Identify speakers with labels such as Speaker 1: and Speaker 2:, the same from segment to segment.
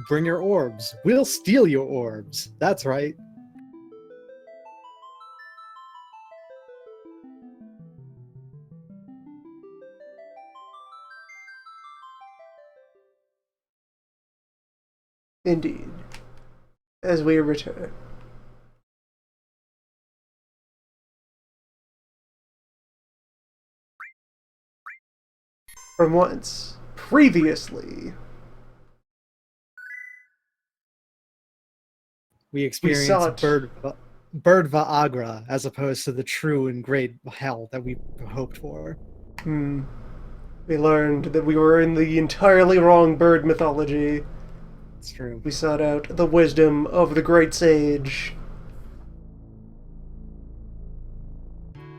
Speaker 1: Bring your orbs. We'll steal your orbs. That's right.
Speaker 2: Indeed. As we return. From once, previously,
Speaker 1: We
Speaker 2: we
Speaker 1: experience
Speaker 2: sought
Speaker 1: Bird Vaagra as opposed to the true and great hell that we hoped for.
Speaker 2: we learned that we were in the entirely wrong bird mythology.
Speaker 1: It's true.
Speaker 2: We sought out the wisdom of the great sage.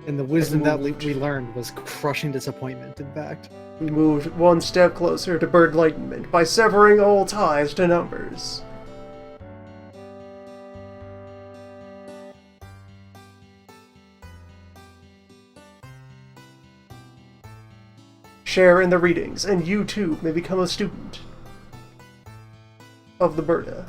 Speaker 1: And the wisdom that we learned was crushing disappointment, in fact.
Speaker 2: We moved one step closer to bird enlightenment by severing all ties to numbers. Share in the readings, and you too may become a student of the Birda.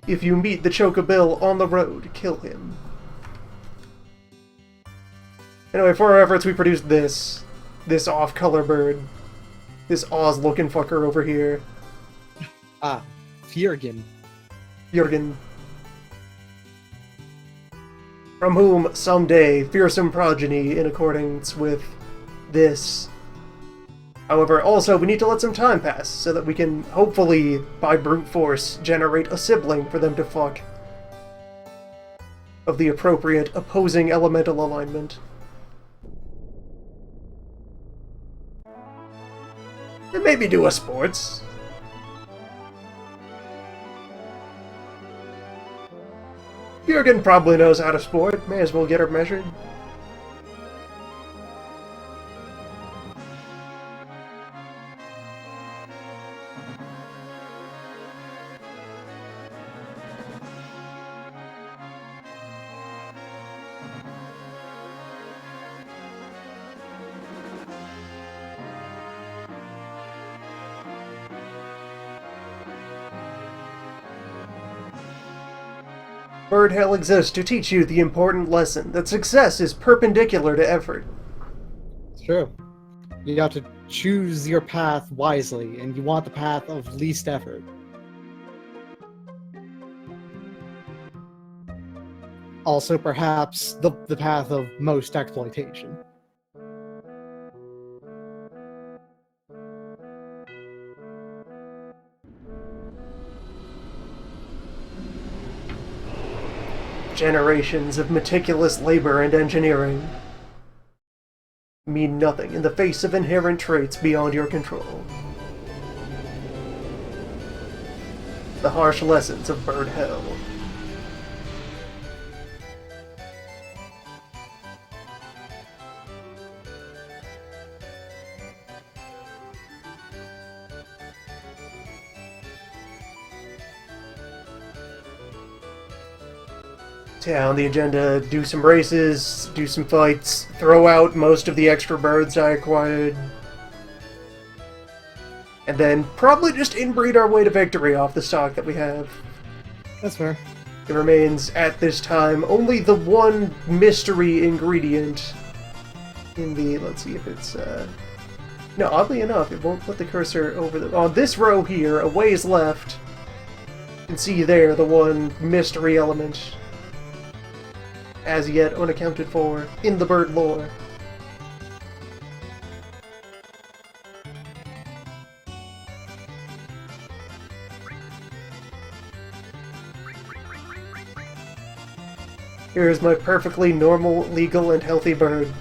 Speaker 2: If you meet the Chocobill on the road, kill him. Anyway, for our efforts, we produced this off-color bird. This Oz-looking fucker over here.
Speaker 1: Ah, Fjörgen.
Speaker 2: Jürgen. From whom, someday, fearsome progeny in accordance with this. However, also, we need to let some time pass so that we can, hopefully, by brute force, generate a sibling for them to fuck. Of the appropriate opposing elemental alignment. And maybe do a sports. Jürgen probably knows how to sport. May as well get her measured. Bird Hell exists to teach you the important lesson that success is perpendicular to effort.
Speaker 1: It's true. You have to choose your path wisely, and you want the path of least effort. Also, perhaps, the path of most exploitation.
Speaker 2: Generations of meticulous labor and engineering mean nothing in the face of inherent traits beyond your control. The harsh lessons of Bird Hell. On the agenda, do some races, do some fights, throw out most of the extra birds I acquired, and then probably just inbreed our way to victory off the stock that we have.
Speaker 1: That's fair.
Speaker 2: It remains, at this time, only the one mystery ingredient in the... let's see if it's... No, oddly enough, it won't put the cursor over the... On this row here, a ways left, you can see there the one mystery element as yet unaccounted for in the bird lore. Here is my perfectly normal, legal, and healthy bird.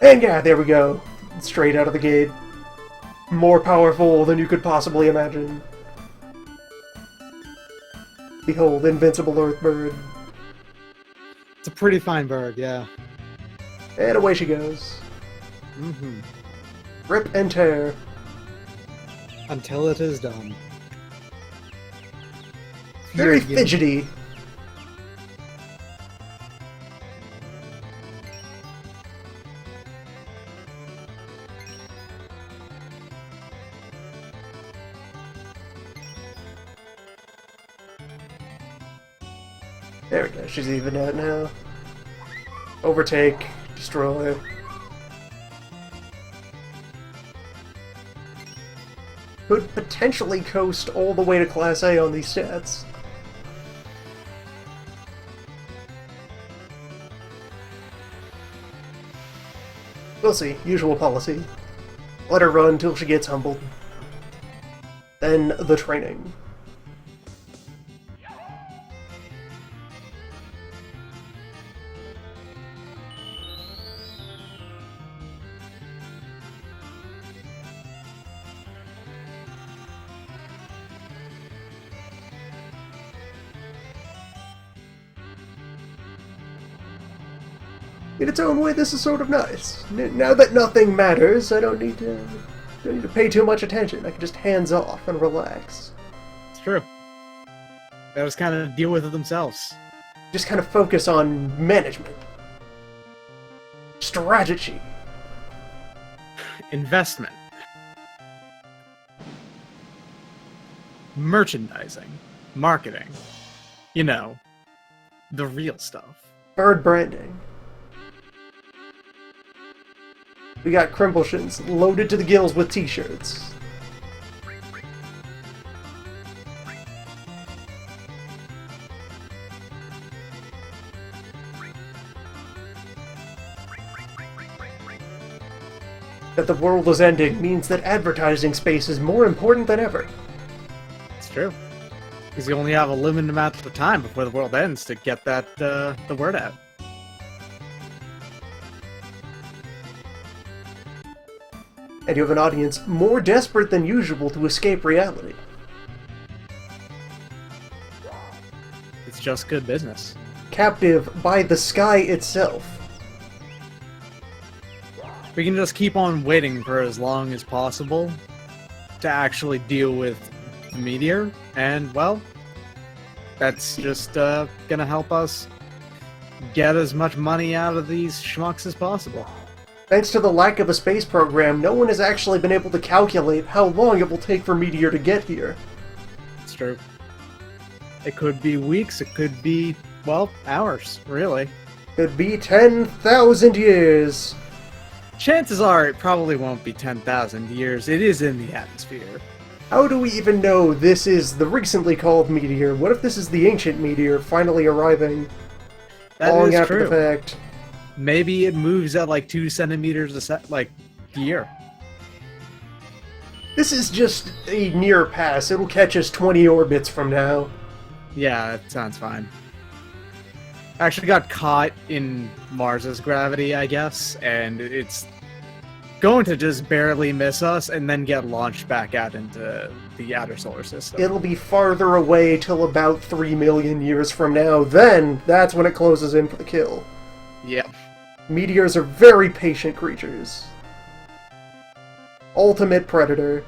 Speaker 2: And yeah, there we go. Straight out of the gate. More powerful than you could possibly imagine. Behold, invincible Earthbird.
Speaker 1: It's a pretty fine bird, yeah.
Speaker 2: And away she goes.
Speaker 1: Mm-hmm.
Speaker 2: Rip and tear.
Speaker 1: Until it is done.
Speaker 2: Very
Speaker 1: Here, you-
Speaker 2: fidgety. There we go, she's even out now. Overtake, destroy. Could potentially coast all the way to Class A on these stats. We'll see, usual policy. Let her run till she gets humbled. Then the training. In its own way, this is sort of nice. Now that nothing matters, I don't need to pay too much attention. I can just hands off and relax.
Speaker 1: It's true. They just kind of deal with it themselves.
Speaker 2: Just kind of focus on management. Strategy.
Speaker 1: Investment. Merchandising. Marketing. You know, the real stuff.
Speaker 2: Bird branding. We got Crimpleshins loaded to the gills with t-shirts. That the world is ending means that advertising space is more important than ever.
Speaker 1: It's true. Because you only have a limited amount of time before the world ends to get that the word out.
Speaker 2: And you have an audience more desperate than usual to escape reality.
Speaker 1: It's just good business.
Speaker 2: Captive by the sky itself.
Speaker 1: We can just keep on waiting for as long as possible to actually deal with the meteor, and, well, that's just gonna help us get as much money out of these schmucks as possible.
Speaker 2: Thanks to the lack of a space program, no one has actually been able to calculate how long it will take for Meteor to get here.
Speaker 1: It's true. It could be weeks, it could be, well, hours, really.
Speaker 2: Could be 10,000 years.
Speaker 1: Chances are it probably won't be 10,000 years. It is in the atmosphere.
Speaker 2: How do we even know this is the recently called meteor? What if this is the ancient meteor finally arriving
Speaker 1: That
Speaker 2: long
Speaker 1: is
Speaker 2: after
Speaker 1: true.
Speaker 2: the fact?
Speaker 1: Maybe it moves at like 2 centimeters a year.
Speaker 2: This is just a near pass. It'll catch us 20 orbits from now.
Speaker 1: Yeah, that sounds fine. Actually got caught in Mars's gravity, I guess, and it's going to just barely miss us and then get launched back out into the outer solar system.
Speaker 2: It'll be farther away till about 3 million years from now. Then, that's when it closes in for the kill.
Speaker 1: Yep.
Speaker 2: Meteors are very patient creatures. Ultimate predator.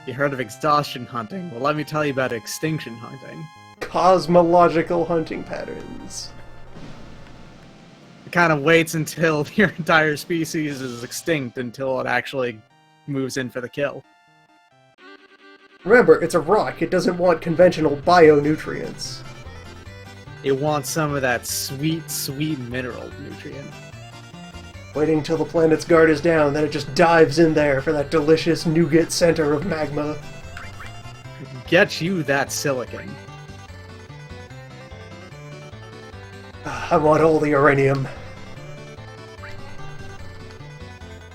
Speaker 1: You heard of exhaustion hunting? Well, let me tell you about extinction hunting.
Speaker 2: Cosmological hunting patterns.
Speaker 1: It kind of waits until your entire species is extinct until it actually moves in for the kill.
Speaker 2: Remember, it's a rock. It doesn't want conventional bionutrients.
Speaker 1: It wants some of that sweet, sweet mineral nutrient.
Speaker 2: Waiting till the planet's guard is down, then it just dives in there for that delicious nougat center of magma.
Speaker 1: Get you that silicon.
Speaker 2: I want all the uranium.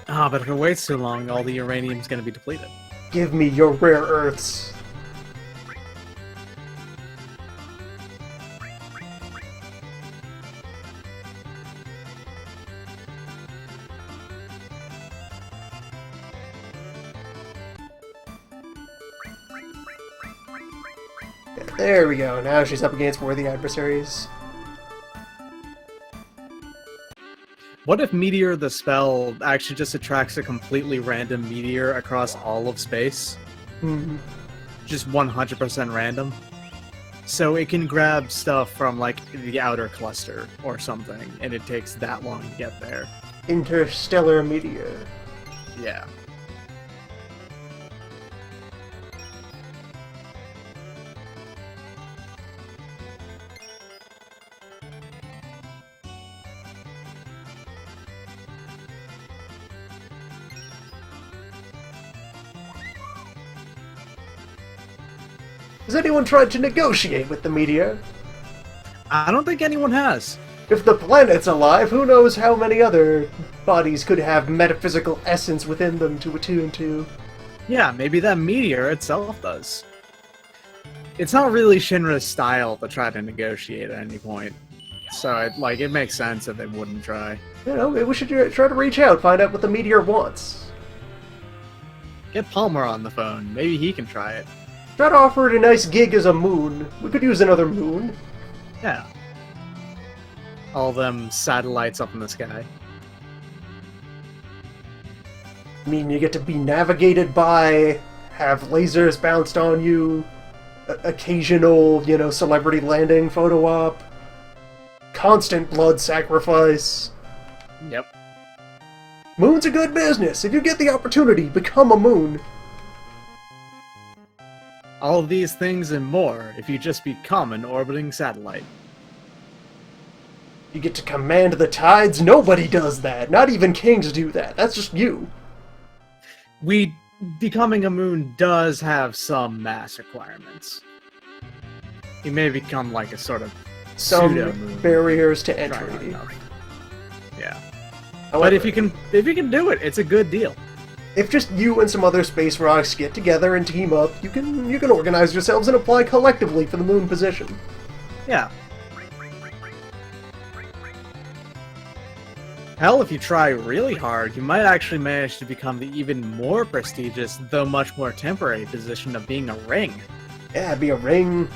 Speaker 1: Ah, but if it waits too long, all the uranium's gonna be depleted.
Speaker 2: Give me your rare earths. There we go. Now she's up against worthy adversaries.
Speaker 1: What if Meteor the spell actually just attracts a completely random meteor across all of space?
Speaker 2: Hmm.
Speaker 1: Just 100% random? So it can grab stuff from, like, the outer cluster or something, and it takes that long to get there.
Speaker 2: Interstellar meteor.
Speaker 1: Yeah.
Speaker 2: Has anyone tried to negotiate with the meteor?
Speaker 1: I don't think anyone has.
Speaker 2: If the planet's alive, who knows how many other bodies could have metaphysical essence within them to attune to?
Speaker 1: Yeah, maybe that meteor itself does. It's not really Shinra's style to try to negotiate at any point. So, it makes sense that they wouldn't try.
Speaker 2: You know, maybe we should try to reach out, find out what the meteor wants.
Speaker 1: Get Palmer on the phone. Maybe he can try it.
Speaker 2: Try to offer it a nice gig as a moon. We could use another moon.
Speaker 1: Yeah. All them satellites up in the sky.
Speaker 2: I mean, you get to be navigated by, have lasers bounced on you, occasional, celebrity landing photo op, constant blood sacrifice.
Speaker 1: Yep.
Speaker 2: Moon's a good business. If you get the opportunity, become a moon.
Speaker 1: All of these things and more if you just become an orbiting satellite.
Speaker 2: You get to command the tides. Nobody does that. Not even kings do that. That's just you.
Speaker 1: Becoming a moon does have some requirements. You may become like a sort of pseudo-moon.
Speaker 2: Some barriers to entry.
Speaker 1: Yeah.
Speaker 2: However,
Speaker 1: But if you can do it, it's a good deal.
Speaker 2: if just you and some other space rocks get together and team up, you can organize yourselves and apply collectively for the moon position.
Speaker 1: Yeah. Hell, if you try really hard, you might actually manage to become the even more prestigious, though much more temporary position of being a ring.
Speaker 2: Yeah, be a ring,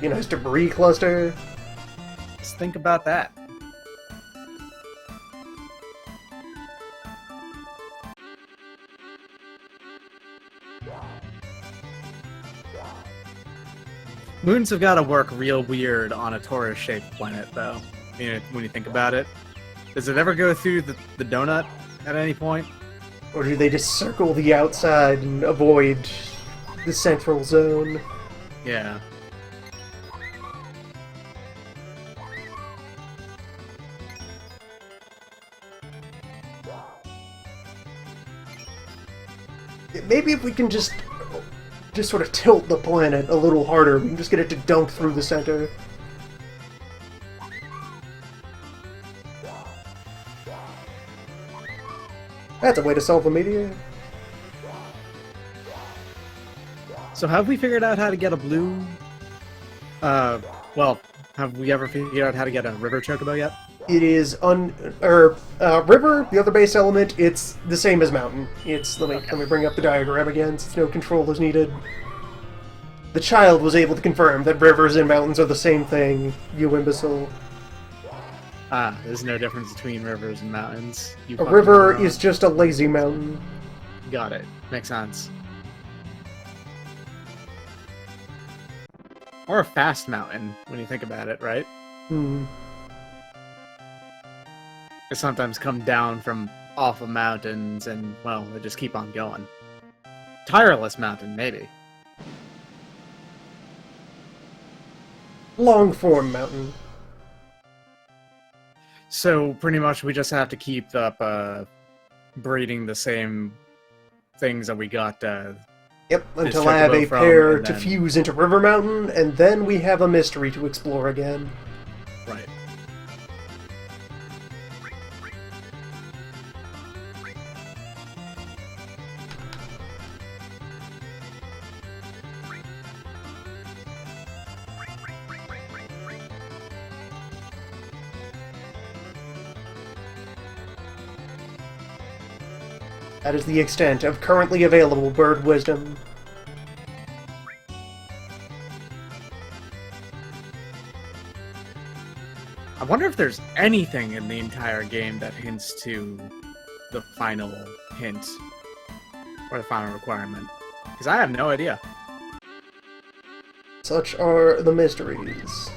Speaker 2: be a nice debris cluster.
Speaker 1: Just think about that. Moons have got to work real weird on a torus-shaped planet, though. When you think about it. Does it ever go through the donut at any point?
Speaker 2: Or do they just circle the outside and avoid the central zone?
Speaker 1: Yeah.
Speaker 2: Maybe if we can just sort of tilt the planet a little harder, we can just get it to dunk through the center. That's a way to solve a meteor.
Speaker 1: So have we figured out how to get a blue... well, have we ever figured out how to get a river chocobo yet?
Speaker 2: It is river, the other base element, it's the same as mountain. Let me bring up the diagram again, since no control is needed. The child was able to confirm that rivers and mountains are the same thing, you imbecile.
Speaker 1: Ah, there's no difference between rivers and mountains.
Speaker 2: A river is just a lazy mountain.
Speaker 1: Got it. Makes sense. Or a fast mountain, when you think about it, right?
Speaker 2: Hmm.
Speaker 1: They sometimes come down from off of mountains and, well, they just keep on going. Tireless mountain, maybe.
Speaker 2: Long-form mountain.
Speaker 1: So, pretty much we just have to keep up, breeding the same things that we got,
Speaker 2: Yep, until I have a
Speaker 1: from,
Speaker 2: pair
Speaker 1: and
Speaker 2: to
Speaker 1: then-
Speaker 2: fuse into River Mountain, and then we have a mystery to explore again.
Speaker 1: Right.
Speaker 2: That is the extent of currently available bird wisdom.
Speaker 1: I wonder if there's anything in the entire game that hints to the final hint or the final requirement. Because I have no idea.
Speaker 2: Such are the mysteries.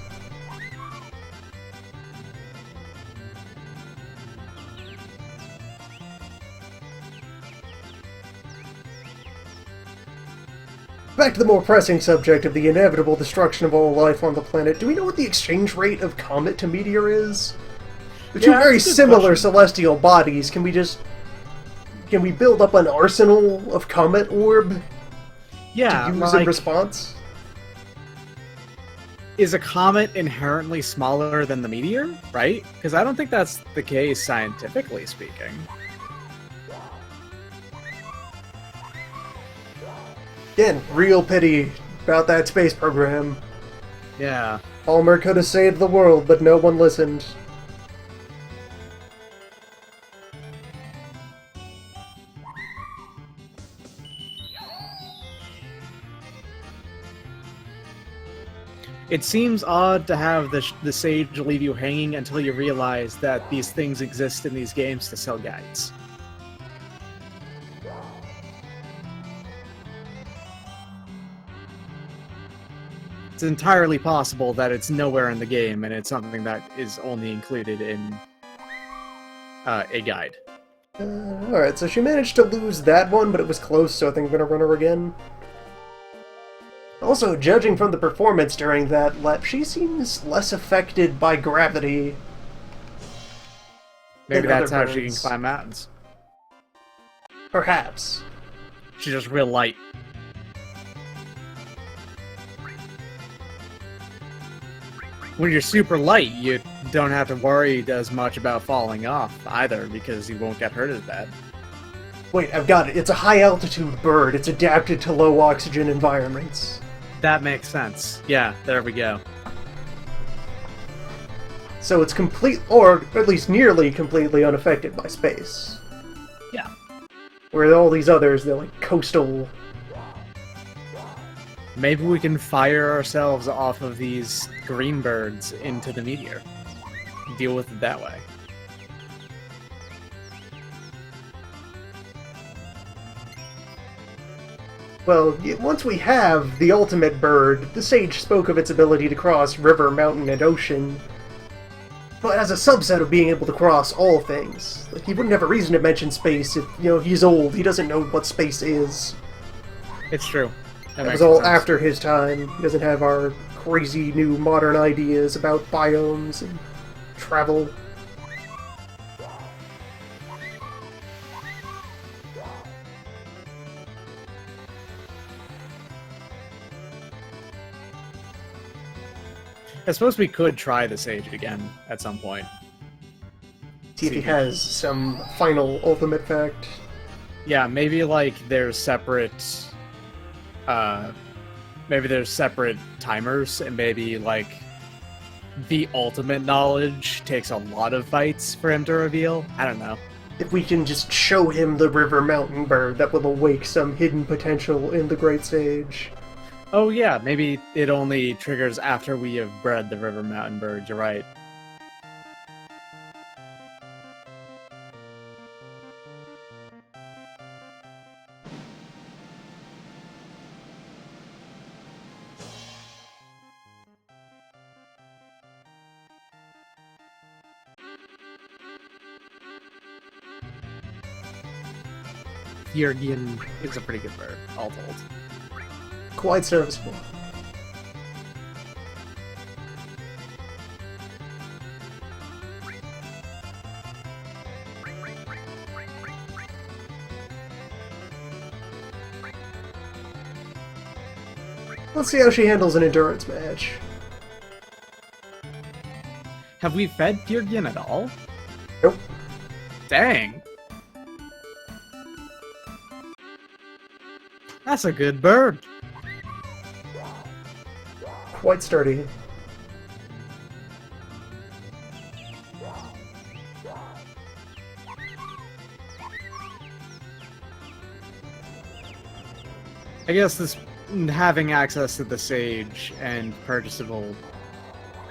Speaker 2: Back to the more pressing subject of the inevitable destruction of all life on the planet. Do we know what the exchange rate of comet to meteor is? The two very similar celestial bodies. Can we build up an arsenal of comet orb to use in response?
Speaker 1: Is a comet inherently smaller than the meteor, right? Because I don't think that's the case scientifically speaking.
Speaker 2: Again, real pity about that space program.
Speaker 1: Yeah.
Speaker 2: Palmer could have saved the world, but no one listened.
Speaker 1: It seems odd to have the sage leave you hanging until you realize that these things exist in these games to sell guides. It's entirely possible that it's nowhere in the game and it's something that is only included in a guide.
Speaker 2: Alright, so she managed to lose that one, but it was close, so I think I'm gonna run her again. Also, judging from the performance during that lap, she seems less affected by gravity.
Speaker 1: Maybe that's how she can climb mountains.
Speaker 2: Perhaps.
Speaker 1: She's just real light. When you're super light, you don't have to worry as much about falling off either, because you won't get hurt as bad.
Speaker 2: Wait, I've got it. It's a high-altitude bird. It's adapted to low-oxygen environments.
Speaker 1: That makes sense. Yeah, there we go.
Speaker 2: So it's complete, or at least nearly completely unaffected by space.
Speaker 1: Yeah.
Speaker 2: Where all these others, they're like coastal.
Speaker 1: Maybe we can fire ourselves off of these green birds into the meteor. Deal with it that way.
Speaker 2: Well, once we have the ultimate bird, the sage spoke of its ability to cross river, mountain, and ocean, but as a subset of being able to cross all things. Like, he wouldn't have a reason to mention space if, he's old. He doesn't know what space is.
Speaker 1: It's true.
Speaker 2: That was all after his time. He doesn't have our crazy new modern ideas about biomes and travel.
Speaker 1: I suppose we could try the sage again at some point.
Speaker 2: See if he has some final ultimate fact.
Speaker 1: Yeah, maybe like there's separate maybe there's separate timers, and maybe like the ultimate knowledge takes a lot of fights for him to reveal. I don't know.
Speaker 2: If we can just show him the river mountain bird, that will awake some hidden potential in the Great Sage.
Speaker 1: Oh yeah, maybe it only triggers after we have bred the river mountain bird, you're right. Jurgen is a pretty good bird, all told.
Speaker 2: Quite serviceable. Let's see how she handles an endurance match.
Speaker 1: Have we fed Jurgen at all?
Speaker 2: Nope.
Speaker 1: Dang. That's a good bird.
Speaker 2: Quite sturdy.
Speaker 1: I guess this having access to the sage and purchasable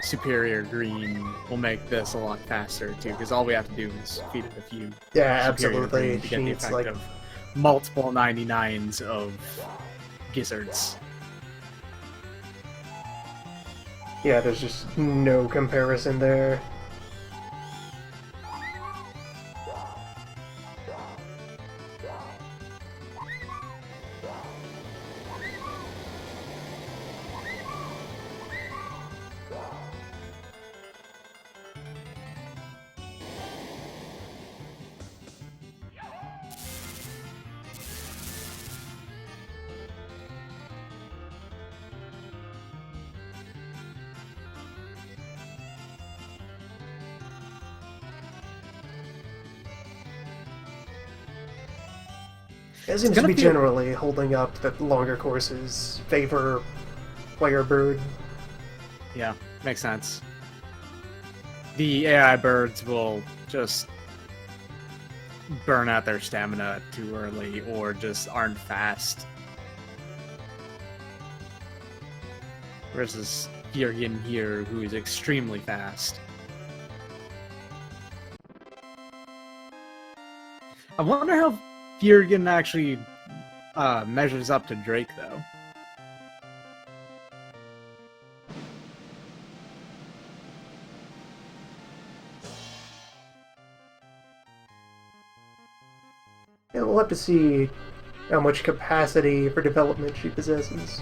Speaker 1: superior green will make this a lot faster too, because all we have to do is feed it a few
Speaker 2: Yeah,
Speaker 1: superior
Speaker 2: absolutely.
Speaker 1: green to get the
Speaker 2: She's
Speaker 1: effect
Speaker 2: like,
Speaker 1: of multiple 99s of gizzards.
Speaker 2: yeah, there's just no comparison there. It seems to
Speaker 1: gonna
Speaker 2: be
Speaker 1: feel-
Speaker 2: generally holding up that longer courses favor player bird.
Speaker 1: Yeah, makes sense. The AI birds will just burn out their stamina too early or just aren't fast. Versus Furion here, who is extremely fast. I wonder how Furion actually measures up to Drake, though.
Speaker 2: Yeah, we'll have to see how much capacity for development she possesses.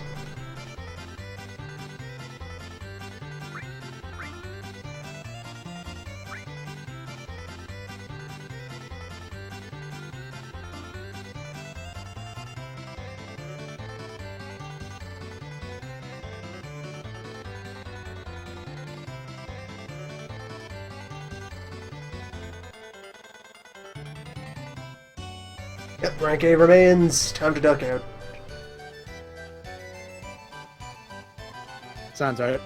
Speaker 2: Yep, rank A remains. Time to duck out.
Speaker 1: Sounds right.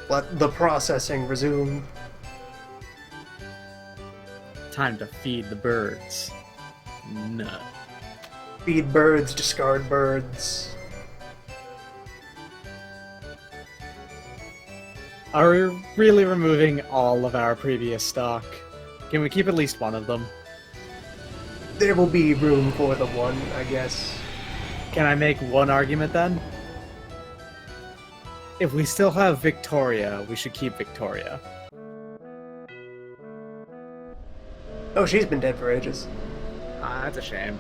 Speaker 2: Let the processing resume.
Speaker 1: Time to feed the birds. Nut.
Speaker 2: Feed birds, discard birds.
Speaker 1: Are we really removing all of our previous stock? Can we keep at least one of them?
Speaker 2: There will be room for the one, I guess.
Speaker 1: Can I make one argument then? If we still have Victoria, we should keep Victoria.
Speaker 2: Oh, she's been dead for ages.
Speaker 1: Ah, that's a shame.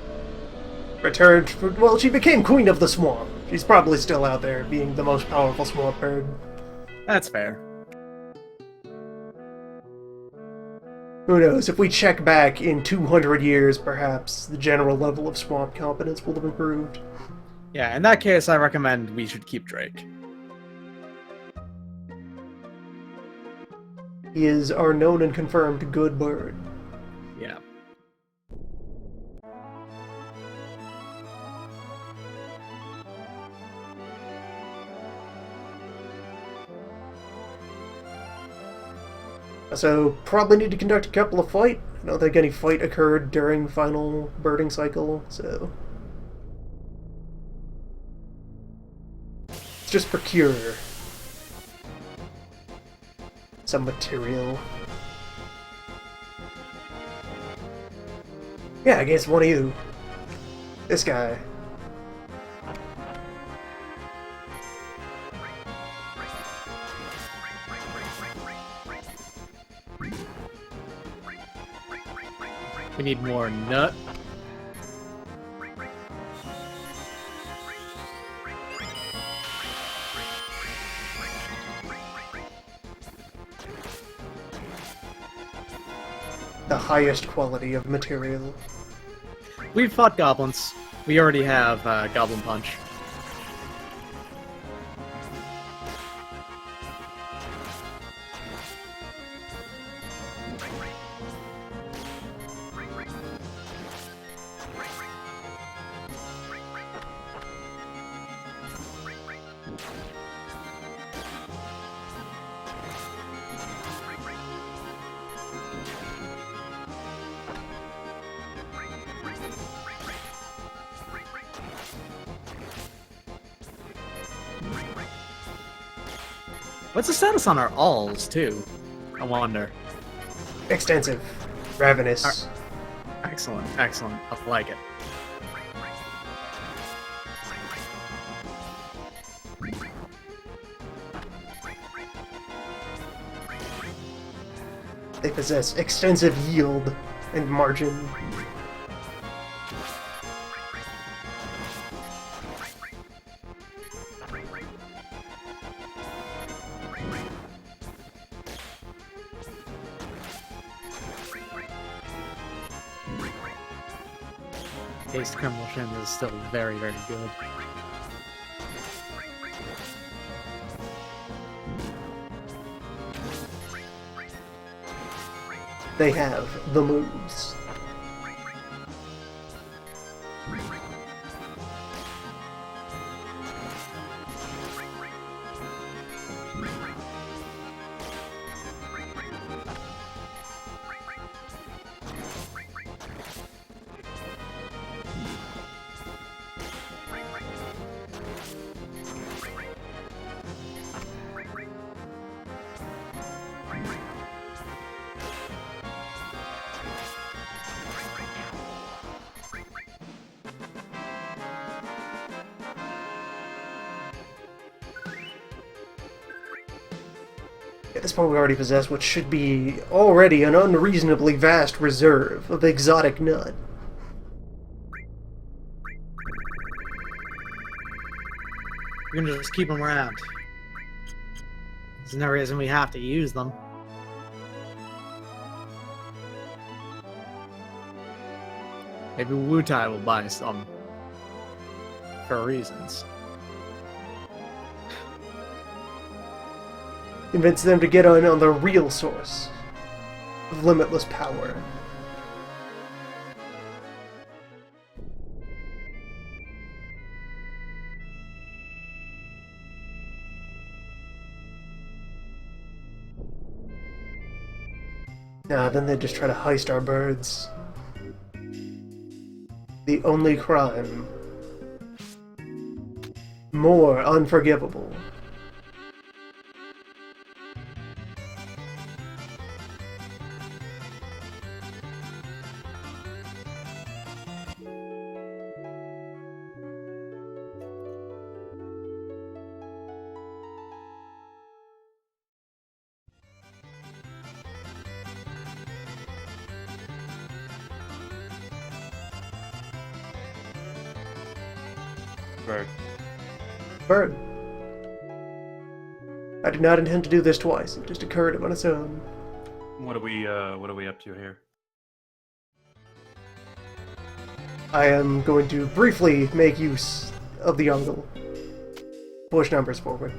Speaker 2: Returned for, well, she became Queen of the Swamp. She's probably still out there, being the most powerful swamp bird.
Speaker 1: That's fair.
Speaker 2: Who knows, if we check back in 200 years, perhaps the general level of swamp competence will have improved.
Speaker 1: Yeah, in that case, I recommend we should keep Drake.
Speaker 2: He is our known and confirmed good bird.
Speaker 1: Yeah.
Speaker 2: So, probably need to conduct a couple of fight. I don't think any fight occurred during final birding cycle, so... let's just procure some material. Yeah, I guess one of you. This guy.
Speaker 1: We need more nut.
Speaker 2: The highest quality of material.
Speaker 1: We've fought goblins. We already have Goblin Punch. What's the status on our alls, too? I wonder.
Speaker 2: Extensive. Ravenous.
Speaker 1: Excellent, excellent. I like it.
Speaker 2: They possess extensive yield and margin.
Speaker 1: Haste Criminal is still very, very good.
Speaker 2: They have the moves. At this point, we already possess what should be already an unreasonably vast reserve of exotic nut.
Speaker 1: We can just keep them around. There's no reason we have to use them. Maybe Wutai will buy some. For reasons.
Speaker 2: Convince them to get on the real source of limitless power. Nah, then they just try to heist our birds. The only crime more unforgivable.
Speaker 3: Bird.
Speaker 2: Bird. I did not intend to do this twice. It just occurred on its own.
Speaker 3: What are we up to here?
Speaker 2: I am going to briefly make use of the angle. Push numbers forward.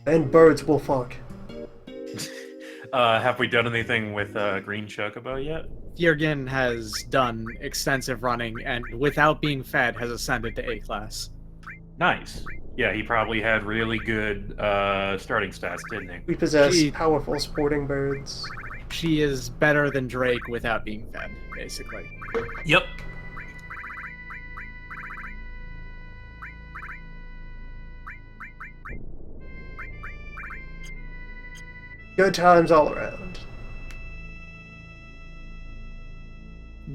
Speaker 2: And birds will fuck.
Speaker 3: Have we done anything with Green Chocobo yet?
Speaker 1: Fjergen has done extensive running and, without being fed, has ascended to A-class.
Speaker 3: Nice. Yeah, he probably had really good starting stats, didn't he?
Speaker 2: We possess powerful sporting birds.
Speaker 1: She is better than Drake without being fed, basically.
Speaker 3: Yep.
Speaker 2: Good times all around.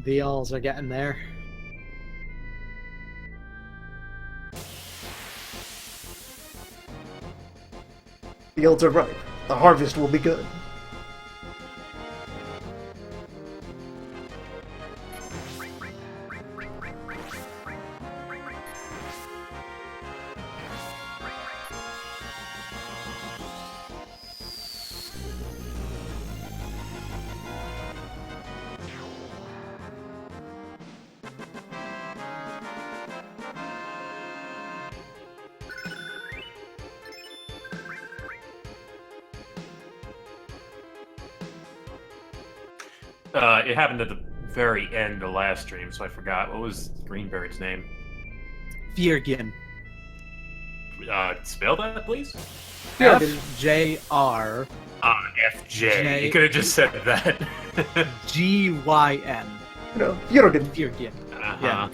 Speaker 1: The alls are getting there.
Speaker 2: Fields are ripe. The harvest will be good.
Speaker 3: It happened at the very end of last stream, so I forgot. What was Greenbird's name?
Speaker 1: Fjergen.
Speaker 3: Spell that, please?
Speaker 1: F-J-R...
Speaker 3: FJ.
Speaker 1: J-
Speaker 3: You could have just said that.
Speaker 1: G-Y-N.
Speaker 2: You know, Fjergen.
Speaker 1: Fjergen.
Speaker 3: Uh-huh.
Speaker 1: Yeah.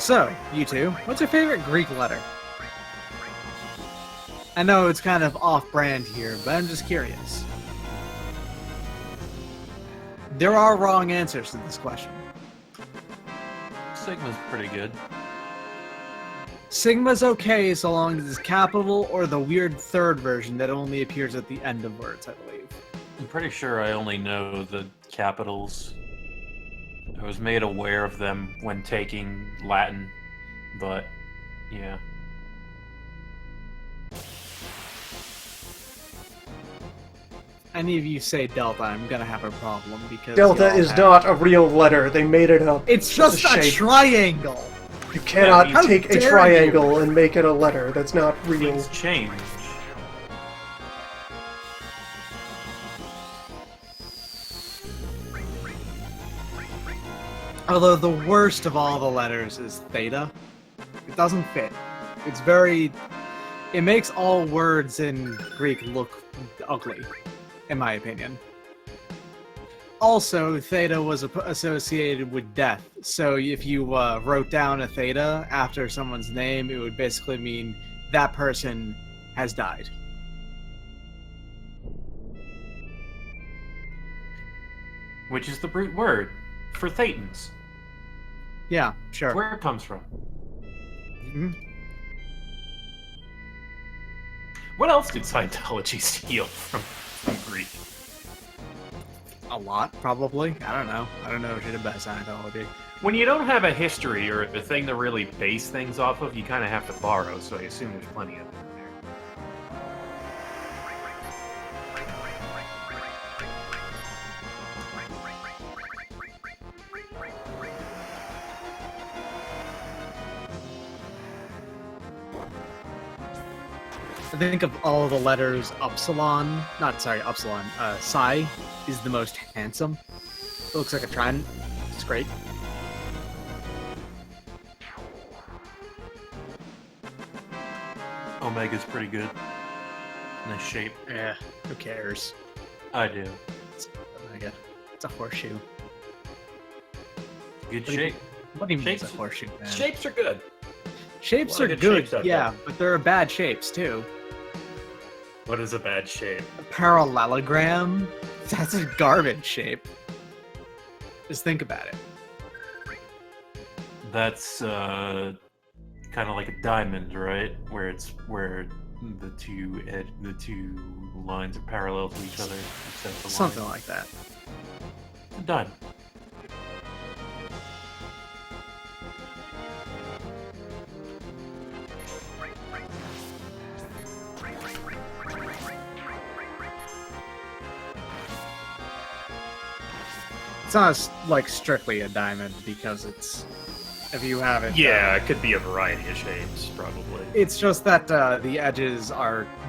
Speaker 1: So, you two, what's your favorite Greek letter? I know it's kind of off-brand here, but I'm just curious. There are wrong answers to this question.
Speaker 3: Sigma's pretty good.
Speaker 1: Sigma's okay so long as it's capital or the weird third version that only appears at the end of words, I believe.
Speaker 3: I'm pretty sure I only know the capitals. I was made aware of them when taking Latin, but yeah.
Speaker 1: Any of you say delta, I'm gonna have a problem because
Speaker 2: Delta
Speaker 1: y'all
Speaker 2: is
Speaker 1: have-
Speaker 2: not a real letter. They made it up.
Speaker 1: It's just a
Speaker 2: shape.
Speaker 1: triangle.
Speaker 2: You cannot
Speaker 3: How
Speaker 2: take a
Speaker 1: dare
Speaker 2: triangle and make it a letter. That's not real.
Speaker 3: Things change.
Speaker 1: Although the worst of all the letters is theta. It doesn't fit. It's very... It makes all words in Greek look ugly, in my opinion. Also, theta was associated with death, so if you wrote down a theta after someone's name, it would basically mean that person has died.
Speaker 3: Which is the root word for Thetans.
Speaker 1: Yeah, sure.
Speaker 3: Where it comes from.
Speaker 1: Mhm.
Speaker 3: What else did Scientology steal from Greek?
Speaker 1: A lot, probably. I don't know. I don't know shit about Scientology.
Speaker 3: When you don't have a history or a thing to really base things off of, you kind of have to borrow, so I assume there's plenty of it there.
Speaker 1: I think of all the letters, Upsilon, Psi is the most handsome. It looks like a trident. It's great.
Speaker 3: Omega's pretty good. Nice shape.
Speaker 1: Yeah, who cares?
Speaker 3: I do.
Speaker 1: It's Omega. It's a horseshoe.
Speaker 3: Good
Speaker 1: What do you-
Speaker 3: shape.
Speaker 1: What do you mean it's a
Speaker 3: Shapes-
Speaker 1: horseshoe, man?
Speaker 3: Shapes are good.
Speaker 1: Shapes
Speaker 3: a lot
Speaker 1: are
Speaker 3: of good
Speaker 1: good,
Speaker 3: shapes out
Speaker 1: yeah,
Speaker 3: there.
Speaker 1: but there are bad shapes too.
Speaker 3: What is a bad shape?
Speaker 1: A parallelogram? That's a garbage shape. Just think about it.
Speaker 3: That's kind of like a diamond, right? Where the two lines are parallel to each other. Except the
Speaker 1: Something
Speaker 3: line.
Speaker 1: like that.
Speaker 3: A diamond.
Speaker 1: It's not like strictly a diamond because it's if you have it.
Speaker 3: Yeah, it could be a variety of shapes, probably.
Speaker 1: It's just that the edges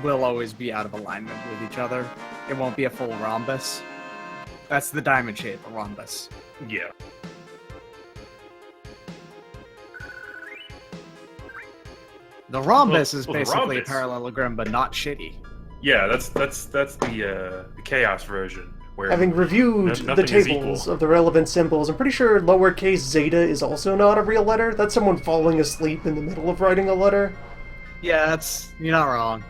Speaker 1: will always be out of alignment with each other. It won't be a full rhombus. That's the diamond shape, a rhombus.
Speaker 3: Yeah.
Speaker 1: The rhombus is
Speaker 3: Well, the
Speaker 1: basically
Speaker 3: rhombus-
Speaker 1: a parallelogram, but not shitty.
Speaker 3: Yeah, that's the chaos version. Where
Speaker 2: Having reviewed the
Speaker 3: nothing is
Speaker 2: tables
Speaker 3: equal.
Speaker 2: of the relevant symbols, I'm pretty sure lowercase zeta is also not a real letter. That's someone falling asleep in the middle of writing a letter.
Speaker 1: Yeah, you're not wrong.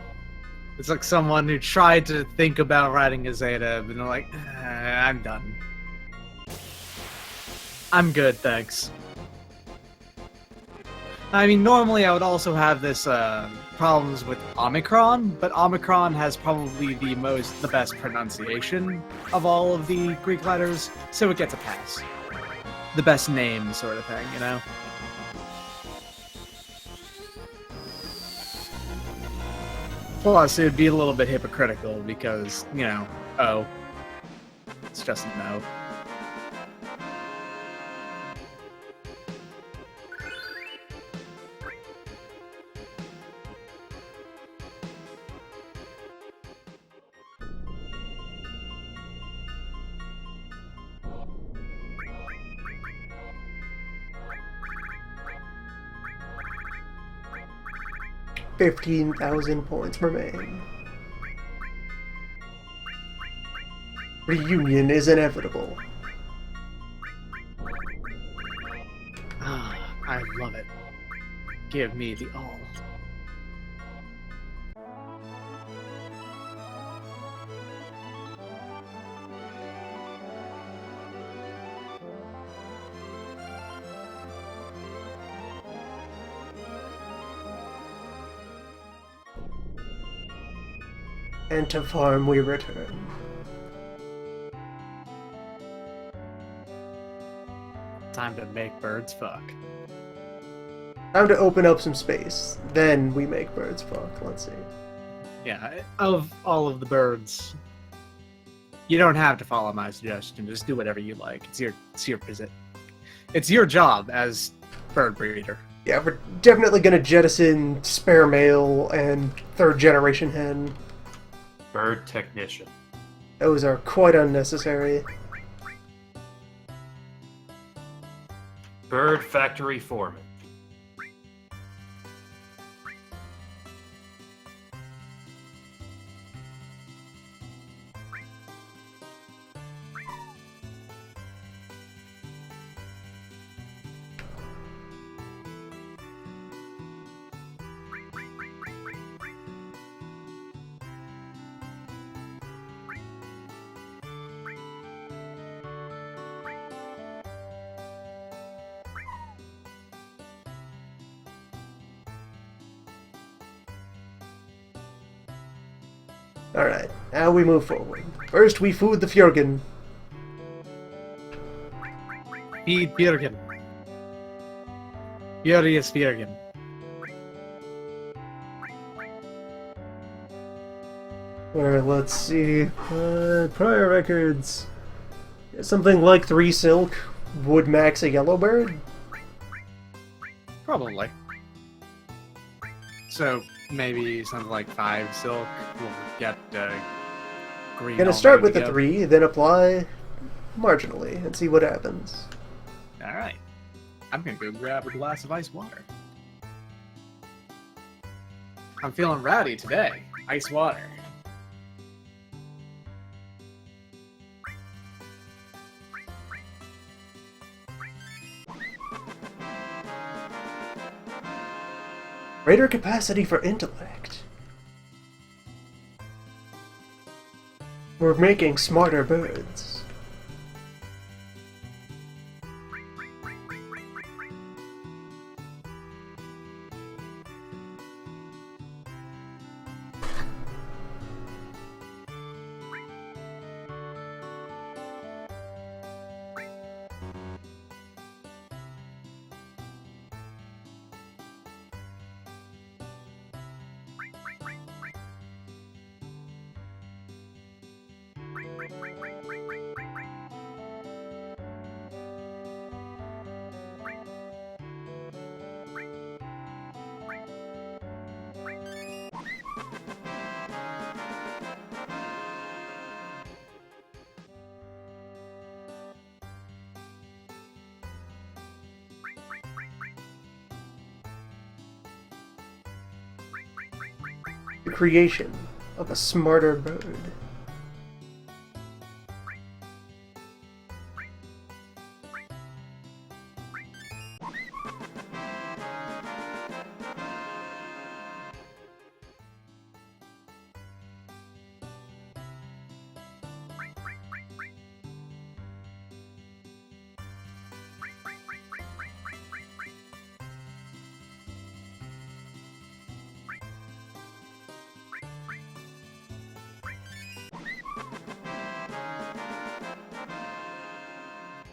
Speaker 1: It's like someone who tried to think about writing a zeta, but they're like, I'm done. I'm good, thanks. I mean, normally I would also have this problems with Omicron, but Omicron has probably the best pronunciation of all of the Greek letters, so it gets a pass. The best name sort of thing, you know? Plus, it would be a little bit hypocritical because, you know, O. It's just an O.
Speaker 2: $15,000 points remain. Reunion is inevitable.
Speaker 1: I love it. Give me the all.
Speaker 2: And to farm we return.
Speaker 1: Time to make birds fuck.
Speaker 2: Time to open up some space. Then we make birds fuck. Let's see.
Speaker 1: Yeah, of all of the birds, you don't have to follow my suggestion. Just do whatever you like. It's your visit. It's your job as bird breeder.
Speaker 2: Yeah, we're definitely gonna jettison spare male and third generation hen.
Speaker 3: Bird technician.
Speaker 2: Those are quite unnecessary.
Speaker 3: Bird factory foreman.
Speaker 2: Alright, now we move forward. First we food the Fjorgen.
Speaker 1: Feed Björgen. Furious Björgen.
Speaker 2: Or let's see, prior records. Something like 3 silk would max a yellow bird.
Speaker 1: Probably. So maybe something like 5 silk will get green.
Speaker 2: Gonna
Speaker 1: all
Speaker 2: start
Speaker 1: ready
Speaker 2: with
Speaker 1: to
Speaker 2: the
Speaker 1: go.
Speaker 2: 3, then apply marginally and see what happens.
Speaker 1: Alright. I'm gonna go grab a glass of ice water. I'm feeling rowdy today. Ice water.
Speaker 2: Greater capacity for intellect. We're making smarter birds. The creation of a smarter bird.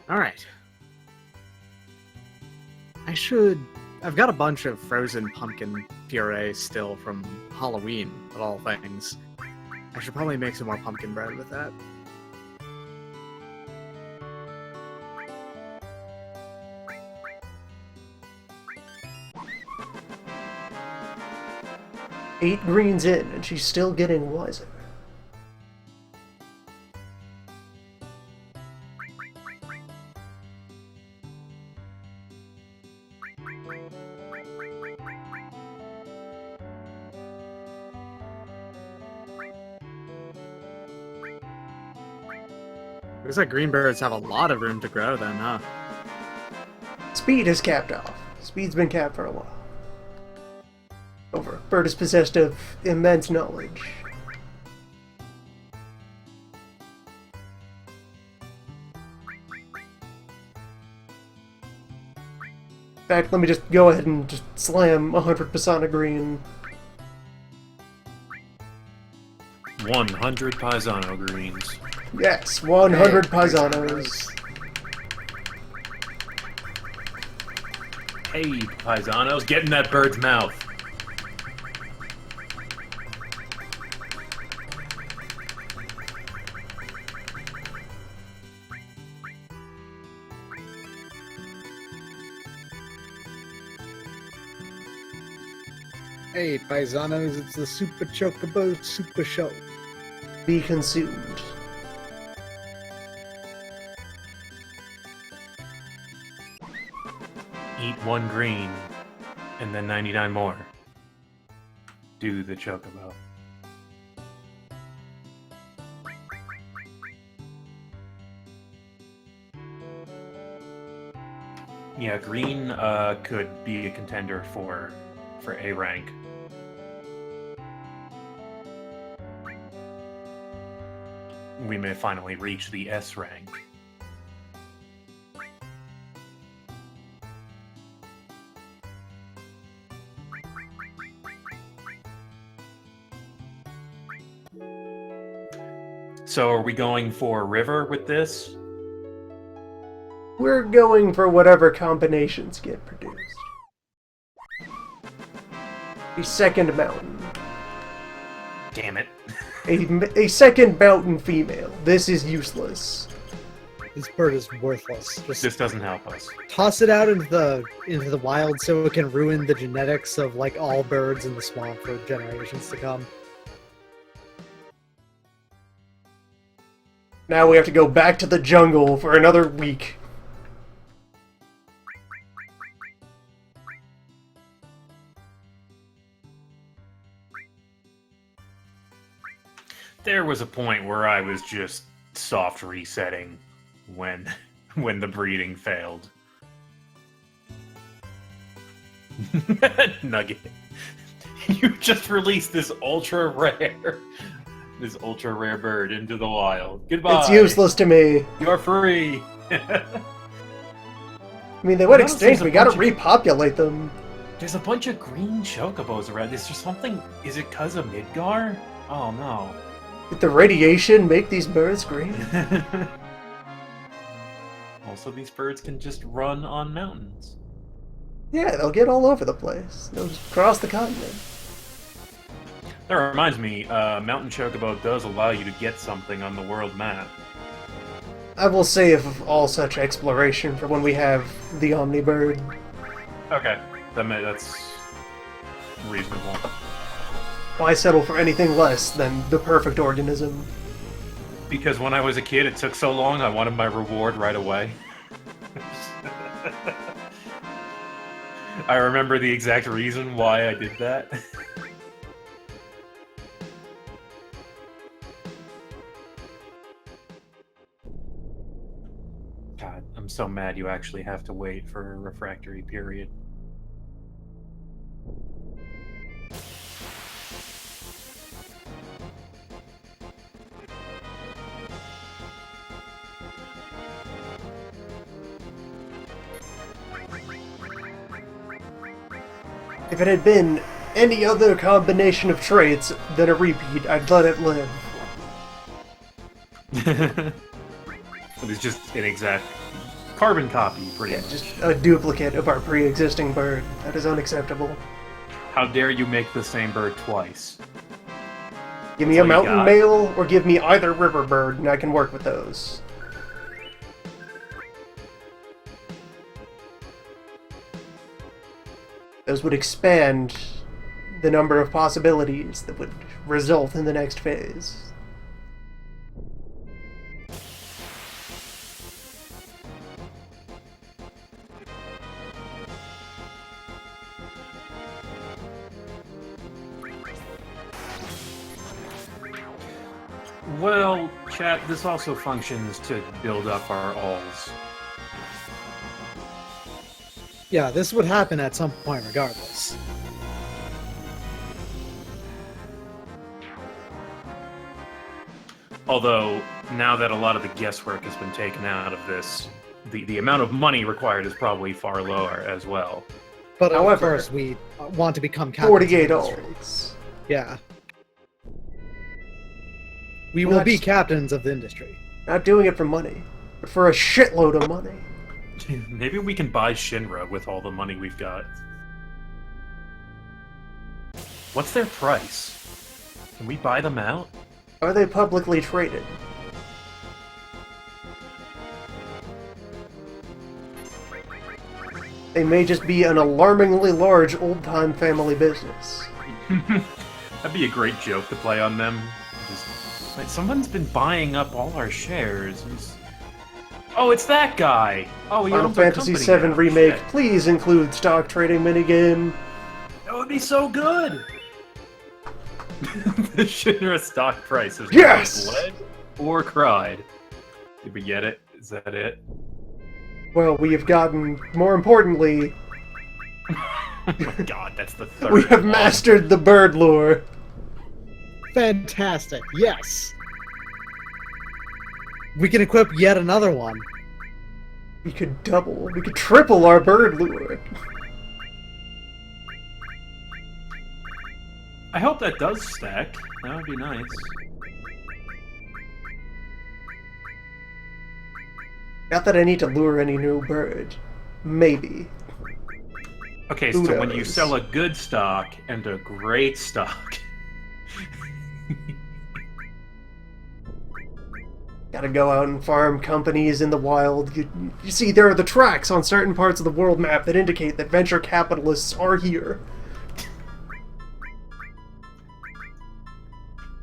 Speaker 1: Alright. I've got a bunch of frozen pumpkin puree still from Halloween, of all things. I should probably make some more pumpkin bread with that.
Speaker 2: Eight greens in, and she's still getting wiser.
Speaker 1: Looks like green birds have a lot of room to grow then, huh?
Speaker 2: Speed is capped off. Speed's been capped for a while. Over. Bird is possessed of immense knowledge. In fact, let me just go ahead and just slam 100 Pisana Green.
Speaker 3: 100 Paisano greens.
Speaker 2: Yes, 100 Paisanos.
Speaker 3: Hey, Paisanos, get in that bird's mouth.
Speaker 1: Hey, paisanos, it's the Super Chocobo Super Show.
Speaker 2: Be consumed.
Speaker 3: Eat 1 green, and then 99 more. Do the Chocobo. Yeah, green could be a contender for A rank. We may finally reach the S rank. So are we going for river with this?
Speaker 2: We're going for whatever combinations get produced. A second mountain.
Speaker 3: Damn it.
Speaker 2: A second mountain female. This is useless.
Speaker 1: This bird is worthless. Just
Speaker 3: This doesn't help us.
Speaker 1: toss it out into the wild so it can ruin the genetics of like all birds in the swamp for generations to come.
Speaker 2: Now we have to go back to the jungle for another week.
Speaker 3: There was a point where I was just soft resetting when the breeding failed. Nugget. You just released this ultra rare bird into the wild. Goodbye.
Speaker 2: It's useless to me.
Speaker 3: You're free.
Speaker 2: I mean, they went
Speaker 3: Notice
Speaker 2: extinct.
Speaker 3: there's a
Speaker 2: We gotta
Speaker 3: bunch of-
Speaker 2: repopulate them.
Speaker 3: There's a bunch of green chocobos around. Is there something? Is it because of Midgar? Oh no.
Speaker 2: Did the radiation make these birds green?
Speaker 3: Also, these birds can just run on mountains.
Speaker 2: Yeah, they'll get all over the place. They'll just cross the continent.
Speaker 3: That reminds me, Mountain Chocobo does allow you to get something on the world map.
Speaker 2: I will save all such exploration for when we have the Omnibird.
Speaker 3: Okay, that's reasonable.
Speaker 2: Why settle for anything less than the perfect organism?
Speaker 3: Because when I was a kid, it took so long, I wanted my reward right away. I remember the exact reason why I did that. God, I'm so mad you actually have to wait for a refractory period.
Speaker 2: If it had been any other combination of traits than a repeat, I'd let it live.
Speaker 3: It's just an exact carbon copy, pretty
Speaker 2: Yeah,
Speaker 3: much.
Speaker 2: just a duplicate of our pre-existing bird. That is unacceptable.
Speaker 3: How dare you make the same bird twice?
Speaker 2: Give me
Speaker 3: That's
Speaker 2: a
Speaker 3: all you
Speaker 2: mountain
Speaker 3: got.
Speaker 2: male, or give me either river bird, and I can work with those. Those would expand the number of possibilities that would result in the next phase.
Speaker 3: Well, chat, this also functions to build up our alls.
Speaker 1: Yeah, this would happen at some point regardless.
Speaker 3: Although, now that a lot of the guesswork has been taken out of this, the amount of money required is probably far lower as well.
Speaker 1: But of
Speaker 2: However,
Speaker 1: course, we want to become captains.
Speaker 2: 48
Speaker 1: of industry.
Speaker 2: olds.
Speaker 1: Yeah. We
Speaker 2: Well,
Speaker 1: will be
Speaker 2: that's-
Speaker 1: captains of the industry.
Speaker 2: Not doing it for money, but for a shitload of money.
Speaker 3: Maybe we can buy Shinra with all the money we've got. What's their price? Can we buy them out?
Speaker 2: Are they publicly traded? They may just be an alarmingly large old-time family business.
Speaker 3: That'd be a great joke to play on them. Just, like, someone's been buying up all our shares. Oh, it's that guy! Oh, he
Speaker 2: Final
Speaker 3: owns our
Speaker 2: Fantasy
Speaker 3: company
Speaker 2: VII
Speaker 3: now.
Speaker 2: Remake,
Speaker 3: Shit.
Speaker 2: please include stock trading minigame.
Speaker 3: That would be so good! The Shinra stock price is
Speaker 2: Yes!
Speaker 3: bled or cried. Did we get it? Is that it?
Speaker 2: Well, we have gotten, more importantly,
Speaker 3: Oh my god, that's the third
Speaker 2: we have
Speaker 3: one.
Speaker 2: mastered the bird lore.
Speaker 1: Fantastic. Yes. We can equip yet another one.
Speaker 2: We could triple our bird lure.
Speaker 3: I hope that does stack. That would be nice.
Speaker 2: Not that I need to lure any new bird. Maybe.
Speaker 3: Okay,
Speaker 2: Who
Speaker 3: so when you
Speaker 2: knows?
Speaker 3: sell a good stock and a great stock...
Speaker 2: Gotta go out and farm companies in the wild. You see, there are the tracks on certain parts of the world map that indicate that venture capitalists are here.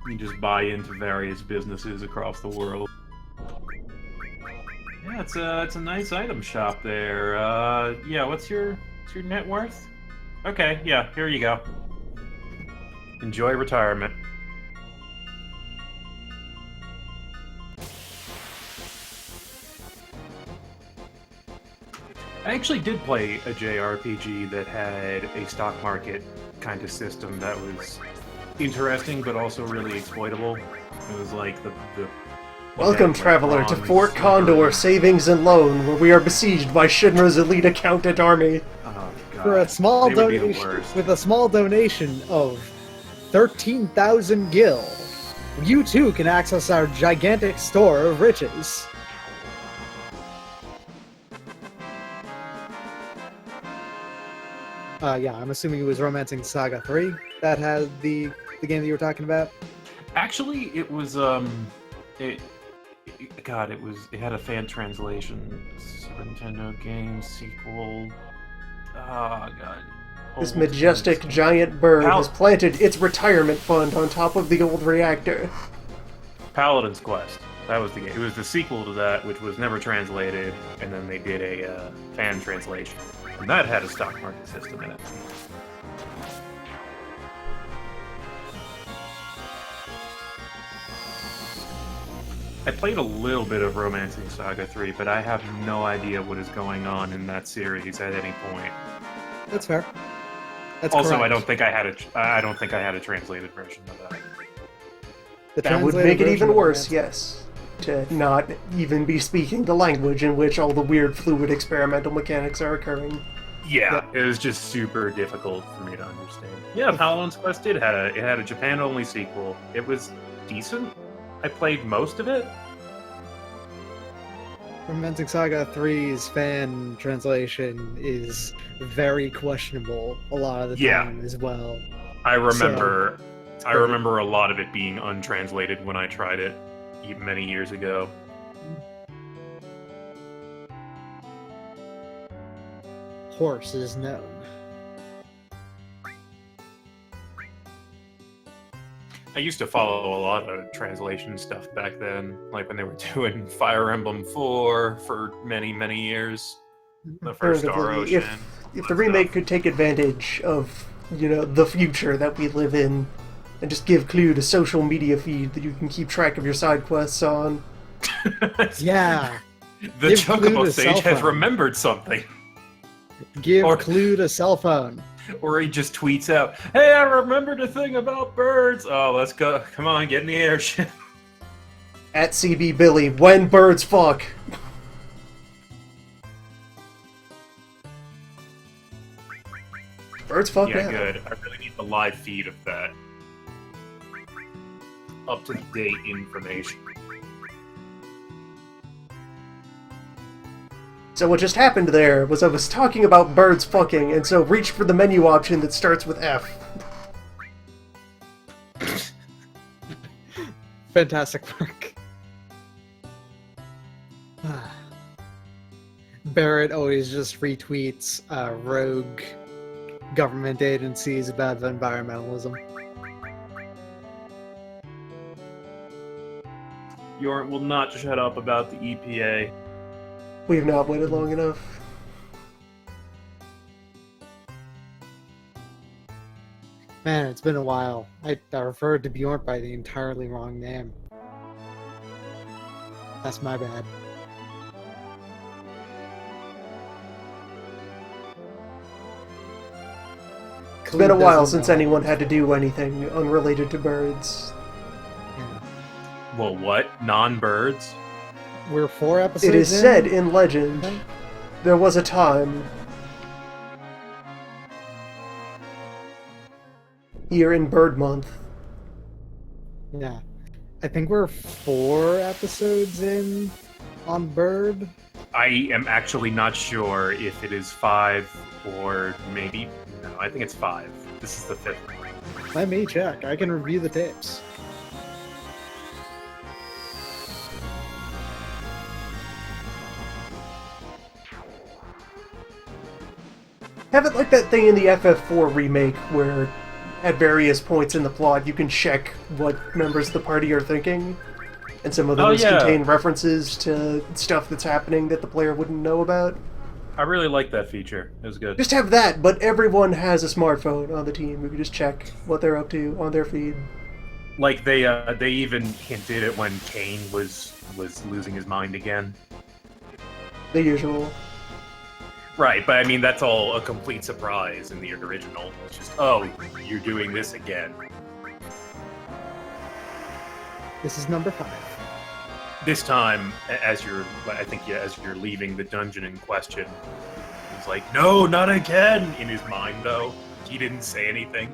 Speaker 3: You just buy into various businesses across the world. Yeah, it's a nice item shop there. Yeah, what's your net worth? Okay, yeah, here you go. Enjoy retirement. I actually did play a JRPG that had a stock market kind of system that was interesting, but also really exploitable. It was like the
Speaker 2: Welcome, traveler, to Fort Condor Savings and Loan, where we are besieged by Shinra's elite accountant army.
Speaker 3: Oh, God.
Speaker 1: For a small
Speaker 3: They would be the
Speaker 1: donation,
Speaker 3: worst.
Speaker 1: with a small donation of 13,000 gil, you too can access our gigantic store of riches. Yeah, I'm assuming it was Romancing Saga 3 that had the game that you were talking about.
Speaker 3: Actually, it was it had a fan translation. Super Nintendo game sequel. Oh god.
Speaker 2: This
Speaker 3: Old
Speaker 2: majestic
Speaker 3: games.
Speaker 2: giant bird
Speaker 3: Pal-
Speaker 2: has planted its retirement fund on top of the old reactor.
Speaker 3: Paladin's Quest. That was the game. It was the sequel to that, which was never translated, and then they did a fan translation, and that had a stock market system in it. I played a little bit of Romancing Saga 3, but I have no idea what is going on in that series at any point.
Speaker 1: That's fair. That's
Speaker 3: Also,
Speaker 1: correct.
Speaker 3: I don't think I had a translated version of that.
Speaker 1: The
Speaker 2: That would
Speaker 1: translated
Speaker 2: make it
Speaker 1: version
Speaker 2: even
Speaker 1: of
Speaker 2: worse,
Speaker 1: Romancing-
Speaker 2: yes. To not even be speaking the language in which all the weird fluid experimental mechanics are occurring.
Speaker 3: Yeah, it was just super difficult for me to understand. Yeah, Paladin's Quest it had a Japan-only sequel. It was decent. I played most of it.
Speaker 1: Romancing Saga 3's fan translation is very questionable a lot of the
Speaker 3: Yeah.
Speaker 1: time as well.
Speaker 3: I remember I
Speaker 1: very-
Speaker 3: remember a lot of it being untranslated when I tried it many years ago.
Speaker 1: Horse is known.
Speaker 3: I used to follow a lot of translation stuff back then, like when they were doing Fire Emblem 4 for many, many years. The first Star
Speaker 2: Alternatively,
Speaker 3: Ocean.
Speaker 2: if the remake could take advantage of, the future that we live in, and just give Clue a social media feed that you can keep track of your side quests on.
Speaker 1: Yeah.
Speaker 3: The
Speaker 1: Give Clue
Speaker 3: Chocobo
Speaker 1: the
Speaker 3: stage
Speaker 1: cell
Speaker 3: has
Speaker 1: phone.
Speaker 3: remembered something.
Speaker 1: Give
Speaker 3: Or-
Speaker 1: Clued a cell phone.
Speaker 3: Or he just tweets out, "Hey, I remembered a thing about birds. Oh, let's go. Come on, get in the airship."
Speaker 2: At CB Billy, when birds fuck. Birds fuck
Speaker 3: Yeah,
Speaker 2: now.
Speaker 3: good. I really need the live feed of that. Up to date information.
Speaker 2: So what just happened there was I was talking about birds fucking, and so reached for the menu option that starts with F.
Speaker 1: Fantastic work. Barrett always just retweets rogue government agencies about environmentalism.
Speaker 3: Yorn will not shut up about the EPA.
Speaker 2: We have not waited long enough.
Speaker 1: Man, it's been a while. I referred to Bjorn by the entirely wrong name. That's my bad.
Speaker 2: It's been a while since anyone had to do anything unrelated to birds.
Speaker 1: Yeah.
Speaker 3: Well, what? Non-birds?
Speaker 1: We're 4 episodes
Speaker 2: It is
Speaker 1: in?
Speaker 2: said in legend,
Speaker 1: Okay.
Speaker 2: there was a time here in Bird Month.
Speaker 1: Yeah. I think we're 4 episodes in on Bird.
Speaker 3: I am actually not sure if it is 5 or maybe... No, I think it's 5. This is the 5th one.
Speaker 1: Let me check. I can review the tapes.
Speaker 2: Have it like that thing in the FF4 remake where at various points in the plot you can check what members of the party are thinking, and some of those contain references to stuff that's happening that the player wouldn't know about.
Speaker 3: I really like that feature. It was good.
Speaker 2: Just have that, but everyone has a smartphone on the team who can just check what they're up to on their feed.
Speaker 3: Like they even hinted at when Kane was losing his mind again.
Speaker 2: The usual.
Speaker 3: Right, but I mean that's all a complete surprise in the original. It's just, oh, you're doing this again.
Speaker 1: This is number 5.
Speaker 3: This time, as you're leaving the dungeon in question, he's like, "No, not again!" In his mind, though, he didn't say anything.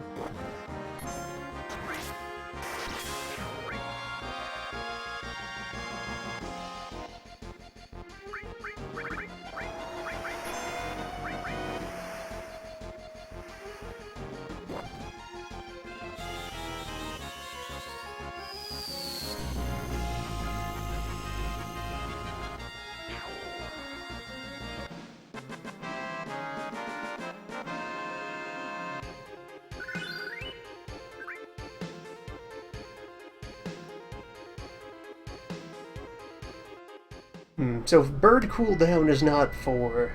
Speaker 2: So if bird cooldown is not 4,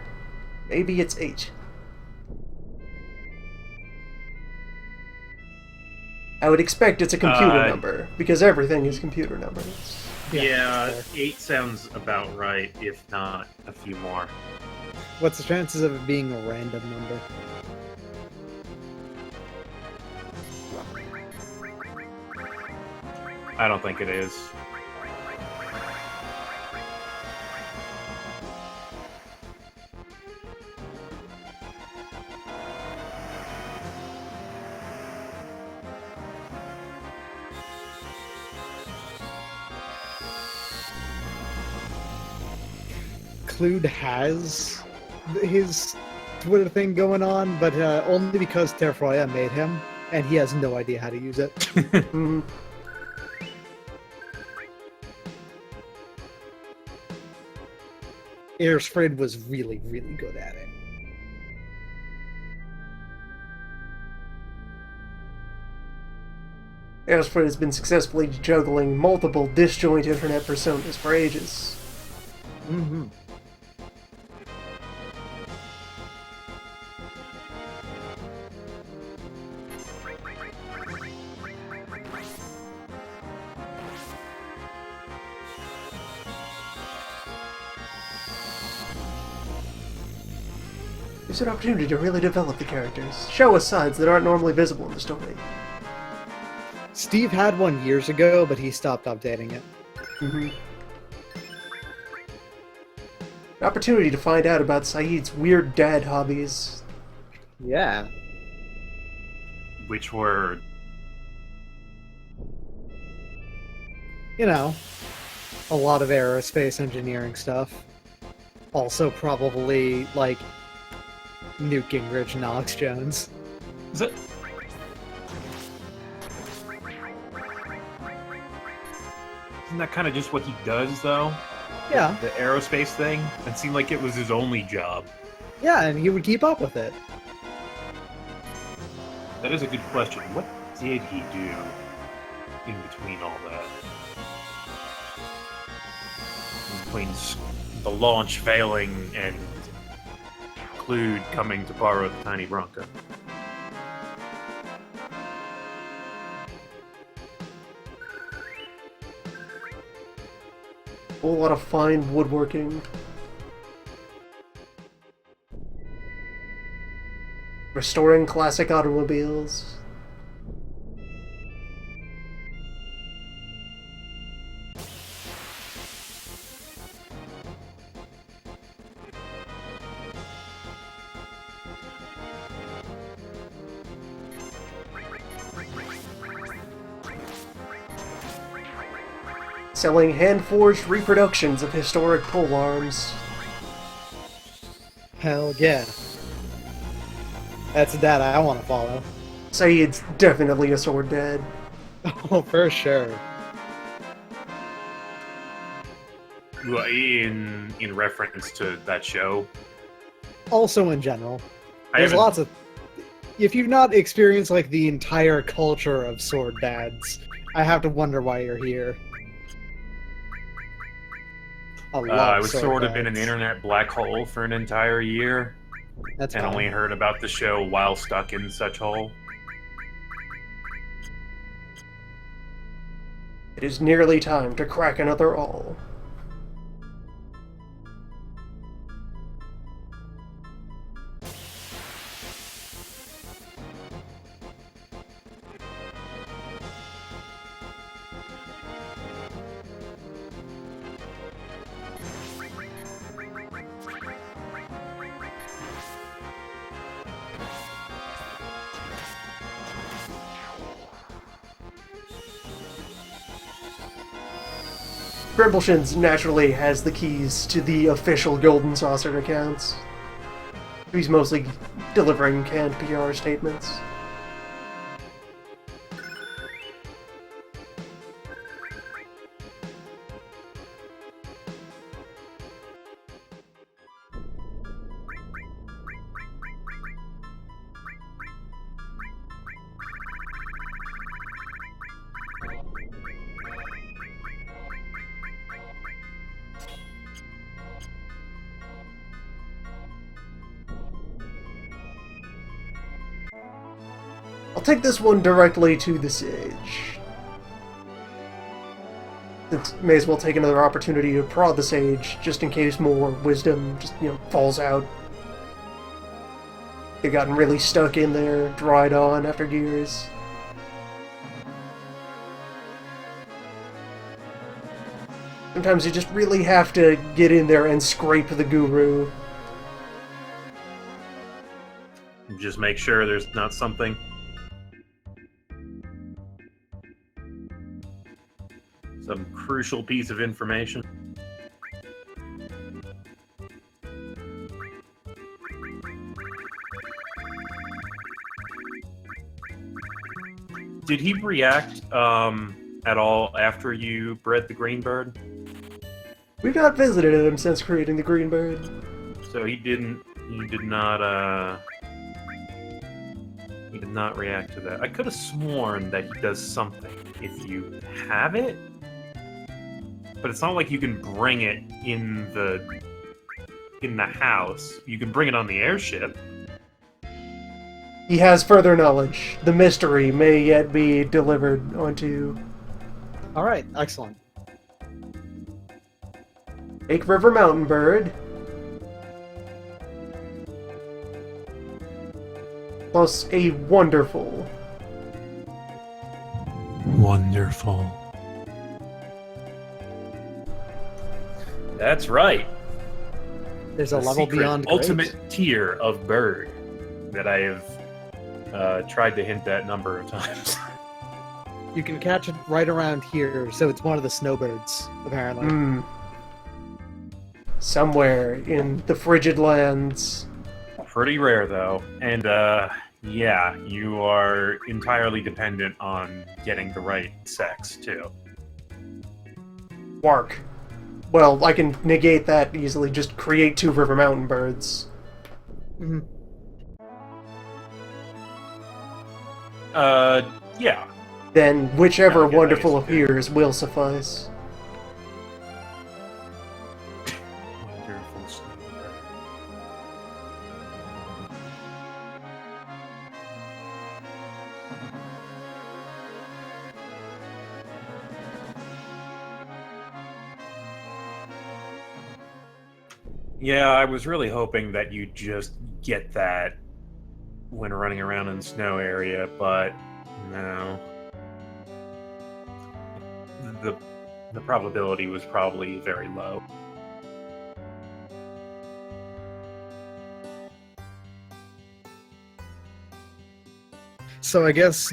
Speaker 2: maybe it's 8. I would expect it's a computer number, because everything is computer numbers.
Speaker 3: Yeah,
Speaker 1: that's
Speaker 3: 8 sounds about right, if not a few more.
Speaker 1: What's the chances of it being a random number?
Speaker 3: I don't think it is.
Speaker 1: Clued has his Twitter thing going on, but only because Terfroya made him, and he has no idea how to use it.
Speaker 2: Mhm.
Speaker 1: Earsfrid was really, really good at it.
Speaker 2: Aerosford has been successfully juggling multiple disjoint internet personas for ages.
Speaker 1: Mm-hmm.
Speaker 2: There's an opportunity to really develop the characters. Show us sides that aren't normally visible in the story.
Speaker 1: Steve had one years ago, but he stopped updating it.
Speaker 2: Mm-hmm. An opportunity to find out about Saeed's weird dad hobbies.
Speaker 1: Yeah.
Speaker 3: Which were...
Speaker 1: You know, a lot of aerospace engineering stuff. Also probably, like, Newt Gingrich and Alex Jones.
Speaker 3: Is it? Isn't that kind of just what he does, though?
Speaker 1: Yeah.
Speaker 3: The aerospace thing? It seemed like it was his only job.
Speaker 1: Yeah, and he would keep up with it.
Speaker 3: That is a good question. What did he do in between all that? In between the launch failing and Clued coming to borrow the tiny Bronco.
Speaker 2: A whole lot of fine woodworking. Restoring classic automobiles. Selling hand-forged reproductions of historic pole arms.
Speaker 1: Hell yeah. That's a dad I want to follow.
Speaker 2: Saeed's definitely a sword dad.
Speaker 1: Oh, for sure.
Speaker 3: Well, in reference to that show.
Speaker 1: Also in general.
Speaker 3: I
Speaker 1: There's
Speaker 3: haven't-
Speaker 1: lots of... If you've not experienced, like, the entire culture of sword dads, I have to wonder why you're here.
Speaker 3: I was sort of in an internet black hole for an entire year,
Speaker 1: That's
Speaker 3: and
Speaker 1: fine.
Speaker 3: only heard about the show while stuck in such hole.
Speaker 2: It is nearly time to crack another awl. Grimbleshins naturally has the keys to the official Golden Saucer accounts. He's mostly delivering canned PR statements. I'll take this one directly to the Sage. It may as well take another opportunity to prod the Sage, just in case more wisdom just, falls out. They've gotten really stuck in there, dried on after years. Sometimes you just really have to get in there and scrape the guru.
Speaker 3: Just make sure there's not something. Some crucial piece of information. Did he react at all after you bred the green bird?
Speaker 2: We've not visited him since creating the Green Bird.
Speaker 3: So he did not react to that. I could have sworn that he does something if you have it, but it's not like you can bring it in the house. You can bring it on the airship.
Speaker 2: He has further knowledge. The mystery may yet be delivered onto
Speaker 1: Alright, excellent.
Speaker 2: Lake River Mountain Bird. plus a wonderful.
Speaker 3: Wonderful. That's right.
Speaker 1: There's a
Speaker 3: The
Speaker 1: level
Speaker 3: secret
Speaker 1: beyond
Speaker 3: ultimate
Speaker 1: great.
Speaker 3: tier of bird that I have tried to hint at a number of times.
Speaker 1: You can catch it right around here, so it's one of the snowbirds, apparently.
Speaker 2: Somewhere in the frigid lands.
Speaker 3: Pretty rare though, and yeah, you are entirely dependent on getting the right sex too.
Speaker 2: Wark. Well, I can negate that easily. Just create 2 river mountain birds.
Speaker 1: Mhm.
Speaker 3: Yeah.
Speaker 2: Then whichever
Speaker 3: I guess
Speaker 2: wonderful
Speaker 3: you could.
Speaker 2: appears will suffice.
Speaker 3: Wonderful snowbird. Yeah, I was really hoping that you'd just get that when running around in the snow area, but no. The the probability was probably very low.
Speaker 1: So I guess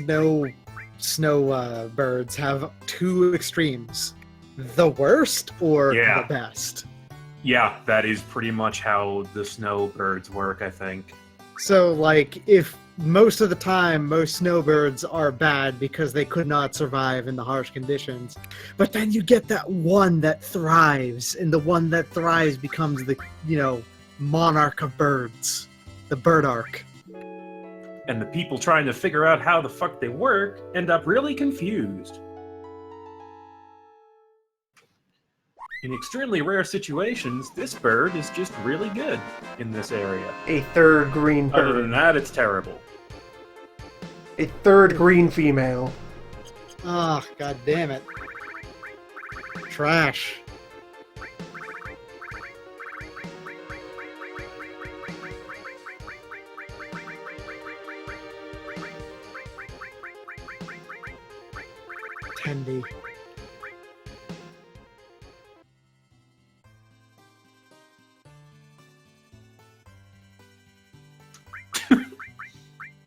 Speaker 1: snow birds have 2 extremes: the worst or
Speaker 3: Yeah.
Speaker 1: the best.
Speaker 3: Yeah, that is pretty much how the snowbirds work, I think.
Speaker 1: So, like, if most of the time most snowbirds are bad because they could not survive in the harsh conditions, but then you get that one that thrives, and the one that thrives becomes the, monarch of birds, the birdarch.
Speaker 3: And the people trying to figure out how the fuck they work end up really confused. In extremely rare situations, this bird is just really good in this area.
Speaker 2: A 3rd green
Speaker 3: Other than
Speaker 2: bird.
Speaker 3: that, it's terrible.
Speaker 2: A 3rd green female.
Speaker 1: Ah, god damn it. Trash. Tendy.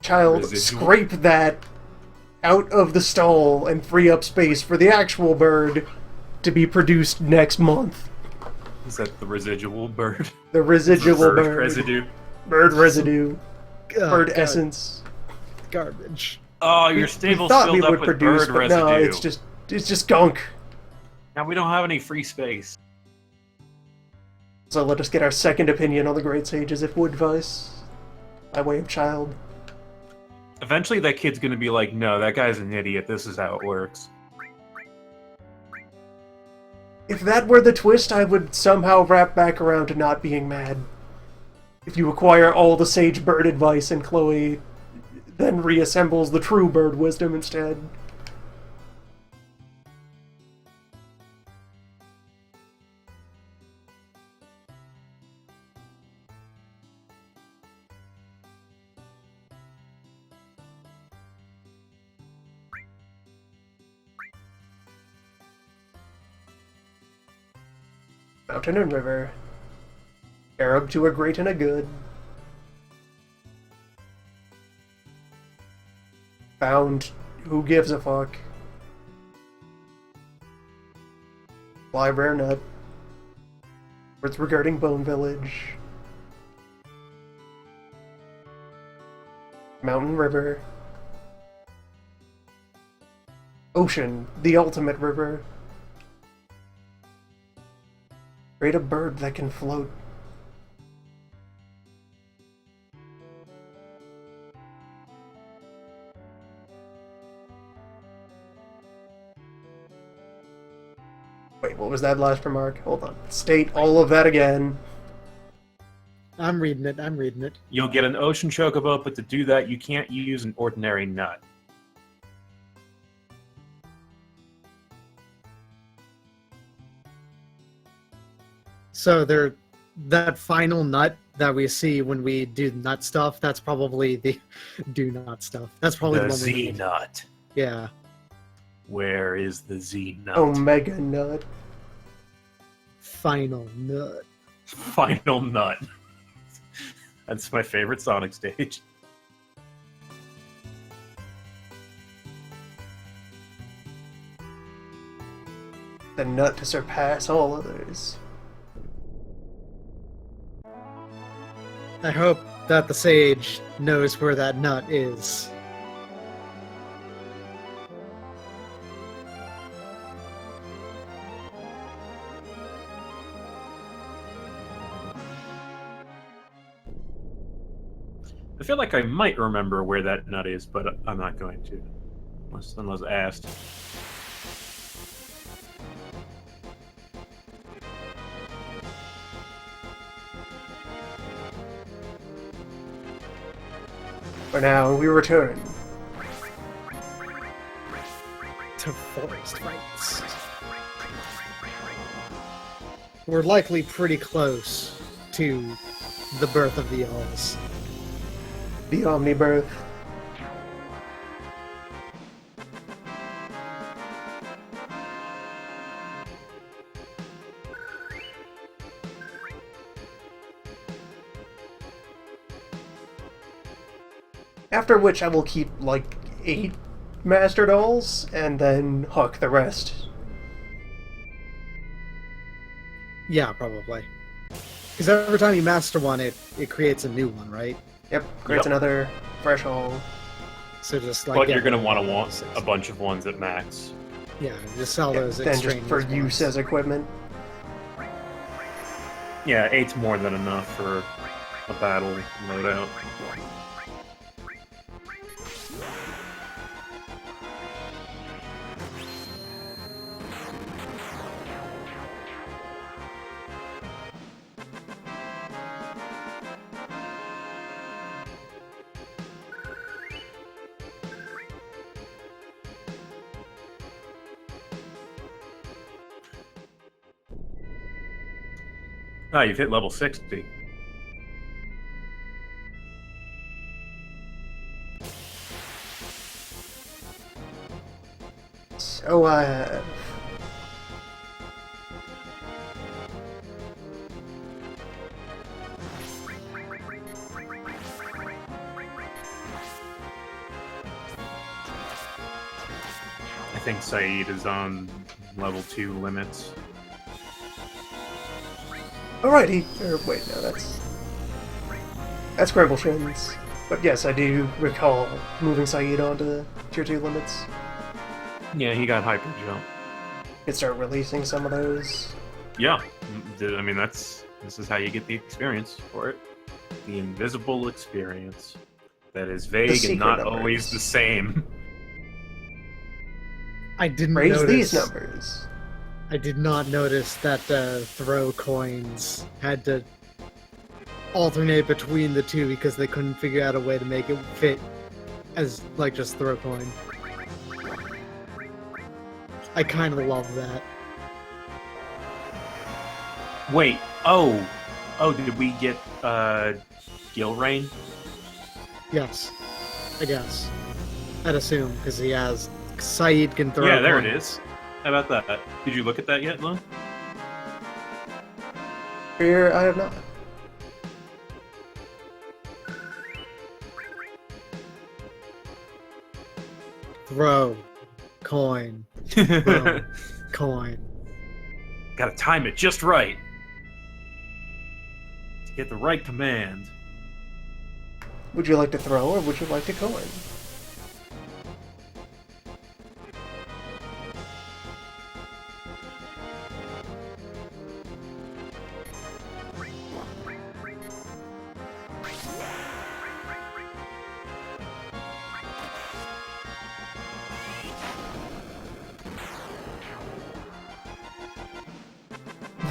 Speaker 2: Child,
Speaker 3: Residual.
Speaker 2: scrape that out of the stall and free up space for the actual bird to be produced next month.
Speaker 3: Is that the residual bird?
Speaker 2: The residual bird.
Speaker 3: Residue.
Speaker 2: Bird residue.
Speaker 1: Oh,
Speaker 2: Bird
Speaker 1: God,
Speaker 2: essence.
Speaker 1: Garbage.
Speaker 3: Oh, your
Speaker 2: We
Speaker 3: stable's
Speaker 2: thought we
Speaker 3: filled up
Speaker 2: would
Speaker 3: with
Speaker 2: produce,
Speaker 3: bird
Speaker 2: but
Speaker 3: residue.
Speaker 2: no, it's just gunk.
Speaker 3: Now we don't have any free space.
Speaker 2: So let us get our second opinion on the Great Sages if would advice. By way of child.
Speaker 3: Eventually that kid's gonna be like, no, that guy's an idiot, this is how it works.
Speaker 2: If that were the twist, I would somehow wrap back around to not being mad. If you acquire all the sage bird advice and Chloe then reassembles the true bird wisdom instead. Mountain and river. Arab to a great and a good. Found who gives a fuck. Fly rare nut. Words regarding Bone Village. Mountain river. Ocean, the ultimate river. Create a bird that can float. Wait, what was that last remark? Hold on. State all of that again.
Speaker 1: I'm reading it.
Speaker 3: You'll get an ocean chocobo, but to do that, you can't use an ordinary nut.
Speaker 1: So they're that final nut that we see when we do nut stuff, that's probably the do not stuff. That's probably the
Speaker 3: The
Speaker 1: one we
Speaker 3: Z
Speaker 1: need.
Speaker 3: nut.
Speaker 1: Yeah.
Speaker 3: Where is the Z nut?
Speaker 2: Omega nut.
Speaker 1: Final nut.
Speaker 3: Final nut. That's my favorite Sonic stage.
Speaker 2: The nut to surpass all others.
Speaker 1: I hope that the sage knows where that nut is.
Speaker 3: I feel like I might remember where that nut is, but I'm not going to. Unless asked.
Speaker 2: For now, we return.
Speaker 1: To forest fights. We're likely pretty close to the birth of the Alls.
Speaker 2: The Omnibirth. After which I will keep, like, 8 Master Dolls, and then huck the rest.
Speaker 1: Yeah, probably. Because every time you master one, it creates a new one, right?
Speaker 2: Yep, creates
Speaker 3: Yep.
Speaker 2: another fresh haul.
Speaker 1: So just like.
Speaker 3: But
Speaker 1: get
Speaker 3: you're going to
Speaker 1: rid of
Speaker 3: want
Speaker 1: six.
Speaker 3: a bunch of ones at max.
Speaker 1: Yeah, just sell
Speaker 2: Yeah,
Speaker 1: those
Speaker 2: then just
Speaker 1: extraneous
Speaker 2: for use
Speaker 1: ones.
Speaker 2: as equipment.
Speaker 3: Yeah, 8's more than enough for a battle loadout. Ah, you've hit level 60.
Speaker 2: So,
Speaker 3: I think Saeed is on level 2 limits.
Speaker 2: alrighty. Or, wait, no, that's Grumble Shins. But yes, I do recall moving Saeed onto Tier 2 limits.
Speaker 3: Yeah, he got hyper jump.
Speaker 2: Could start releasing some of those.
Speaker 3: Yeah, I mean this is how you get the experience for it. The invisible experience that is vague
Speaker 2: secret
Speaker 3: and not
Speaker 2: numbers.
Speaker 3: always the same.
Speaker 1: I didn't
Speaker 2: Raise
Speaker 1: notice.
Speaker 2: these numbers.
Speaker 1: I did not notice that throw coins had to alternate between the two because they couldn't figure out a way to make it fit as like just throw coin. I kind of love that.
Speaker 3: Wait, did we get Gilrain?
Speaker 1: Yes, I guess. I'd assume because he has Saeed can throw.
Speaker 3: Yeah, there it
Speaker 1: coins.
Speaker 3: is. How about that? Did you look at that yet, Lon?
Speaker 2: Here, I have not.
Speaker 1: Throw coin. Throw coin.
Speaker 3: Gotta time it just right. To get the right command.
Speaker 2: Would you like to throw or would you like to coin?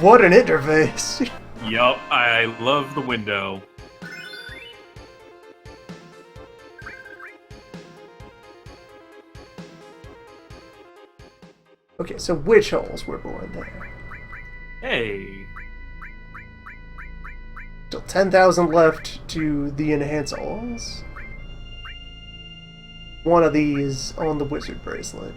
Speaker 2: What an interface!
Speaker 3: Yup, I love the window.
Speaker 2: Okay, so witch holes were born there.
Speaker 3: Hey.
Speaker 2: 10,000 left to the enhance alls. One of these on the wizard bracelet.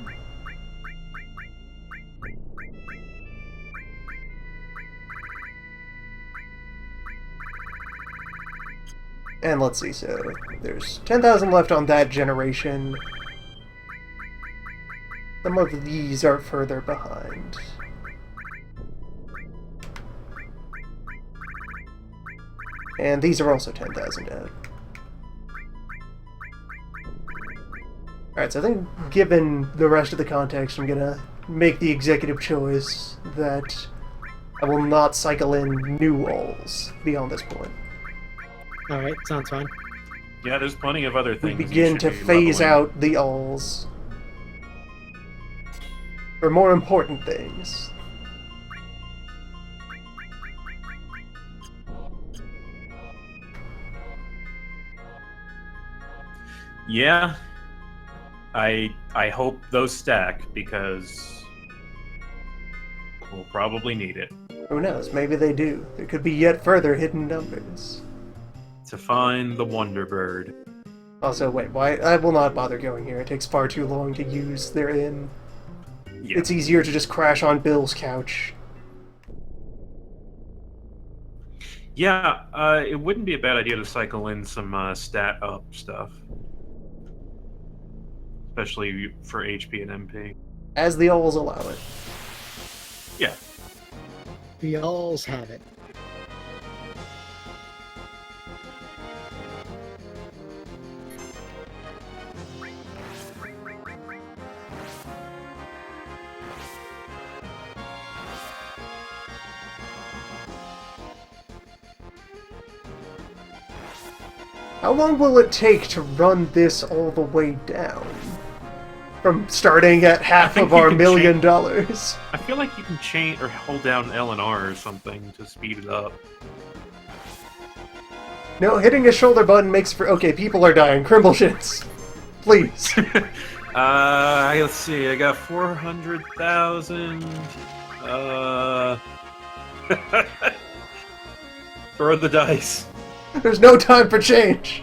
Speaker 2: And let's see, so there's 10,000 left on that generation. Some of these are further behind. And these are also 10,000 out. Alright, so I think given the rest of the context, I'm gonna make the executive choice that I will not cycle in new alls beyond this point.
Speaker 1: Alright, sounds fine.
Speaker 3: Yeah, there's plenty of other
Speaker 2: We
Speaker 3: things.
Speaker 2: begin to phase out the alls for more important things.
Speaker 3: Yeah, I hope those stack because we'll probably need it
Speaker 2: Who knows? Maybe they do. There could be yet further hidden numbers.
Speaker 3: to find the Wonder Bird.
Speaker 2: Also, wait, why? I will not bother going here. It takes far too long to use their inn.
Speaker 3: Yeah.
Speaker 2: It's easier to just crash on Bill's couch.
Speaker 3: Yeah, it wouldn't be a bad idea to cycle in some stat up stuff. Especially for HP and MP.
Speaker 2: As the alls allow it.
Speaker 3: Yeah.
Speaker 1: The alls have it.
Speaker 2: How long will it take to run this all the way down? From starting at half
Speaker 3: think
Speaker 2: of
Speaker 3: you
Speaker 2: our
Speaker 3: can
Speaker 2: $1 million.
Speaker 3: I feel like you can change or hold down L and R or something to speed it up.
Speaker 2: No, hitting a shoulder button makes for... Okay, people are dying. Crimble shits. Please.
Speaker 3: Let's see, I got 400,000. Throw the dice.
Speaker 2: There's no time for change.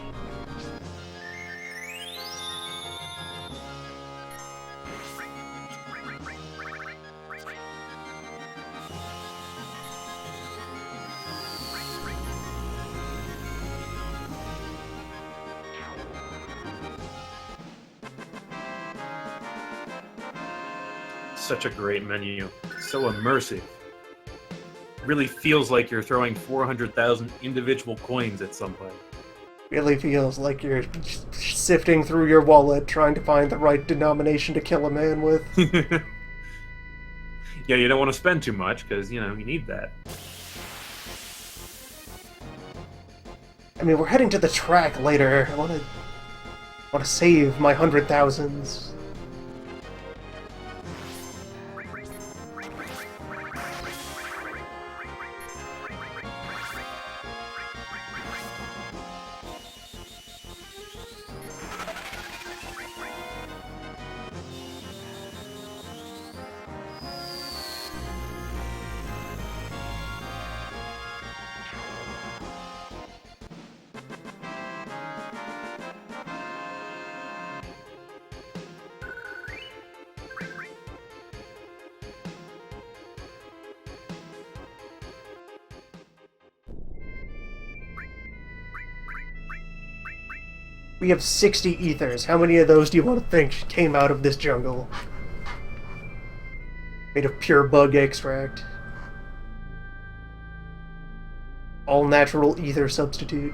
Speaker 3: Such a great menu. So immersive. Really feels like you're throwing 400,000 individual coins at somebody.
Speaker 2: Really feels like you're sifting through your wallet trying to find the right denomination to kill a man with.
Speaker 3: Yeah, you don't want to spend too much because, you need that.
Speaker 2: I mean, we're heading to the track later. I want to save my 100,000s. We have 60 ethers. How many of those do you want to think came out of this jungle? Made of pure bug extract. All natural ether substitute.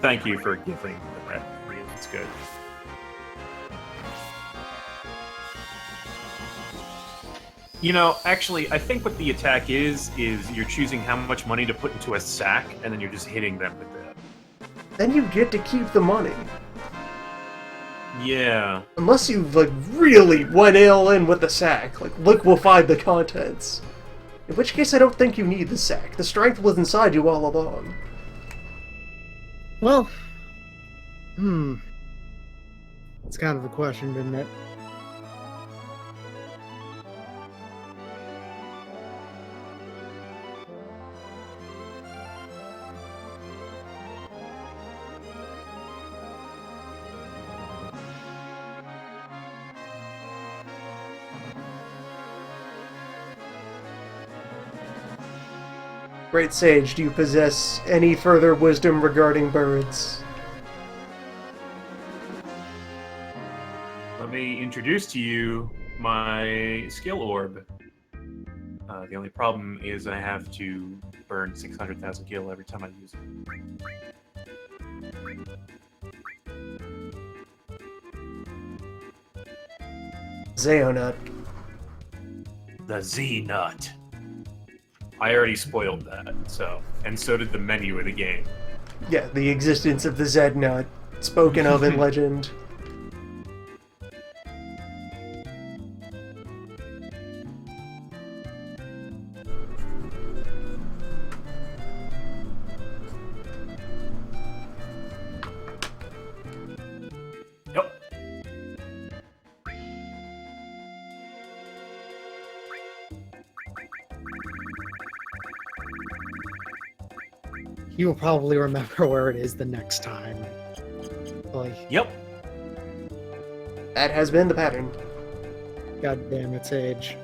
Speaker 3: Thank you for giving that. It's good. Actually, I think what the attack is you're choosing how much money to put into a sack, and then you're just hitting them with that.
Speaker 2: Then you get to keep the money.
Speaker 3: Yeah.
Speaker 2: Unless you, really went all in with the sack. Liquefied the contents. In which case, I don't think you need the sack. The strength was inside you all along.
Speaker 1: Well, It's kind of a question, isn't it?
Speaker 2: Great Sage, do you possess any further wisdom regarding birds?
Speaker 3: Let me introduce to you my skill orb. The only problem is I have to burn 600,000 gil every time I use it.
Speaker 2: Zeonut.
Speaker 3: The Z-Nut. I already spoiled that, and so did the menu of the game.
Speaker 2: Yeah, the existence of the Z-Nut, spoken of in legend.
Speaker 3: Yep.
Speaker 1: You will probably remember where it is the next time. Like,
Speaker 3: Yep.
Speaker 2: That has been the pattern.
Speaker 1: God damn it, Sage.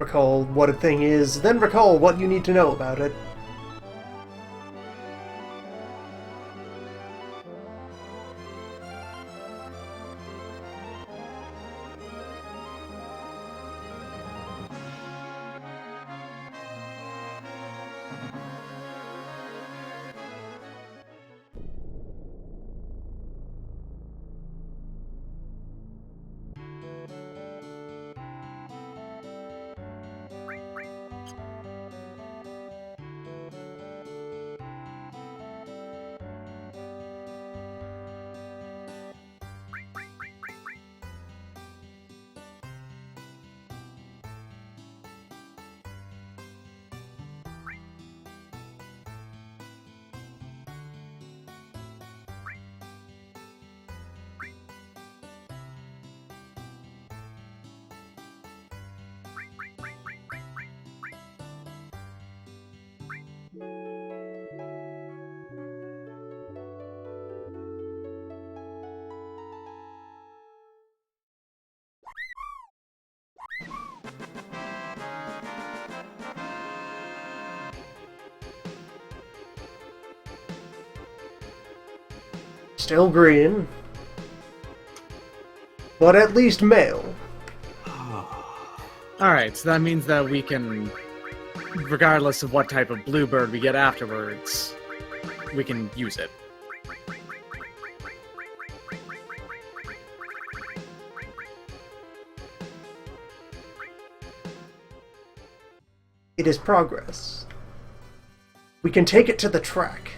Speaker 2: Recall what a thing is, then recall what you need to know about it. Still green. But at least male.
Speaker 1: Alright, so that means that we can, regardless of what type of bluebird we get afterwards, we can use it.
Speaker 2: It is progress. We can take it to the track.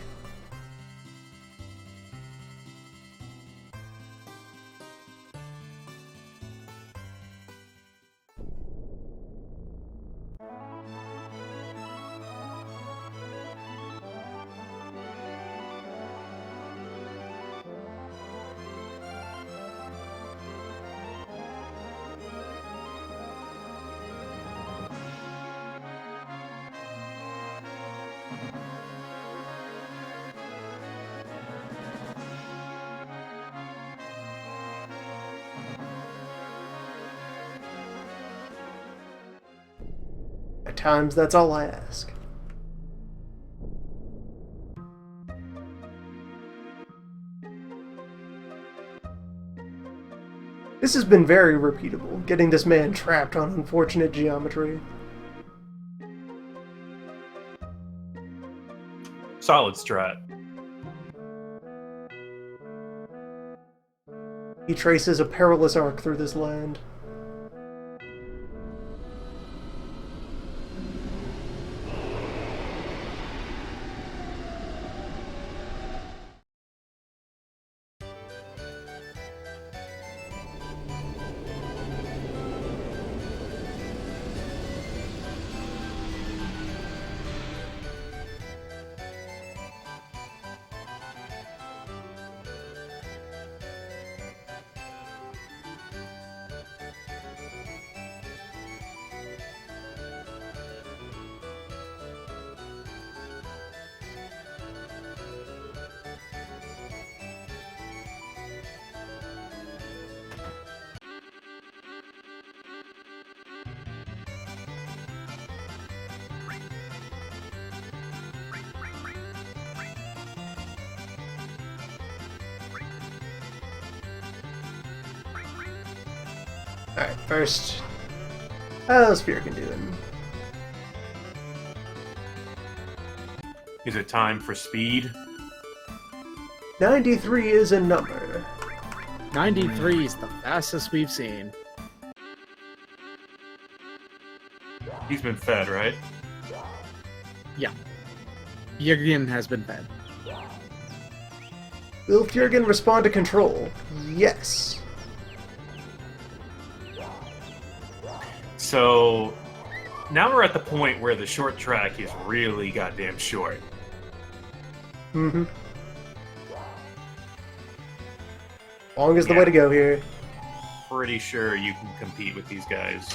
Speaker 2: At times, that's all I ask. This has been very repeatable, getting this man trapped on unfortunate geometry.
Speaker 3: Solid strat.
Speaker 2: He traces a perilous arc through this land. Alright, first, how's Fierkin doing?
Speaker 3: Is it time for speed?
Speaker 2: 93 is a number.
Speaker 1: 93 is the fastest we've seen.
Speaker 3: He's been fed, right?
Speaker 1: Yeah. Jürgen has been fed.
Speaker 2: Will Fierkin respond to control? Yes.
Speaker 3: So now we're at the point where the short track is really goddamn short.
Speaker 2: Mm-hmm. Long is the way to go here.
Speaker 3: Pretty sure you can compete with these guys.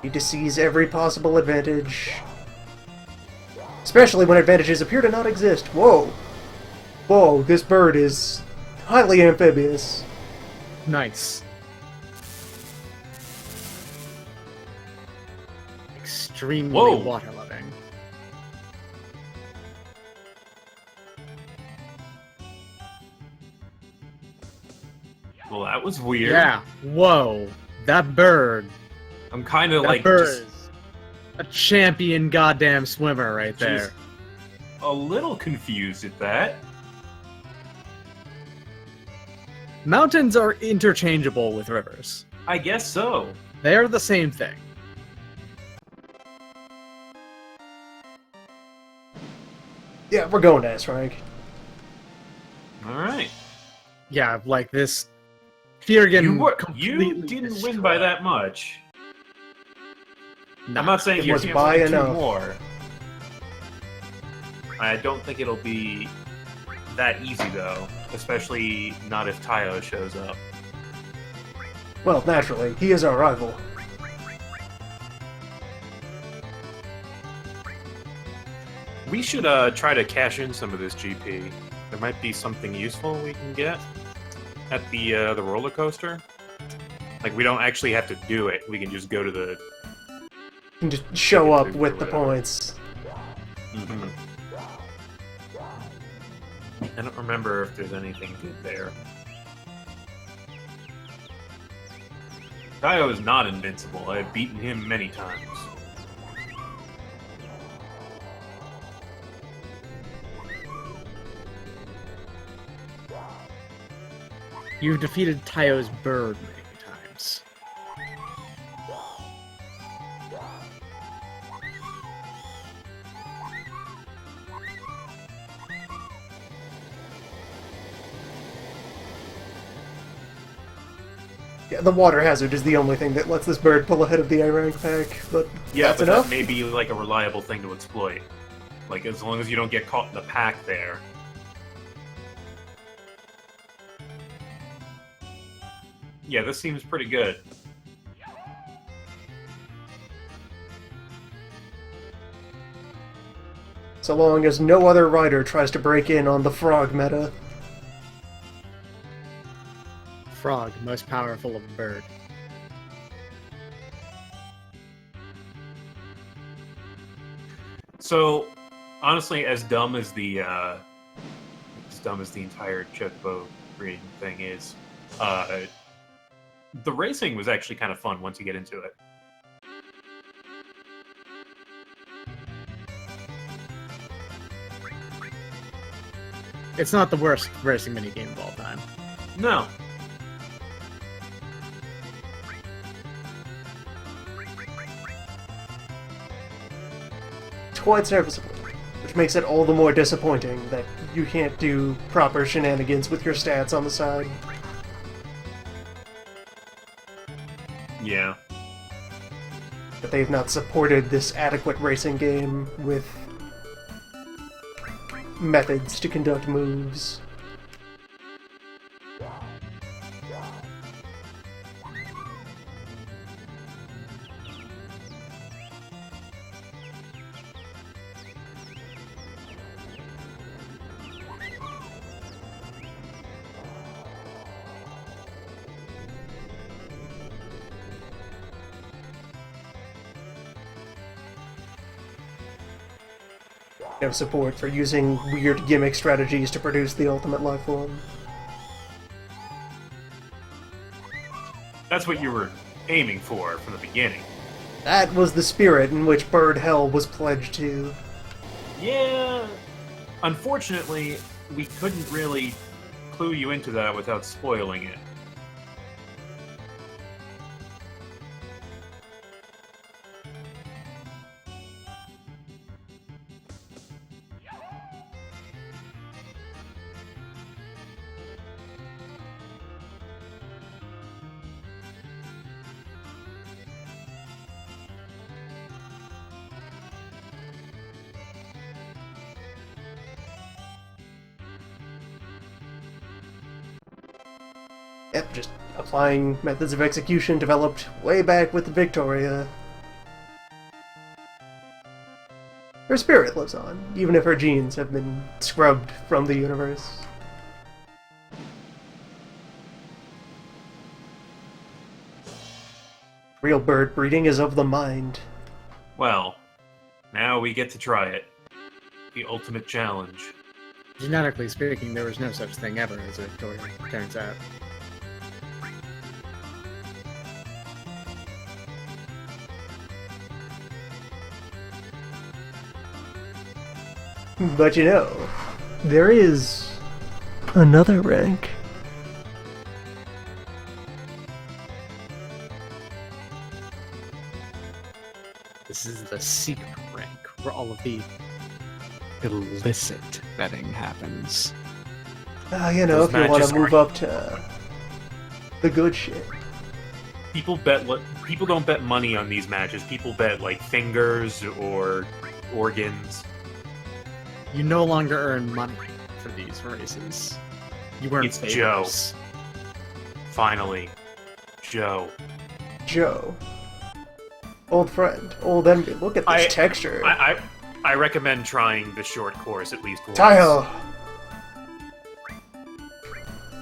Speaker 2: Need to seize every possible advantage. Especially when advantages appear to not exist. Whoa! Whoa, this bird is highly amphibious.
Speaker 1: Nice. Extremely
Speaker 3: Whoa.
Speaker 1: water-loving.
Speaker 3: Well, that was weird.
Speaker 1: Yeah. Whoa. That bird.
Speaker 3: I'm kind of
Speaker 1: That
Speaker 3: like
Speaker 1: bird
Speaker 3: just
Speaker 1: is a champion goddamn swimmer right there.
Speaker 3: a little confused at that.
Speaker 1: Mountains are interchangeable with rivers.
Speaker 3: I guess so.
Speaker 1: They are the same thing.
Speaker 2: Yeah, we're going to S-Rank.
Speaker 3: All right.
Speaker 1: Yeah, like this. Fiergen
Speaker 3: You
Speaker 1: completely
Speaker 3: didn't win
Speaker 1: destroyed.
Speaker 3: by that much.
Speaker 1: Nah.
Speaker 3: I'm not saying
Speaker 2: It
Speaker 3: you
Speaker 2: was
Speaker 3: can't
Speaker 2: by
Speaker 3: win two
Speaker 2: enough.
Speaker 3: more. I don't think it'll be that easy though, especially not if Tayo shows up.
Speaker 2: Well, naturally, he is our rival.
Speaker 3: We should try to cash in some of this GP. There might be something useful we can get at the roller coaster. Like we don't actually have to do it. We can just go to the.
Speaker 2: You can just show up
Speaker 3: Or
Speaker 2: with the
Speaker 3: whatever.
Speaker 2: points.
Speaker 3: Mm-hmm. I don't remember if there's anything good there. Tayo is not invincible. I've beaten him many times.
Speaker 1: You've defeated Tayo's bird many times.
Speaker 2: Yeah, the water hazard is the only thing that lets this bird pull ahead of the A-rank pack, but
Speaker 3: Yeah,
Speaker 2: that's
Speaker 3: but
Speaker 2: enough.
Speaker 3: that may be like a reliable thing to exploit. Like as long as you don't get caught in the pack there. Yeah, this seems pretty good.
Speaker 2: So long as no other rider tries to break in on the frog meta.
Speaker 1: Frog, most powerful of bird.
Speaker 3: So, honestly, as dumb as the entire chocobo breeding thing is, the racing was actually kind of fun once you get into it.
Speaker 1: It's not the worst racing minigame of all time.
Speaker 3: No.
Speaker 2: It's quite serviceable, which makes it all the more disappointing that you can't do proper shenanigans with your stats on the side.
Speaker 3: Yeah.
Speaker 2: That they've not supported this adequate racing game with methods to conduct moves. No support for using weird gimmick strategies to produce the ultimate life form.
Speaker 3: That's what you were aiming for from the beginning.
Speaker 2: That was the spirit in which Bird Hell was pledged to.
Speaker 3: Yeah. Unfortunately, we couldn't really clue you into that without spoiling it.
Speaker 2: Yep, just applying methods of execution developed way back with Victoria. Her spirit lives on, even if her genes have been scrubbed from the universe. Real bird breeding is of the mind.
Speaker 3: Well, now we get to try it. The ultimate challenge.
Speaker 1: Genetically speaking, there was no such thing ever as a Victoria, turns out.
Speaker 2: But you know, there is another rank.
Speaker 1: This is the secret rank where all of the illicit betting happens.
Speaker 2: You know,
Speaker 3: Those
Speaker 2: if you want
Speaker 3: matches
Speaker 2: to move
Speaker 3: are-
Speaker 2: up to the good shit.
Speaker 3: People don't bet money on these matches. People bet like fingers or organs.
Speaker 1: You no longer earn money for these races. You earn
Speaker 3: It's
Speaker 1: favors.
Speaker 3: Finally, Joe.
Speaker 2: Joe. Old friend. Old enemy. Look at this texture.
Speaker 3: I recommend trying the short course at least once.
Speaker 2: Tayo!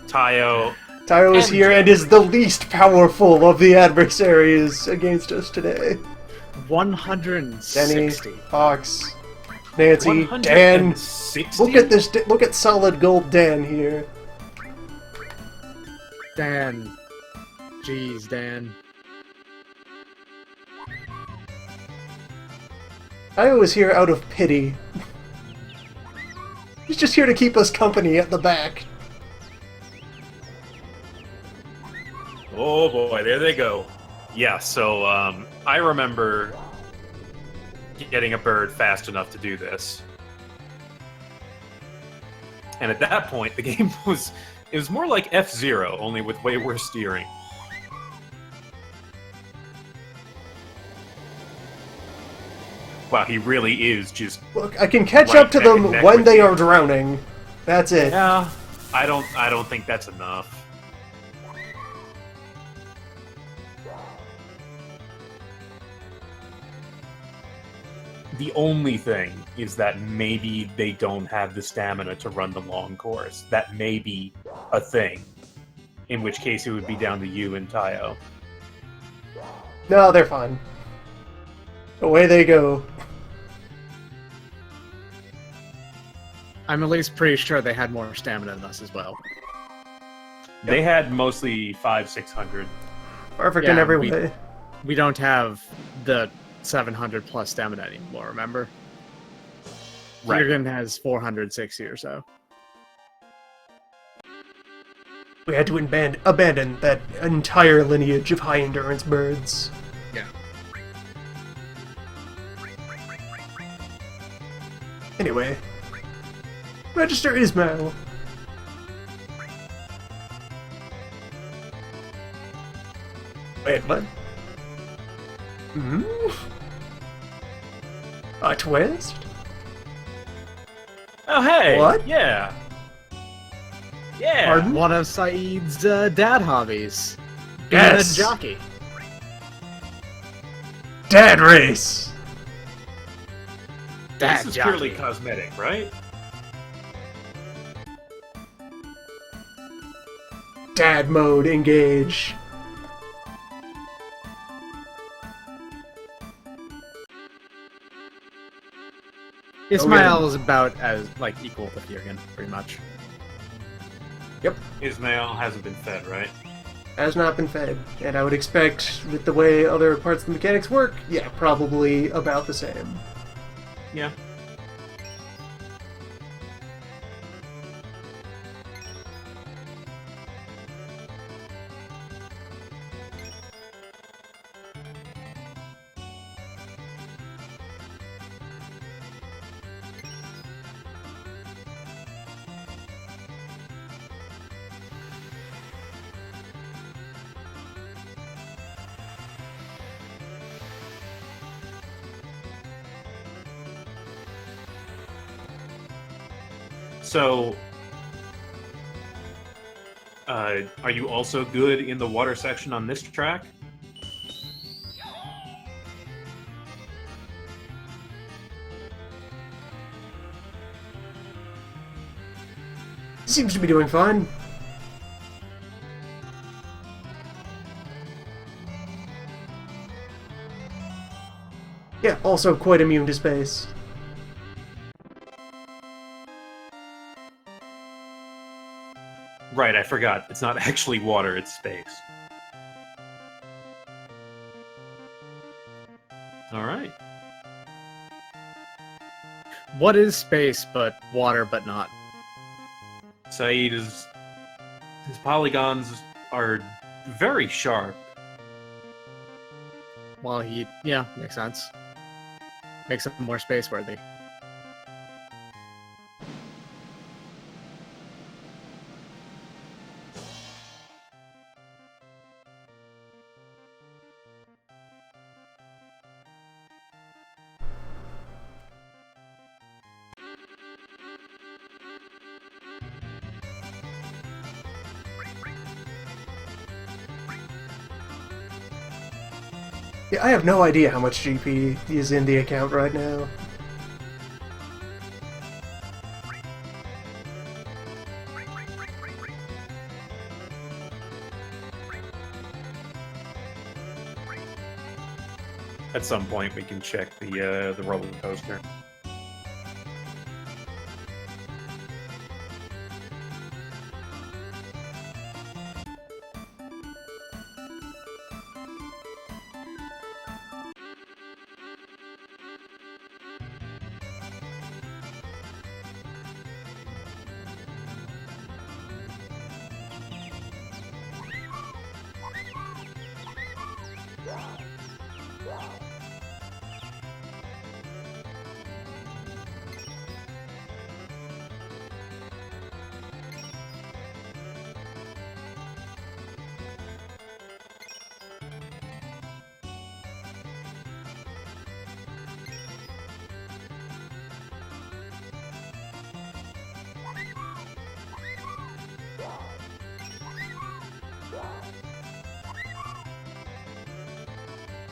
Speaker 3: Tayo.
Speaker 2: Tayo is
Speaker 3: And
Speaker 2: here and is the least powerful of the adversaries against us today.
Speaker 1: 160.
Speaker 2: Denny, Fox, Nancy, Dan.
Speaker 3: 160?
Speaker 2: Look at this. Look at solid gold Dan here.
Speaker 1: Dan. Jeez, Dan.
Speaker 2: Tayo is here out of pity. He's just here to keep us company at the back.
Speaker 3: Oh boy, there they go. Yeah, so I remember getting a bird fast enough to do this. And at that point, the game was more like F-Zero, only with way worse steering. Wow, he really is just...
Speaker 2: Look, I can catch
Speaker 3: Right
Speaker 2: up to
Speaker 3: neck and
Speaker 2: them
Speaker 3: neck
Speaker 2: when
Speaker 3: with
Speaker 2: they
Speaker 3: you.
Speaker 2: are drowning. That's it.
Speaker 3: Yeah, I don't think that's enough. The only thing is that maybe they don't have the stamina to run the long course. That may be a thing. In which case it would be down to you and Tayo.
Speaker 2: No, they're fine. Away they go.
Speaker 1: I'm at least pretty sure they had more stamina than us as well.
Speaker 3: They had mostly 500-600.
Speaker 2: Perfect in
Speaker 1: Yeah,
Speaker 2: every
Speaker 1: we-
Speaker 2: way.
Speaker 1: We don't have the 700 plus stamina anymore, remember?
Speaker 3: Right.
Speaker 1: Jurgen has 460 or so.
Speaker 2: We had to abandon that entire lineage of high endurance birds.
Speaker 1: Yeah.
Speaker 2: Anyway, Register Ismail. Wait, what? Hmm? A twist?
Speaker 3: Oh, hey!
Speaker 2: What?
Speaker 3: Yeah! Yeah!
Speaker 2: Pardon?
Speaker 1: One of Saeed's dad hobbies. Being
Speaker 2: Yes.
Speaker 1: a jockey.
Speaker 2: Dad race!
Speaker 1: Dad
Speaker 3: This is
Speaker 1: jockey.
Speaker 3: purely cosmetic, right?
Speaker 2: Dad mode engage.
Speaker 1: Ismail is about as equal to Jurgen, pretty much.
Speaker 2: Yep.
Speaker 3: Ismail hasn't been fed, right?
Speaker 2: has not been fed. And I would expect, with the way other parts of the mechanics work, yeah, probably about the same.
Speaker 3: Yeah. So, are you also good in the water section on this track?
Speaker 2: Seems to be doing fine. Yeah, also quite immune to space.
Speaker 3: Right, I forgot. It's not actually water, it's space. Alright.
Speaker 1: What is space but water but not?
Speaker 3: Saeed is... His polygons are very sharp.
Speaker 1: Well, yeah, makes sense. Makes it more space worthy.
Speaker 2: Yeah, I have no idea how much GP is in the account right now.
Speaker 3: At some point, we can check the roller coaster.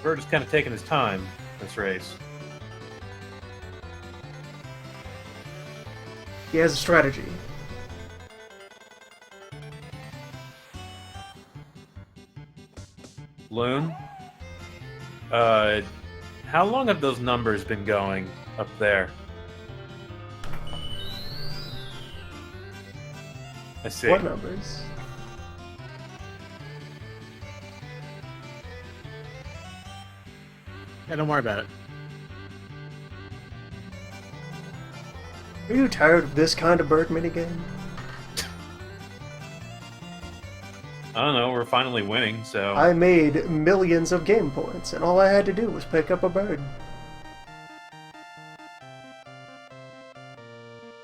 Speaker 3: Bird is kind of taking his time this race.
Speaker 2: He has a strategy.
Speaker 3: Loon? How long have those numbers been going up there? I see.
Speaker 2: What numbers?
Speaker 1: Yeah, don't worry about it.
Speaker 2: Are you tired of this kind of bird minigame?
Speaker 3: I don't know, we're finally winning, so...
Speaker 2: I made millions of game points, and all I had to do was pick up a bird.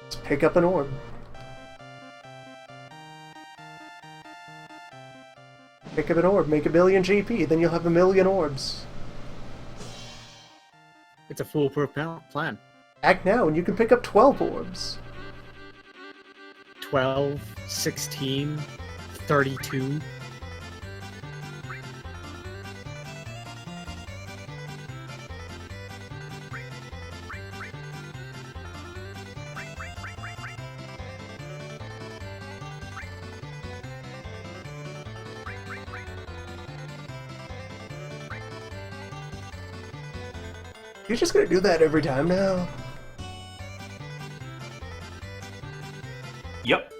Speaker 2: Just pick up an orb. Pick up an orb, make a million GP, then you'll have a million orbs.
Speaker 1: It's a foolproof plan.
Speaker 2: Act now, and you can pick up 12 orbs.
Speaker 1: 12, 16, 32.
Speaker 2: You're just gonna do that every time now?
Speaker 3: Yep.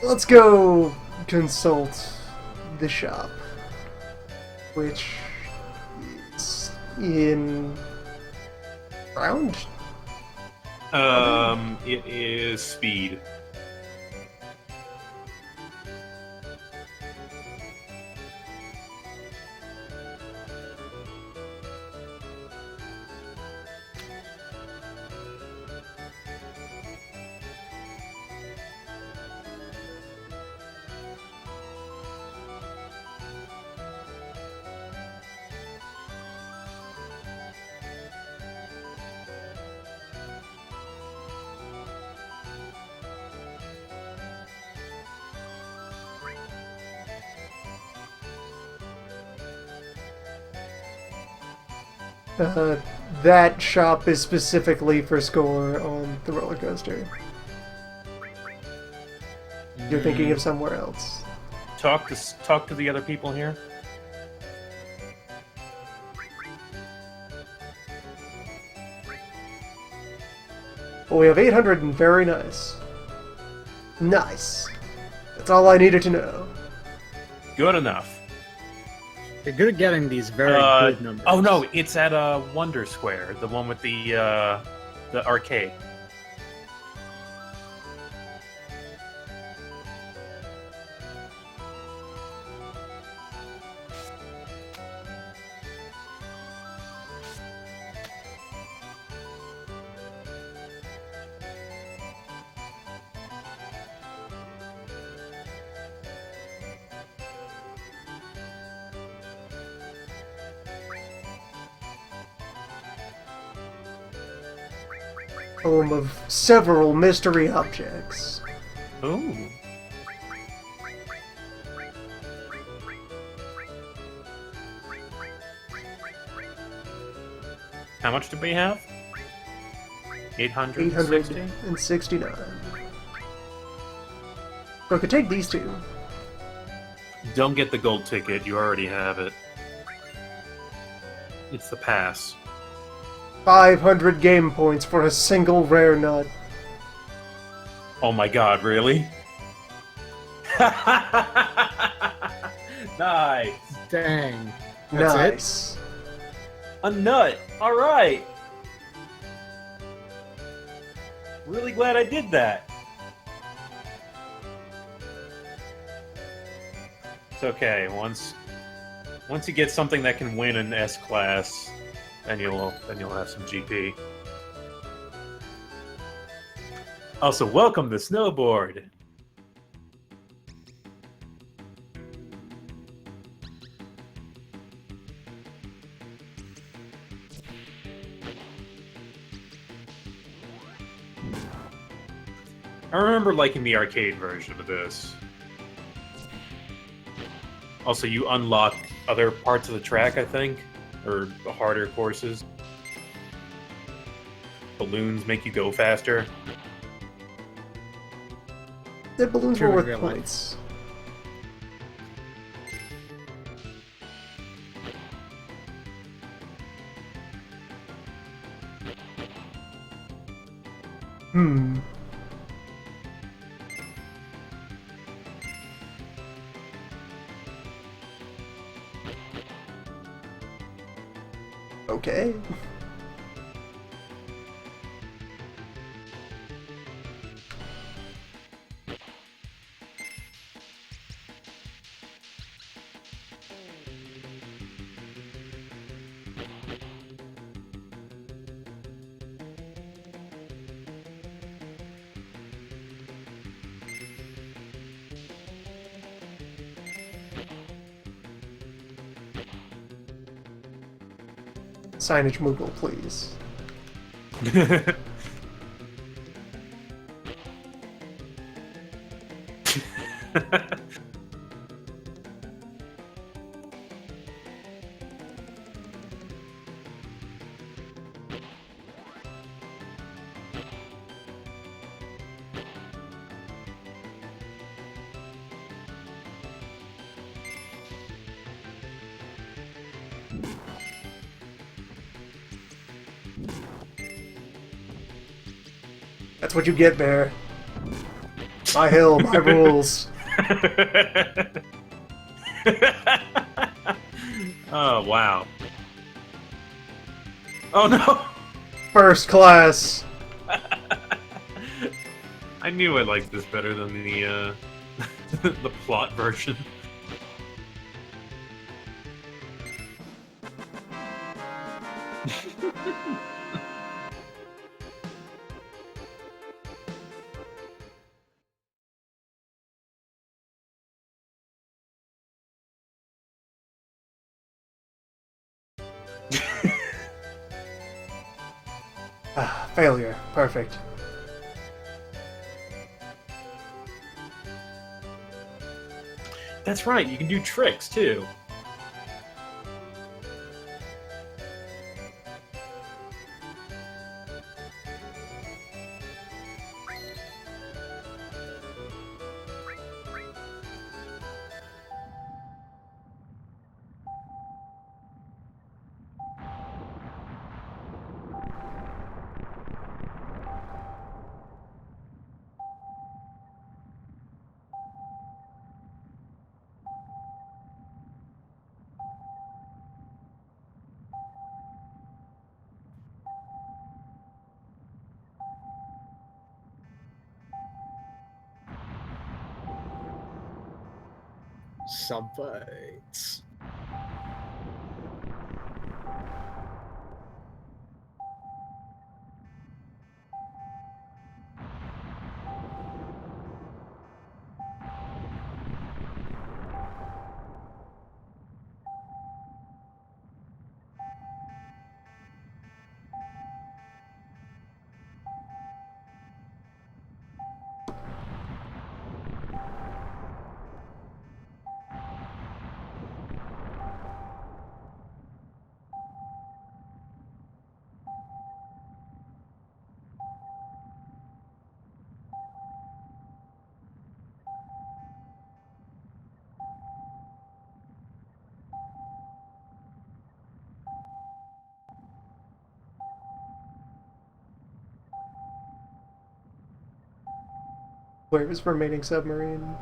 Speaker 2: let's go consult the shop, which is in round.
Speaker 3: It is speed.
Speaker 2: That shop is specifically for score on the roller coaster. You're thinking of somewhere else.
Speaker 3: Talk to the other people here.
Speaker 2: Well, we have 800 and very nice. Nice. That's all I needed to know.
Speaker 3: Good enough.
Speaker 1: You're good at getting these very good numbers.
Speaker 3: Oh no, it's at Wonder Square, the one with the arcade.
Speaker 2: Home of several mystery objects.
Speaker 3: Ooh. How much do we have? 860?
Speaker 2: 869. So I could take these two.
Speaker 3: Don't get the gold ticket, you already have it. It's the pass.
Speaker 2: 500 game points for a single rare nut.
Speaker 3: Oh my god, really? Nice!
Speaker 1: Dang. That's
Speaker 2: Nice.
Speaker 3: A nut! Alright! Really glad I did that. It's okay, once you get something that can win an S class, then you'll have some GP. Also, welcome to Snowboard! I remember liking the arcade version of this. Also, you unlock other parts of the track, I think, or harder courses. Balloons make you go faster.
Speaker 2: The balloons
Speaker 1: True
Speaker 2: were
Speaker 1: in
Speaker 2: worth
Speaker 1: real life.
Speaker 2: points. Hmm. Okay. Signage Moogle, please. That's what you get, Bear. My hill, my rules.
Speaker 3: Oh, wow. Oh, no!
Speaker 2: First class.
Speaker 3: I knew I liked this better than the, the plot version.
Speaker 2: Failure. Perfect.
Speaker 3: That's right, you can do tricks, too.
Speaker 1: Subfights.
Speaker 2: Where is remaining submarine?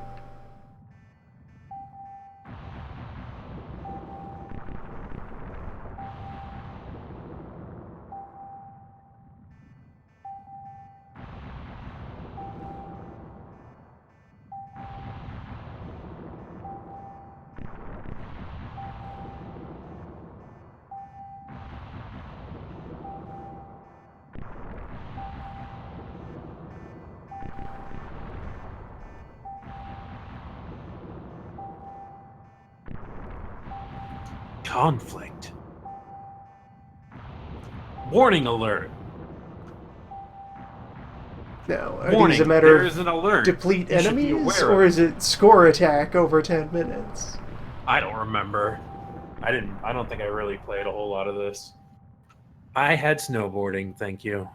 Speaker 3: Conflict. Warning alert.
Speaker 2: Now, are
Speaker 3: Warning,
Speaker 2: these a matter
Speaker 3: there
Speaker 2: of
Speaker 3: is an alert.
Speaker 2: deplete
Speaker 3: You should be
Speaker 2: enemies,
Speaker 3: aware
Speaker 2: or
Speaker 3: of
Speaker 2: is it score attack over 10 minutes?
Speaker 3: I don't remember. I don't think I really played a whole lot of this. I had snowboarding, thank you.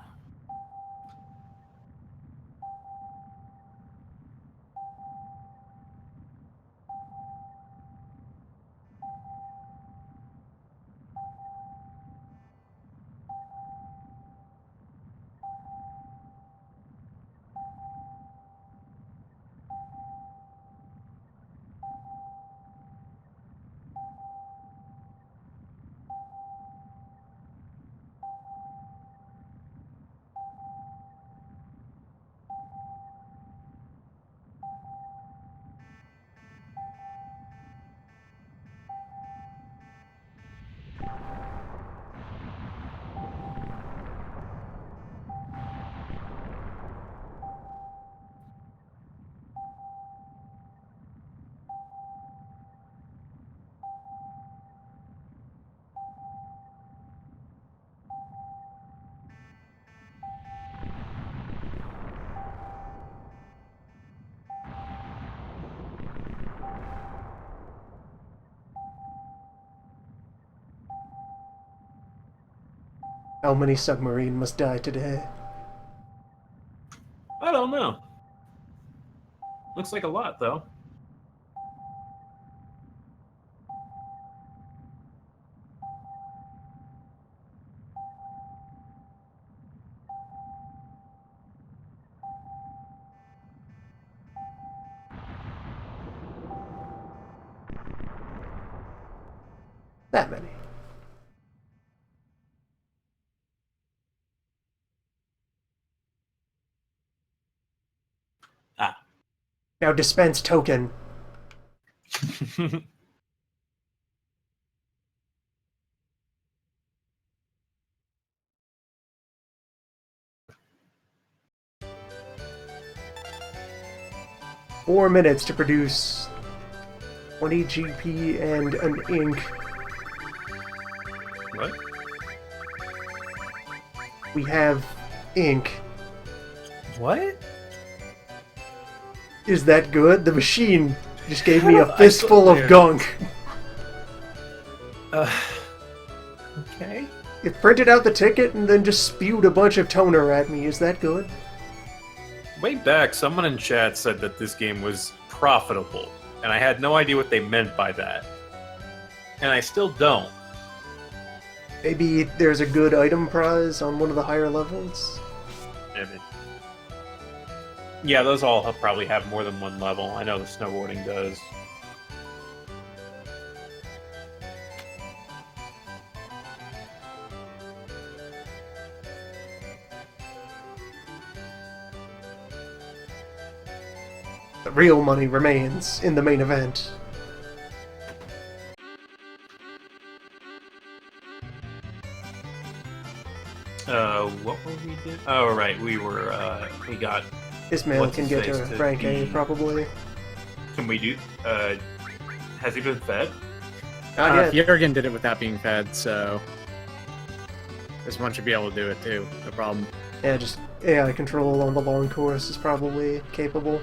Speaker 2: How many submarine must die today?
Speaker 3: I don't know. Looks like a lot, though.
Speaker 2: That many.
Speaker 3: Ah.
Speaker 2: Now dispense token. 4 minutes to produce 20 GP and an ink.
Speaker 3: What?
Speaker 2: We have ink.
Speaker 3: What?
Speaker 2: Is that good? The machine just gave me a
Speaker 3: I
Speaker 2: fistful of
Speaker 3: swear.
Speaker 2: gunk.
Speaker 3: Okay.
Speaker 2: It printed out the ticket and then just spewed a bunch of toner at me. Is that good?
Speaker 3: Way back, someone in chat said that this game was profitable, and I had no idea what they meant by that. And I still don't.
Speaker 2: Maybe there's a good item prize on one of the higher levels?
Speaker 3: Maybe. Yeah, those all probably have more than one level. I know the snowboarding does.
Speaker 2: The real money remains in the main event.
Speaker 3: What were we doing? Oh, right, we got...
Speaker 2: Ismail
Speaker 3: What's
Speaker 2: can
Speaker 3: his
Speaker 2: get
Speaker 3: face
Speaker 2: to
Speaker 3: to
Speaker 2: rank A,
Speaker 3: be-
Speaker 2: probably.
Speaker 3: Can we do... has he been fed?
Speaker 2: Not yet.
Speaker 1: Jurgen did it without being fed, so this one should be able to do it too. No problem.
Speaker 2: Yeah, just AI control on the long course is probably capable.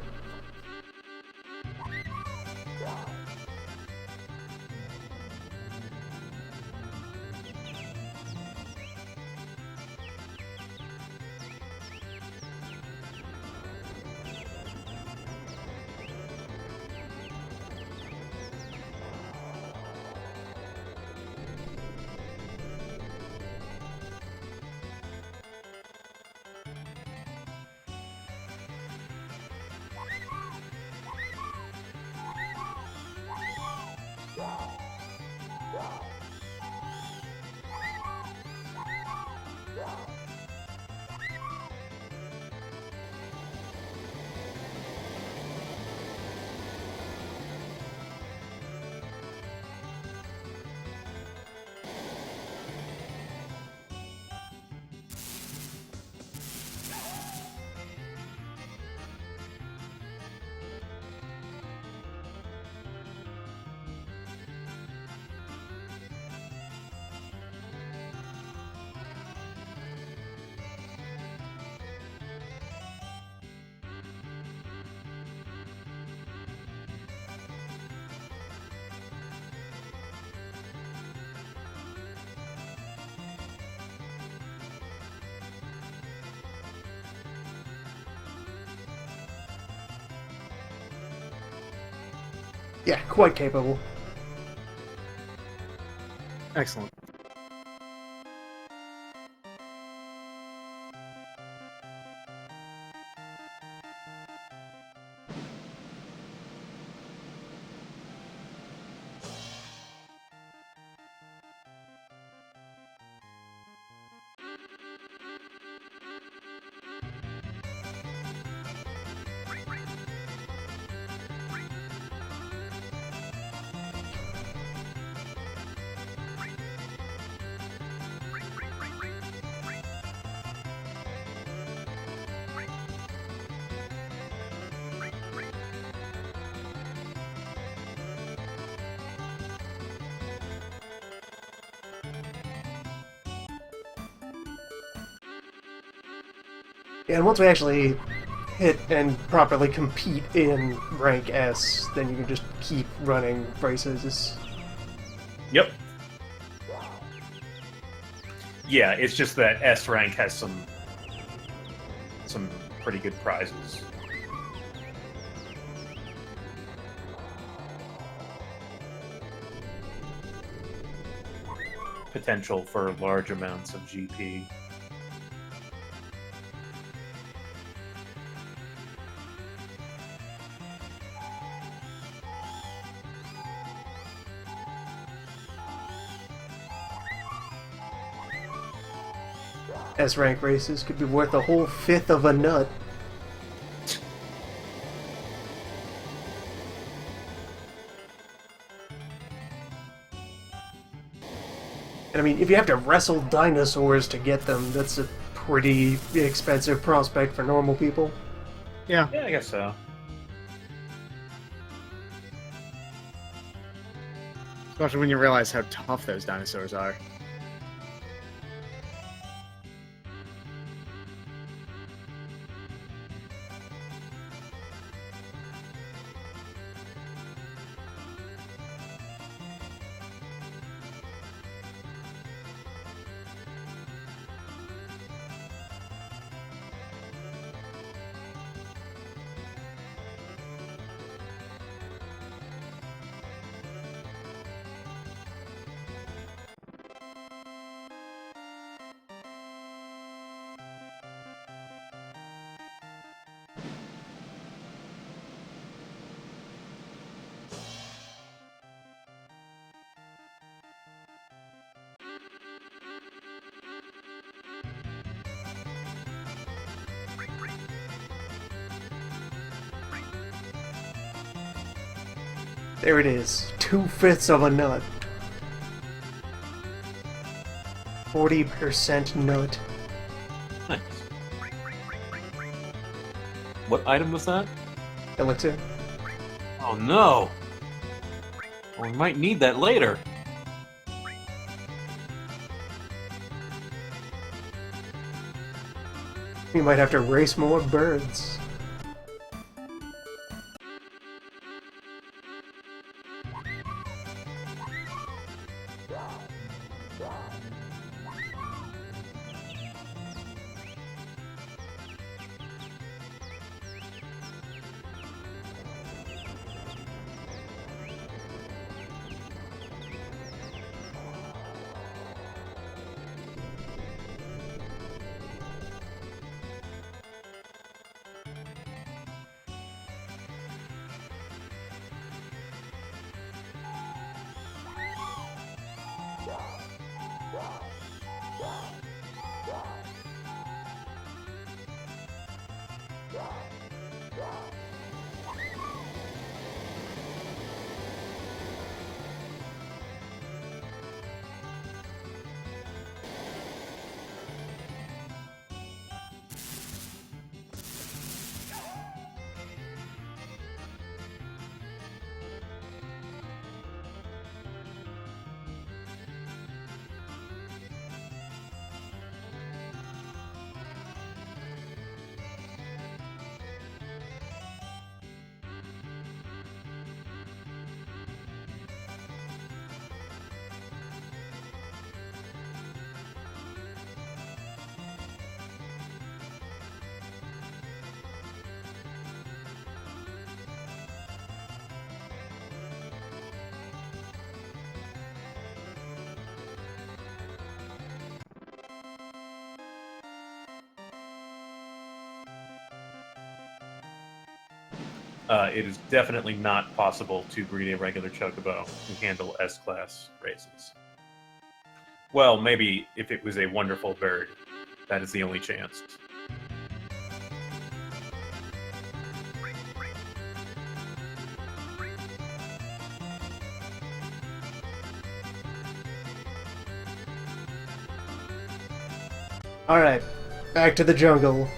Speaker 2: Yeah, quite capable.
Speaker 1: Excellent.
Speaker 2: Yeah, and once we actually hit and properly compete in rank S, then you can just keep running races.
Speaker 3: Yep. Yeah, it's just that S rank has some pretty good prizes. Potential for large amounts of GP.
Speaker 2: S-rank races could be worth a whole fifth of a nut. And I mean, if you have to wrestle dinosaurs to get them, that's a pretty expensive prospect for normal people.
Speaker 1: Yeah.
Speaker 3: Yeah, I guess so.
Speaker 1: Especially when you realize how tough those dinosaurs are.
Speaker 2: There it is. 2/5 of a nut. 40% nut.
Speaker 4: Nice. What item was that?
Speaker 2: Elixir.
Speaker 4: Oh no! Well, we might need that later.
Speaker 2: You might have to race more birds.
Speaker 3: It is definitely not possible to breed a regular chocobo and handle S-class races. Well, maybe if it was a wonderful bird. That is the only chance.
Speaker 2: Alright, back to the jungle.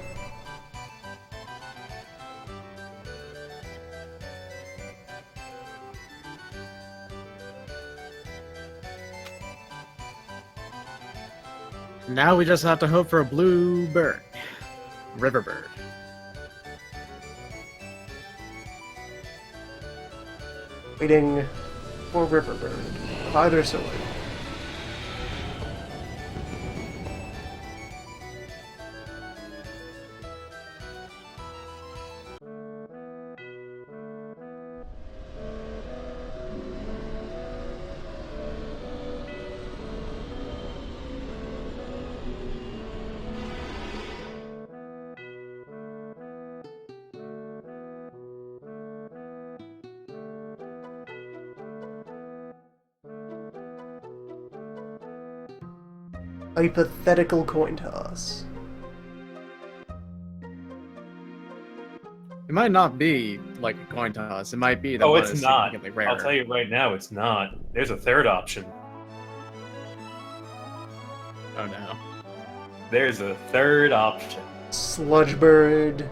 Speaker 1: Now we just have to hope for a blue bird. River bird.
Speaker 2: Waiting for Riverbird. Either sort. Hypothetical coin toss.
Speaker 1: It might not be like a coin toss. It might be that
Speaker 3: Oh,
Speaker 1: one
Speaker 3: it's
Speaker 1: is
Speaker 3: not.
Speaker 1: significantly rarer.
Speaker 3: I'll tell you right now, it's not. There's a third option.
Speaker 1: Oh no.
Speaker 3: There's a third option.
Speaker 2: Sludge bird.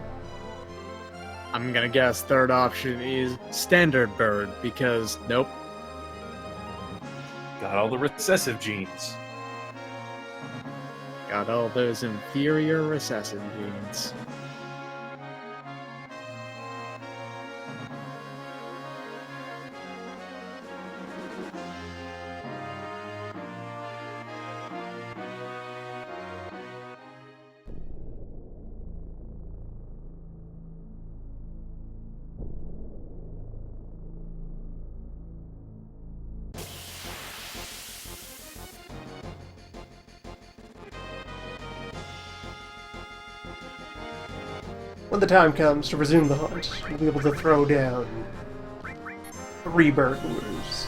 Speaker 1: I'm gonna guess third option is standard bird because nope.
Speaker 3: Got all the recessive genes.
Speaker 1: Got all those inferior recessive genes.
Speaker 2: When the time comes to resume the hunt, we'll be able to throw down 3 bird lures.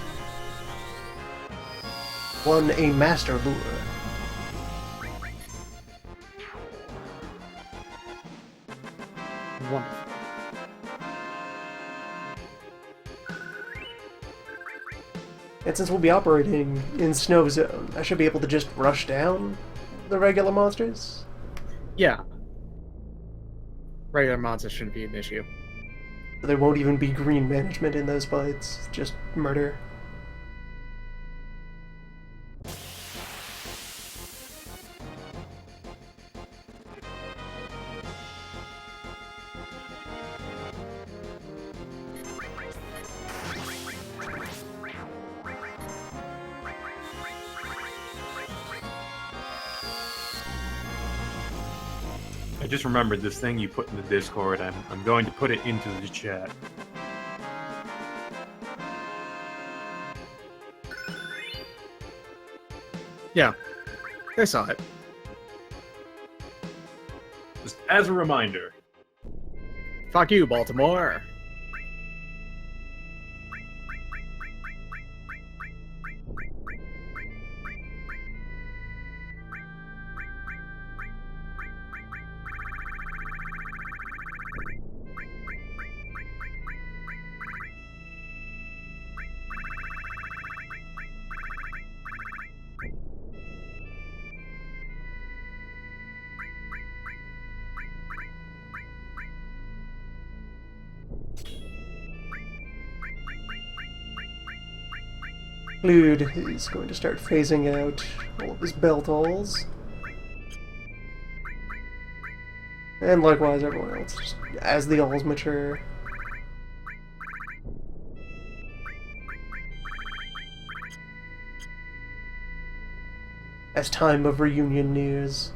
Speaker 2: 1 a master lure.
Speaker 1: Wonderful.
Speaker 2: And since we'll be operating in Snow Zone, I should be able to just rush down the regular monsters.
Speaker 1: Yeah. Regular monsters shouldn't be an issue.
Speaker 2: There won't even be green management in those fights, just murder.
Speaker 3: I just remembered this thing you put in the Discord. I'm going to put it into the chat.
Speaker 1: Yeah. I saw it.
Speaker 3: Just as a reminder.
Speaker 1: Fuck you, Baltimore.
Speaker 2: Lude is going to start phasing out all of his belt alls. And likewise everyone else, just as the alls mature. As time of reunion nears.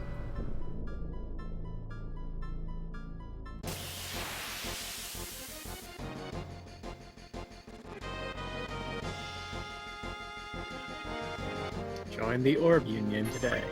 Speaker 1: Join the Orb Union today.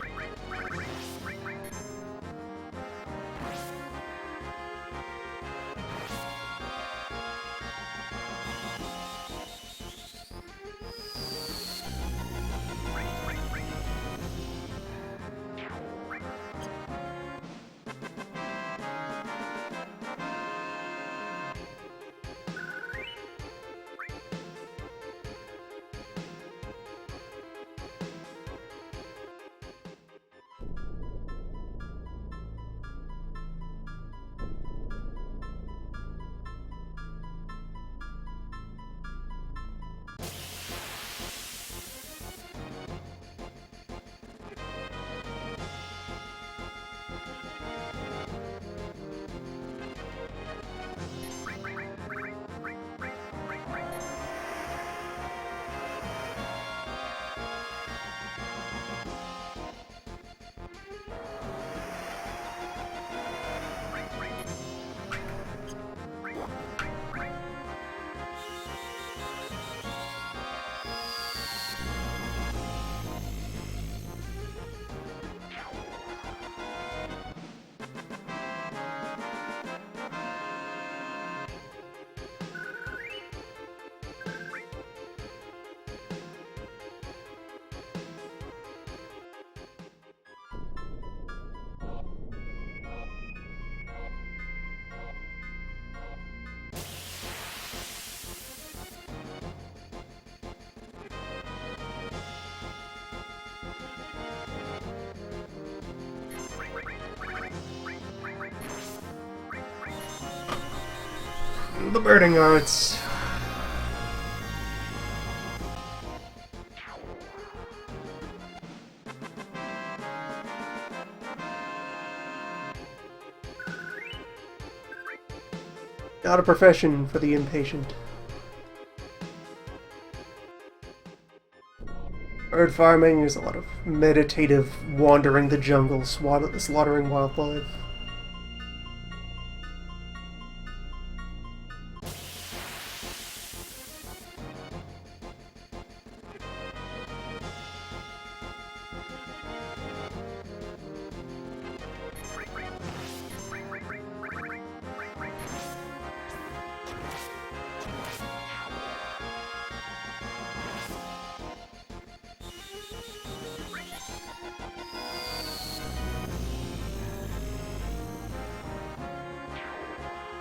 Speaker 2: The birding arts. Not a profession for the impatient. Bird farming is a lot of meditative wandering the jungle, slaughtering wildlife.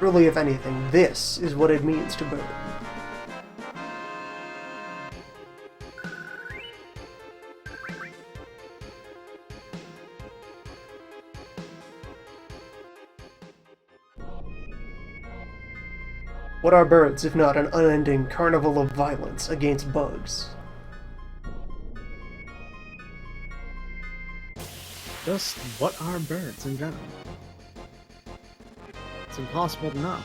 Speaker 2: Really, if anything, this is what it means to bird. What are birds if not an unending carnival of violence against bugs?
Speaker 1: Just what are birds in general? It's impossible to know.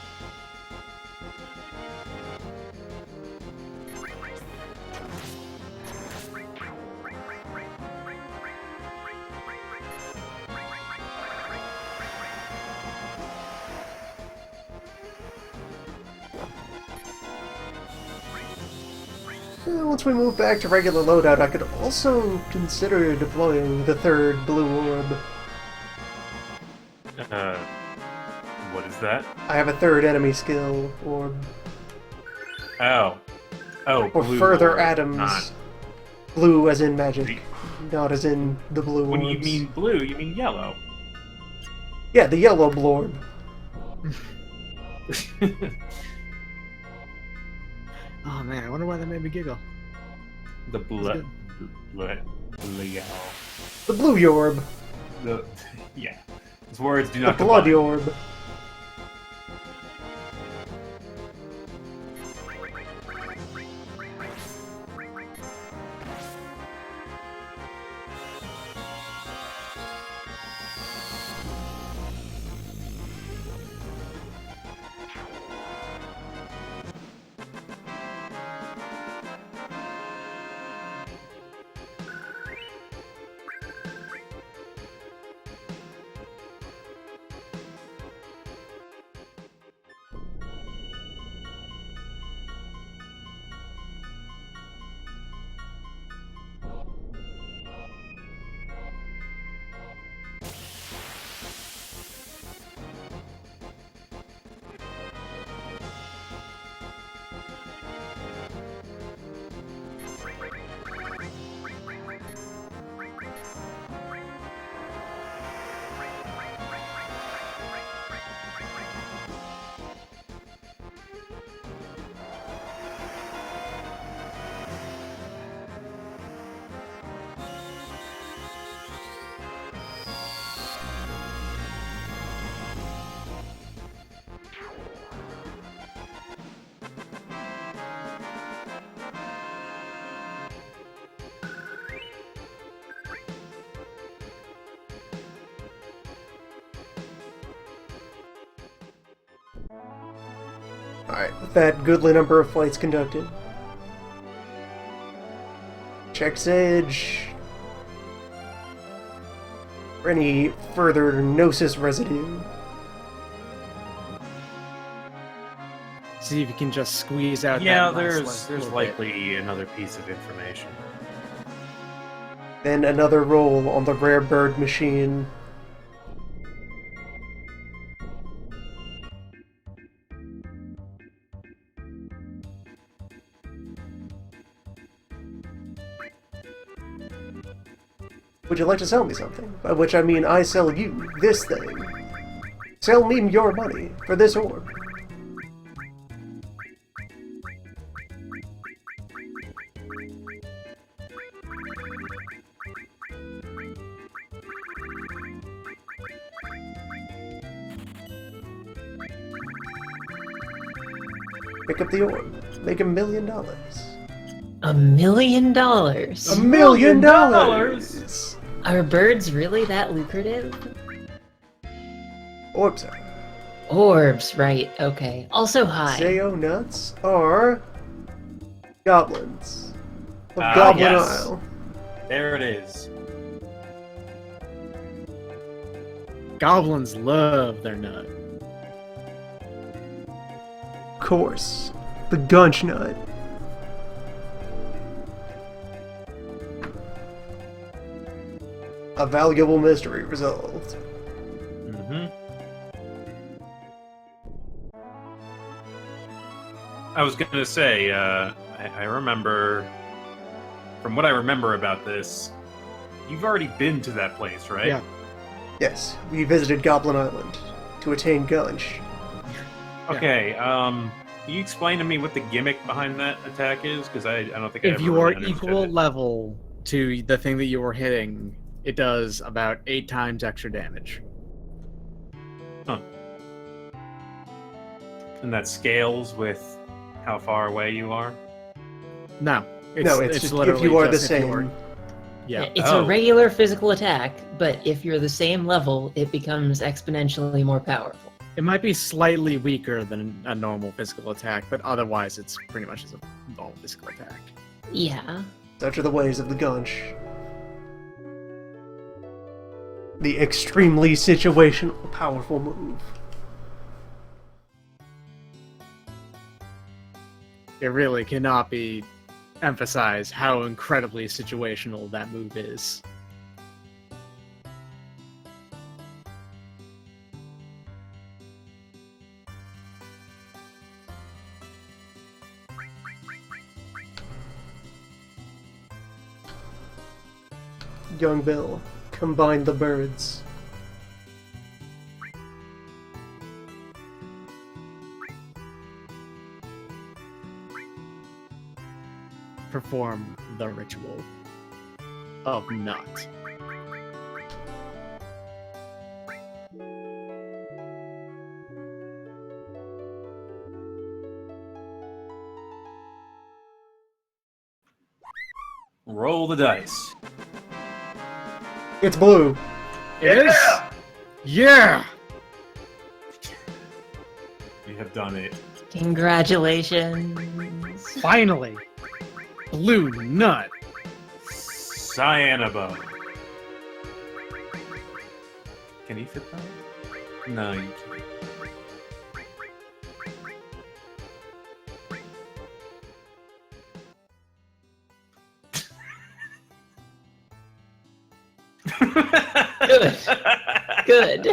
Speaker 2: Once we move back to regular loadout, I could also consider deploying the third blue orb.
Speaker 3: What is that?
Speaker 2: I have a third enemy skill orb.
Speaker 3: Oh. Oh,
Speaker 2: Or
Speaker 3: blue
Speaker 2: further
Speaker 3: orb,
Speaker 2: atoms.
Speaker 3: not-
Speaker 2: Blue as in magic, not as in the blue
Speaker 3: When you
Speaker 2: orbs.
Speaker 3: mean blue, you mean yellow.
Speaker 2: Yeah, the yellow blorb.
Speaker 1: Oh man, I wonder why that made me giggle.
Speaker 3: The
Speaker 1: good.
Speaker 3: Leo.
Speaker 2: The blue yorb.
Speaker 3: The yeah. Those words do
Speaker 2: The
Speaker 3: not
Speaker 2: blood
Speaker 3: combine.
Speaker 2: yorb. Alright, with that goodly number of flights conducted. Checks edge. For any further Gnosis residue.
Speaker 1: See if you can just squeeze out.
Speaker 3: Yeah,
Speaker 1: that last
Speaker 3: there's
Speaker 1: little bit.
Speaker 3: likely another piece of information.
Speaker 2: Then another roll on the rare bird machine. Would you like to sell me something? By which I mean I sell you this thing. Sell me your money for this orb. Pick up the orb. Make $1 million.
Speaker 5: $1 million?
Speaker 2: $1 million!
Speaker 5: Are birds really that lucrative?
Speaker 2: Orbs are.
Speaker 5: Orbs, right, okay. Also hi.
Speaker 2: Zeo nuts are goblins of Goblin
Speaker 4: yes.
Speaker 2: Isle.
Speaker 4: There it is.
Speaker 1: Goblins love their nut.
Speaker 2: Of course, the Gunch nut. A valuable mystery resolved.
Speaker 3: Mm-hmm. I was gonna say, I remember, from what I remember about this, you've already been to that place, right?
Speaker 1: Yeah.
Speaker 2: Yes, we visited Goblin Island to attain Gunch.
Speaker 3: Okay, can you explain to me what the gimmick behind that attack is? Because I don't think I
Speaker 1: If
Speaker 3: ever
Speaker 1: you
Speaker 3: really
Speaker 1: are
Speaker 3: understood
Speaker 1: equal
Speaker 3: it.
Speaker 1: level to the thing that you were hitting, it does about 8 times extra damage.
Speaker 3: And that scales with how far away you are?
Speaker 1: No.
Speaker 2: No, it's just if
Speaker 1: literally
Speaker 2: you are the
Speaker 1: just if you are-
Speaker 2: same.
Speaker 1: Yeah.
Speaker 5: It's a regular physical attack, but if you're the same level, it becomes exponentially more powerful.
Speaker 1: It might be slightly weaker than a normal physical attack, but otherwise it's pretty much as a normal physical attack.
Speaker 5: Yeah.
Speaker 2: Such are the ways of the Gunch. The extremely situational, powerful move.
Speaker 1: It really cannot be emphasized how incredibly situational that move is.
Speaker 2: Young Bill, combine the birds.
Speaker 1: Perform the ritual of nut.
Speaker 4: Roll the dice.
Speaker 2: It's blue.
Speaker 1: It is? Yeah!
Speaker 3: You have done it.
Speaker 5: Congratulations.
Speaker 1: Finally! Blue nut!
Speaker 3: Cyanabone. Can you fit that? No, you can't.
Speaker 5: Good. Good.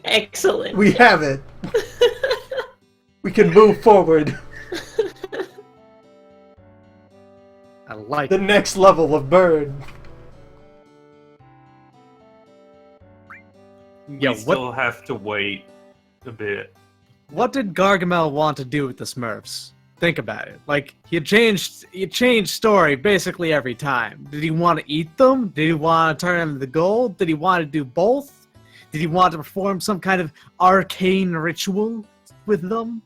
Speaker 5: Excellent.
Speaker 2: We have it. We can move forward.
Speaker 1: I like
Speaker 2: The
Speaker 1: it.
Speaker 2: next level of bird.
Speaker 1: Yo,
Speaker 3: We still have to wait a bit.
Speaker 1: What did Gargamel want to do with the Smurfs? Think about it. Like, he changed story basically every time. Did he want to eat them? Did he want to turn them into gold? Did he want to do both? Did he want to perform some kind of arcane ritual with them?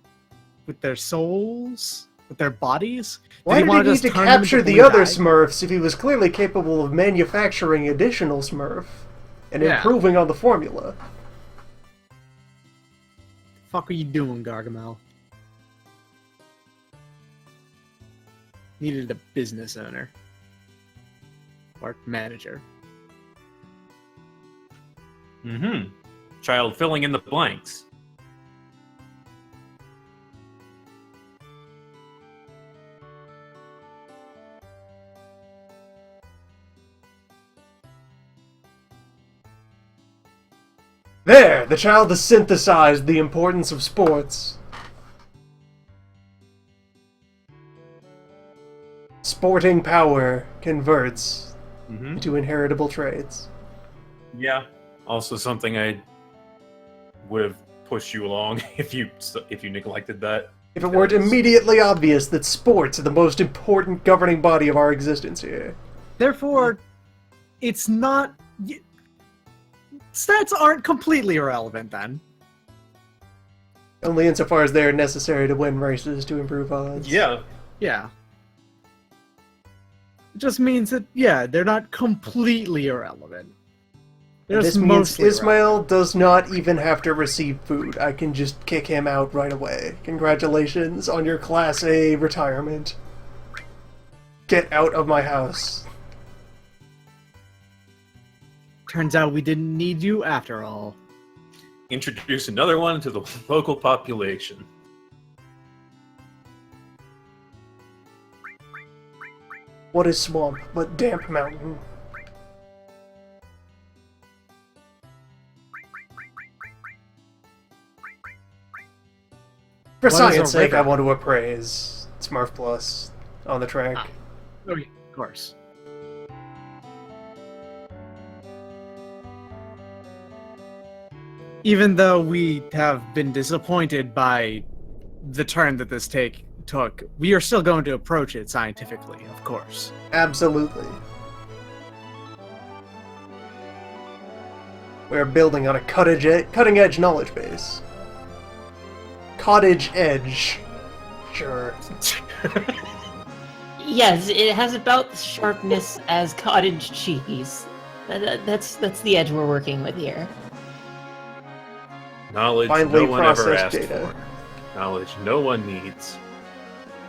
Speaker 1: With their souls? With their bodies?
Speaker 2: Why did he
Speaker 1: wanna
Speaker 2: need
Speaker 1: just
Speaker 2: to
Speaker 1: turn them
Speaker 2: capture
Speaker 1: into
Speaker 2: the
Speaker 1: blue
Speaker 2: other
Speaker 1: dye?
Speaker 2: Smurfs if he was clearly capable of manufacturing additional Smurf and
Speaker 1: Yeah.
Speaker 2: improving on the formula?
Speaker 1: Fuck are you doing, Gargamel? Needed a business owner. Or manager.
Speaker 3: Mm-hmm. Child filling in the blanks.
Speaker 2: There! The child has synthesized the importance of sports. Sporting power converts
Speaker 3: Mm-hmm.
Speaker 2: into inheritable traits.
Speaker 3: Yeah. Also something I would have pushed you along if you neglected that.
Speaker 2: If it weren't
Speaker 3: Because-
Speaker 2: immediately obvious that sports are the most important governing body of our existence here.
Speaker 1: Therefore, it's not... Stats aren't completely irrelevant, then.
Speaker 2: Only insofar as they're necessary to win races to improve odds.
Speaker 3: Yeah.
Speaker 1: Yeah. It just means that, yeah, they're not completely irrelevant. They're
Speaker 2: This
Speaker 1: just
Speaker 2: means
Speaker 1: mostly
Speaker 2: Ismail
Speaker 1: irrelevant.
Speaker 2: does not even have to receive food. I can just kick him out right away. Congratulations on your Class A retirement. Get out of my house.
Speaker 1: Turns out we didn't need you after all.
Speaker 3: Introduce another one to the local population.
Speaker 2: What is swamp but damp mountain? For
Speaker 1: What is a
Speaker 2: science sake,
Speaker 1: river?
Speaker 2: I want to appraise Smurf Plus on the track.
Speaker 5: Ah.
Speaker 1: Oh, yeah, of course. Even though we have been disappointed by the turn that this took, we are still going to approach it scientifically, of course.
Speaker 2: Absolutely. We're building on a cutting edge knowledge base. Cottage edge. Sure.
Speaker 5: Yes, it has about the sharpness as cottage cheese. That's the edge we're working with here.
Speaker 3: Knowledge
Speaker 2: Finally
Speaker 3: no one ever
Speaker 2: processed
Speaker 3: asked
Speaker 2: data.
Speaker 3: for. Knowledge no one needs.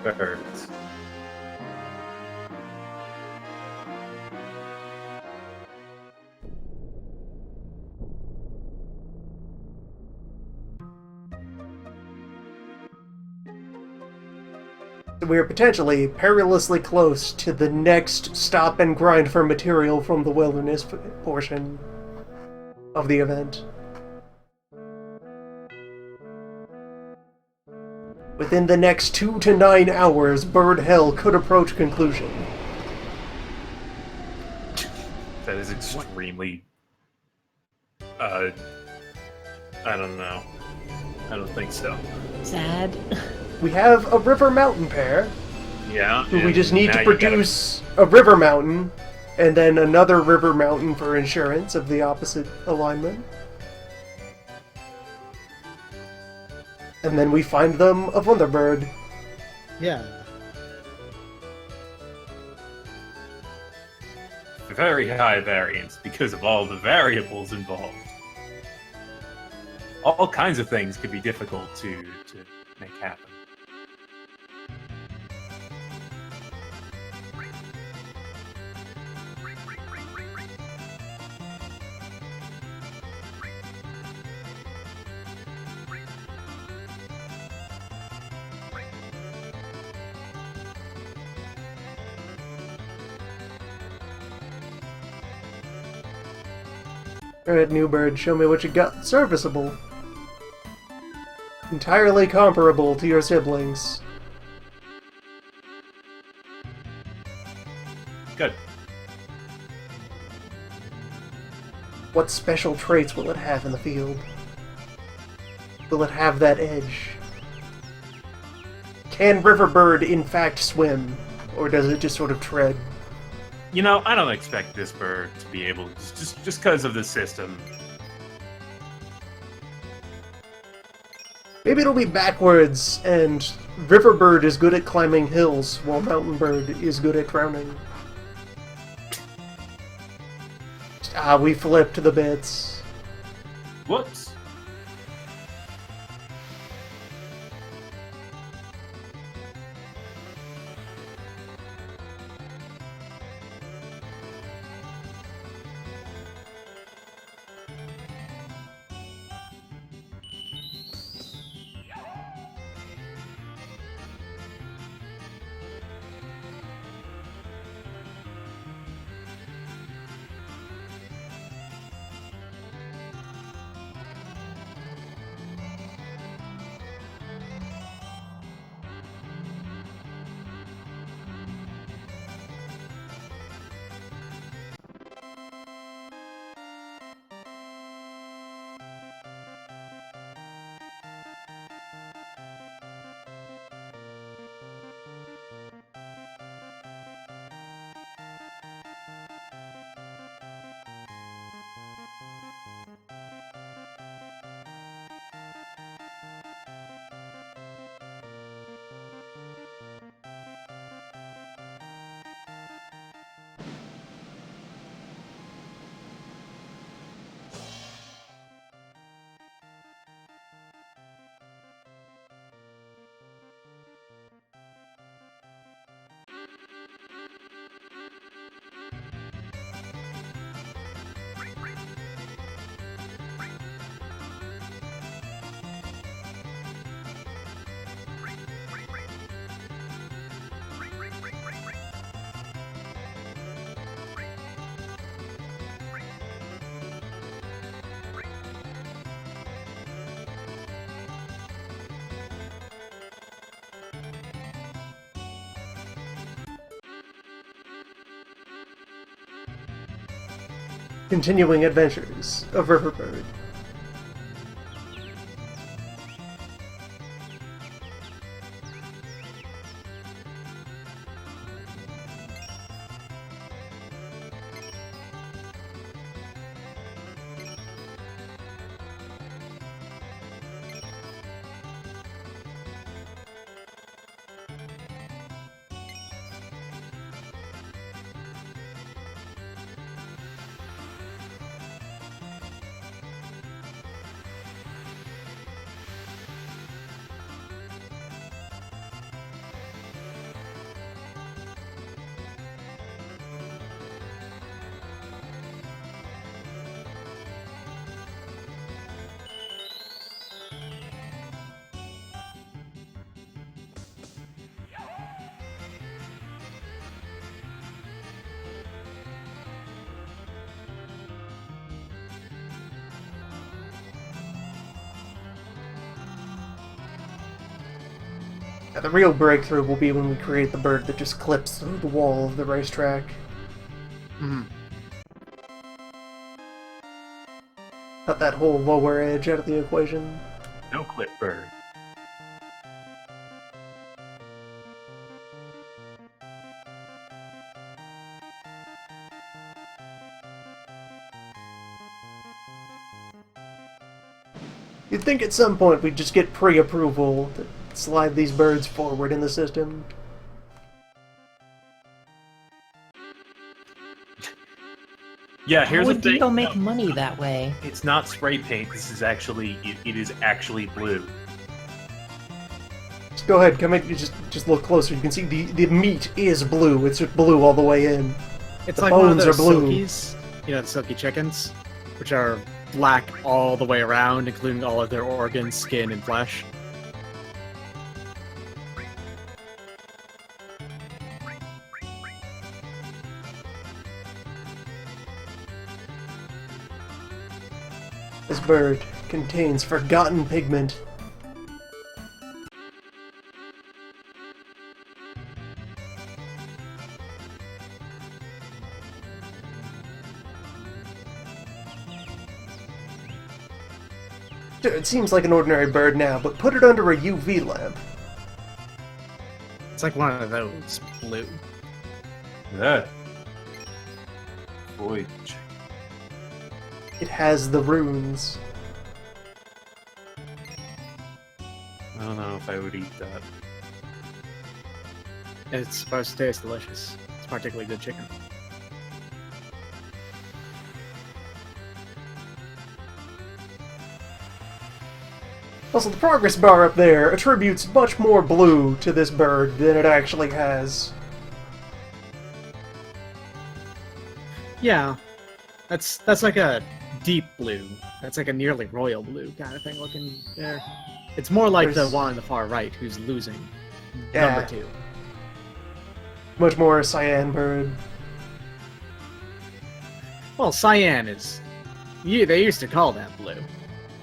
Speaker 3: Birds.
Speaker 2: We are potentially perilously close to the next stop and grind for material from the wilderness portion of the event. Within the next 2 to 9 hours, Bird Hell could approach conclusion.
Speaker 3: That is extremely... I don't know. I don't think so.
Speaker 5: Sad.
Speaker 2: We have a River Mountain pair,
Speaker 3: Yeah.
Speaker 2: who we
Speaker 3: and
Speaker 2: just need
Speaker 3: now
Speaker 2: to
Speaker 3: you gotta-
Speaker 2: produce a River Mountain, and then another River Mountain for insurance of the opposite alignment. And then we find them a Wunderbird.
Speaker 1: Yeah.
Speaker 3: Very high variance because of all the variables involved. All kinds of things could be difficult to make happen.
Speaker 2: Alright, new bird, show me what you got. Serviceable. Entirely comparable to your siblings.
Speaker 3: Good.
Speaker 2: What special traits will it have in the field? Will it have that edge? Can Riverbird in fact swim? Or does it just sort of tread?
Speaker 3: You know, I don't expect this bird to be able just because of the system.
Speaker 2: Maybe it'll be backwards, and Riverbird is good at climbing hills, while Mountain Bird is good at drowning. Ah, we flipped the bits.
Speaker 3: Whoops.
Speaker 2: Continuing Adventures of Riverbird. Now, the real breakthrough will be when we create the bird that just clips through the wall of the racetrack. Cut that whole lower edge out of the equation.
Speaker 3: No clip bird.
Speaker 2: You'd think at some point we'd just get pre-approval to slide these birds forward in the system.
Speaker 3: Yeah,
Speaker 5: How
Speaker 3: here's the
Speaker 5: would
Speaker 3: thing.
Speaker 5: Dio make money that way?
Speaker 3: It's not spray paint. This is actually it is actually blue.
Speaker 2: Just go ahead, come in. You just look closer. You can see the meat is blue. It's blue all the way in.
Speaker 1: It's
Speaker 2: The
Speaker 1: like one of
Speaker 2: bones
Speaker 1: those
Speaker 2: are blue.
Speaker 1: silkies, you know, the silky chickens, which are black all the way around, including all of their organs, skin, and flesh.
Speaker 2: This bird contains forgotten pigment. Sure, it seems like an ordinary bird now, but put it under a UV lamp.
Speaker 1: It's like one of those blue.
Speaker 4: That. Boy,
Speaker 2: It has the runes.
Speaker 3: I don't know if I would eat that.
Speaker 1: It's supposed to taste delicious. It's particularly good chicken.
Speaker 2: Also, the progress bar up there attributes much more blue to this bird than it actually has.
Speaker 1: Yeah, that's like a deep blue. That's like a nearly royal blue kind of thing looking there. It's more like
Speaker 2: There's-
Speaker 1: the one on the far right who's losing.
Speaker 2: Yeah.
Speaker 1: Number 2.
Speaker 2: Much more a cyan bird.
Speaker 1: Well, cyan is... they used to call that blue.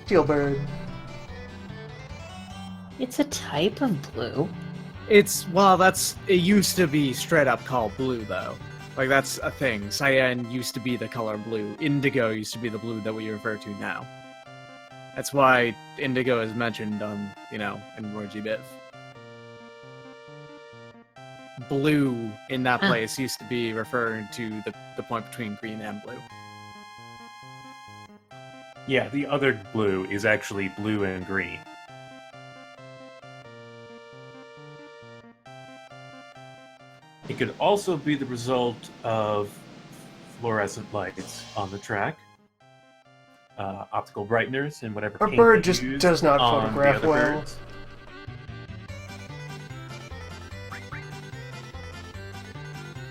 Speaker 2: Steel bird.
Speaker 5: It's a type of blue.
Speaker 1: It used to be straight up called blue, though. Like, that's a thing. Cyan used to be the color blue. Indigo used to be the blue that we refer to now. That's why indigo is mentioned on, in Roji Biv. Blue in that place used to be referring to the point between green and blue.
Speaker 3: Yeah, the other blue is actually blue and green.
Speaker 4: it could also be the result of fluorescent lights on the track, optical brighteners, and whatever.
Speaker 2: Our
Speaker 4: paint
Speaker 2: bird
Speaker 4: they
Speaker 2: just
Speaker 4: used
Speaker 2: does not
Speaker 4: on the
Speaker 2: photograph
Speaker 4: other
Speaker 2: well.
Speaker 4: birds.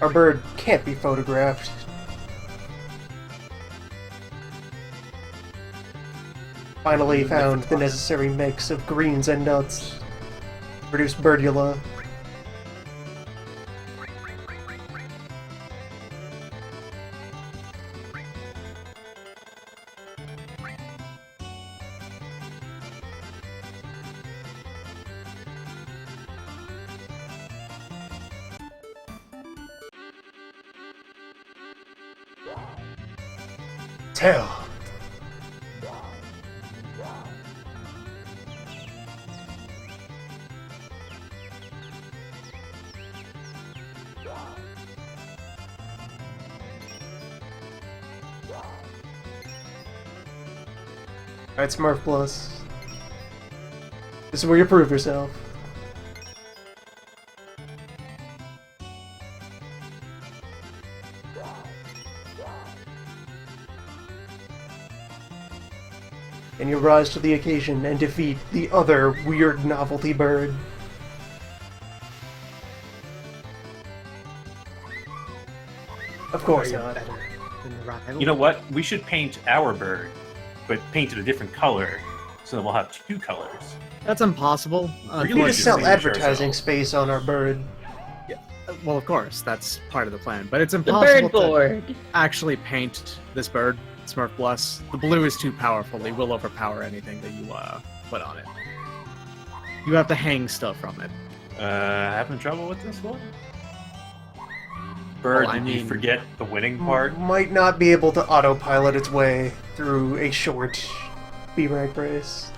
Speaker 2: Our bird can't be photographed. Finally found the necessary mix of greens and nuts. Produced birdula. hell. Alright, Smurf Plus. This is where you prove yourself. And you rise to the occasion and defeat the other weird novelty bird. Of course not.
Speaker 1: Better than the rival.
Speaker 4: You know what? We should paint our bird, but paint it a different color, so that we'll have two colors.
Speaker 1: That's impossible.
Speaker 2: We need to sell
Speaker 4: Unfortunately,
Speaker 2: advertising space on our bird.
Speaker 1: Well, of course, that's part of the plan, but it's
Speaker 5: The
Speaker 1: impossible
Speaker 5: bird board.
Speaker 1: to actually paint this bird, Smurf Plus. The blue is too powerful. They will overpower anything that you put on it. You have to hang stuff from it.
Speaker 4: Having trouble with this one? Bird,
Speaker 1: Well, I
Speaker 4: did you
Speaker 1: mean-
Speaker 4: forget the winning part?
Speaker 2: Might not be able to autopilot its way through a short B-rank race.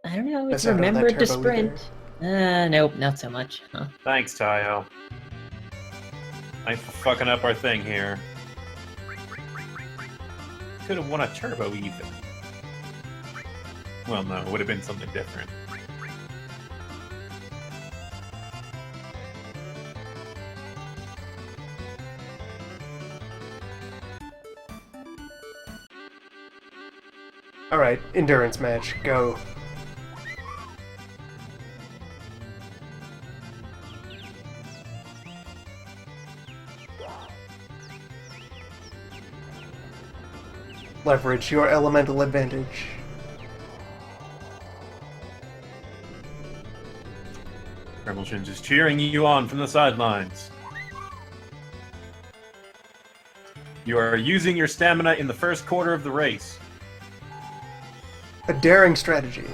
Speaker 5: I don't know. It's
Speaker 2: That's out of that
Speaker 5: remembered to
Speaker 2: turbo
Speaker 5: sprint. Nope, not so much. Huh?
Speaker 4: Thanks, Tayo. Thanks for fucking up our thing here. Could have won a turbo even. Well, no, it would have been something different.
Speaker 2: Alright, endurance match, go. Leverage your elemental advantage.
Speaker 4: Revolution's is cheering you on from the sidelines. You are using your stamina in the first quarter of the race.
Speaker 2: A daring strategy.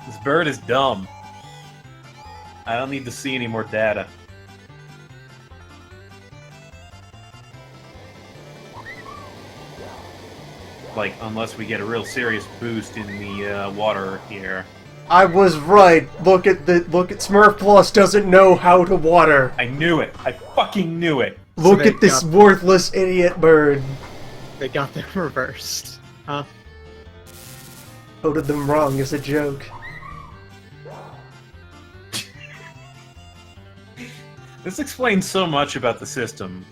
Speaker 4: This bird is dumb. I don't need to see any more data. Like, unless we get a real serious boost in the water here.
Speaker 2: I was right. Look at Smurf Plus doesn't know how to water.
Speaker 4: I knew it. I fucking knew it.
Speaker 2: Look
Speaker 1: they
Speaker 2: at this
Speaker 1: got-
Speaker 2: worthless idiot bird.
Speaker 1: They got them reversed. Huh?
Speaker 2: Voted them wrong as a joke.
Speaker 4: This explains so much about the system.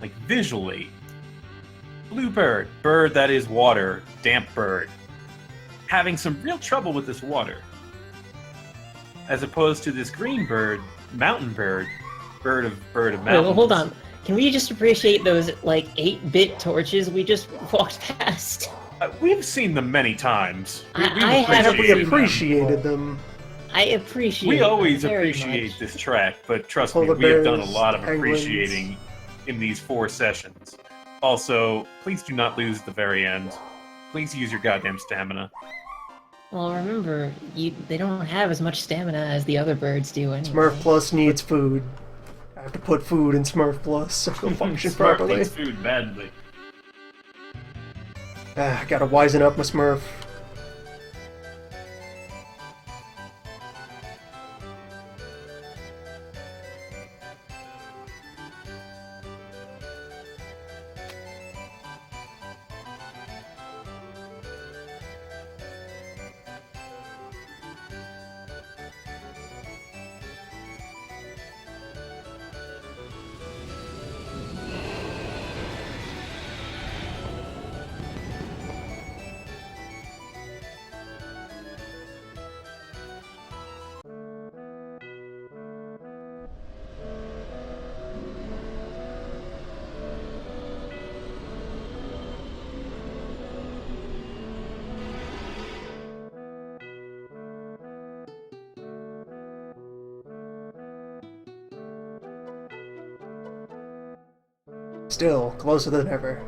Speaker 4: Like, visually. Blue bird. Bird that is water. Damp bird. Having some real trouble with this water. As opposed to this green bird, mountain bird. Bird of
Speaker 5: Wait,
Speaker 4: mountains.
Speaker 5: well, hold on. Can we just appreciate those, like, 8-bit torches we just walked past?
Speaker 4: We've seen them many times.
Speaker 5: I
Speaker 2: Have
Speaker 5: haven't
Speaker 2: we
Speaker 5: seen them.
Speaker 2: appreciated them?
Speaker 5: I appreciate
Speaker 4: We
Speaker 5: them
Speaker 4: always
Speaker 5: very
Speaker 4: appreciate
Speaker 5: much.
Speaker 4: this track, but trust me,
Speaker 2: Polar
Speaker 4: we have done a
Speaker 2: bears,
Speaker 4: lot of
Speaker 2: penguins.
Speaker 4: appreciating in these 4 sessions. Also, please do not lose at the very end. Please use your goddamn stamina.
Speaker 5: Well, remember, they don't have as much stamina as the other birds do anyway.
Speaker 2: Smurf Plus needs food. I have to put food in Smurf Plus so it'll function
Speaker 4: Smurf
Speaker 2: properly.
Speaker 4: needs food badly.
Speaker 2: Gotta wisen up my Smurf. Still, closer than ever.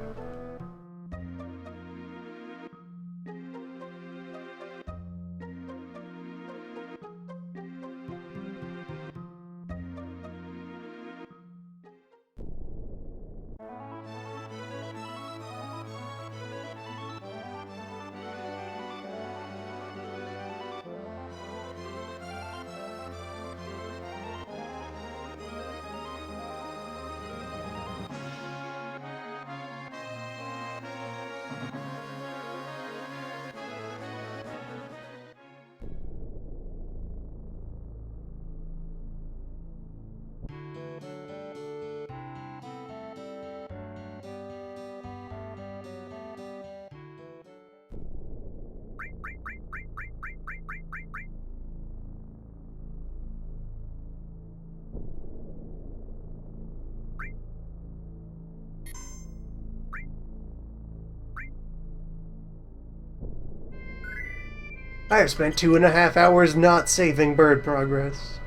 Speaker 2: I have spent 2.5 hours not saving bird progress.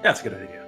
Speaker 4: That's a good idea.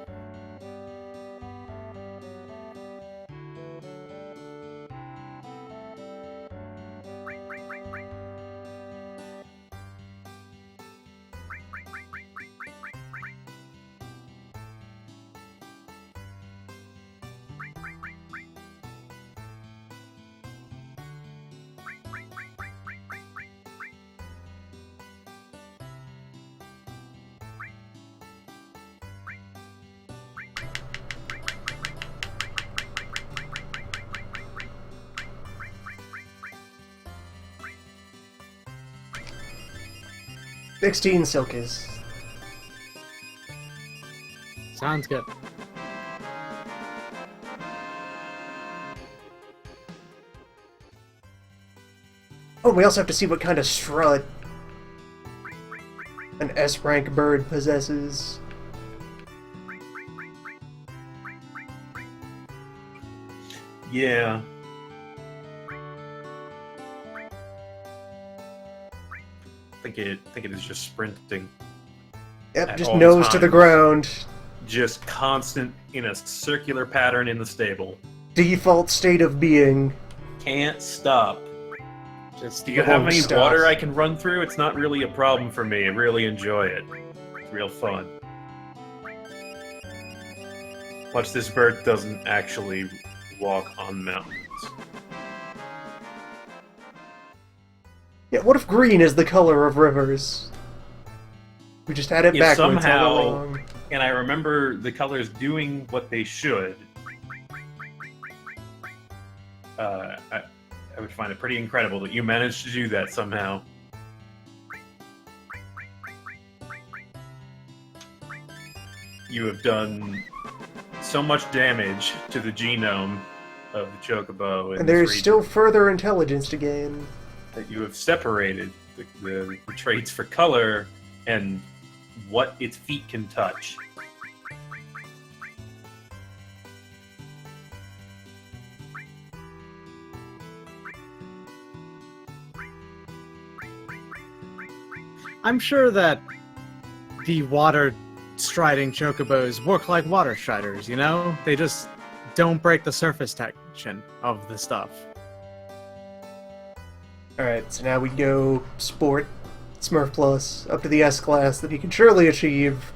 Speaker 2: $16 silkies.
Speaker 1: Sounds good.
Speaker 2: Oh, we also have to see what kind of strut an S-rank bird possesses.
Speaker 4: Yeah. I think it is just sprinting.
Speaker 2: Yep,
Speaker 4: At
Speaker 2: just
Speaker 4: all
Speaker 2: nose to the
Speaker 4: times.
Speaker 2: ground.
Speaker 4: Just constant in a circular pattern in the stable.
Speaker 2: Default state of being.
Speaker 4: Can't stop.
Speaker 1: Just
Speaker 4: Do you have any
Speaker 2: stuff.
Speaker 4: water I can run through? It's not really a problem for me. I really enjoy it. It's real fun. Watch, this bird doesn't actually walk on mountains.
Speaker 2: Yeah, what if green is the color of rivers? We just had it
Speaker 4: If
Speaker 2: backwards all
Speaker 4: somehow-
Speaker 2: along.
Speaker 4: And I remember the colors doing what they should. I would find it pretty incredible that you managed to do that somehow. You have done so much damage to the genome of the Chocobo in
Speaker 2: And
Speaker 4: this
Speaker 2: there's
Speaker 4: region
Speaker 2: still further intelligence to gain.
Speaker 4: that you have separated the traits for color and what its feet can touch.
Speaker 1: I'm sure that the water striding chocobos work like water striders, you know? They just don't break the surface tension of the stuff.
Speaker 2: Alright, so now we go Sport, Smurf Plus, up to the S class that he can surely achieve.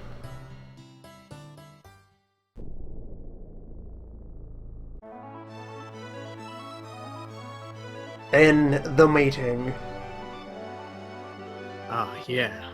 Speaker 2: Then the mating.
Speaker 1: Ah, yeah.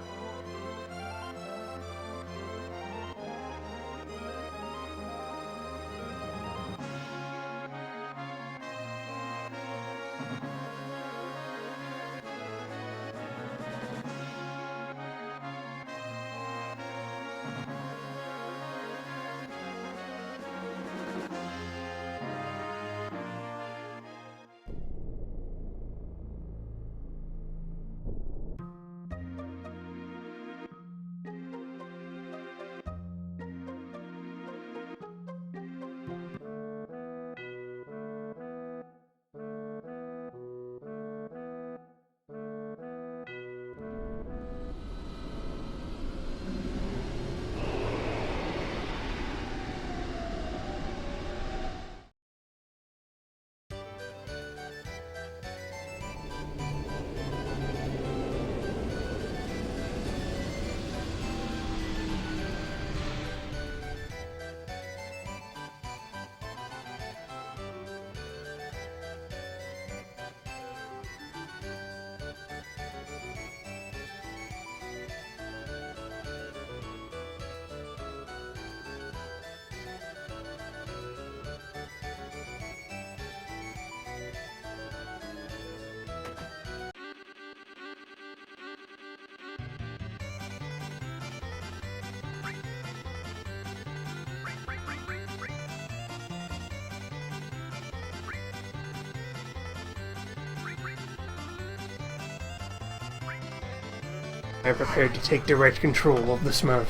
Speaker 2: I'm prepared to take direct control of the Smurf.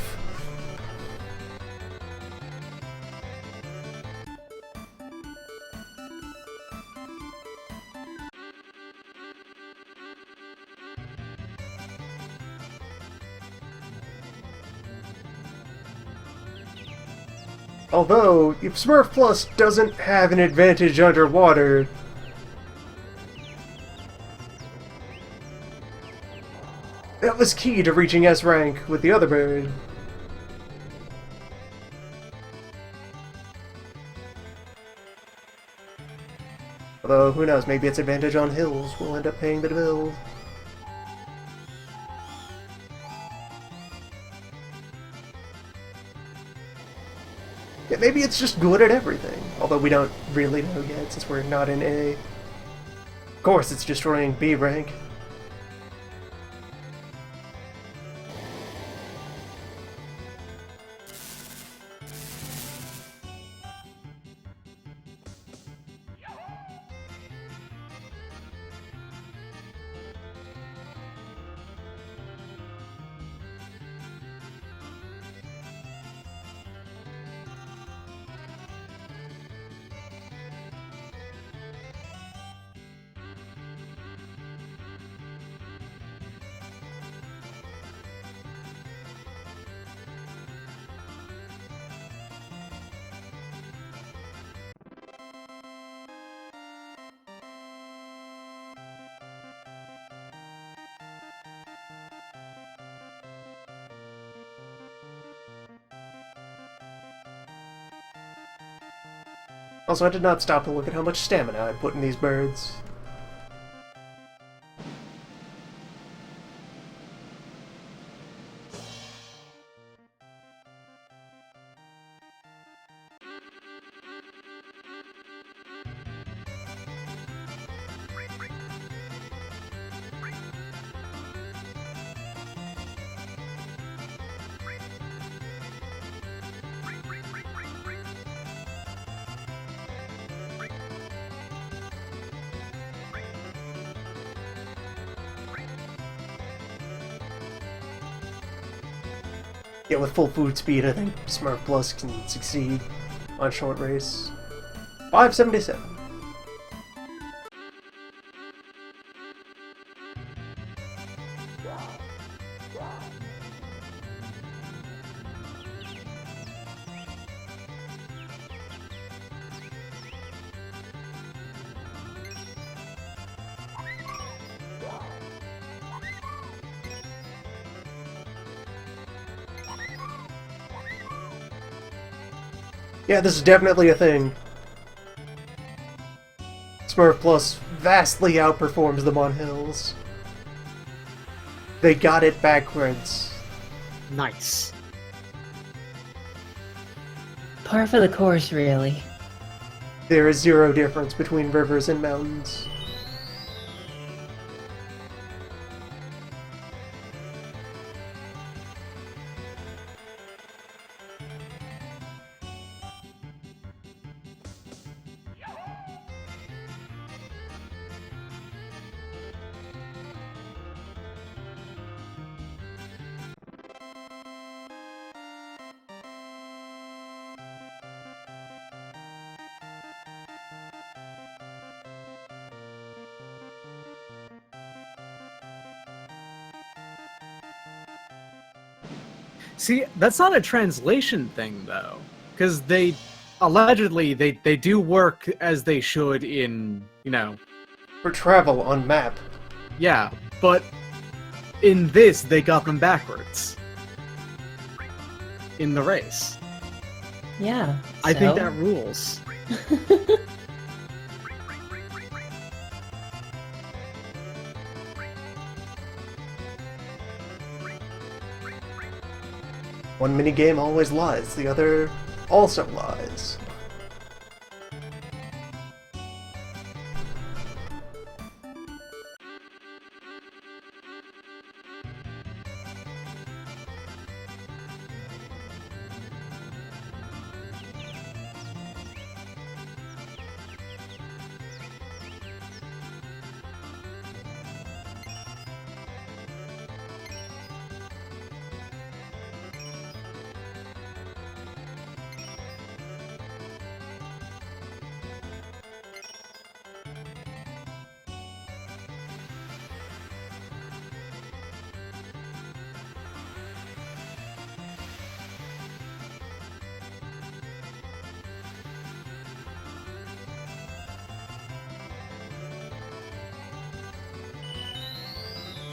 Speaker 2: Although, if Smurf Plus doesn't have an advantage underwater, that was key to reaching S rank with the other bird. Although, who knows, maybe its advantage on hills will end up paying the bill. Yeah, maybe it's just good at everything. Although we don't really know yet, since we're not in A. Of course, it's destroying B rank. Also, I did not stop to look at how much stamina I put in these birds. Yeah, with full food speed, I think Smurf Plus can succeed on short race. 577. Yeah, this is definitely a thing. Smurf Plus vastly outperforms them on hills. They got it backwards.
Speaker 1: Nice.
Speaker 5: Par for the course, really.
Speaker 2: There is zero difference between rivers and mountains.
Speaker 1: See, that's not a translation thing, though. Because they, allegedly, they do work as they should in, you know...
Speaker 2: For travel on map.
Speaker 1: Yeah, but in this, they got them backwards. In the race.
Speaker 5: Yeah.
Speaker 1: I think
Speaker 5: so?
Speaker 1: that rules.
Speaker 2: One minigame always lies, the other also lies.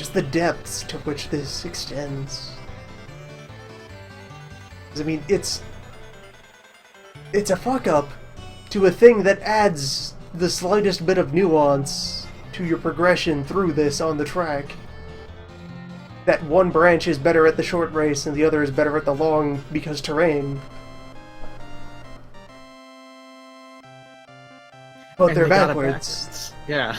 Speaker 2: just the depths to which this extends. 'Cause, I mean, it's a fuck-up to a thing that adds the slightest bit of nuance to your progression through this on the track. That one branch is better at the short race and the other is better at the long because terrain. But
Speaker 1: And
Speaker 2: they're
Speaker 1: they got it
Speaker 2: backwards.
Speaker 1: Yeah.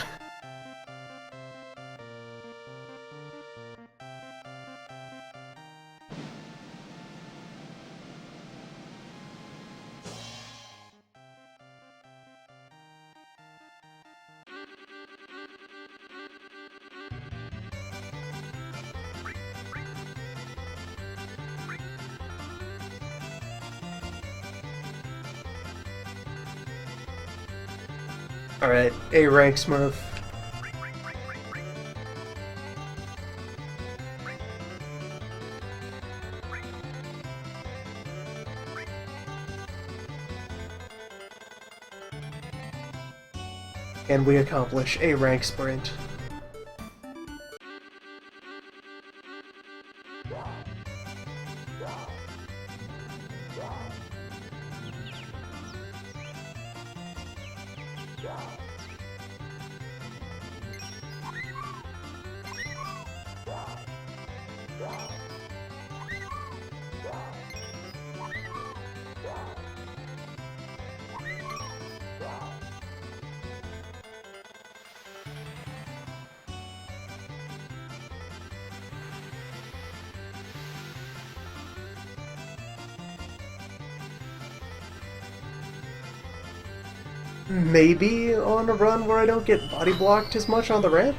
Speaker 2: Alright, A rank Smurf. And we accomplish A rank sprint. Maybe on a run where I don't get body blocked as much on the ramp?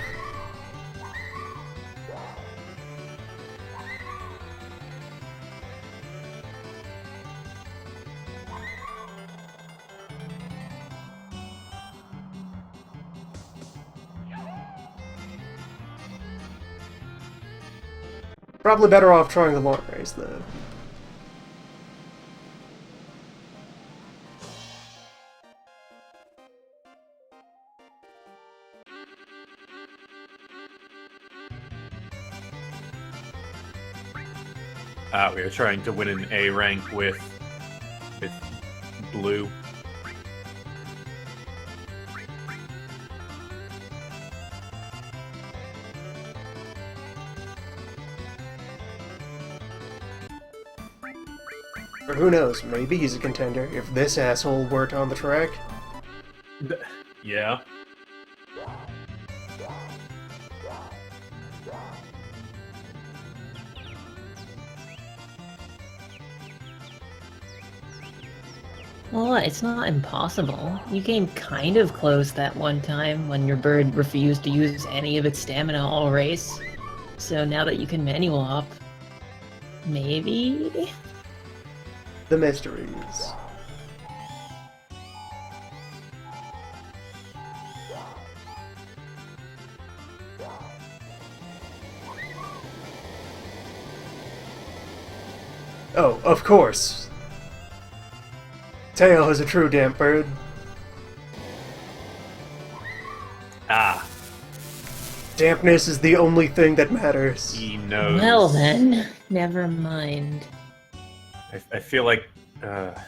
Speaker 2: Probably better off trying the long race, though.
Speaker 3: We are trying to win an A rank with blue.
Speaker 2: Or who knows, maybe he's a contender if this asshole weren't on the track.
Speaker 3: Yeah.
Speaker 5: Well, it's not impossible. You came kind of close that one time when your bird refused to use any of its stamina all race. So now that you can manual up, maybe?
Speaker 2: The mysteries. Oh, of course. Tail is a true damp bird.
Speaker 3: Ah,
Speaker 2: Dampness is the only thing that matters.
Speaker 3: he knows.
Speaker 5: Well then, never mind.
Speaker 3: I feel like, yeah.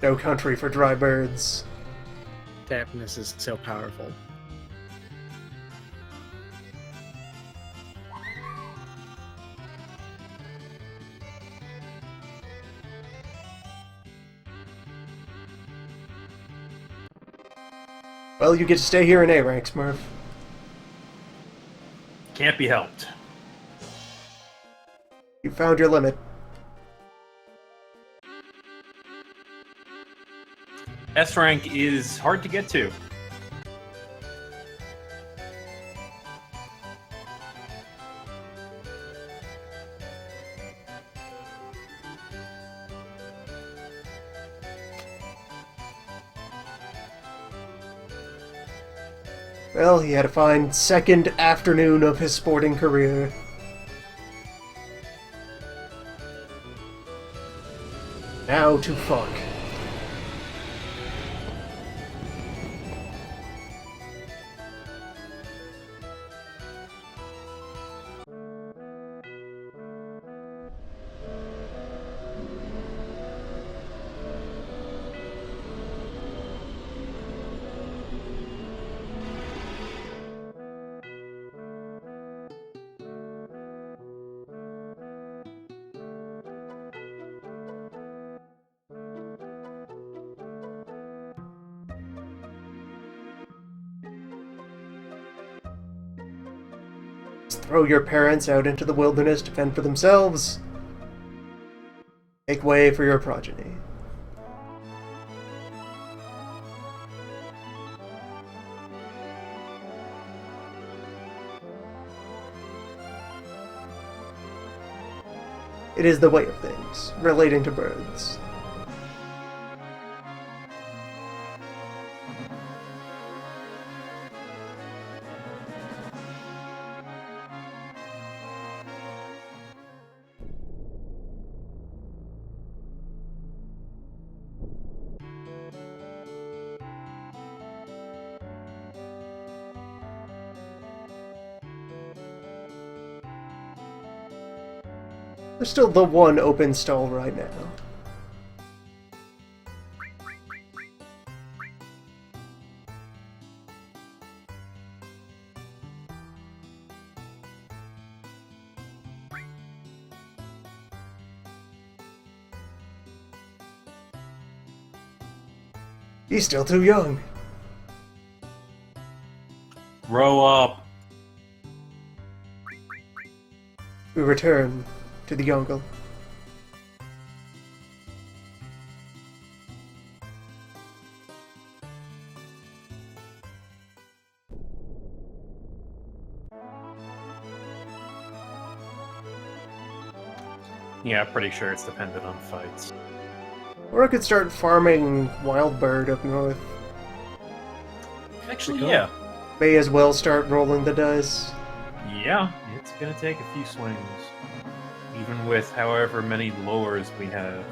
Speaker 2: No country for dry birds.
Speaker 1: Dampness is so powerful.
Speaker 2: Well, you get to stay here in A rank, Smurf.
Speaker 3: Can't be helped.
Speaker 2: You found your limit.
Speaker 3: S rank is hard to get to.
Speaker 2: Well, he had a fine second afternoon of his sporting career. Now to fuck. Just throw your parents out into the wilderness to fend for themselves. Make way for your progeny. It is the way of things, relating to birds. There's still the one open stall right now. He's still too young.
Speaker 4: Grow up.
Speaker 2: We return to the jungle.
Speaker 3: Yeah, pretty sure it's dependent on fights.
Speaker 2: Or I could start farming wild bird up north.
Speaker 4: Actually, yeah.
Speaker 2: May as well start rolling the dice.
Speaker 3: Yeah, it's gonna take a few swings. Even with however many lures we have.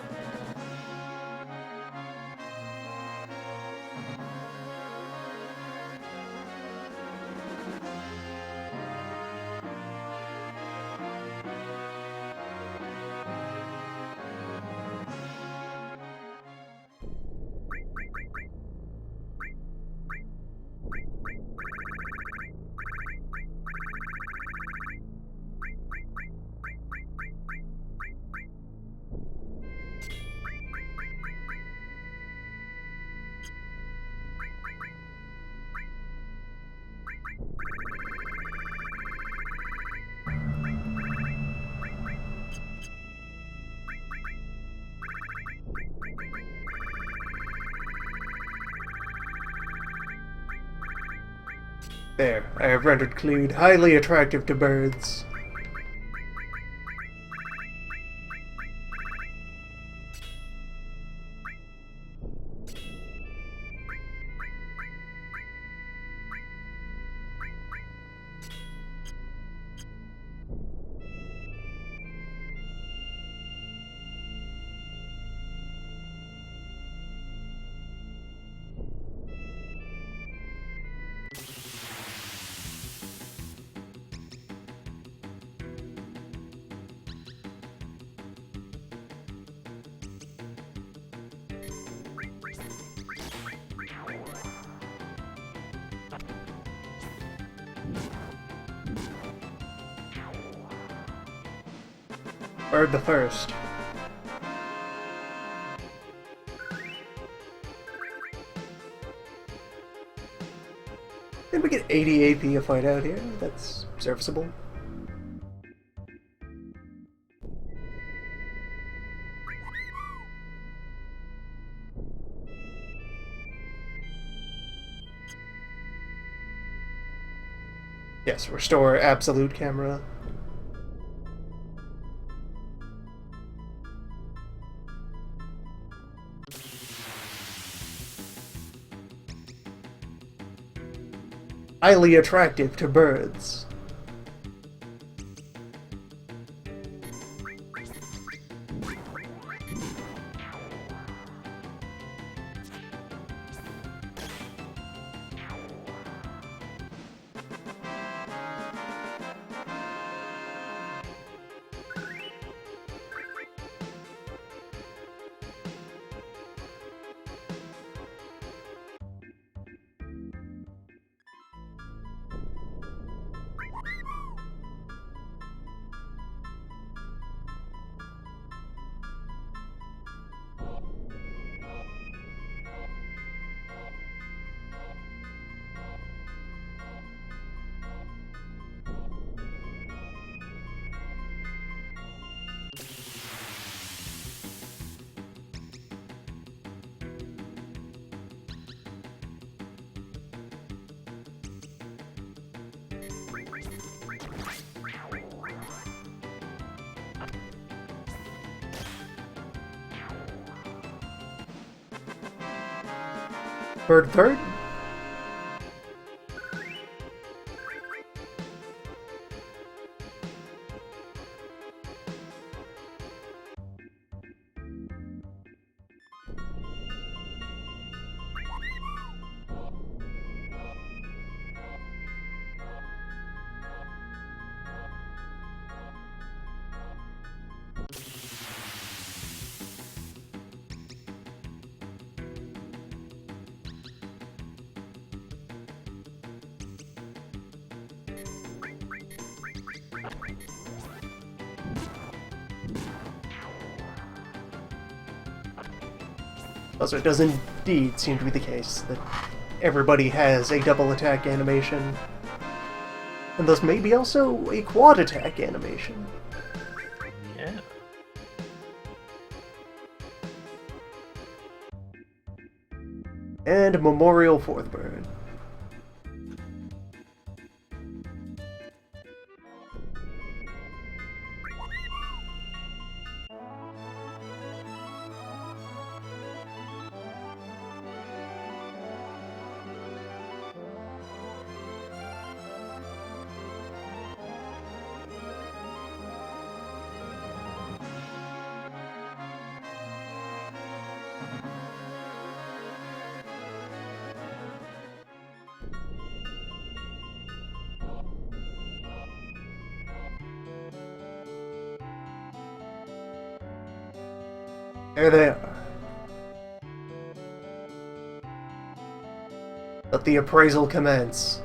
Speaker 2: There, I have rendered Clued highly attractive to birds. Bird the first. Did we get 80 AP a fight out here? That's serviceable. Yes, restore absolute camera. Highly attractive to birds. Bird third? Also, it does indeed seem to be the case that everybody has a double attack animation. And thus maybe also a quad attack animation.
Speaker 3: Yeah.
Speaker 2: And Memorial Fourth Bird. There they are. Let the appraisal commence.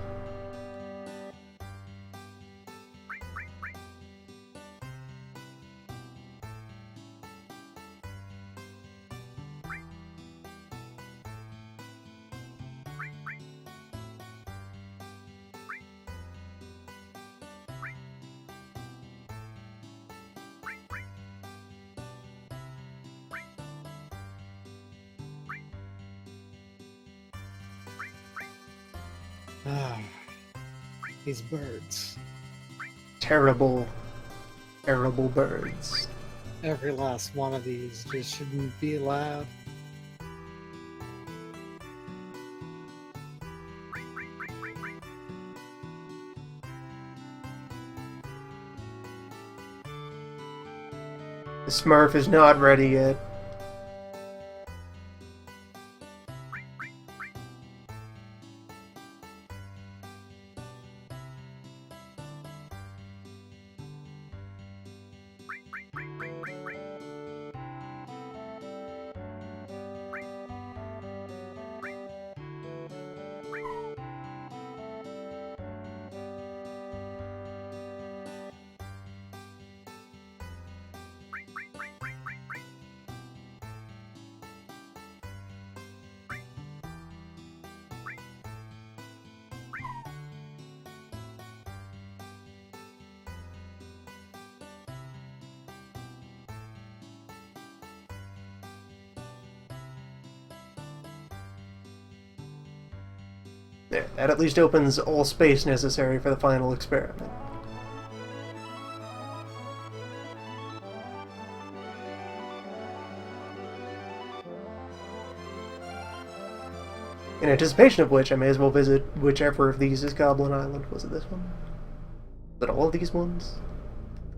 Speaker 1: Ah, these birds.
Speaker 2: Terrible, terrible birds.
Speaker 1: Every last one of these just shouldn't be allowed.
Speaker 2: The Smurf is not ready yet. There, that at least opens all space necessary for the final experiment. In anticipation of which, I may as well visit whichever of these is Goblin Island. Was it this one? Was it all of these ones?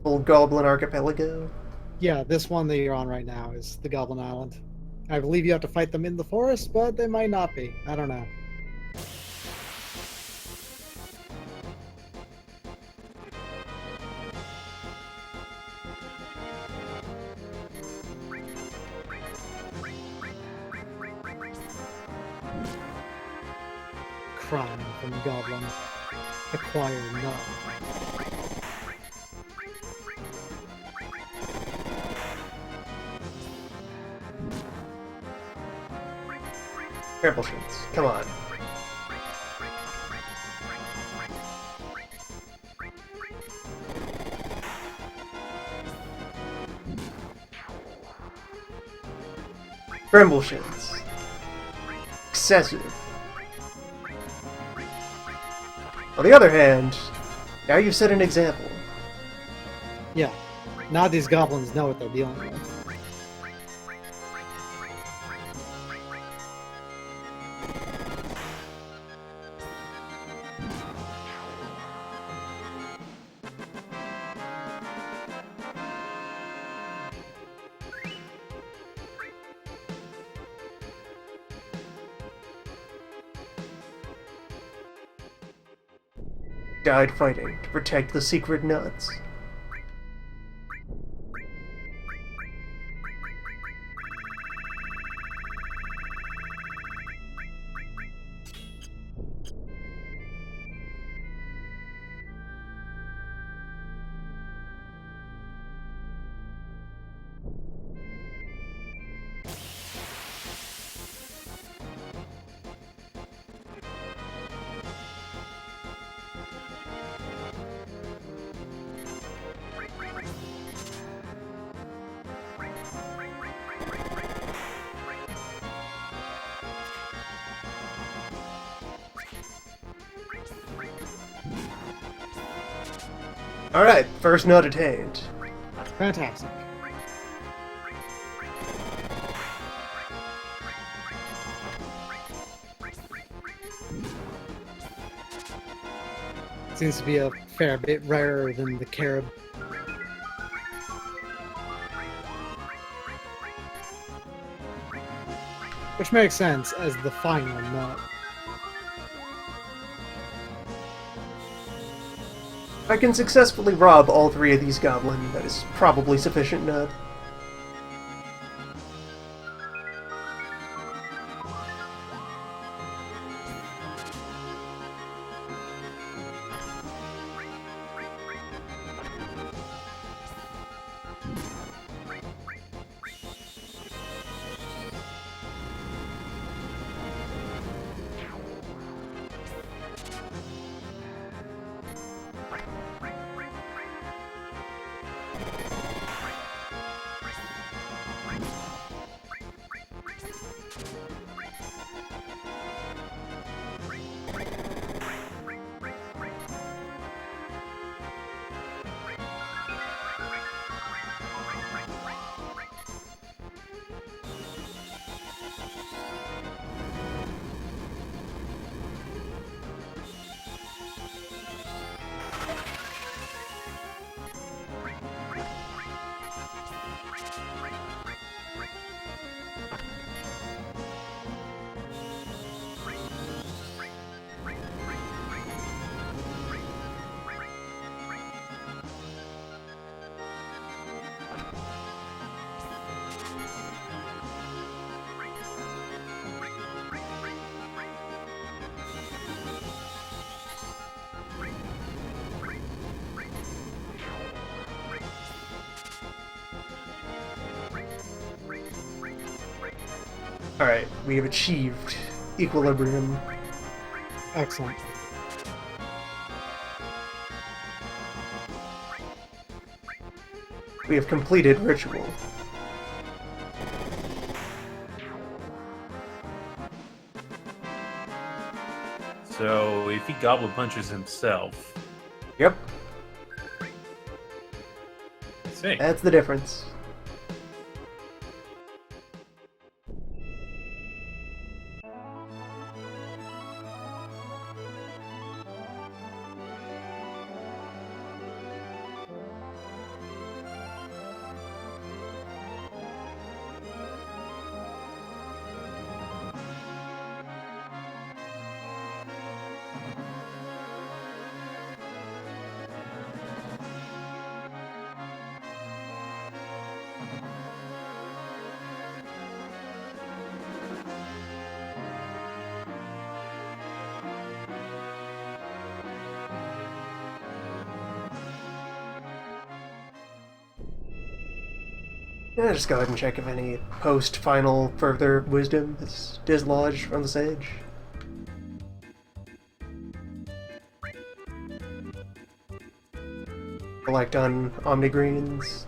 Speaker 2: Full Goblin Archipelago?
Speaker 1: Yeah, this one that you're on right now is the Goblin Island. I believe you have to fight them in the forest, but they might not be. I don't know. Crime from Goblin. Acquire none.
Speaker 2: Trample Shins, come on. Tremble Shins. Excessive. On the other hand, now you've set an example.
Speaker 1: Yeah. Now these goblins know what they're dealing with.
Speaker 2: died fighting to protect the secret nuts. Alright, first nut attained.
Speaker 1: Fantastic. Seems to be a fair bit rarer than the carob. Which makes sense as the final nut.
Speaker 2: If I can successfully rob all three of these goblins, that is probably sufficient nut. Alright, we have achieved equilibrium.
Speaker 1: Excellent.
Speaker 2: We have completed ritual.
Speaker 3: So if he goblin punches himself,
Speaker 2: Yep,
Speaker 3: let's see.
Speaker 2: that's the difference. Yeah, just go ahead and check if any post-final further wisdom is dislodged from the sage. Collect on Omnigreens.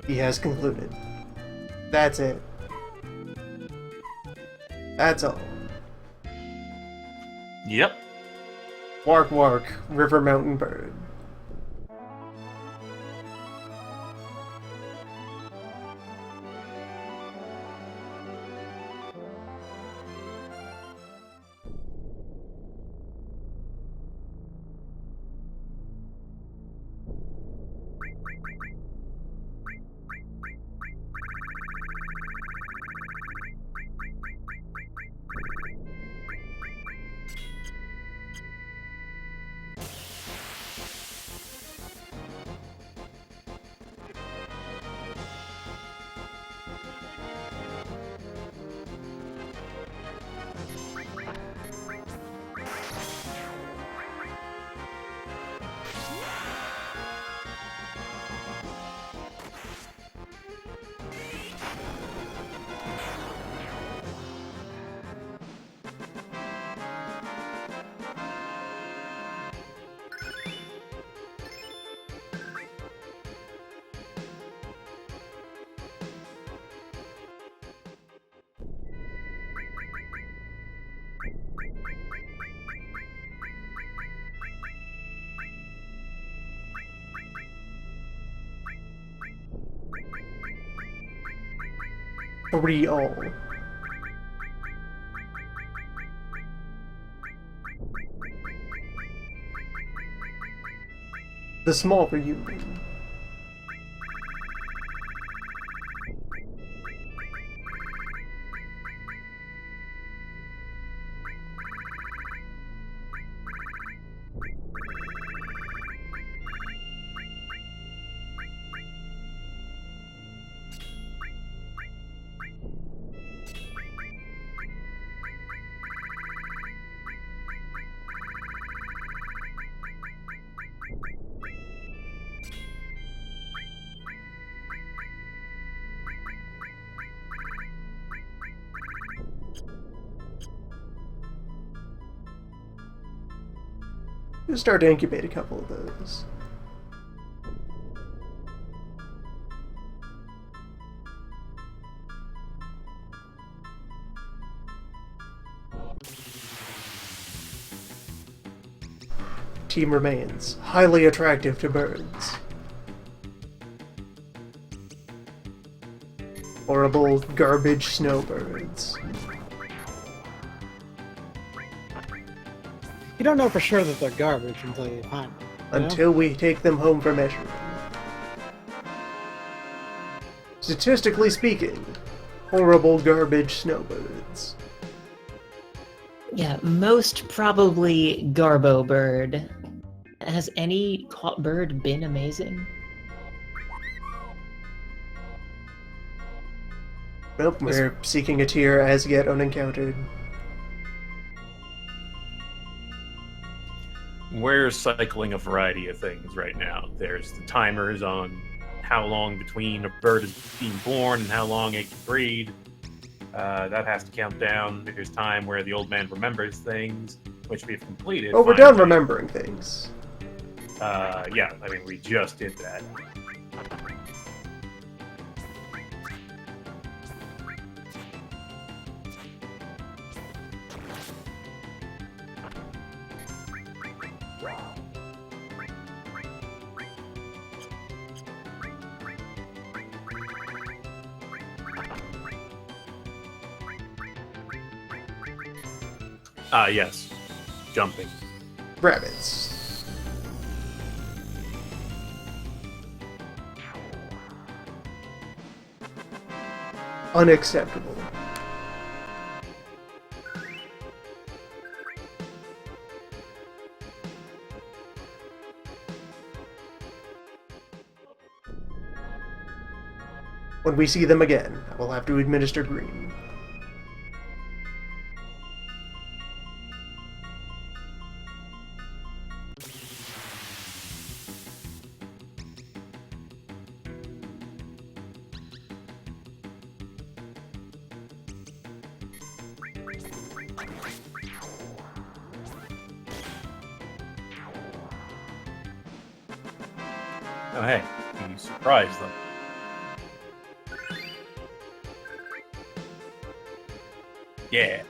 Speaker 2: He has concluded. That's it. That's all.
Speaker 3: Yep.
Speaker 2: Wark wark, river mountain bird. 3 all. The small reunion. We'll start to incubate a couple of those. Team remains highly attractive to birds. Horrible garbage snowbirds.
Speaker 1: You don't know for sure that they're garbage until you find them. You know?
Speaker 2: Until we take them home for measuring. Statistically speaking, horrible garbage snowbirds.
Speaker 5: Yeah, most probably Garbo bird. Has any caught bird been amazing?
Speaker 2: Nope, we're seeking a tier as yet unencountered.
Speaker 3: We're cycling a variety of things right now. There's the timers on how long between a bird is being born and how long it can breed. That has to count down. There's time where the old man remembers things, which we've completed.
Speaker 2: Oh, we're
Speaker 3: finally.
Speaker 2: done remembering things.
Speaker 3: Yeah, I mean, we just did that. Yes. Jumping.
Speaker 2: Rabbits. Unacceptable. When we see them again, I will have to administer green.
Speaker 3: Oh, hey, you surprised them. Yeah.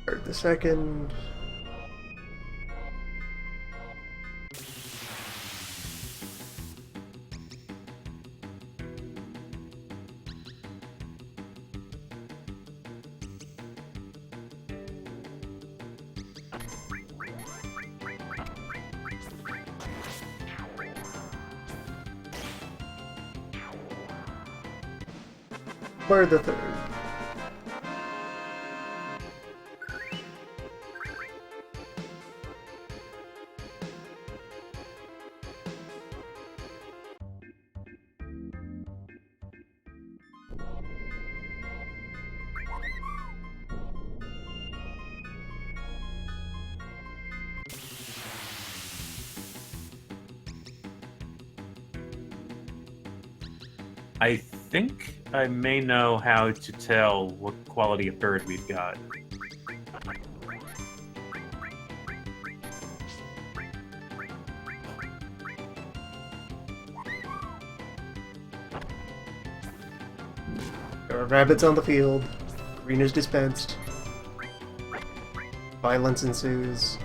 Speaker 2: Start the second. Where the third?
Speaker 3: I think I may know how to tell what quality of bird we've got.
Speaker 2: rabbits on the field. Green is dispensed. Violence ensues.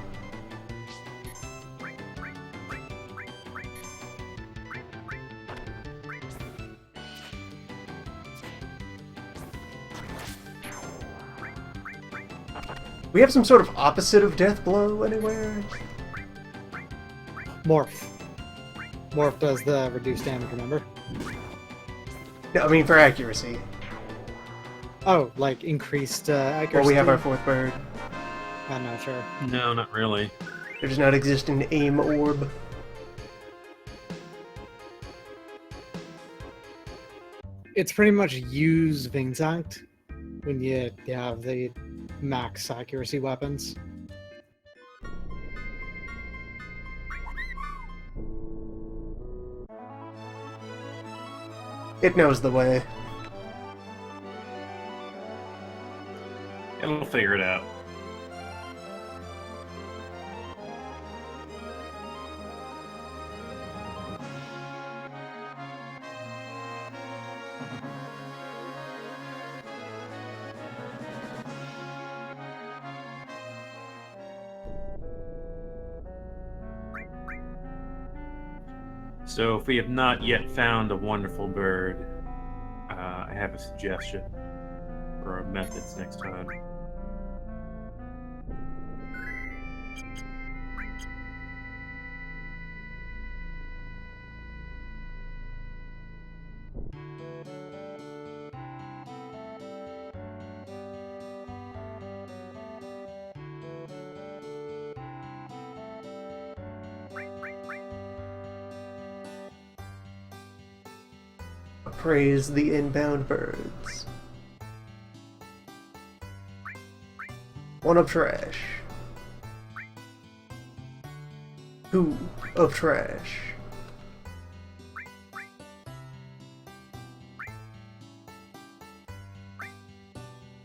Speaker 2: We have some sort of opposite of Death Blow anywhere?
Speaker 1: Morph. Morph does the reduced damage, remember?
Speaker 2: No, I mean for accuracy.
Speaker 1: Oh, like increased accuracy?
Speaker 2: Well, we have our fourth bird.
Speaker 1: I'm not sure.
Speaker 4: No, not really.
Speaker 2: There does not exist an aim orb.
Speaker 1: It's pretty much use Vingsact when you have the max accuracy weapons.
Speaker 2: It knows the way.
Speaker 4: It'll figure it out. So, if we have not yet found a wonderful bird, I have a suggestion for our methods next time.
Speaker 2: Praise the inbound birds. One of trash. Two of trash.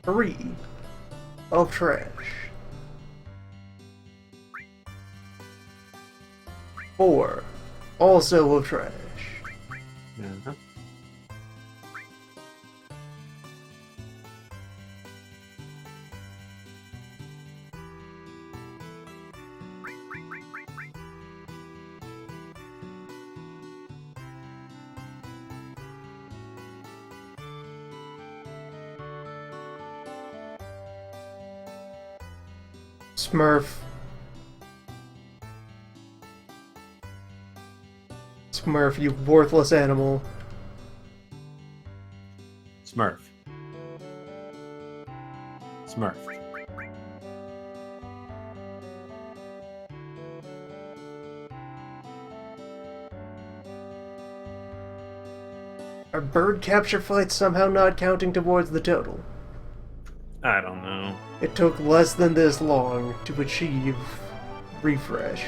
Speaker 2: Three of trash. 4 also of trash.
Speaker 4: Uh-huh.
Speaker 2: Smurf. Smurf, you worthless animal.
Speaker 4: Smurf. Smurf.
Speaker 2: Are bird capture fights somehow not counting towards the total?
Speaker 4: I don't know.
Speaker 2: It took less than this long to achieve refresh.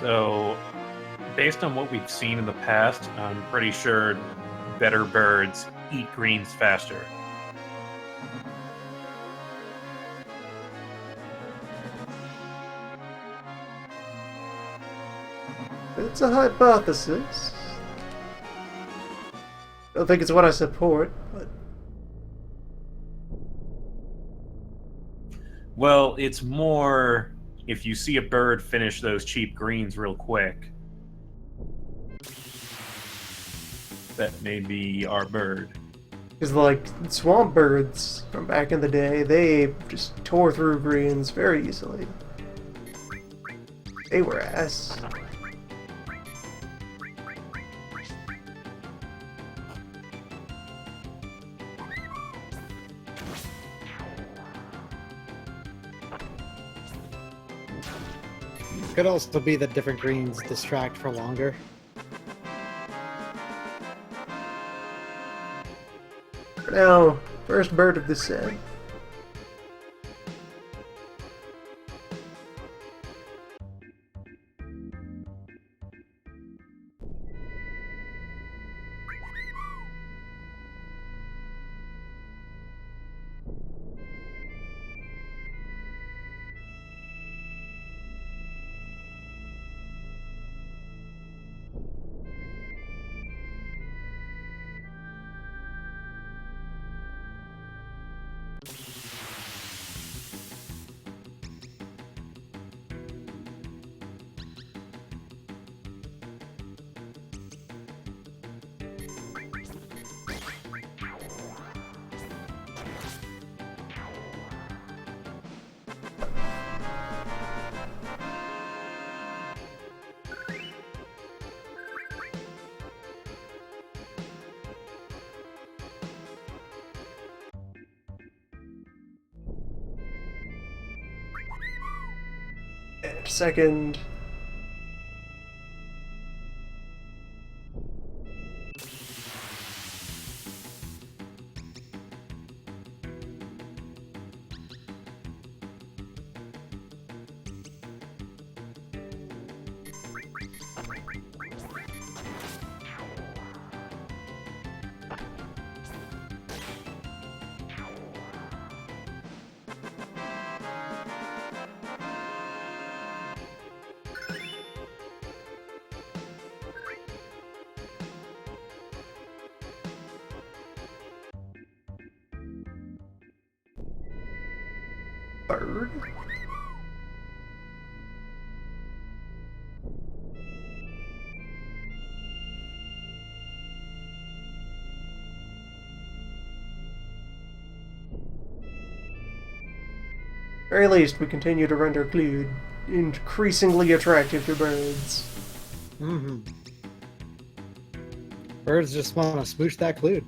Speaker 4: So, based on what we've seen in the past, I'm pretty sure better birds eat greens faster.
Speaker 2: It's a hypothesis. I don't think it's what I support, but
Speaker 4: Well, it's more if you see a bird finish those cheap greens real quick. That may be our bird.
Speaker 2: because like swamp birds from back in the day, they just tore through greens very easily. They were ass.
Speaker 1: Could also be that different greens distract for longer.
Speaker 2: For now, first bird of this set. correct second. Third. Very least, we continue to render Clued increasingly attractive to birds.
Speaker 1: Mm-hmm. Birds just want to smoosh that clue.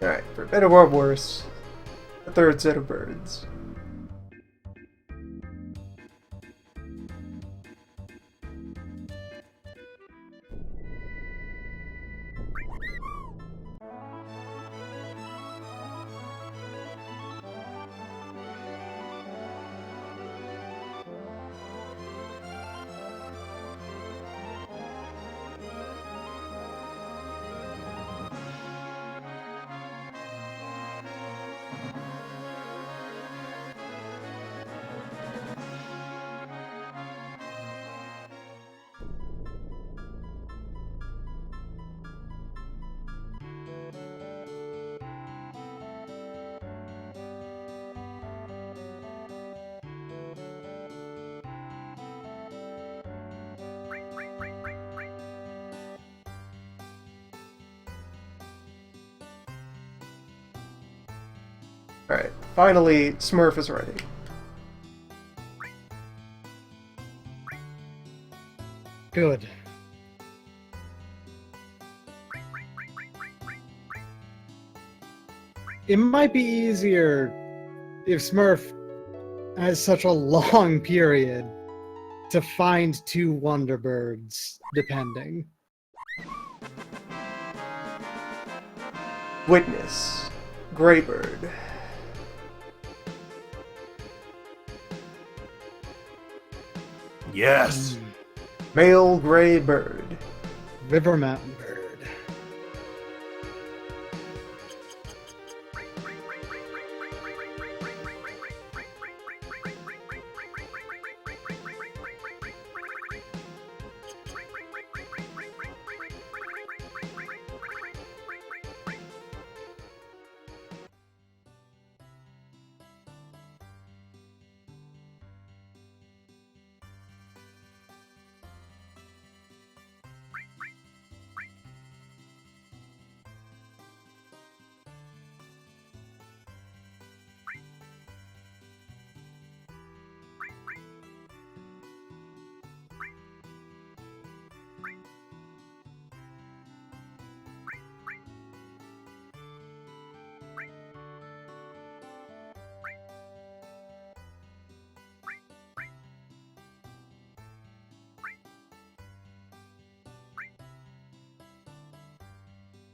Speaker 2: Alright, for better or worse, a third set of birds. Alright, finally, Smurf is ready.
Speaker 1: Good. It might be easier if Smurf has such a long period to find two Wonder Birds, depending.
Speaker 2: Witness. Greybird.
Speaker 3: Yes.
Speaker 2: Male gray bird.
Speaker 1: River Mountain Bird.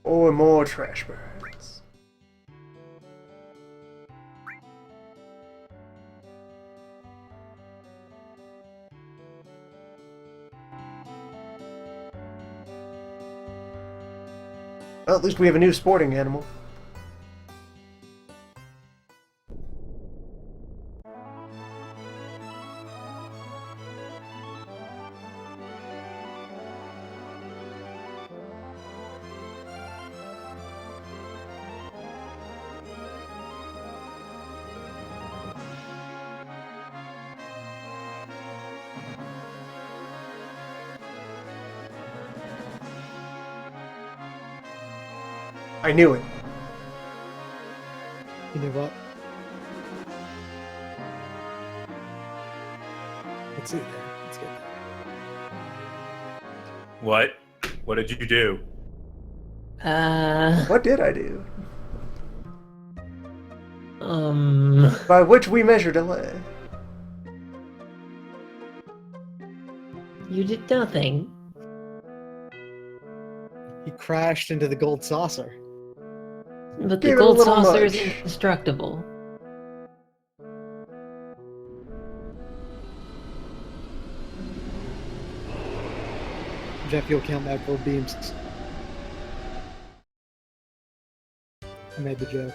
Speaker 2: Or more trash birds. Well, at least we have a new sporting animal. I knew it.
Speaker 1: You know what? Let's see there. Let's get there.
Speaker 3: What? What did you do?
Speaker 2: What did I do?
Speaker 5: Um,
Speaker 2: By which we measure delay.
Speaker 5: you did nothing.
Speaker 1: He crashed into the gold saucer.
Speaker 5: But
Speaker 2: Gave
Speaker 5: the
Speaker 2: it a
Speaker 5: gold
Speaker 2: little
Speaker 5: saucer is
Speaker 2: much.
Speaker 5: indestructible.
Speaker 1: Jet fuel count that gold beams. I made the joke.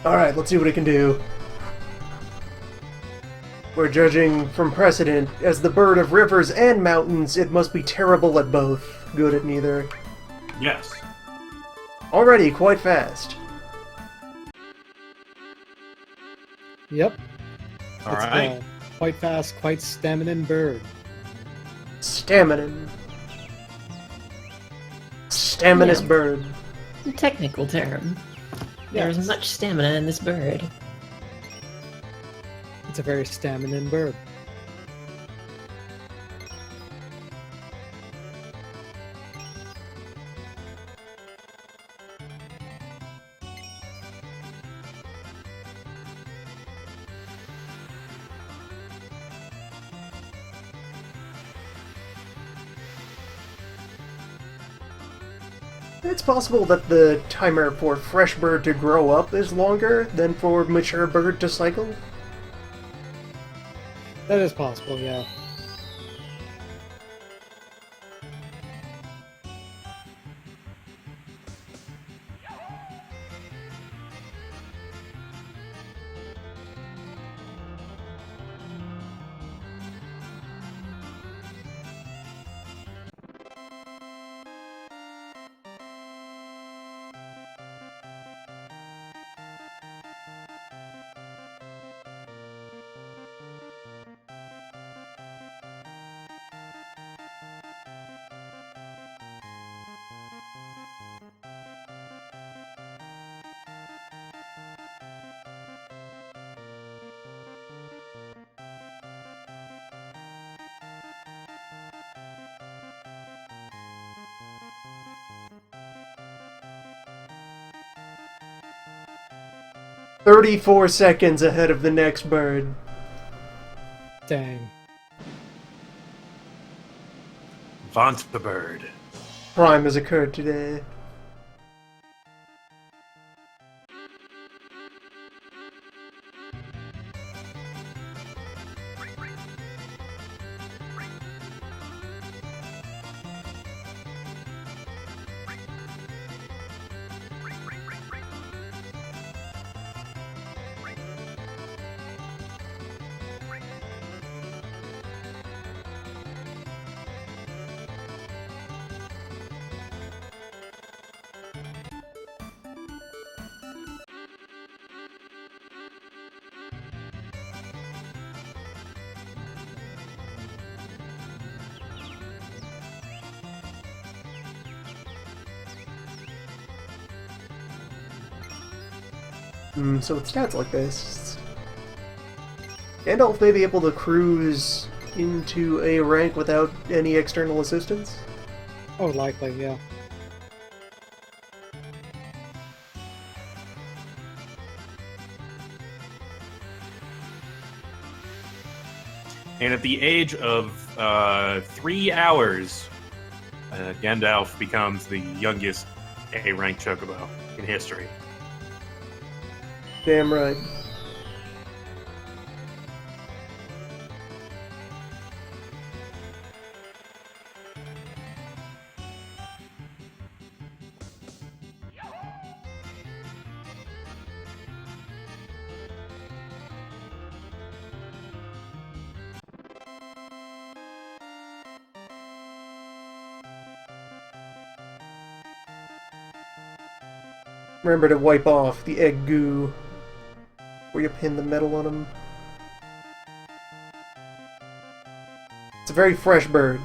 Speaker 2: Alright, let's see what it can do. We're judging from precedent. As the bird of rivers and mountains, it must be terrible at both. Good at neither.
Speaker 3: Yes.
Speaker 2: Already quite fast.
Speaker 1: Yep.
Speaker 3: All
Speaker 1: It's
Speaker 3: right.
Speaker 1: quite fast, quite stamina bird.
Speaker 2: Staminin. Staminous
Speaker 5: Yeah.
Speaker 2: bird.
Speaker 5: Technical term. There's
Speaker 1: Yes.
Speaker 5: much stamina in this bird.
Speaker 1: It's a very stamina bird.
Speaker 2: It's possible that the timer for fresh bird to grow up is longer than for mature bird to cycle.
Speaker 1: That is possible, yeah.
Speaker 2: "34 seconds ahead of the next bird."
Speaker 1: Dang.
Speaker 3: Vaunt the bird.
Speaker 2: Prime has occurred today. So with stats like this, Gandalf may be able to cruise into a rank without any external assistance.
Speaker 1: Oh, likely, yeah.
Speaker 3: And at the age of 3 hours, Gandalf becomes the youngest A-rank chocobo in history.
Speaker 2: Damn right. Remember to wipe off the egg goo where you pin the metal on them. It's a very fresh bird.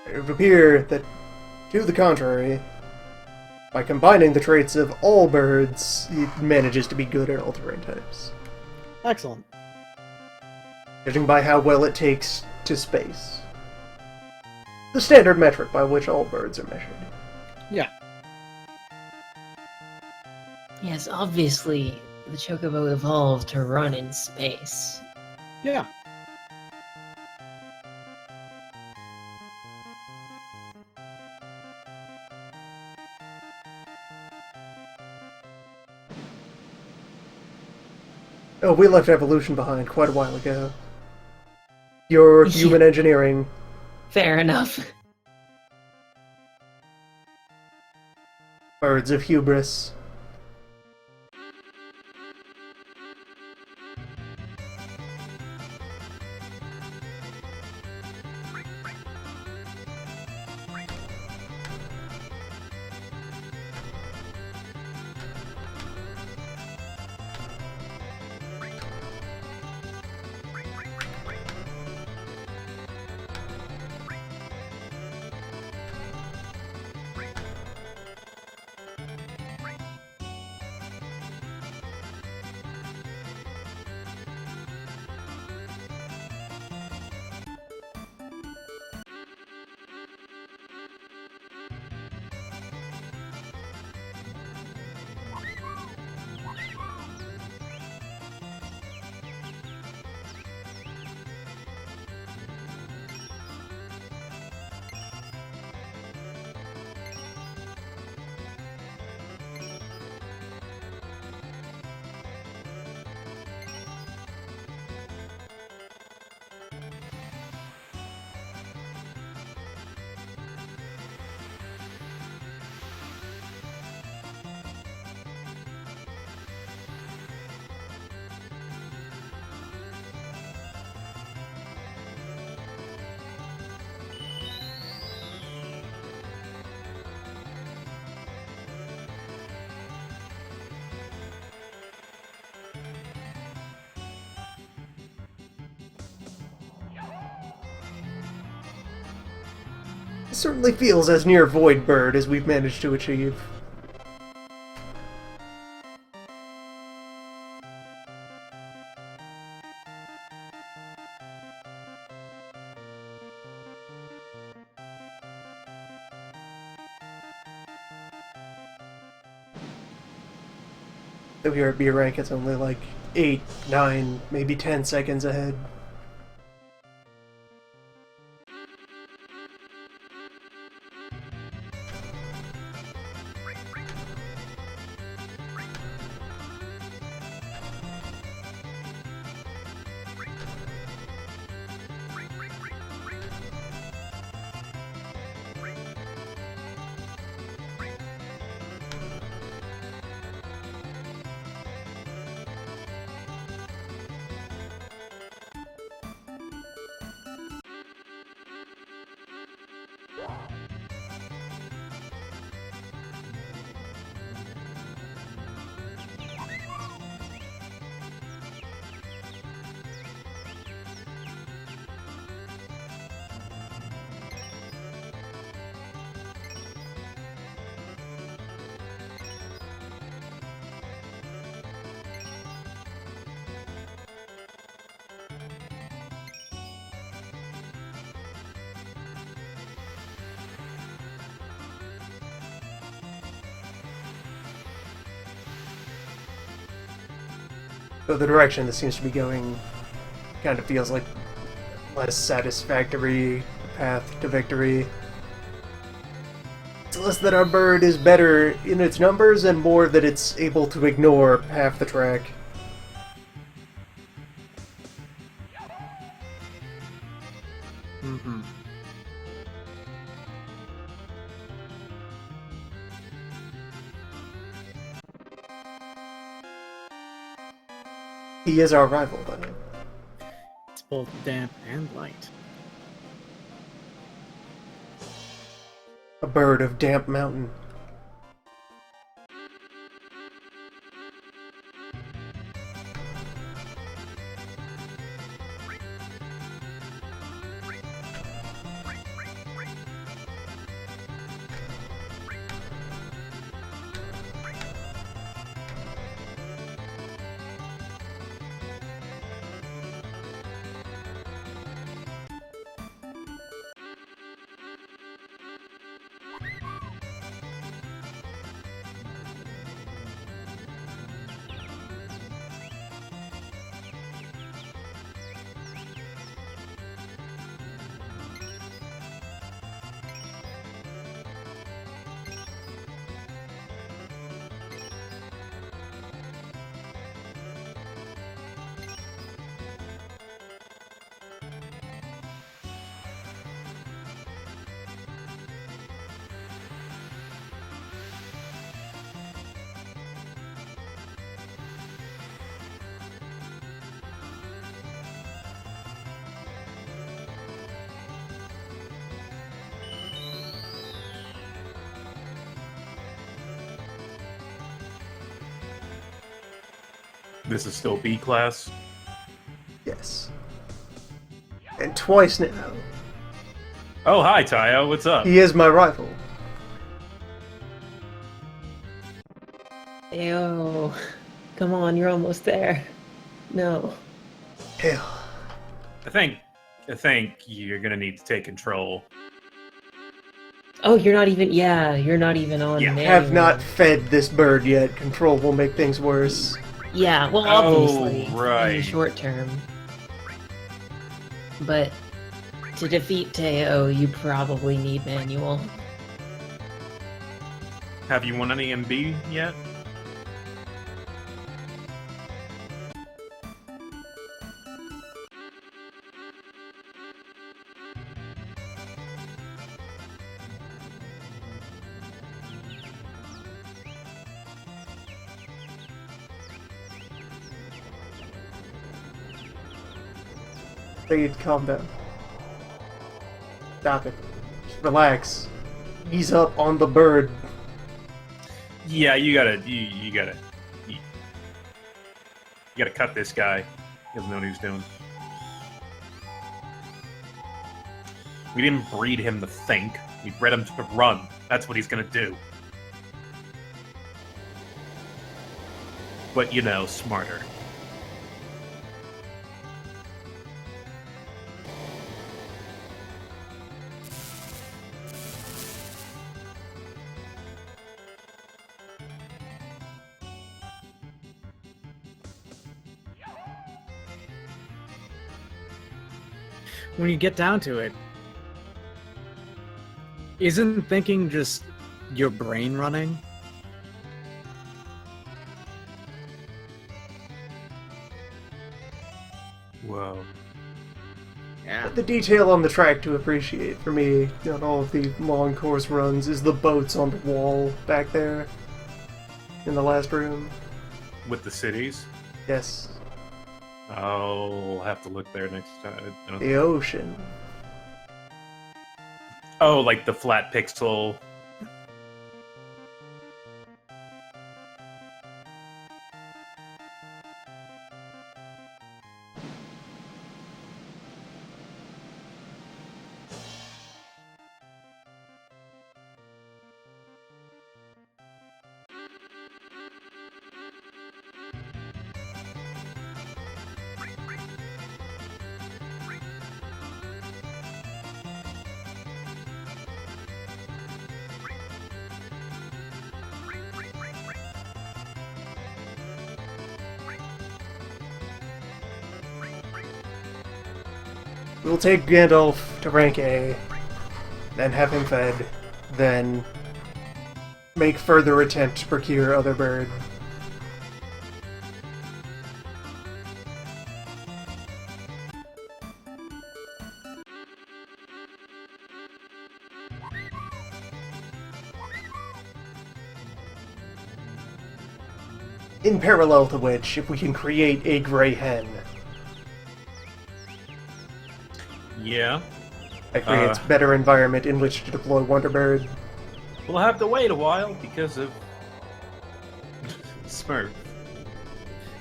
Speaker 2: It would appear that, to the contrary, by combining the traits of all birds, it manages to be good at all terrain types.
Speaker 1: Excellent.
Speaker 2: Judging by how well it takes to space. The standard metric by which all birds are measured.
Speaker 1: Yeah.
Speaker 5: Yes, obviously, the chocobo evolved to run in space.
Speaker 1: Yeah.
Speaker 2: Oh, we left evolution behind quite a while ago. Your human engineering.
Speaker 5: Fair enough.
Speaker 2: Birds of hubris. It certainly feels as near Void Bird as we've managed to achieve. So here at B rank, it's only like 8, 9, maybe 10 seconds ahead. So the direction this seems to be going kind of feels like less satisfactory path to victory. It's less that our bird is better in its numbers and more that it's able to ignore half the track.
Speaker 1: Mm-hmm.
Speaker 2: He is our rival, though.
Speaker 1: It's both damp and light.
Speaker 2: A bird of Damp Mountain.
Speaker 3: This is still B class.
Speaker 2: Yes. And twice now.
Speaker 3: Oh, hi, Tayo. What's up?
Speaker 2: He is my rival.
Speaker 5: Ew. Come on, you're almost there. No.
Speaker 2: Hell.
Speaker 3: I think you're gonna need to take control.
Speaker 5: Oh, you're not even. Yeah, you're not even on.
Speaker 3: Yeah.
Speaker 5: manual.
Speaker 2: Have not fed this bird yet. Control will make things worse.
Speaker 5: Yeah, well,
Speaker 3: Oh,
Speaker 5: obviously, in
Speaker 3: right.
Speaker 5: the short term. But to defeat Teo, you probably need manual.
Speaker 3: Have you won any MB yet?
Speaker 2: Fade, calm down. Stop it. Just relax. Ease up on the bird.
Speaker 3: Yeah, you gotta cut this guy. He doesn't know what he's doing. We didn't breed him to think.
Speaker 4: We bred him to run. That's what he's gonna do. But, you know, smarter.
Speaker 1: When you get down to it, isn't thinking just your brain running?
Speaker 4: Whoa.
Speaker 1: Yeah.
Speaker 2: The detail on the track to appreciate for me on all of the long course runs is the boats on the wall back there in the last room.
Speaker 4: With the cities?
Speaker 2: Yes,
Speaker 4: I'll have to look there next time. I don't-
Speaker 2: the ocean.
Speaker 4: Oh, like the flat pixel.
Speaker 2: We'll take Gandalf to rank A, then have him fed, then make further attempt to procure other bird. In parallel to which, if we can create a gray hen,
Speaker 4: Yeah.
Speaker 2: that creates better environment in which to deploy Wonderbird.
Speaker 4: We'll have to wait a while because of Smurf.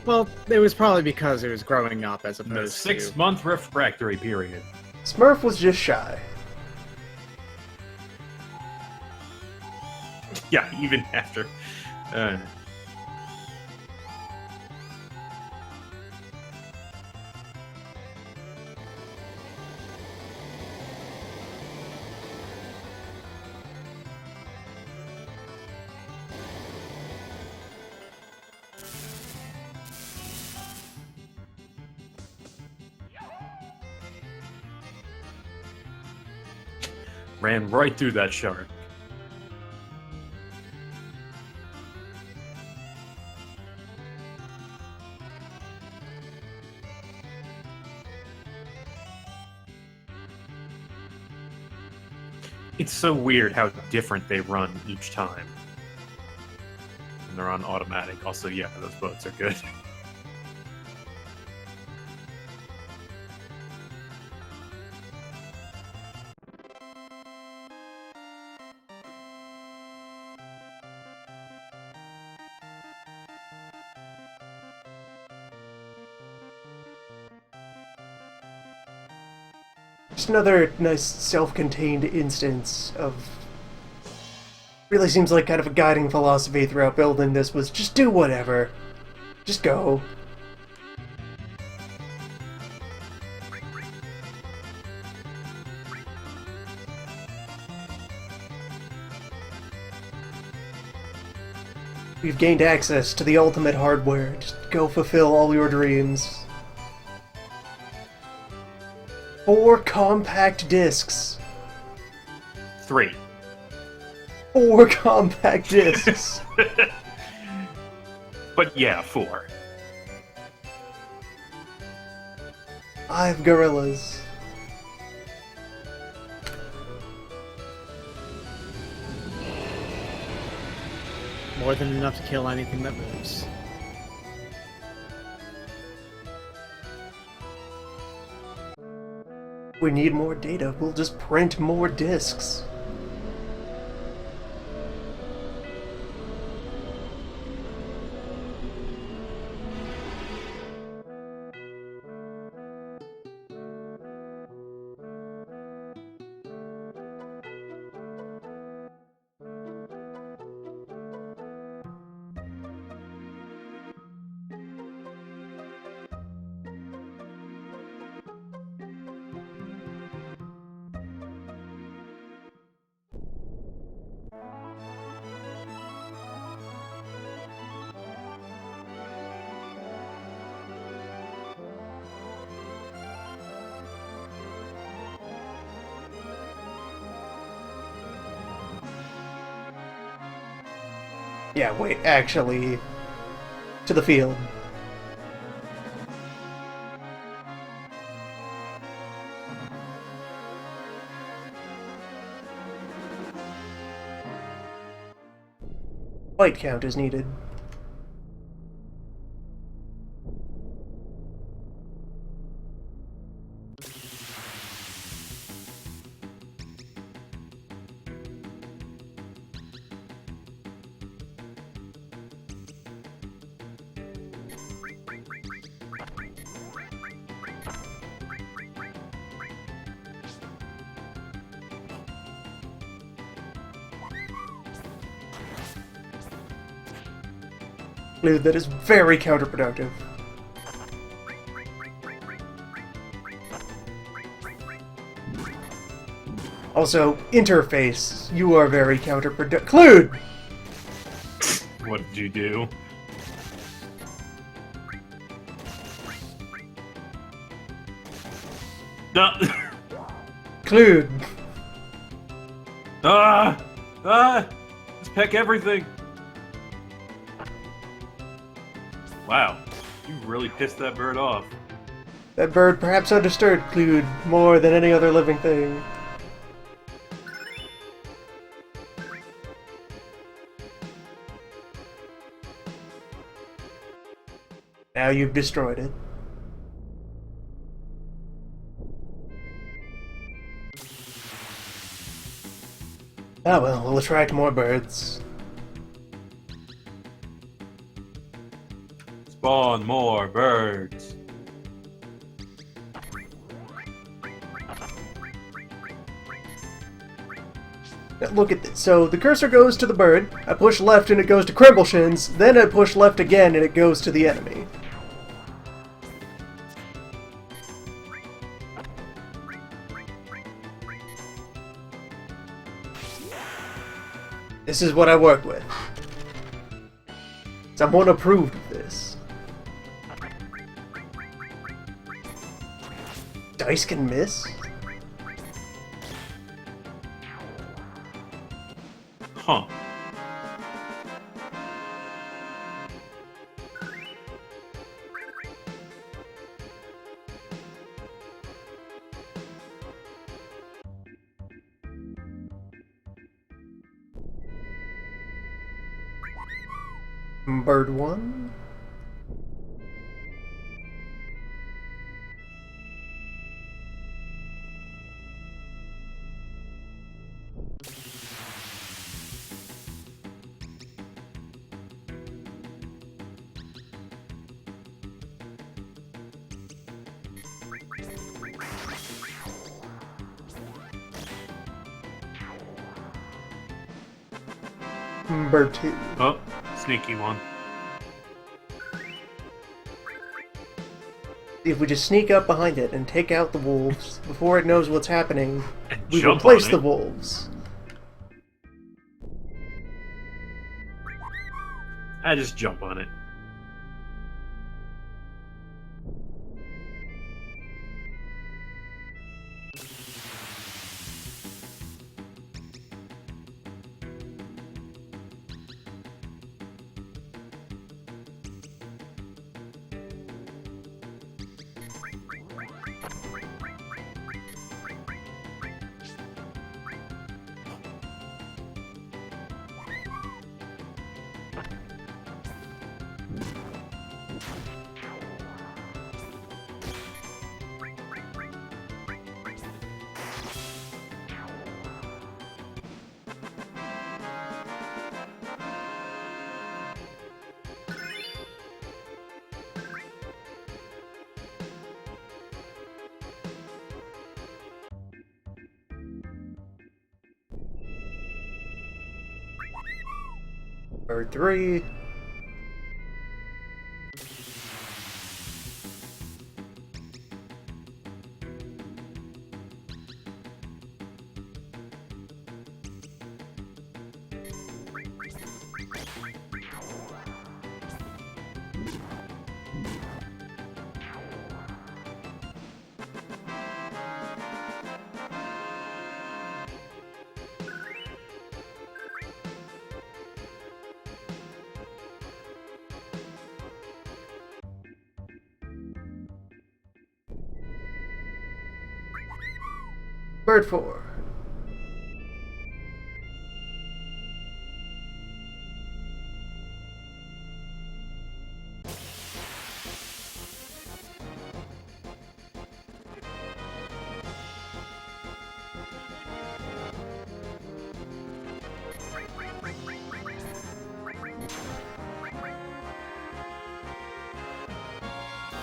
Speaker 1: Well, it was probably because it was growing up as
Speaker 4: The
Speaker 1: opposed
Speaker 4: 6-month refractory period.
Speaker 2: Smurf was just shy.
Speaker 4: Yeah, even after. Ran right through that shark. It's so weird how different they run each time. And they're on automatic. Also, yeah, those boats are good.
Speaker 2: Just another nice self-contained instance of... Really seems like kind of a guiding philosophy throughout building this was just do whatever. Just go. We've gained access to the ultimate hardware. Just go fulfill all your dreams. 4 compact discs.
Speaker 4: 3.
Speaker 2: 4 compact discs.
Speaker 4: But yeah, 4.
Speaker 2: 5 gorillas.
Speaker 1: more than enough to kill anything that moves.
Speaker 2: We need more data. We'll just print more discs. Yeah, wait, actually, to the field. Fight count is needed. Dude, that is very counterproductive. Also, interface, you are very counterproductive. Clued!
Speaker 3: What did you do?
Speaker 2: Clued!
Speaker 3: Just peck everything. Wow, you really pissed that bird off.
Speaker 2: That bird perhaps understood Clued more than any other living thing. Now you've destroyed it. Ah well, we'll attract more birds.
Speaker 3: Spawn more birds.
Speaker 2: Now look at this. So the cursor goes to the bird, I push left and it goes to Crumbleshins, then I push left again and it goes to the enemy. This is what I work with. Someone approved of this. Dice can miss?
Speaker 3: Huh.
Speaker 2: Bird 1. Bird 2.
Speaker 3: Oh, sneaky one.
Speaker 2: If we just sneak up behind it and take out the wolves before it knows what's happening,
Speaker 3: And
Speaker 2: we
Speaker 3: jump
Speaker 2: replace
Speaker 3: on
Speaker 2: the
Speaker 3: it.
Speaker 2: wolves.
Speaker 3: I just jump on it.
Speaker 2: Bird 3. Bird 4.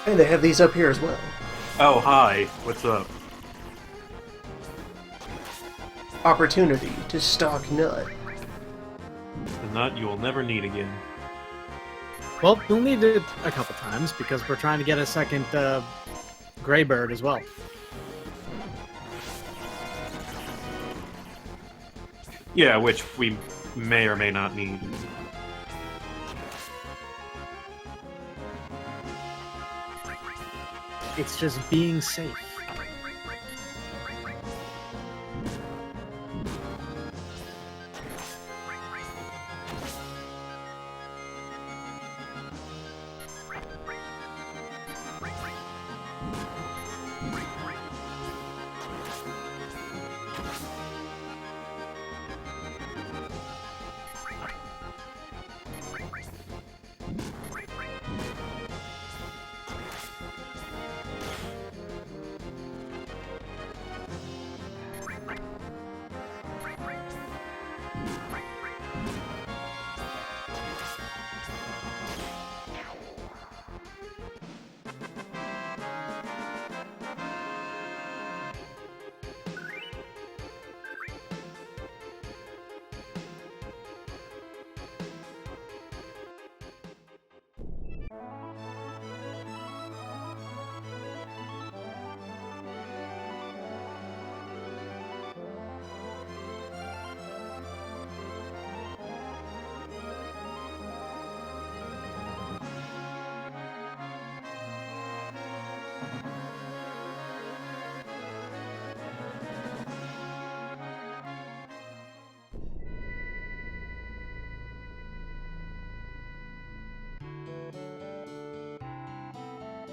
Speaker 2: And they have these up here as well.
Speaker 3: Oh, hi. What's up?
Speaker 2: Opportunity to stalk Nut.
Speaker 3: The nut you will never need again.
Speaker 1: Well, we'll need it a couple times because we're trying to get a second gray bird as well.
Speaker 3: Yeah, which we may or may not need.
Speaker 1: It's just being safe.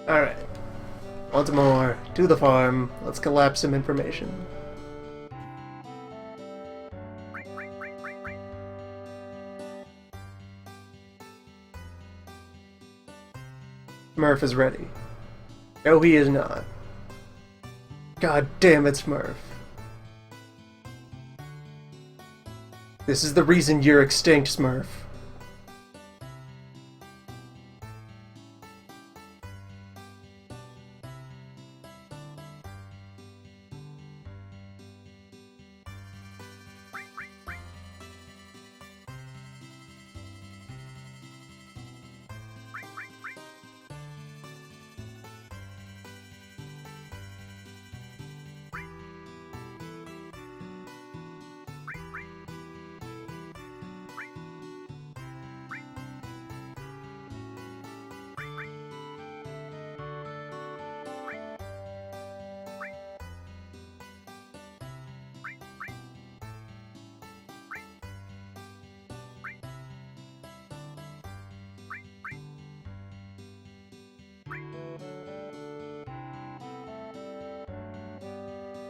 Speaker 2: Alright. Once more, to the farm. Let's collapse some information. Smurf is ready. No, he is not. God damn it, Smurf. This is the reason you're extinct, Smurf.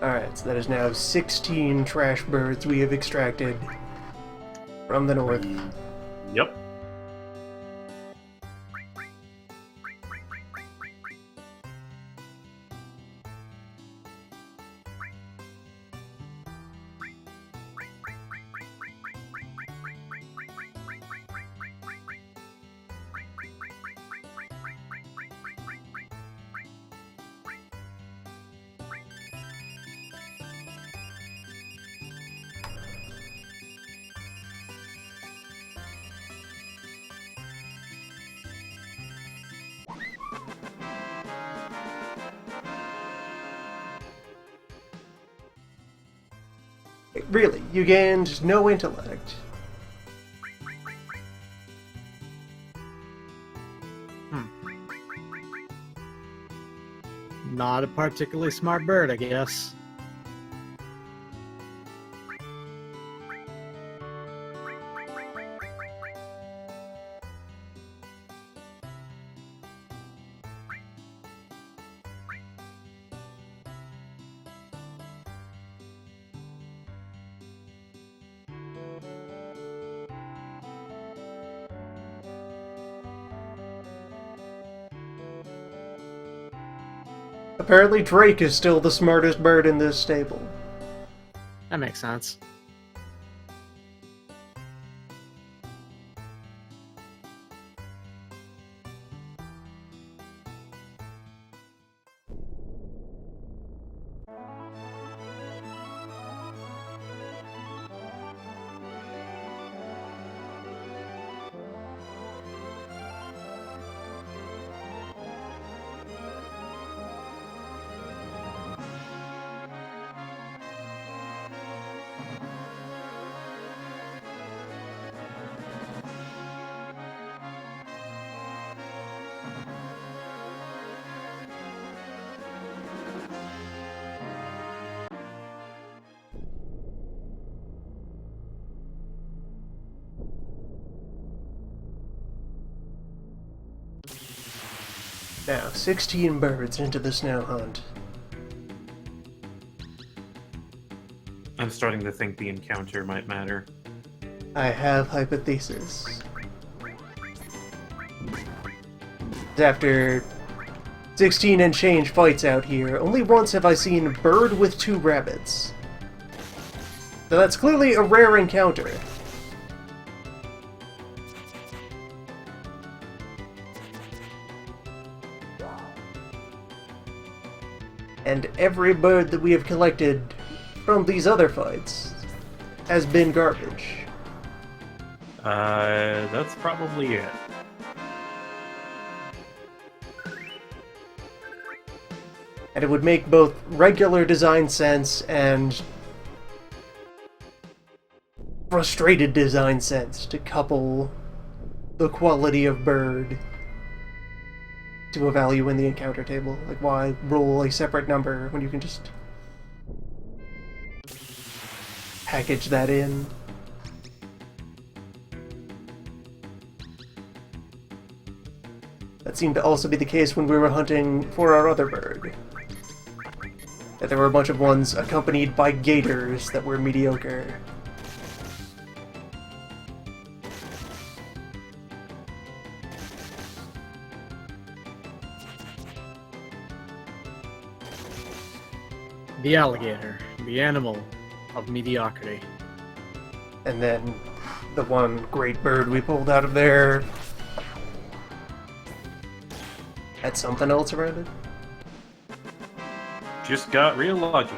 Speaker 2: Alright, so that is now 16 trash birds we have extracted from the north.
Speaker 3: Yep.
Speaker 2: Really, you gained no intellect.
Speaker 1: Not a particularly smart bird, I guess.
Speaker 2: Apparently Drake is still the smartest bird in this stable.
Speaker 1: That makes sense.
Speaker 2: Now, 16 birds into the snow hunt.
Speaker 3: I'm starting to think the encounter might matter.
Speaker 2: I have hypothesis. After 16 and change fights out here, only once have I seen bird with 2 rabbits. So that's clearly a rare encounter. And every bird that we have collected from these other fights has been garbage.
Speaker 3: That's probably it.
Speaker 2: And it would make both regular design sense and frustrated design sense to couple the quality of bird to a value in the encounter table. Like, why roll a separate number when you can just package that in? That seemed to also be the case when we were hunting for our other bird. That there were a bunch of ones accompanied by gators that were mediocre.
Speaker 1: The alligator, the animal of mediocrity.
Speaker 2: And then the one great bird we pulled out of there had something else around it.
Speaker 3: Just got real lucky.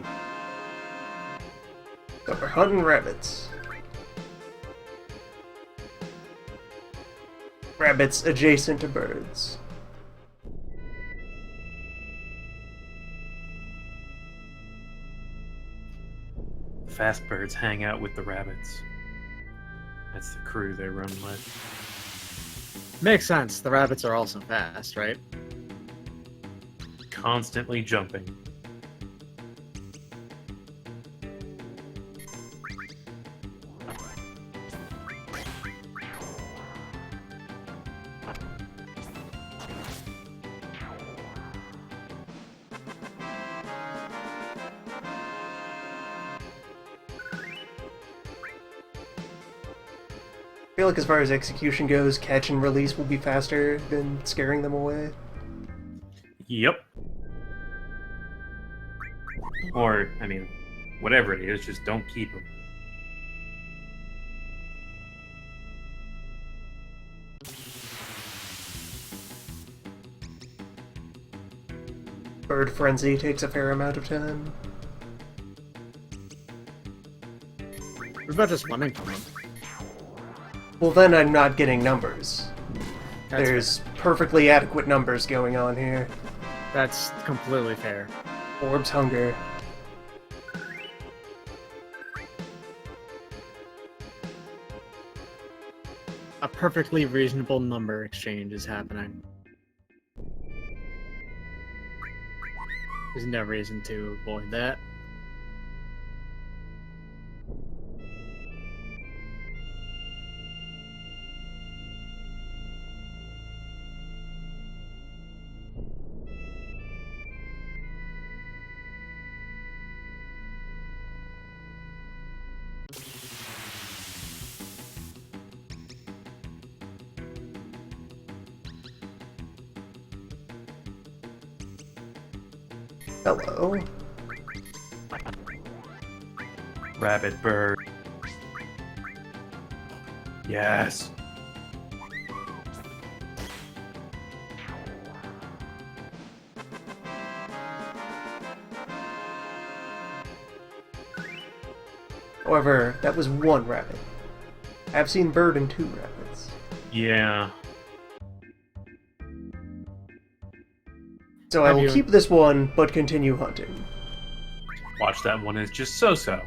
Speaker 2: So we're hunting rabbits. Rabbits adjacent to birds.
Speaker 3: Fast birds hang out with the rabbits. That's the crew they run with.
Speaker 1: Makes sense. The rabbits are also fast, right?
Speaker 3: Constantly jumping.
Speaker 2: I feel like as far as execution goes, catch and release will be faster than scaring them away.
Speaker 3: Yep. Or, I mean, whatever it is, just don't keep them.
Speaker 2: Bird frenzy takes a fair amount of time.
Speaker 1: What about just running from them?
Speaker 2: Well, then I'm not getting numbers.
Speaker 1: That's
Speaker 2: There's perfectly adequate numbers going on here.
Speaker 1: That's completely fair.
Speaker 2: Orb's hunger.
Speaker 1: A perfectly reasonable number exchange is happening. There's no reason to avoid that.
Speaker 2: Hello.
Speaker 3: Rabbit bird. Yes.
Speaker 2: However, that was one rabbit. I've seen bird and 2 rabbits.
Speaker 3: Yeah.
Speaker 2: So I
Speaker 1: Have
Speaker 2: will
Speaker 1: you-
Speaker 2: keep this one, but continue hunting.
Speaker 3: Watch that one is just so-so.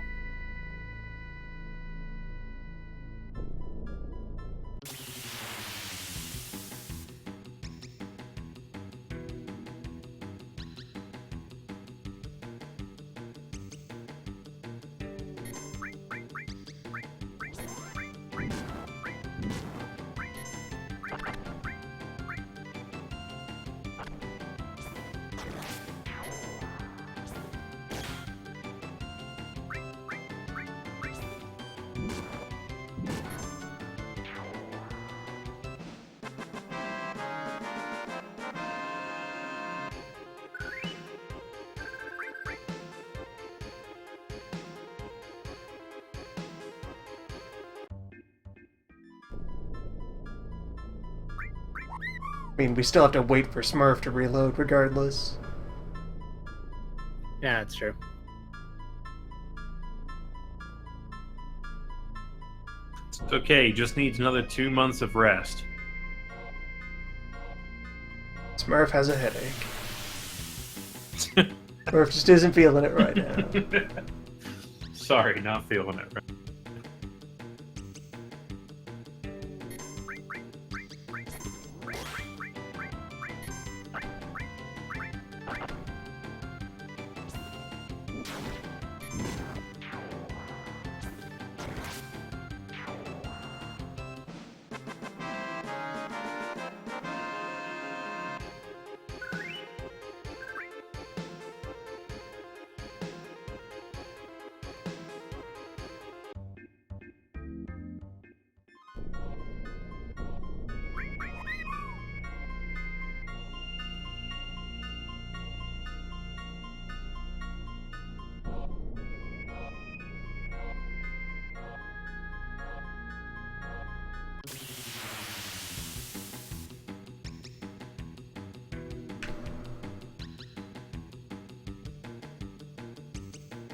Speaker 2: I mean, we still have to wait for Smurf to reload regardless.
Speaker 1: Yeah, it's true.
Speaker 3: It's okay, he just needs another 2 months of rest.
Speaker 2: Smurf has a headache. Smurf just isn't feeling it right now.
Speaker 3: Sorry, not feeling it.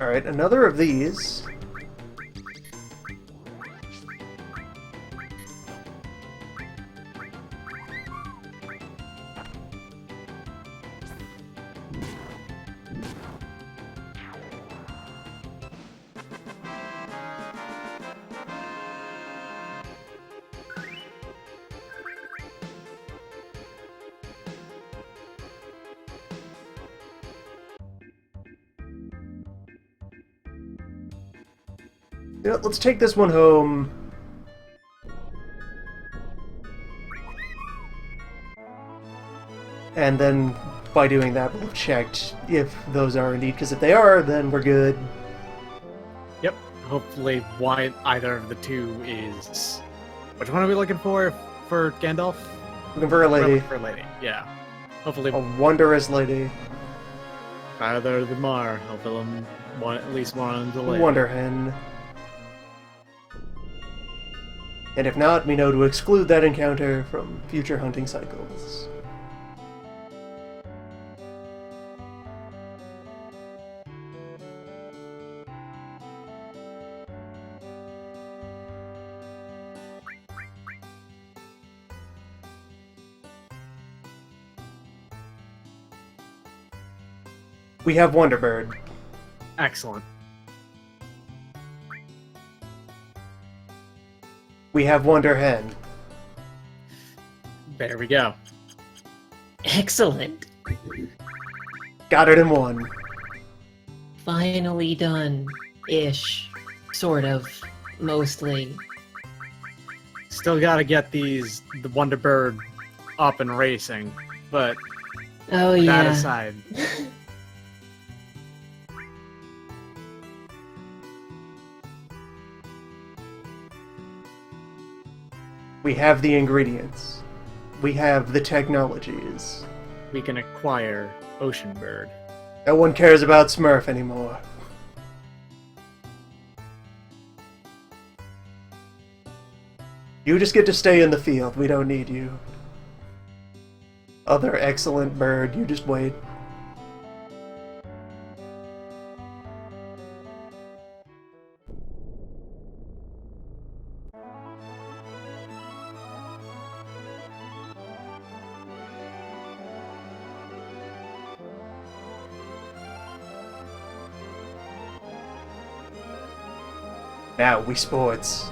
Speaker 2: Alright, another of these. You know, let's take this one home. And then, by doing that, we'll have checked if those are indeed, because if they are, then we're good.
Speaker 1: Yep. Hopefully, why either of the two is. Which one are we looking for Gandalf?
Speaker 2: Looking for a
Speaker 1: We're
Speaker 2: lady.
Speaker 1: looking for a lady. Yeah. Hopefully,
Speaker 2: A wondrous lady.
Speaker 1: either the Mar. Hopefully, at least one of the lady.
Speaker 2: Wonder Hen. And if not, we know to exclude that encounter from future hunting cycles. We have Wonderbird.
Speaker 1: Excellent.
Speaker 2: We have Wonder Hen.
Speaker 1: There we go.
Speaker 5: Excellent.
Speaker 2: Got it in one.
Speaker 5: Finally done. Ish. Sort of. Mostly.
Speaker 1: Still gotta get the Wonder Bird up and racing, but
Speaker 5: Oh
Speaker 1: that
Speaker 5: yeah.
Speaker 1: aside,
Speaker 2: We have the ingredients. We have the technologies.
Speaker 1: we can acquire Ocean Bird.
Speaker 2: No one cares about Smurf anymore. You just get to stay in the field. We don't need you. Other excellent bird, you just wait. Now, we sports.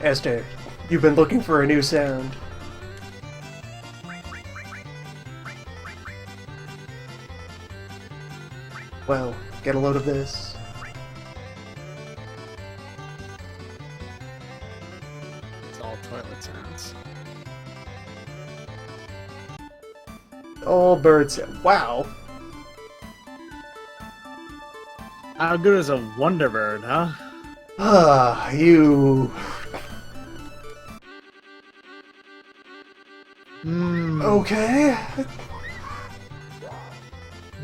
Speaker 2: Esther, you've been looking for a new sound. Well, get a load of this.
Speaker 1: It's all toilet sounds.
Speaker 2: All birds. Wow.
Speaker 1: How good is a Wonderbird, huh?
Speaker 2: Ah, you...
Speaker 1: Hmm.
Speaker 2: Okay.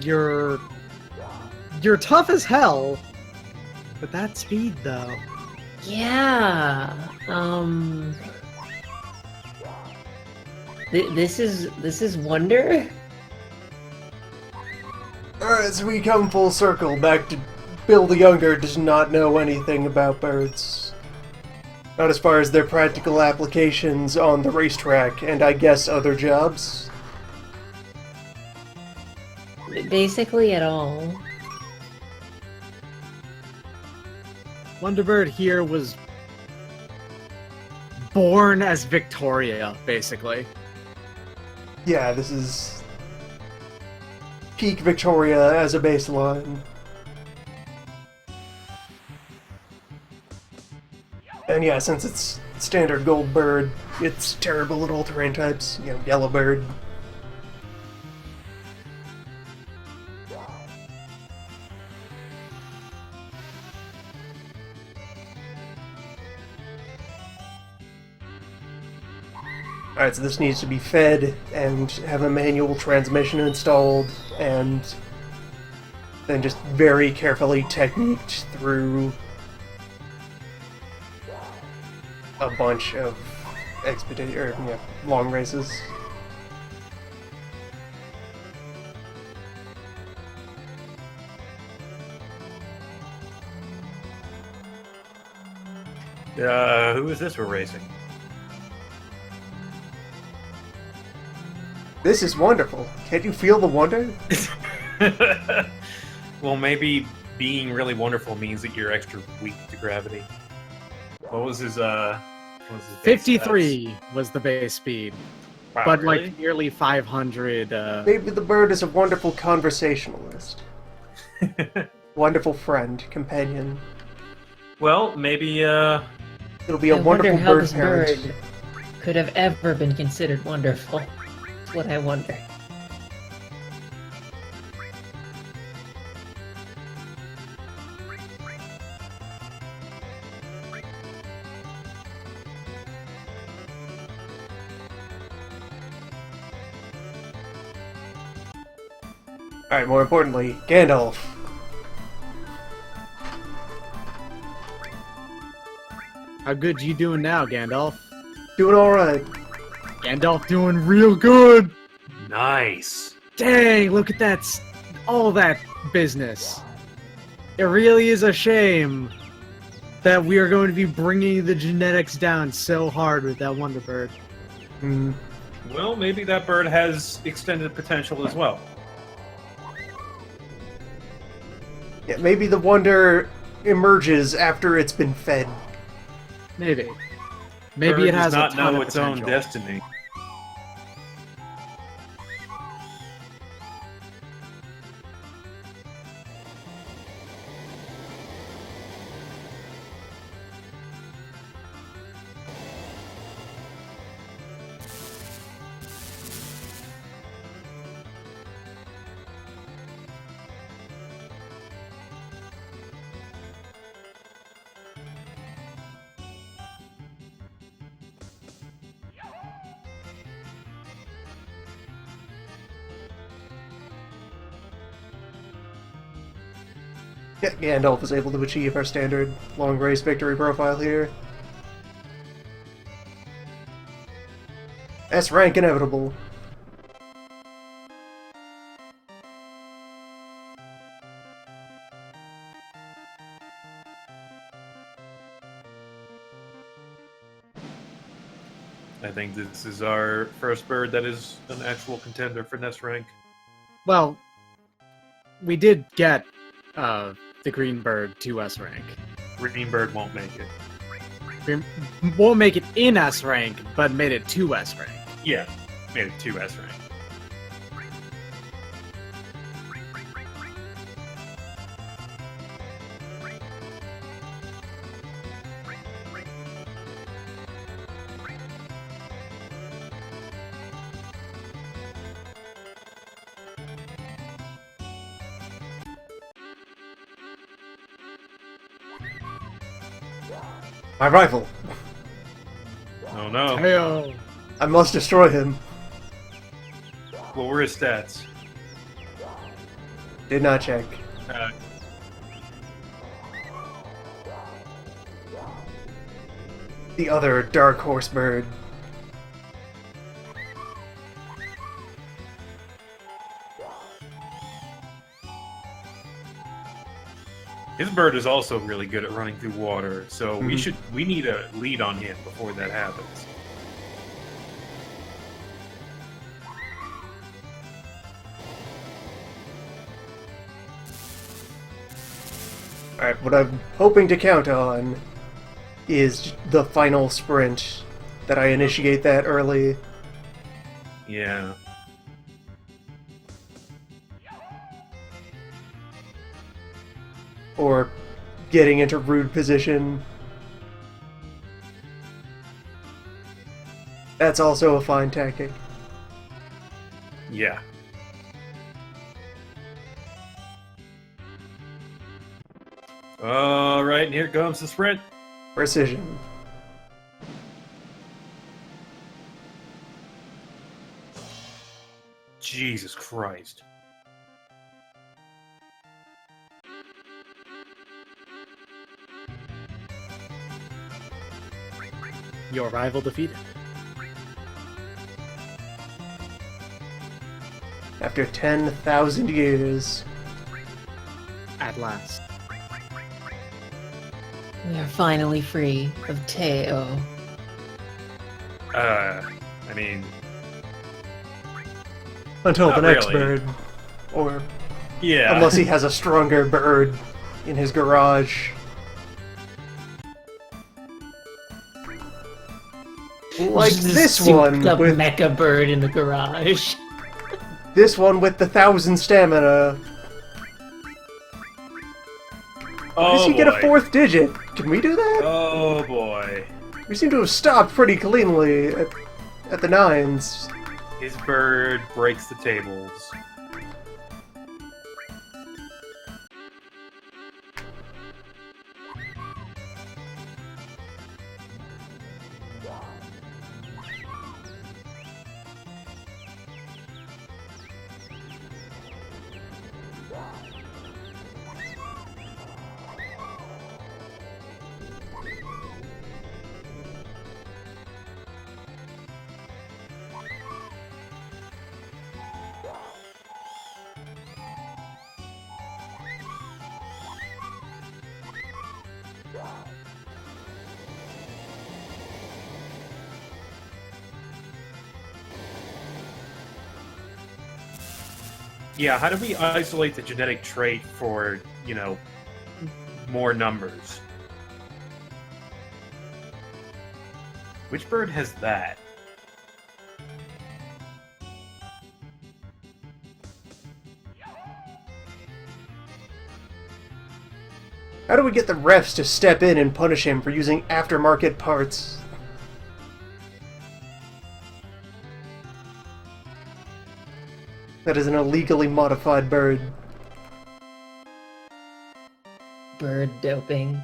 Speaker 1: You're tough as hell, but that speed though.
Speaker 5: Yeah. This is Wonder.
Speaker 2: Alright, so we come full circle back to Bill the Younger does not know anything about birds. Not as far as their practical applications on the racetrack and I guess other jobs.
Speaker 5: Basically at all.
Speaker 1: Wonderbird here was born as Victoria, basically.
Speaker 2: Yeah, this is peak Victoria as a baseline. And yeah, since it's standard gold bird, it's terrible at all terrain types. You know, yellow bird. Alright, so this needs to be fed and have a manual transmission installed and then just very carefully techniqued through a bunch of long races.
Speaker 4: Who is this we're racing?
Speaker 2: This is wonderful. Can't you feel the wonder?
Speaker 4: Well, maybe being really wonderful means that you're extra weak to gravity. What was his base
Speaker 1: 53 was the base speed,
Speaker 4: Wow,
Speaker 1: but
Speaker 4: really?
Speaker 1: like nearly 500.
Speaker 2: Maybe the bird is a wonderful conversationalist. Wonderful friend, companion.
Speaker 4: Well, maybe
Speaker 2: It'll be a
Speaker 5: I
Speaker 2: wonderful
Speaker 5: wonder how
Speaker 2: bird
Speaker 5: this
Speaker 2: parent.
Speaker 5: bird could have ever been considered wonderful. That's what I wonder.
Speaker 2: Alright, more importantly, Gandalf.
Speaker 1: How good you doing now, Gandalf?
Speaker 2: Doing alright.
Speaker 1: Gandalf doing real good!
Speaker 3: Nice.
Speaker 1: Dang, look at that, all that business. It really is a shame that we are going to be bringing the genetics down so hard with that Wonder Bird.
Speaker 2: Hmm.
Speaker 4: Well, maybe that bird has extended potential as well.
Speaker 2: Yeah, maybe the wonder emerges after it's been fed.
Speaker 1: Maybe. Maybe
Speaker 4: Bird
Speaker 1: it has
Speaker 4: does not
Speaker 1: a ton
Speaker 4: know
Speaker 1: of
Speaker 4: its own
Speaker 1: potential.
Speaker 4: destiny.
Speaker 2: Yeah, Gandalf is able to achieve our standard long race victory profile here. S rank inevitable.
Speaker 4: I think this is our first bird that is an actual contender for Nest rank.
Speaker 1: Well, we did get the Green Bird to S rank.
Speaker 4: Green bird won't make it.
Speaker 1: We won't make it in S rank, but made it to S rank.
Speaker 4: Yeah, made it to S rank.
Speaker 2: My rival.
Speaker 4: Oh no.
Speaker 1: Heyo.
Speaker 2: I must destroy him.
Speaker 4: What were his stats?
Speaker 2: Did not check.
Speaker 4: Uh,
Speaker 2: The other dark horse bird.
Speaker 4: his bird is also really good at running through water, so we need a lead on him before that happens.
Speaker 2: Alright, what I'm hoping to count on is the final sprint. That I initiate that early.
Speaker 4: Yeah.
Speaker 2: Or getting into rude position. That's also a fine tactic.
Speaker 4: Yeah. Alright, and here comes the sprint.
Speaker 2: Precision.
Speaker 4: Jesus Christ.
Speaker 1: Your rival defeated.
Speaker 2: After 10,000 years.
Speaker 1: At last.
Speaker 5: We are finally free of Teo.
Speaker 4: I mean,
Speaker 2: Until the
Speaker 4: Not
Speaker 2: next
Speaker 4: really.
Speaker 2: bird. Or
Speaker 4: yeah.
Speaker 2: unless he has a stronger bird in his garage. Like
Speaker 5: Just
Speaker 2: this
Speaker 5: souped
Speaker 2: one
Speaker 5: up
Speaker 2: with
Speaker 5: mecha bird in the garage.
Speaker 2: this one with the 1,000 stamina.
Speaker 4: Oh,
Speaker 2: Does he get a
Speaker 4: boy.
Speaker 2: 4th digit? Can we do that?
Speaker 4: Oh boy.
Speaker 2: We seem to have stopped pretty cleanly at the 9s.
Speaker 4: His bird breaks the tables.
Speaker 3: Yeah, how do we isolate the genetic trait for, more numbers? Which bird has that?
Speaker 2: How do we get the refs to step in and punish him for using aftermarket parts? That is an illegally modified bird.
Speaker 5: Bird doping.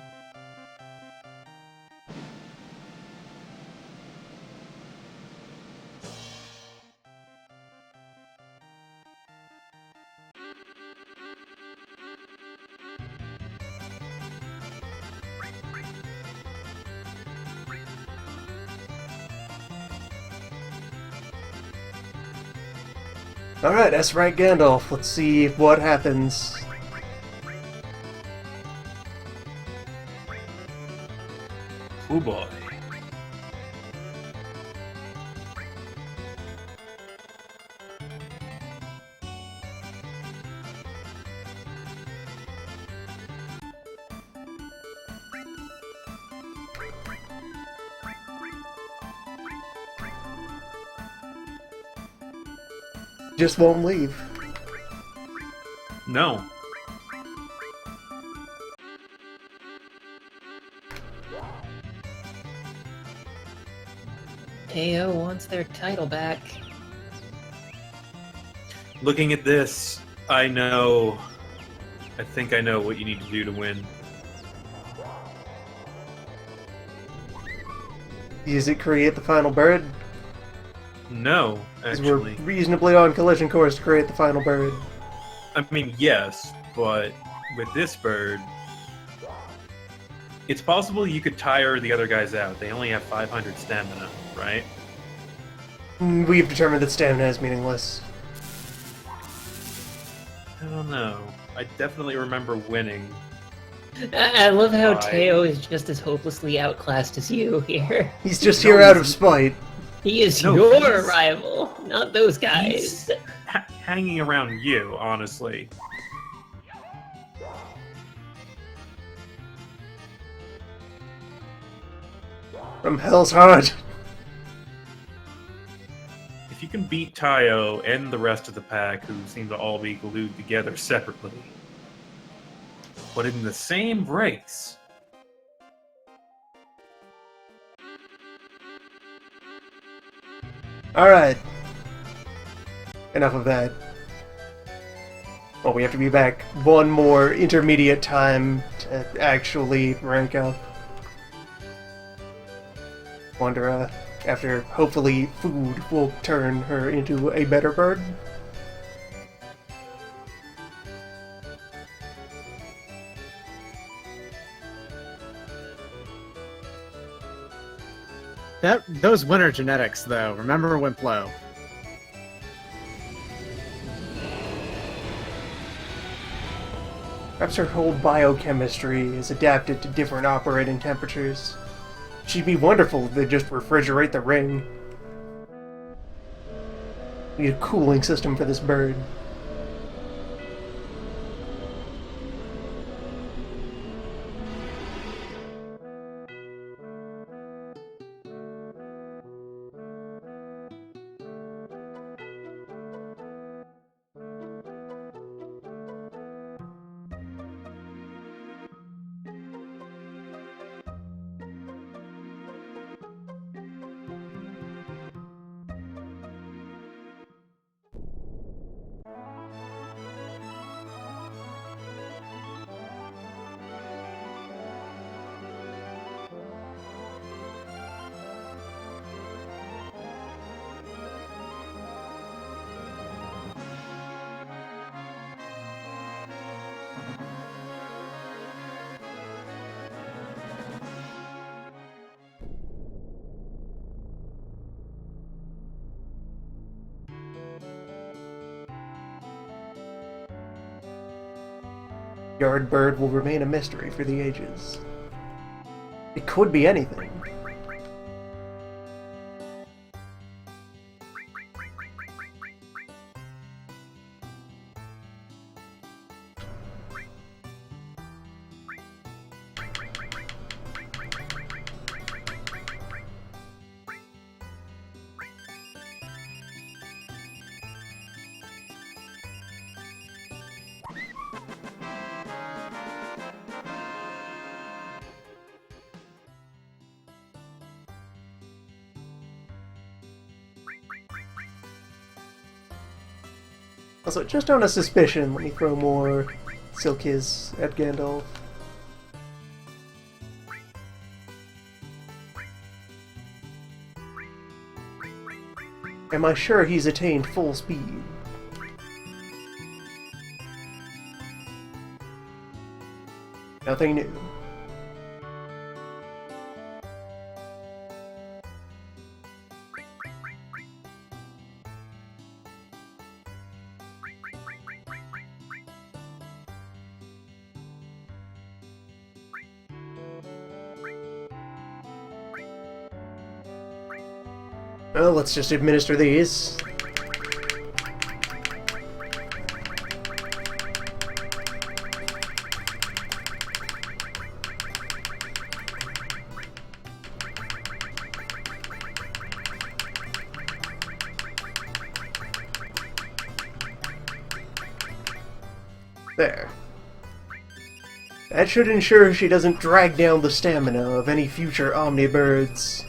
Speaker 2: Alright, S-Rank Gandalf. Let's see what happens.
Speaker 3: Oh boy.
Speaker 2: Just won't leave.
Speaker 3: No.
Speaker 5: KO wants their title back.
Speaker 3: Looking at this, I think I know what you need to do to win.
Speaker 2: Is it create the final bird?
Speaker 3: No,
Speaker 2: 'Cause we're
Speaker 3: actually.
Speaker 2: reasonably on collision course to create the final bird.
Speaker 3: I mean, yes, but with this bird, it's possible you could tire the other guys out. They only have 500 stamina, right?
Speaker 2: We've determined that stamina is meaningless.
Speaker 3: I don't know. I definitely remember winning.
Speaker 5: I love how
Speaker 3: Why?
Speaker 5: Teo is just as hopelessly outclassed as you here.
Speaker 2: He's just
Speaker 3: No,
Speaker 2: here out of
Speaker 3: he's-
Speaker 2: spite.
Speaker 5: He is
Speaker 3: No,
Speaker 5: your
Speaker 3: he's-
Speaker 5: rival, not those guys.
Speaker 3: He's hanging around you, honestly.
Speaker 2: From Hell's Heart.
Speaker 3: If you can beat Tayo and the rest of the pack, who seem to all be glued together separately, but in the same race,
Speaker 2: Alright. Enough of that. Well, we have to be back one more intermediate time to actually rank up. Wonder, after hopefully food will turn her into a better bird.
Speaker 1: Those winter genetics, though. Remember Wimplo.
Speaker 2: Perhaps her whole biochemistry is adapted to different operating temperatures. She'd be wonderful if they just refrigerate the ring. We need a cooling system for this bird. Yardbird will remain a mystery for the ages. It could be anything. Also, just on a suspicion, let me throw more Silkiz at Gandalf. Am I sure he's attained full speed? Nothing new. Well, let's just administer these. There. That should ensure she doesn't drag down the stamina of any future Omnibirds.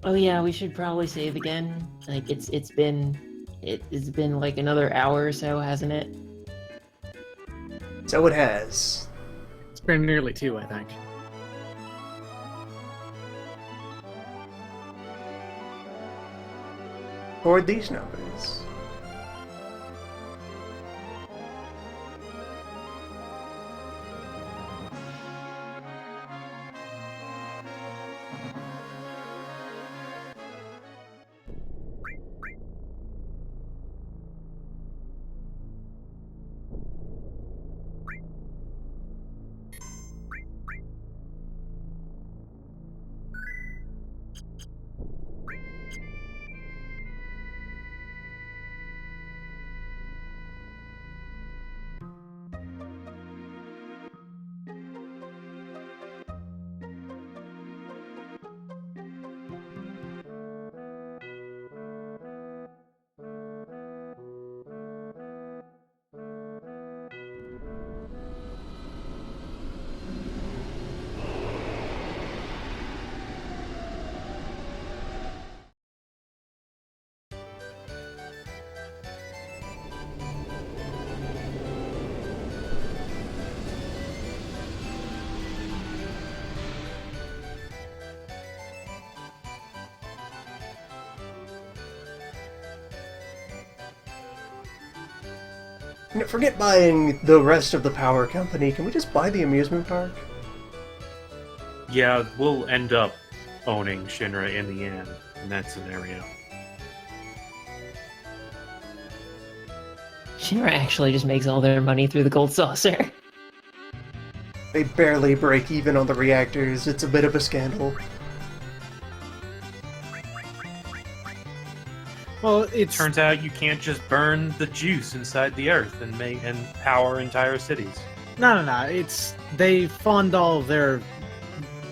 Speaker 5: Oh yeah, we should probably save again. Like it's been like another hour or so, hasn't it?
Speaker 2: So it has.
Speaker 1: It's been nearly 2, I think.
Speaker 2: Toward these numbers. You know, forget buying the rest of the power company. Can we just buy the amusement park?
Speaker 3: Yeah, we'll end up owning Shinra in the end, in that scenario.
Speaker 5: Shinra actually just makes all their money through the gold saucer.
Speaker 2: They barely break even on the reactors. It's a bit of a scandal.
Speaker 1: Well, it
Speaker 3: Turns out you can't just burn the juice inside the earth and power entire cities.
Speaker 1: No. It's they fund all of their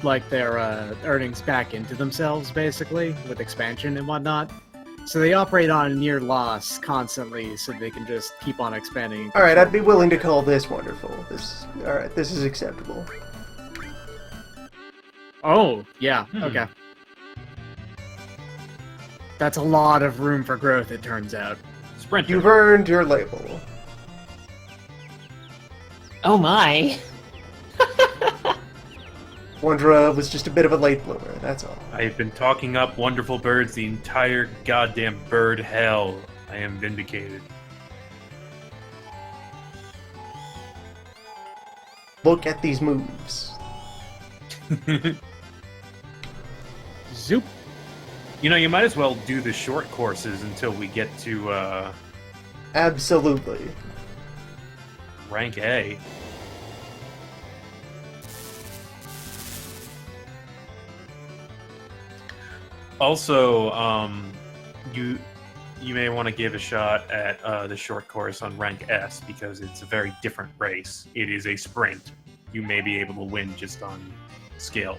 Speaker 1: earnings back into themselves, basically, with expansion and whatnot. So they operate on a near loss constantly, so they can just keep on expanding.
Speaker 2: All right, I'd be willing to call this wonderful. All right, this is acceptable.
Speaker 1: Oh, yeah, okay. That's a lot of room for growth, it turns out.
Speaker 3: Sprinter.
Speaker 2: You've earned your label.
Speaker 5: Oh my!
Speaker 2: Wondra was just a bit of a late bloomer, that's all.
Speaker 3: I have been talking up wonderful birds the entire goddamn bird hell. I am vindicated.
Speaker 2: Look at these moves.
Speaker 1: Zoop.
Speaker 3: You know, you might as well do the short courses until we get to
Speaker 2: Absolutely.
Speaker 3: rank A. Also, you may want to give a shot at the short course on rank S because it's a very different race. It is a sprint. You may be able to win just on skill.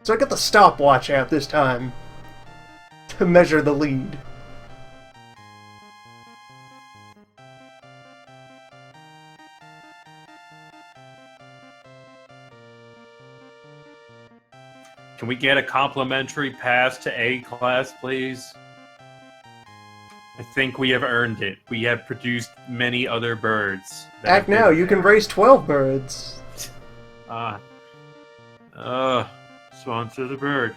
Speaker 2: So I got the stopwatch out this time to measure the lead.
Speaker 3: Can we get a complimentary pass to A class, please? I think we have earned it. We have produced many other birds. that
Speaker 2: Act
Speaker 3: have
Speaker 2: now,
Speaker 3: been
Speaker 2: you can
Speaker 3: there.
Speaker 2: raise 12 birds.
Speaker 3: Sponsor the bird.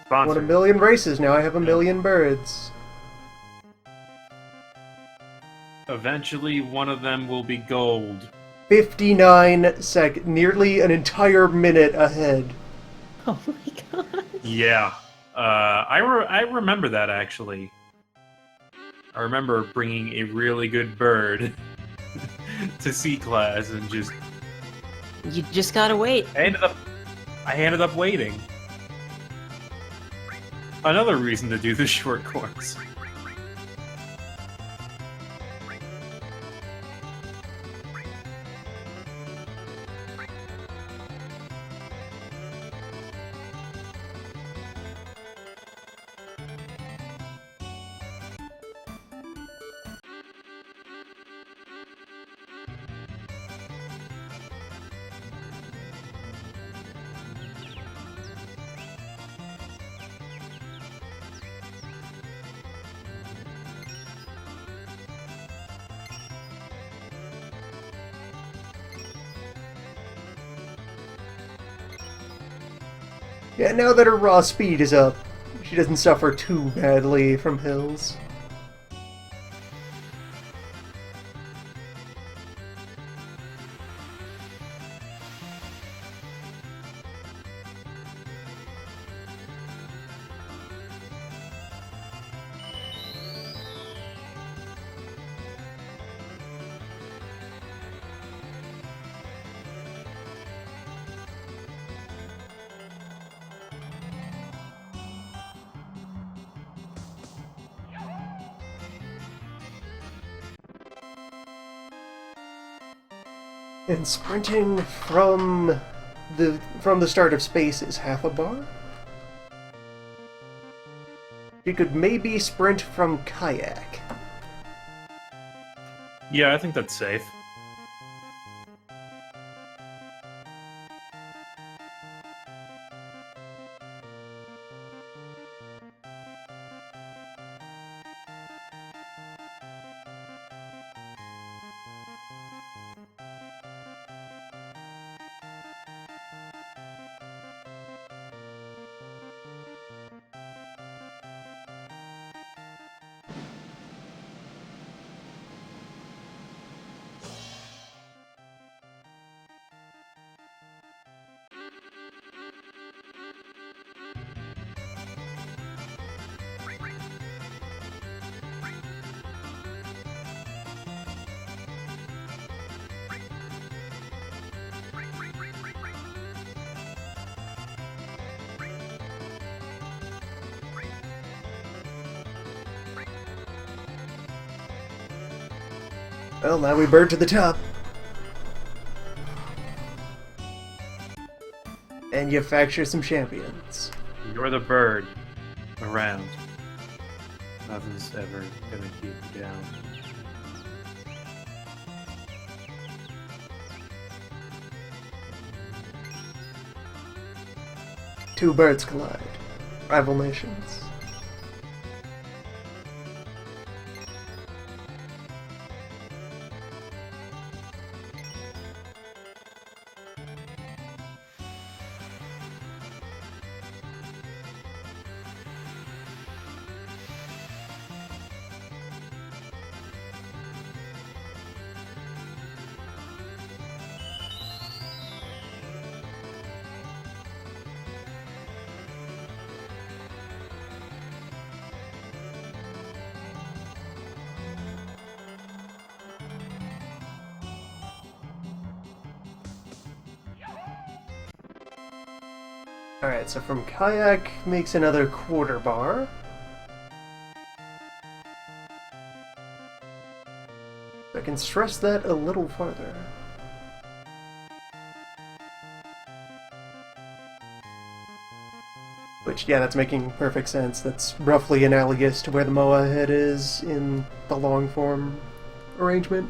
Speaker 2: I want
Speaker 3: Sponsor.
Speaker 2: a million races, now I have a million birds.
Speaker 3: Eventually, one of them will be gold.
Speaker 2: 59 nearly an entire minute ahead.
Speaker 5: Oh my god.
Speaker 3: Yeah. I remember that, actually. I remember bringing a really good bird to C class and just...
Speaker 5: You just gotta wait.
Speaker 3: I ended up waiting. Another reason to do the short course.
Speaker 2: Yeah, now that her raw speed is up, she doesn't suffer too badly from hills. And sprinting from the start of space is half a bar. You could maybe sprint from kayak.
Speaker 3: Yeah, I think that's safe.
Speaker 2: Well, now we bird to the top. Manufacture some champions.
Speaker 4: You're the bird around. Nothing's ever gonna keep you down.
Speaker 2: Two birds collide. Rival nations. Alright, so from kayak makes another quarter bar. I can stress that a little farther. Which, yeah, that's making perfect sense. That's roughly analogous to where the Moa head is in the long form arrangement.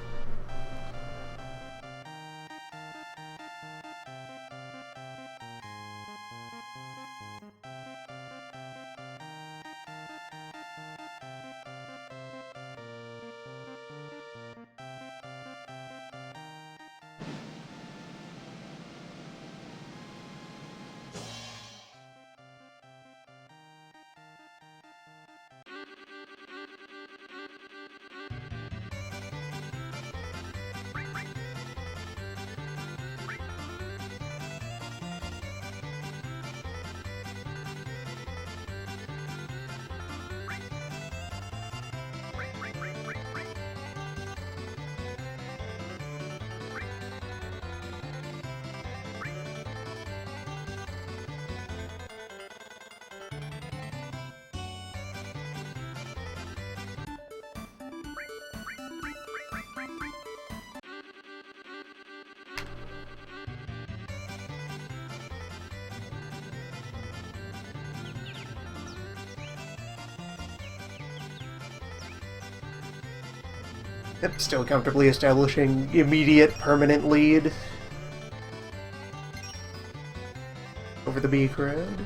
Speaker 2: Yep, still comfortably establishing immediate permanent lead over the B crowd.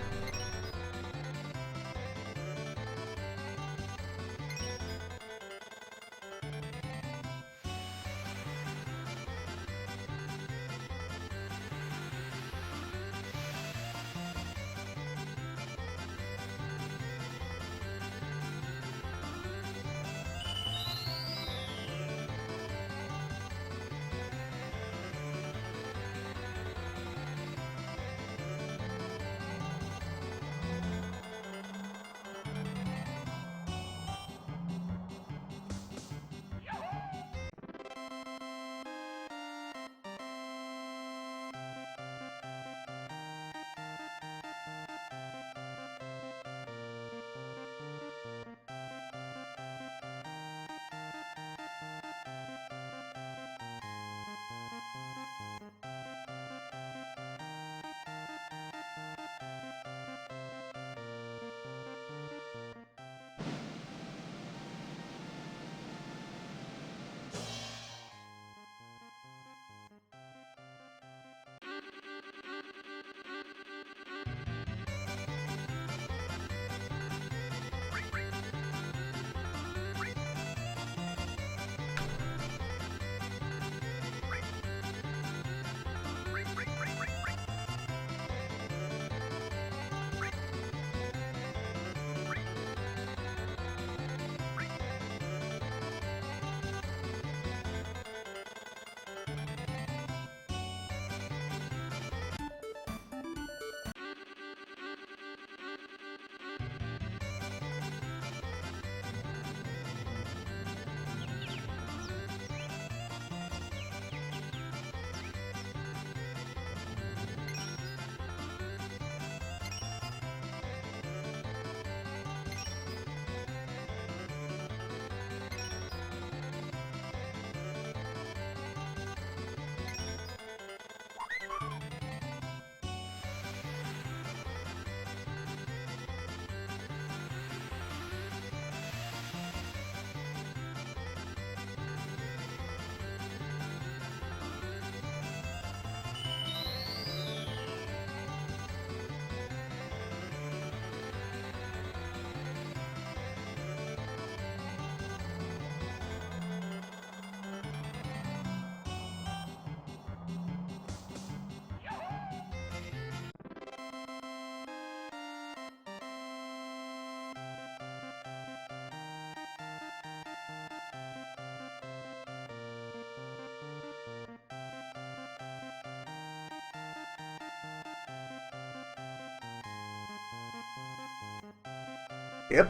Speaker 2: Yep.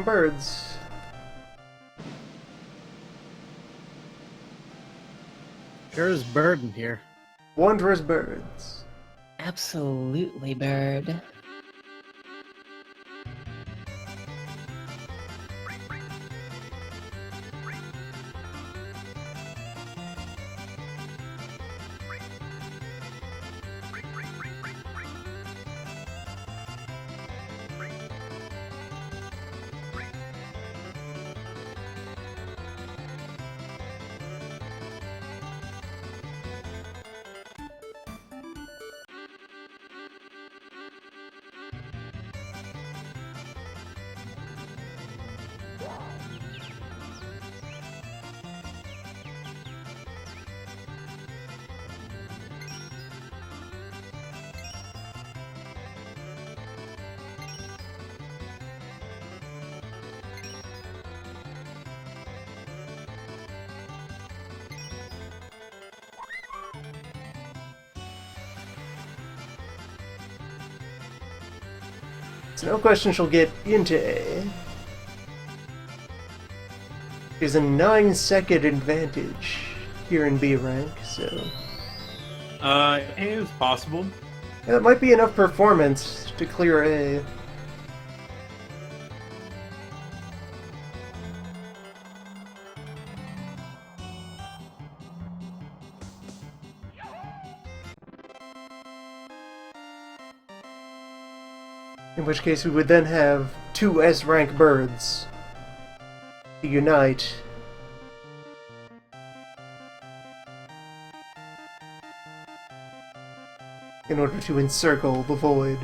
Speaker 2: Birds.
Speaker 1: Sure is bird in here.
Speaker 2: Wondrous birds.
Speaker 5: Absolutely, bird.
Speaker 2: So no question she'll get into A. There's a 9-second advantage here in B rank, so...
Speaker 4: It is possible.
Speaker 2: Yeah, that might be enough performance to clear A. In which case we would then have 2 S-rank birds to unite. In order to encircle the void.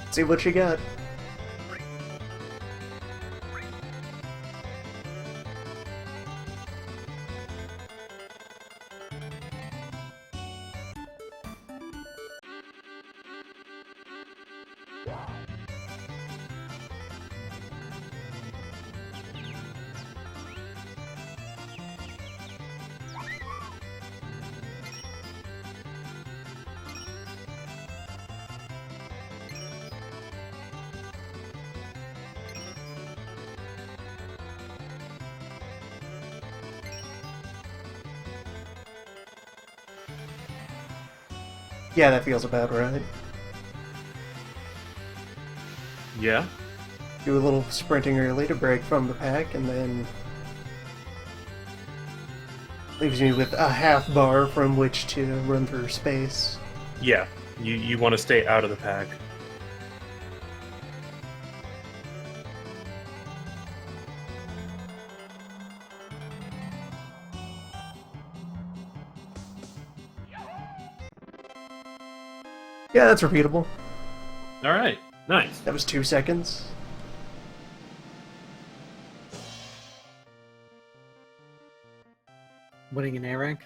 Speaker 2: See what you got. Yeah, that feels about right.
Speaker 4: Yeah.
Speaker 2: Do a little sprinting early to break from the pack, and then leaves me with a half bar from which to run through space.
Speaker 3: Yeah, you want to stay out of the pack.
Speaker 2: Yeah, that's repeatable.
Speaker 3: All right, nice.
Speaker 2: That was 2 seconds.
Speaker 1: Winning an A rank.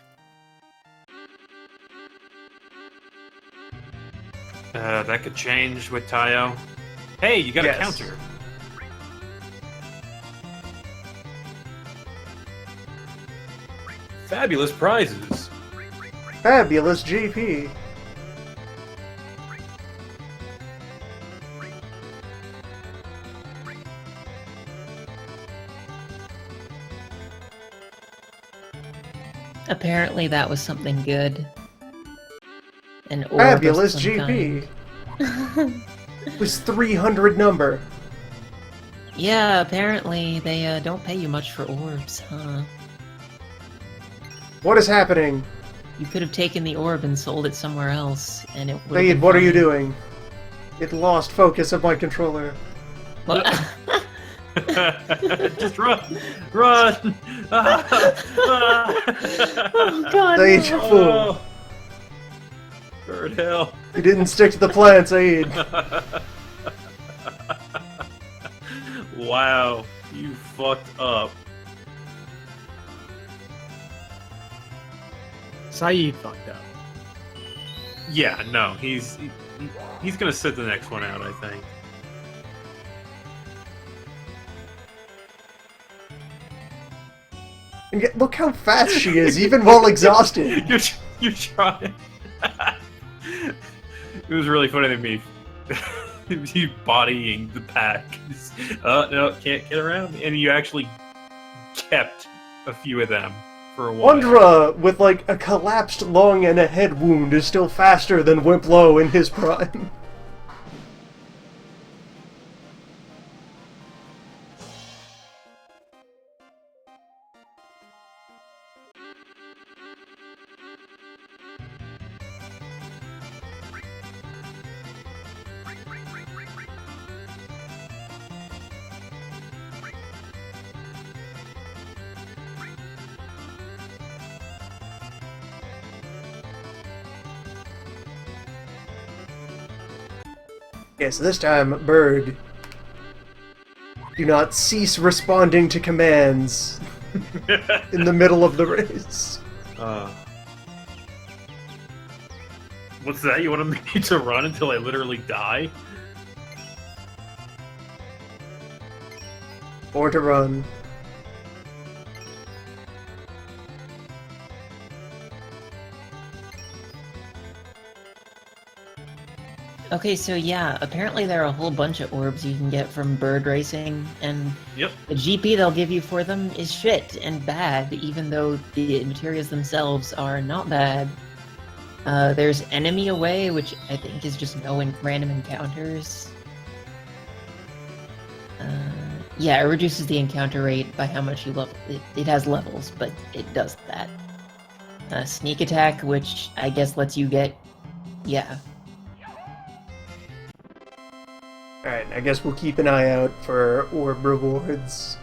Speaker 3: That could change with Tayo. Hey, you got
Speaker 2: Yes.
Speaker 3: a counter. Fabulous prizes.
Speaker 2: Fabulous GP.
Speaker 5: Apparently that was something good. An orb of
Speaker 2: Fabulous
Speaker 5: some
Speaker 2: GP.
Speaker 5: kind.
Speaker 2: It was 300 number.
Speaker 5: Yeah, apparently they don't pay you much for orbs, huh?
Speaker 2: What is happening?
Speaker 5: You could have taken the orb and sold it somewhere else, and it would.
Speaker 2: Fade, what are you doing? It lost focus of my controller.
Speaker 5: What?
Speaker 3: Just run, run!
Speaker 5: Oh god!
Speaker 2: Sage,
Speaker 5: no.
Speaker 2: fool.
Speaker 3: Bird hell.
Speaker 2: You didn't stick to the plan, Saeed.
Speaker 4: Wow, you fucked up.
Speaker 1: Saeed fucked up.
Speaker 4: Yeah, no, he's gonna sit the next one out, I think.
Speaker 2: And yet, look how fast she is, even while exhausted.
Speaker 4: You're trying. It was really funny to me. You bodying the pack. No, can't get around. And you actually kept a few of them for a while.
Speaker 2: Wondra, with like a collapsed lung and a head wound, is still faster than Wimplo in his prime. Yes, this time, Bird, do not cease responding to commands in the middle of the race.
Speaker 4: What's that? You want me to run until I literally die?
Speaker 2: Or to run.
Speaker 5: Okay, so yeah, apparently there are a whole bunch of orbs you can get from bird racing, and
Speaker 4: Yep.
Speaker 5: the GP they'll give you for them is shit and bad, even though the materials themselves are not bad. There's Enemy Away, which I think is just no random encounters. Yeah, it reduces the encounter rate by how much you level. It has levels, but it does that. Sneak Attack, which I guess lets you get... Yeah.
Speaker 2: Alright, I guess we'll keep an eye out for orb rewards.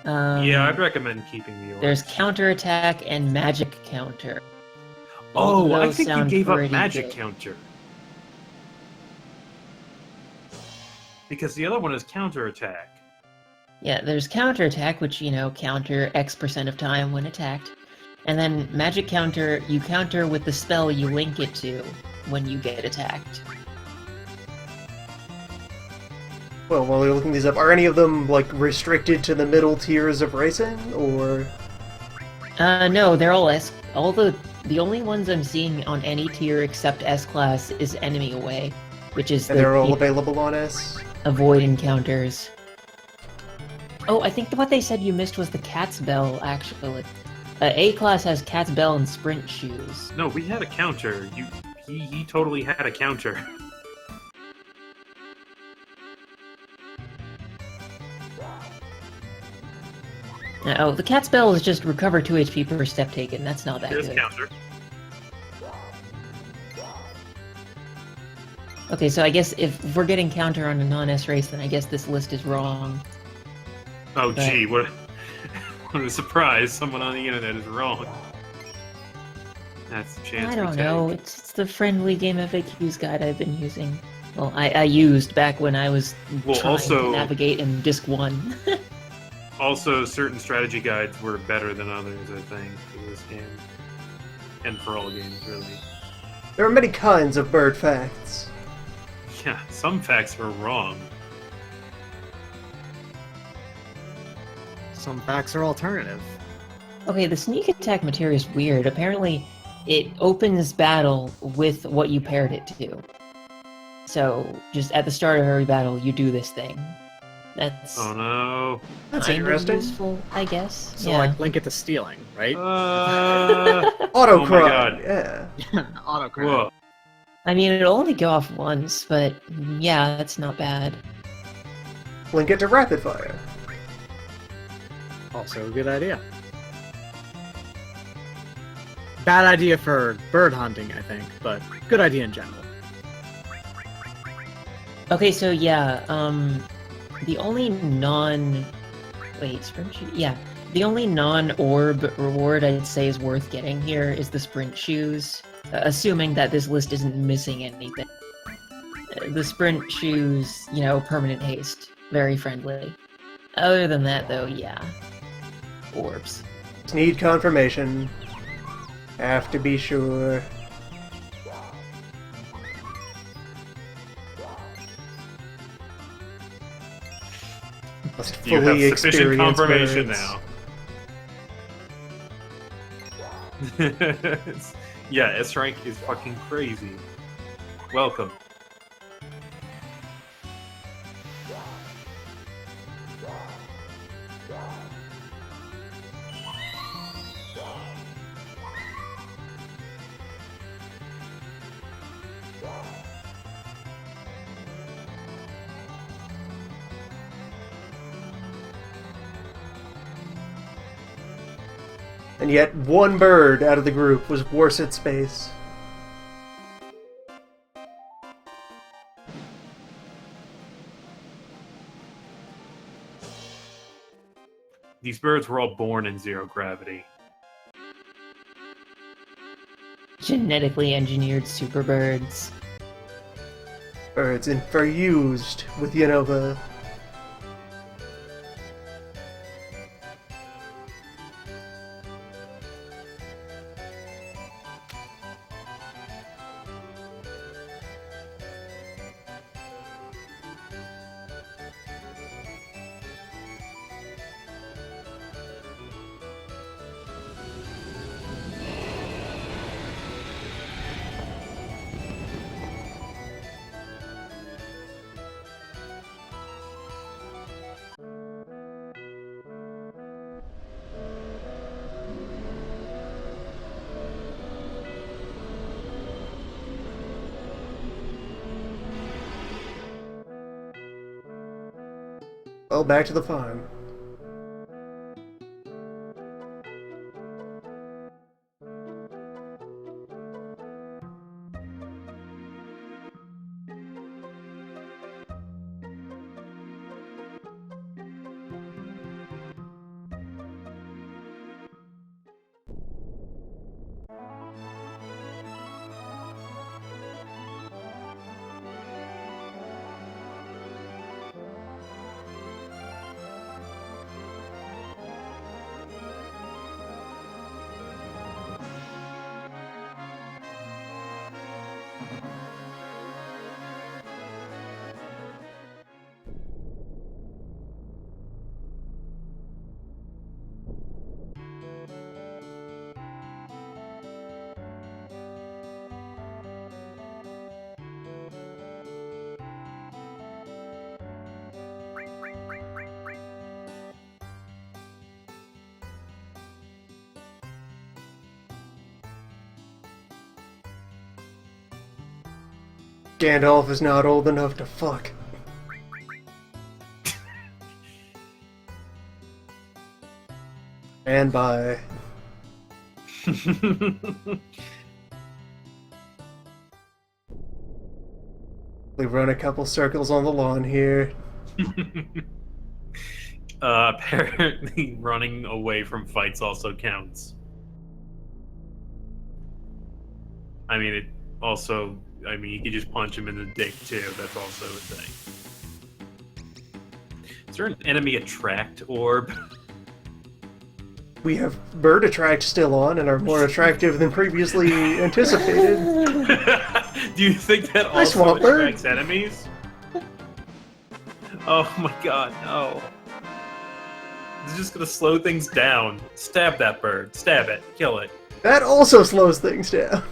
Speaker 4: Yeah, I'd recommend keeping the orb.
Speaker 5: There's Counterattack and Magic Counter. Both of
Speaker 4: Oh, I
Speaker 5: those
Speaker 4: think you
Speaker 5: sound
Speaker 4: gave up
Speaker 5: pretty
Speaker 4: Magic
Speaker 5: good.
Speaker 4: Counter. Because the other one is Counterattack.
Speaker 5: Yeah, there's Counterattack, which, you know, counter X% of time when attacked. And then Magic Counter, you counter with the spell you link it to when you get attacked.
Speaker 2: Well, while you're looking these up, are any of them, like, restricted to the middle tiers of racing, or...?
Speaker 5: No, they're all S... The only ones I'm seeing on any tier except S-Class is Enemy Away, which is
Speaker 2: And they're all available on S?
Speaker 5: avoid encounters. Oh, I think what they said you missed was the Cat's Bell, actually. A-Class has Cat's Bell and Sprint Shoes.
Speaker 4: No, we had a counter. He totally had a counter.
Speaker 5: Oh, the Cat's Bell is just recover 2 HP per step taken. That's not that
Speaker 4: Here's
Speaker 5: good.
Speaker 4: counter.
Speaker 5: Okay, so I guess if we're getting counter on a non-S race, then I guess this list is wrong.
Speaker 4: Oh,
Speaker 5: But-
Speaker 4: gee, what a surprise. Someone on the internet is wrong. That's the chance
Speaker 5: I
Speaker 4: we
Speaker 5: don't
Speaker 4: take.
Speaker 5: know. It's the friendly game FAQs guide I've been using. Well, I used back when I was
Speaker 4: Well,
Speaker 5: trying
Speaker 4: also-
Speaker 5: to navigate in Disc 1.
Speaker 4: Also, certain strategy guides were better than others, I think, for this game. And for all games, really.
Speaker 2: There are many kinds of bird facts.
Speaker 4: Yeah, some facts are wrong.
Speaker 1: Some facts are alternative.
Speaker 5: Okay, the sneak attack material is weird. Apparently, it opens battle with what you paired it to. So, just at the start of every battle, you do this thing. That's
Speaker 4: Oh no.
Speaker 2: That's
Speaker 5: kind of
Speaker 2: interesting.
Speaker 5: useful, I guess.
Speaker 1: So
Speaker 5: yeah.
Speaker 1: like link it to stealing, right?
Speaker 2: Autocron,
Speaker 4: Oh my God.
Speaker 2: yeah.
Speaker 1: Autocrat.
Speaker 4: Whoa.
Speaker 5: I mean, it'll only go off once, but yeah, that's not bad.
Speaker 2: Link it to rapid fire.
Speaker 1: Also a good idea. Bad idea for bird hunting, I think, but good idea in general.
Speaker 5: Okay, so yeah, the only the only non-orb reward I'd say is worth getting here is the sprint shoes, assuming that this list isn't missing anything. The sprint shoes, you know, permanent haste. very friendly. Other than that, though, yeah. Orbs.
Speaker 2: Just need confirmation. Have to be sure. Must
Speaker 3: You have
Speaker 2: fully
Speaker 3: sufficient
Speaker 2: experience
Speaker 3: confirmation
Speaker 2: birds.
Speaker 3: now. Yeah, S rank is fucking crazy. Welcome.
Speaker 2: And yet, one bird out of the group was worse at space.
Speaker 3: These birds were all born in zero gravity.
Speaker 5: Genetically engineered superbirds.
Speaker 2: Birds infused with Unova. Well, back to the farm. Gandalf is not old enough to fuck. And bye. We run a couple circles on the lawn here.
Speaker 3: Apparently, running away from fights also counts. I mean, it also. I mean, you can just punch him in the dick too. That's also a thing. Is there an enemy attract orb?
Speaker 2: We have Bird Attract still on and are more attractive than previously anticipated.
Speaker 3: Do you think that
Speaker 2: Hi,
Speaker 3: also
Speaker 2: Swamp Bird.
Speaker 3: attracts enemies? Oh my god, no. It's just gonna slow things down. Stab that bird. Stab it. Kill it.
Speaker 2: That also slows things down.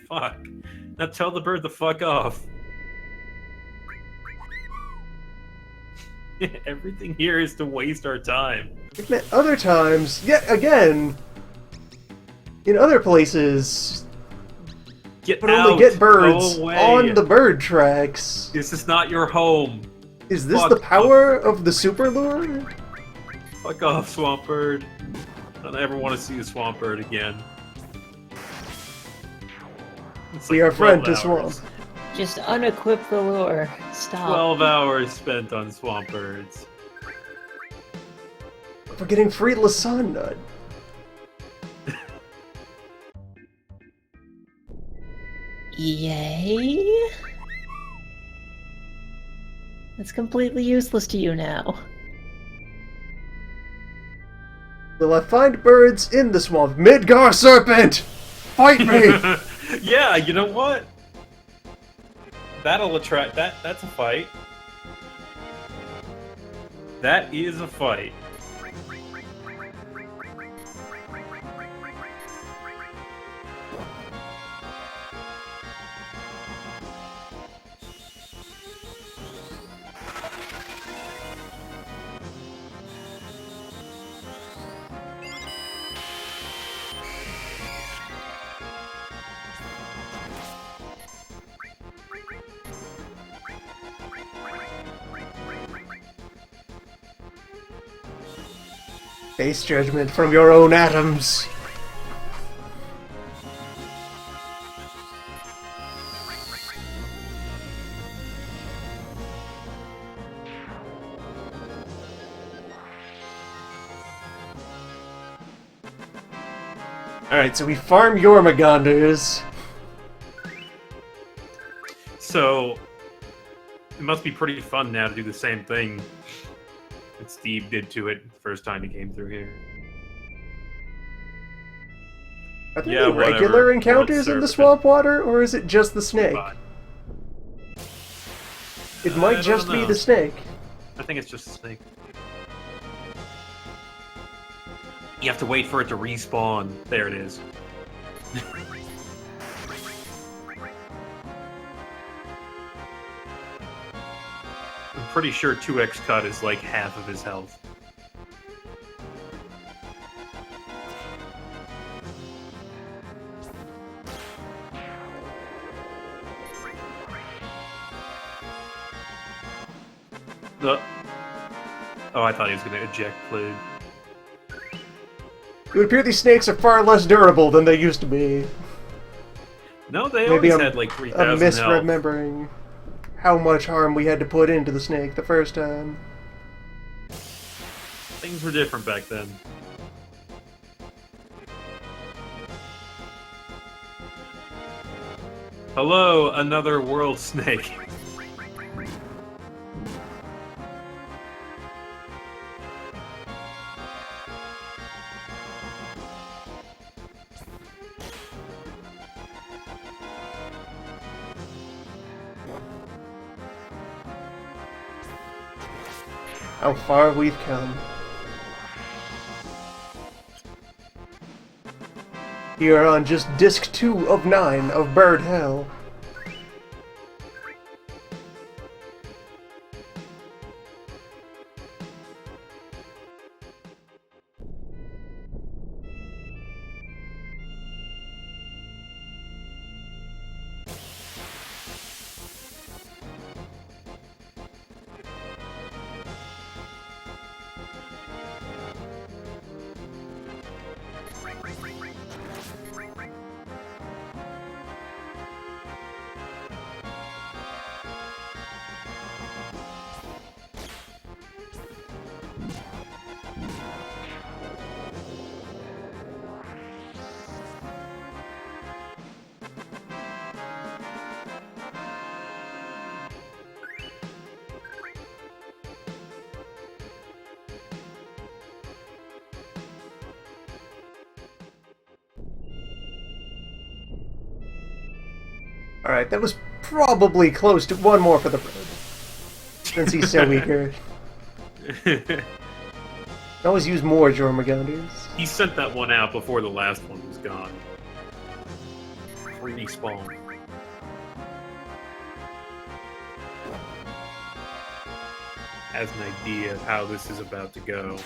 Speaker 3: Fuck. Now tell the bird to fuck off. Everything here is to waste our time.
Speaker 2: Other times, yet again, in other places,
Speaker 3: Get
Speaker 2: but
Speaker 3: out.
Speaker 2: only get birds
Speaker 3: Go away.
Speaker 2: on the bird tracks.
Speaker 3: This is not your home.
Speaker 2: Is this
Speaker 3: Fuck
Speaker 2: the power of the super lure?
Speaker 3: Fuck off, swamp bird. I don't ever want to see a swamp bird again. It's
Speaker 2: We
Speaker 3: like
Speaker 2: are friend to
Speaker 3: 12 hours.
Speaker 2: swamp.
Speaker 5: Just unequip the lure. Stop.
Speaker 3: 12 hours spent on swamp birds.
Speaker 2: We're getting free Lasagna.
Speaker 5: Yay? It's completely useless to you now.
Speaker 2: Will I find birds in the swamp? Midgar Serpent! Fight me!
Speaker 4: Yeah, you know what? That'll attract that's a fight. That is a fight.
Speaker 2: Face judgment from your own atoms. Alright, so we farm Jormungandrs.
Speaker 3: So, it must be pretty fun now to do the same thing that Steve did to it the first time he came through here.
Speaker 2: Are there
Speaker 3: Yeah,
Speaker 2: any
Speaker 3: whatever.
Speaker 2: regular encounters in the
Speaker 3: Serpent.
Speaker 2: swamp water, or is it just the snake?
Speaker 3: But
Speaker 2: It
Speaker 3: I
Speaker 2: might
Speaker 3: don't
Speaker 2: just be
Speaker 3: know.
Speaker 2: the snake.
Speaker 3: I think it's just a snake. You have to wait for it to respawn. There it is. I'm pretty sure 2x cut is like half of his health. Oh, I thought he was going to eject Plague.
Speaker 2: It would appear these snakes are far less durable than they used to be.
Speaker 3: No, they
Speaker 2: Maybe
Speaker 3: always
Speaker 2: I'm-
Speaker 3: had like
Speaker 2: I'm
Speaker 3: 3,000 health.
Speaker 2: misremembering how much harm we had to put into the snake the first time.
Speaker 3: Things were different back then. Hello, another world snake.
Speaker 2: How far we've come. You're on just disc 2 of 9 of Bird Hell. Alright, that was probably close to one more for the bird. Since he's so eager. Always use more Jormungandrs.
Speaker 3: He sent that one out before the last one was gone. Respawn. Has an idea of how this is about to go.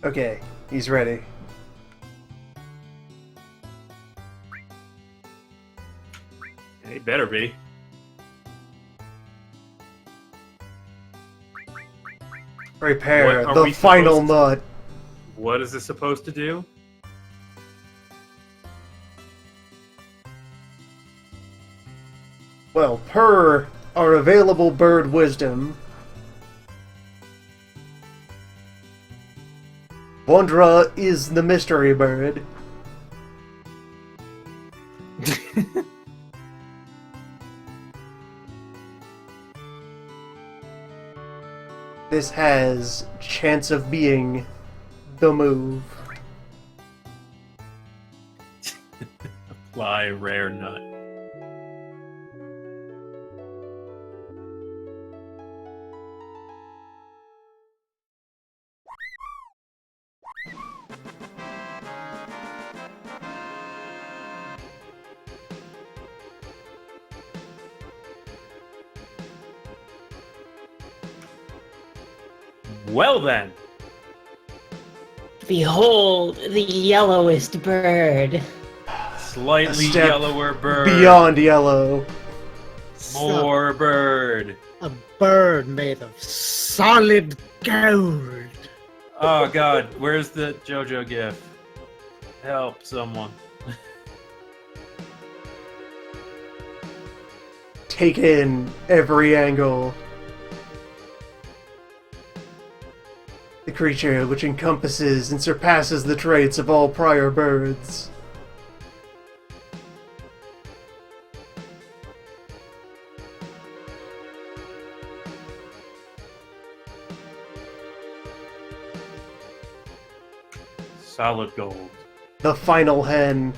Speaker 2: Okay, he's ready.
Speaker 3: It better be.
Speaker 2: Prepare
Speaker 3: What are
Speaker 2: the
Speaker 3: we
Speaker 2: final
Speaker 3: supposed to-
Speaker 2: nut.
Speaker 3: What is this supposed to do?
Speaker 2: Well, per our available bird wisdom, Wondra is the mystery bird. This has chance of being the move.
Speaker 3: Apply rare nut. Well then,
Speaker 5: Behold the yellowest bird.
Speaker 3: slightly
Speaker 2: A step
Speaker 3: yellower bird.
Speaker 2: Beyond yellow.
Speaker 3: More bird.
Speaker 1: A bird made of solid gold.
Speaker 3: Oh god, where's the JoJo gif? Help someone.
Speaker 2: Take in every angle. The creature which encompasses and surpasses the traits of all prior birds.
Speaker 3: Solid gold.
Speaker 2: The final hen.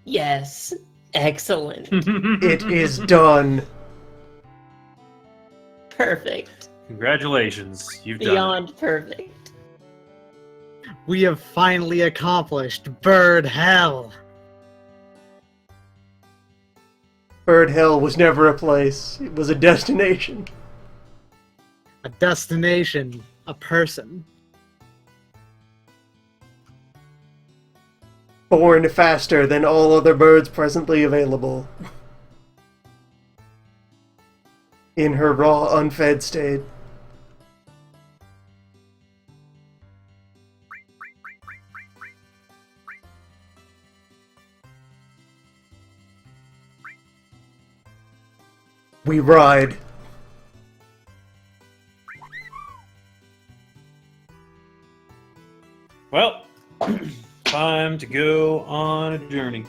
Speaker 5: Yes. Excellent.
Speaker 2: It is done.
Speaker 5: Perfect.
Speaker 3: Congratulations, you've done
Speaker 5: Beyond perfect.
Speaker 1: We have finally accomplished bird hell.
Speaker 2: Bird Hell was never a place. It was a destination.
Speaker 1: A destination, a person.
Speaker 2: Born faster than all other birds presently available. In her raw, unfed state. We ride.
Speaker 3: Well, time to go on a journey.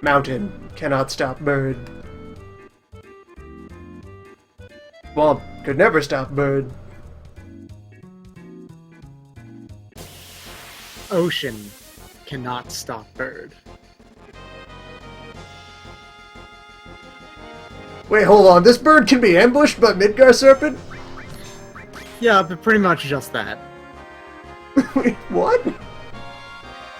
Speaker 2: Mountain cannot stop bird. Swamp could never stop bird.
Speaker 1: Ocean cannot stop bird.
Speaker 2: Wait, hold on. This bird can be ambushed by Midgar Serpent?
Speaker 1: Yeah, but pretty much just that.
Speaker 2: Wait, what?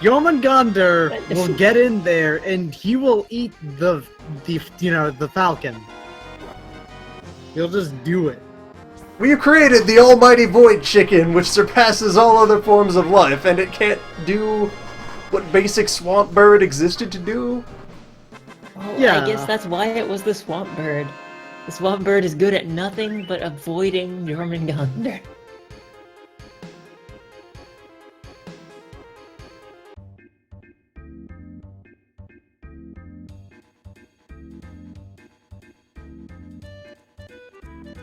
Speaker 1: Jormungandr will get in there and he will eat the falcon. He'll just do it.
Speaker 2: We've created the almighty void chicken, which surpasses all other forms of life, and it can't do what basic swamp bird existed to do?
Speaker 5: Well,
Speaker 1: Yeah.
Speaker 5: I guess that's why it was the swamp bird. The swamp bird is good at nothing but avoiding Jormungandr.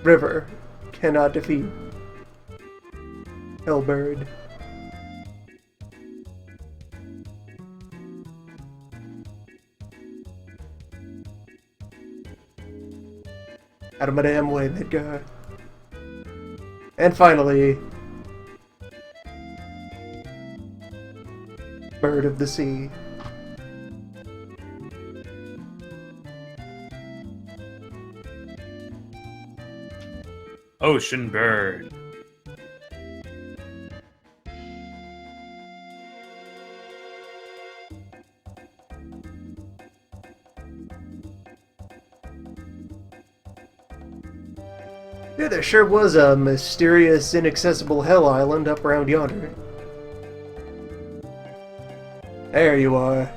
Speaker 2: River cannot defeat Hellbird. Out of my damn way, Midgar. And finally, Bird of the Sea.
Speaker 3: Ocean bird.
Speaker 2: Yeah, there sure was a mysterious, inaccessible hell island up around yonder. There you are.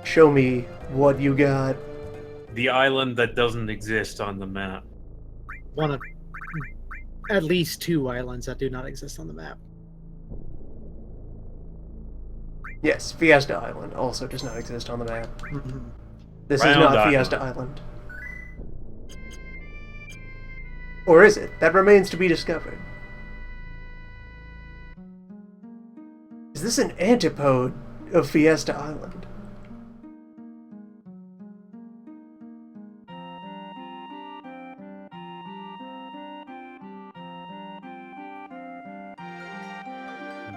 Speaker 2: Show me what you got.
Speaker 3: The island that doesn't exist on the map.
Speaker 1: One of at least 2 islands that do not exist on the map.
Speaker 2: Yes, Fiesta Island also does not exist on the map.
Speaker 1: Mhm.
Speaker 2: This is
Speaker 3: Round
Speaker 2: not
Speaker 3: Island.
Speaker 2: Fiesta Island. Or is it? That remains to be discovered. Is this an antipode of Fiesta Island?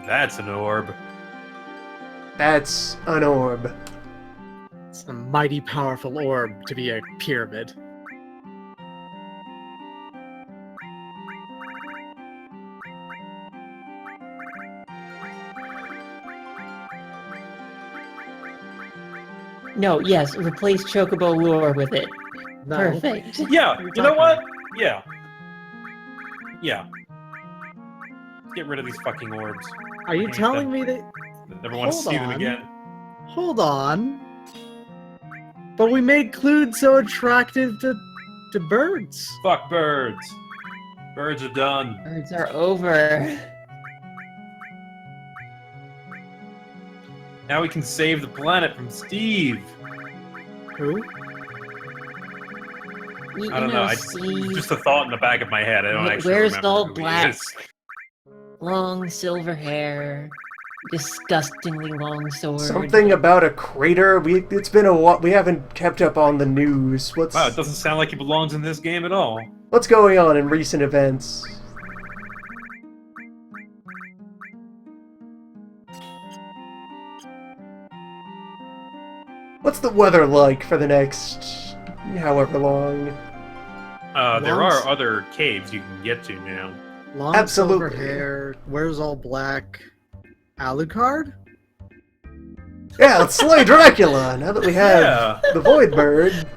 Speaker 3: That's an orb.
Speaker 2: That's an orb.
Speaker 1: It's a mighty powerful orb to be a pyramid.
Speaker 5: No, yes, replace Chocobo lure with it.
Speaker 1: No.
Speaker 5: Perfect.
Speaker 3: Yeah,
Speaker 1: You're
Speaker 3: you know
Speaker 1: talking
Speaker 3: what? Yeah. Yeah. Get rid of these fucking orbs.
Speaker 1: Are you
Speaker 3: hate
Speaker 1: telling
Speaker 3: them.
Speaker 1: me that?
Speaker 3: Never want to
Speaker 1: Hold
Speaker 3: see them
Speaker 1: on.
Speaker 3: again.
Speaker 1: Hold on. But we made Clued so attractive to birds.
Speaker 3: Fuck birds. Birds are done.
Speaker 5: Birds are over.
Speaker 3: Now we can save the planet from Steve.
Speaker 1: Who?
Speaker 3: I don't know.
Speaker 5: Steve,
Speaker 3: Just a thought in the back of my head. I don't actually
Speaker 5: Where's
Speaker 3: remember
Speaker 5: all
Speaker 3: who he
Speaker 5: black?
Speaker 3: is.
Speaker 5: long silver hair, disgustingly long sword.
Speaker 2: Something about a crater. It's been a while. We haven't kept up on the news.
Speaker 3: Wow, it doesn't sound like he belongs in this game at all.
Speaker 2: What's going on in recent events? What's the weather like for the next however long?
Speaker 3: There
Speaker 1: Lungs?
Speaker 3: are other caves you can get to now.
Speaker 1: Long
Speaker 2: Absolutely.
Speaker 1: silver hair, wears all black. Alucard?
Speaker 2: Yeah, let's slay Dracula now that we have
Speaker 3: Yeah.
Speaker 2: the Void Bird.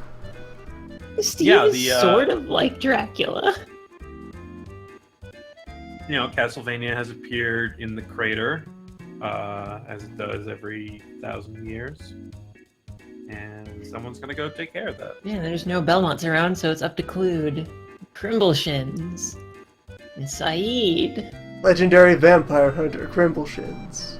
Speaker 5: Steve
Speaker 3: Yeah,
Speaker 5: is
Speaker 3: the,
Speaker 5: sort of like Dracula.
Speaker 3: You know, Castlevania has appeared in the crater, as it does every 1,000 years. And someone's gonna go take care of that.
Speaker 5: Yeah, there's no Belmonts around, so it's up to Clued, Crimbleshins, and Saeed.
Speaker 2: Legendary vampire hunter Crimbleshins.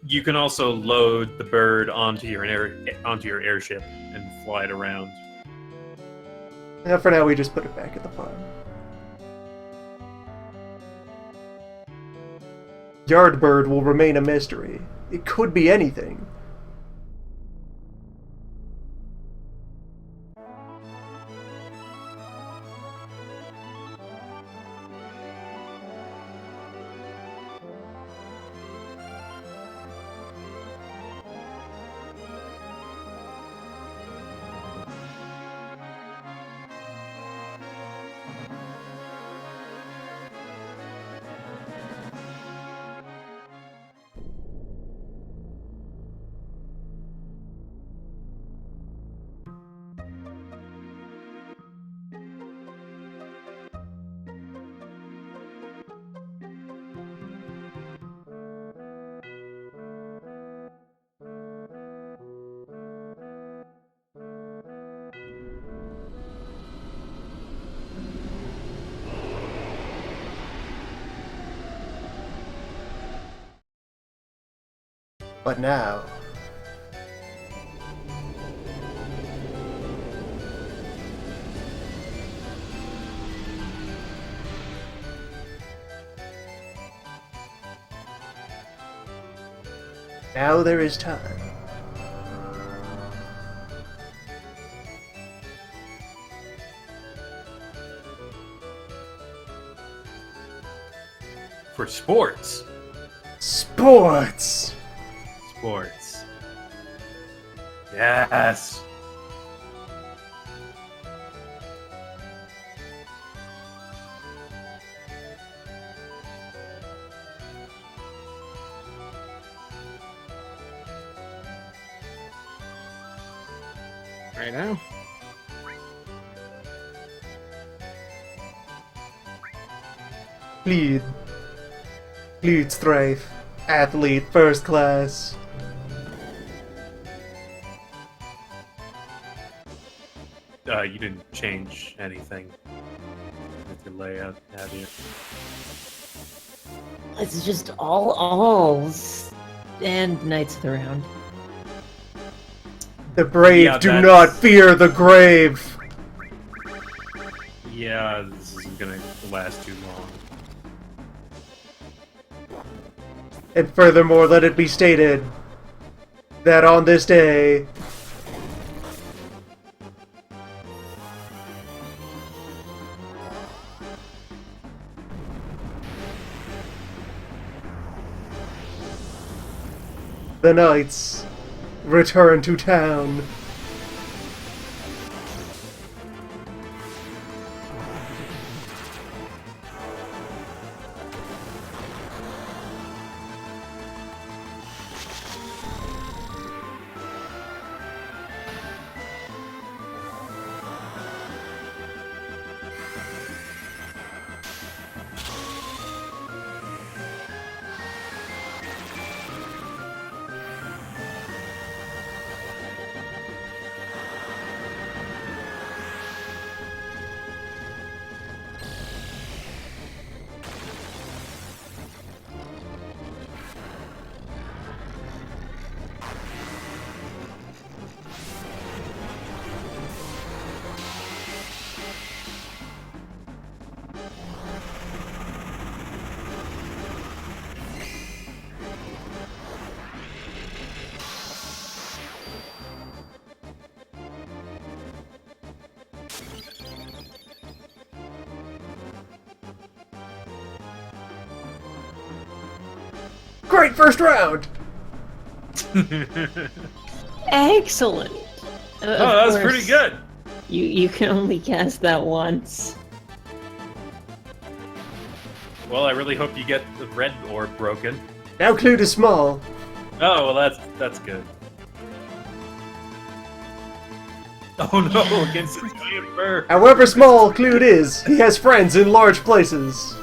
Speaker 3: You can also load the bird onto your airship and fly it around.
Speaker 2: Now for now we just put it back at the farm. Yardbird will remain a mystery. It could be anything. But now... Now there is time.
Speaker 4: For sports.
Speaker 2: Sports!
Speaker 4: Sports. Yes.
Speaker 1: Right now.
Speaker 2: Lead. Lead Strife. Athlete first class.
Speaker 3: You didn't change anything with your layout, have you?
Speaker 5: It's just all alls and Knights of the Round.
Speaker 2: The brave
Speaker 3: Yeah,
Speaker 2: do
Speaker 3: that's-
Speaker 2: not fear the grave.
Speaker 3: Yeah, this isn't gonna last too long.
Speaker 2: And furthermore, let it be stated that on this day, the knights return to town. Great first round!
Speaker 5: Excellent.
Speaker 4: Oh, that was pretty
Speaker 5: course,
Speaker 4: good.
Speaker 5: You can only cast that once.
Speaker 4: Well, I really hope you get the red orb broken.
Speaker 2: Now Clued is small.
Speaker 4: Oh, well, that's good. Oh no, against the giant bird.
Speaker 2: However small Clued is, he has friends in large places.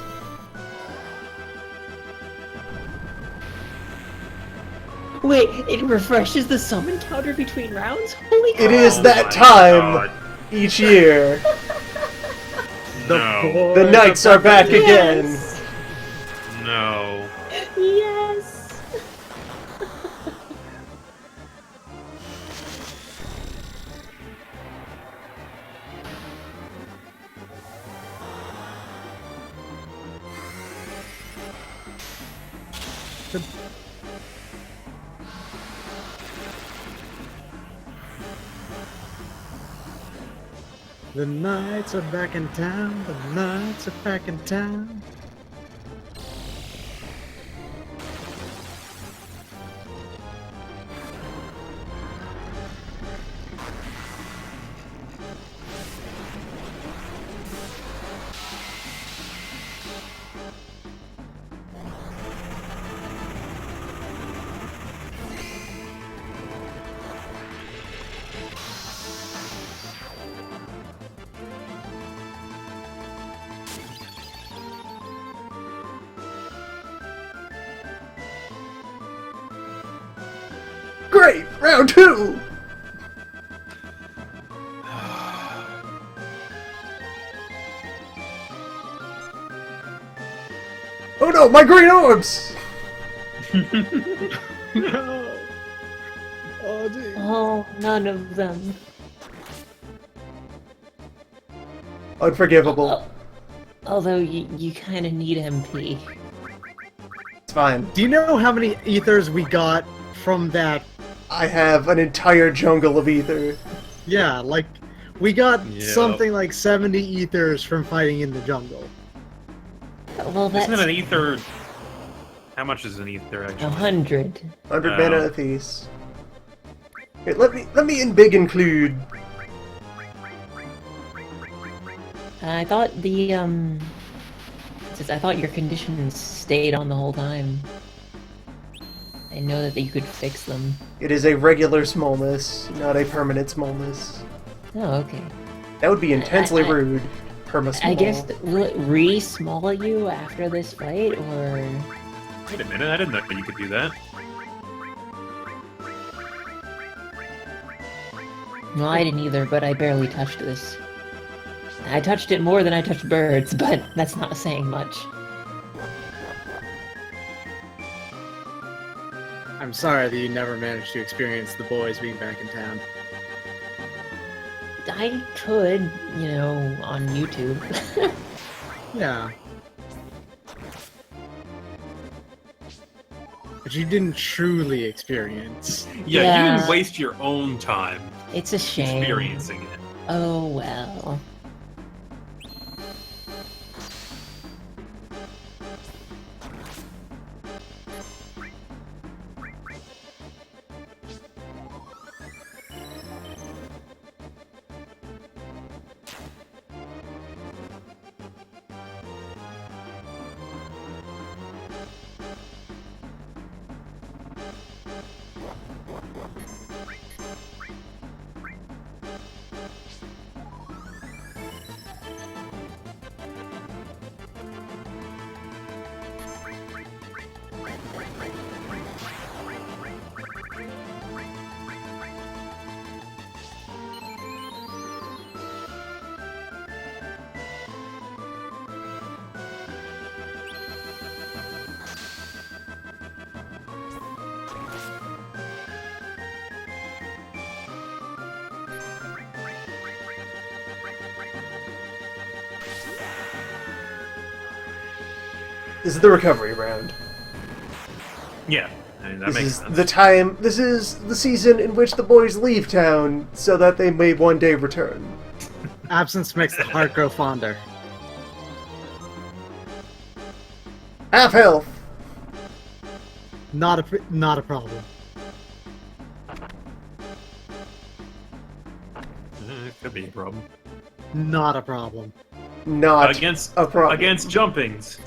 Speaker 5: Wait, it refreshes the summon counter between rounds? Holy crap!
Speaker 2: It is
Speaker 3: Oh
Speaker 2: that
Speaker 3: my
Speaker 2: time
Speaker 3: God.
Speaker 2: each year.
Speaker 3: No.
Speaker 2: The knights are back again.
Speaker 5: Yes!
Speaker 3: No.
Speaker 5: Yes!
Speaker 1: The knights are back in town. The knights are back in town.
Speaker 2: Great! Round two! Oh no, my green orbs!
Speaker 1: No. Oh, gee.
Speaker 5: Oh, none of them.
Speaker 2: Unforgivable.
Speaker 5: Although you kind of need MP.
Speaker 2: It's fine.
Speaker 1: Do you know how many ethers we got from that.
Speaker 2: I have an entire jungle of ether.
Speaker 1: Yeah, like, we got
Speaker 3: Yep.
Speaker 1: something like 70 ethers from fighting in the jungle.
Speaker 5: Well, that's
Speaker 3: Isn't it an ether? How much is an ether actually?
Speaker 5: 100.
Speaker 2: 100
Speaker 3: Oh.
Speaker 2: mana apiece. Here, let me in big include.
Speaker 5: I thought I thought your conditions stayed on the whole time. I know that you could fix them.
Speaker 2: It is a regular smallness, not a permanent smallness.
Speaker 5: Oh, okay.
Speaker 2: That would be intensely
Speaker 5: I-
Speaker 2: rude. Perma-small.
Speaker 5: I guess, will it re-small you after this fight, or...
Speaker 3: Wait a minute, I didn't know you could do that.
Speaker 5: Well, I didn't either, but I barely touched this. I touched it more than I touched birds, but that's not saying much.
Speaker 1: I'm sorry that you never managed to experience the boys being back in town.
Speaker 5: I could, you know, on YouTube.
Speaker 1: Yeah. But you didn't truly experience.
Speaker 3: Yeah,
Speaker 5: Yeah.
Speaker 3: you didn't waste your own time
Speaker 5: It's a shame.
Speaker 3: experiencing it.
Speaker 5: Oh, well.
Speaker 2: This is the recovery round.
Speaker 3: Yeah, I mean, that
Speaker 2: This
Speaker 3: makes
Speaker 2: is
Speaker 3: sense.
Speaker 2: the time. This is the season in which the boys leave town so that they may one day return.
Speaker 1: Absence makes the heart grow fonder.
Speaker 2: Half health.
Speaker 1: Not a problem.
Speaker 3: It could be a problem.
Speaker 1: Not a problem.
Speaker 2: Not
Speaker 3: Against
Speaker 2: a problem.
Speaker 3: against jumpings.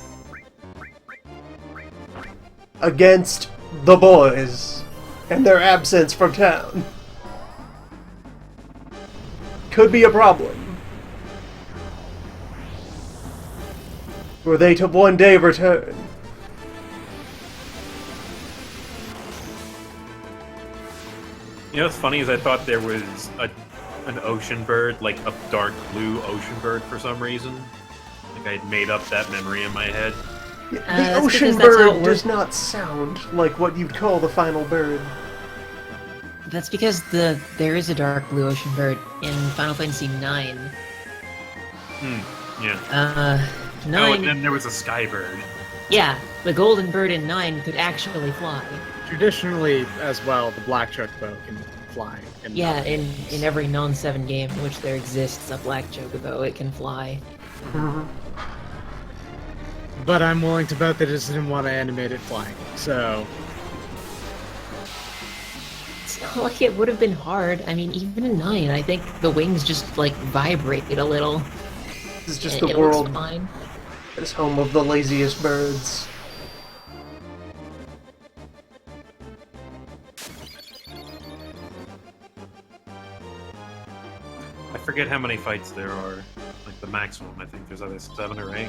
Speaker 2: Against the boys and their absence from town. Could be a problem. Were they to one day return?
Speaker 3: You know what's funny is I thought there was an ocean bird, like a dark blue ocean bird for some reason. Like I had made up that memory in my head.
Speaker 2: The
Speaker 5: that's
Speaker 2: ocean
Speaker 5: because that's how it
Speaker 2: bird does not sound like what you'd call the final bird.
Speaker 5: That's because there is a dark blue ocean bird in Final Fantasy IX.
Speaker 3: Yeah.
Speaker 5: 9...
Speaker 3: Oh, and then there was a sky bird.
Speaker 5: Yeah, the golden bird in 9 could actually fly.
Speaker 1: Traditionally, as well, the black chocobo can fly. And
Speaker 5: Yeah, in every non-7 game in which there exists a black chocobo, it can fly.
Speaker 1: But I'm willing to bet that it doesn't want to animate it flying. So,
Speaker 5: It's not like it would have been hard. I mean, even in 9, I think the wings just, like, vibrate a little.
Speaker 2: This is just
Speaker 5: and
Speaker 2: the
Speaker 5: it looks
Speaker 2: world
Speaker 5: fine.
Speaker 2: that is home of the laziest birds.
Speaker 3: I forget how many fights there are. Like the maximum, I think there's either 7 or 8.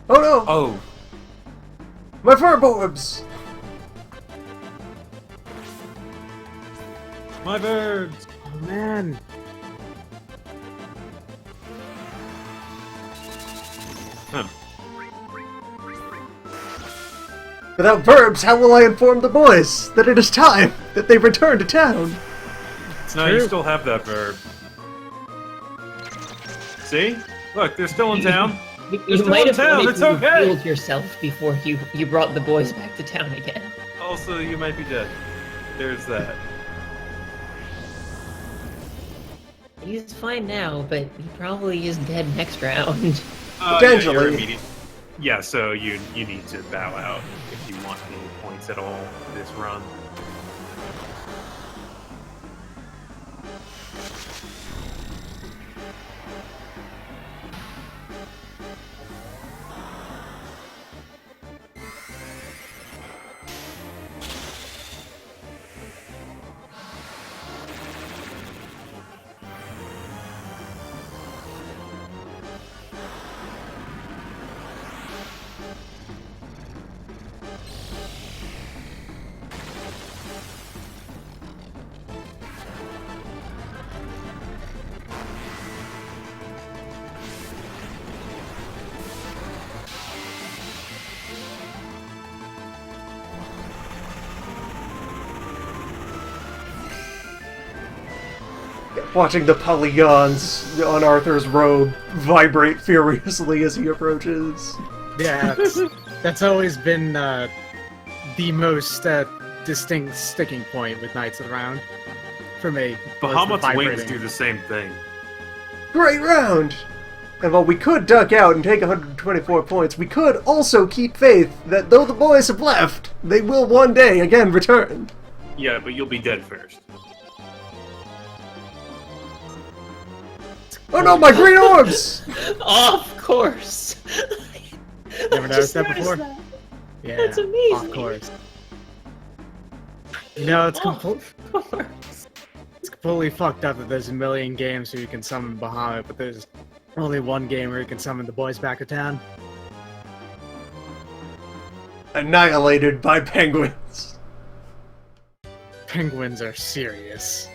Speaker 2: Oh no!
Speaker 3: Oh,
Speaker 2: My furborbs!
Speaker 3: my birds!
Speaker 1: oh man,
Speaker 3: Huh.
Speaker 2: Without verbs, how will I inform the boys that it is time that they return to town?
Speaker 3: No, you
Speaker 1: true.
Speaker 3: still have that verb. See? Look, they're still in town.
Speaker 5: You
Speaker 4: still
Speaker 5: might
Speaker 4: in
Speaker 5: have
Speaker 4: town,
Speaker 5: wanted
Speaker 4: it's
Speaker 5: to
Speaker 4: okay.
Speaker 5: healed yourself before you brought the boys back to town again.
Speaker 4: Also, you might be dead. There's that.
Speaker 5: He's fine now, but he probably is dead next round.
Speaker 2: Potentially.
Speaker 4: You're immediate. Yeah, so you need to bow out if you want any points at all this run.
Speaker 2: Watching the polygons on Arthur's robe vibrate furiously as he approaches.
Speaker 1: Yeah, that's always been the most distinct sticking point with Knights of the Round for me.
Speaker 3: Bahamut's wings
Speaker 1: vibrating.
Speaker 3: do the same thing.
Speaker 2: Great round! And while we could duck out and take 124 points, we could also keep faith that though the boys have left, they will one day again return.
Speaker 3: Yeah, but you'll be dead first.
Speaker 2: Oh no, my green orbs!
Speaker 5: Of course.
Speaker 1: Never noticed that
Speaker 5: Just
Speaker 1: before?
Speaker 5: that.
Speaker 1: Yeah,
Speaker 5: That's amazing.
Speaker 1: of course. You know, it's
Speaker 5: Of course.
Speaker 1: it's completely fucked up that there's a million games where you can summon Bahamut, but there's only one game where you can summon the boys back to town.
Speaker 2: Annihilated by penguins.
Speaker 1: Penguins are serious.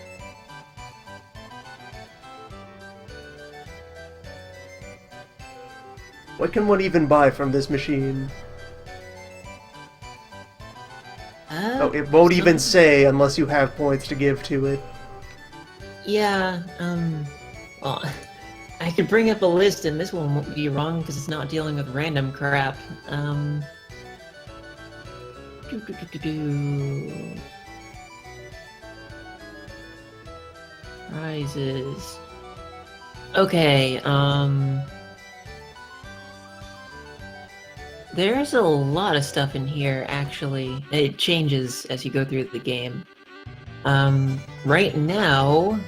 Speaker 2: What can one even buy from this machine? Oh, it won't even say unless you have points to give to it.
Speaker 5: Yeah, well, I could bring up a list and this one won't be wrong because it's not dealing with random crap. Do. Prizes. Okay, there's a lot of stuff in here, actually. It changes as you go through the game. Right now,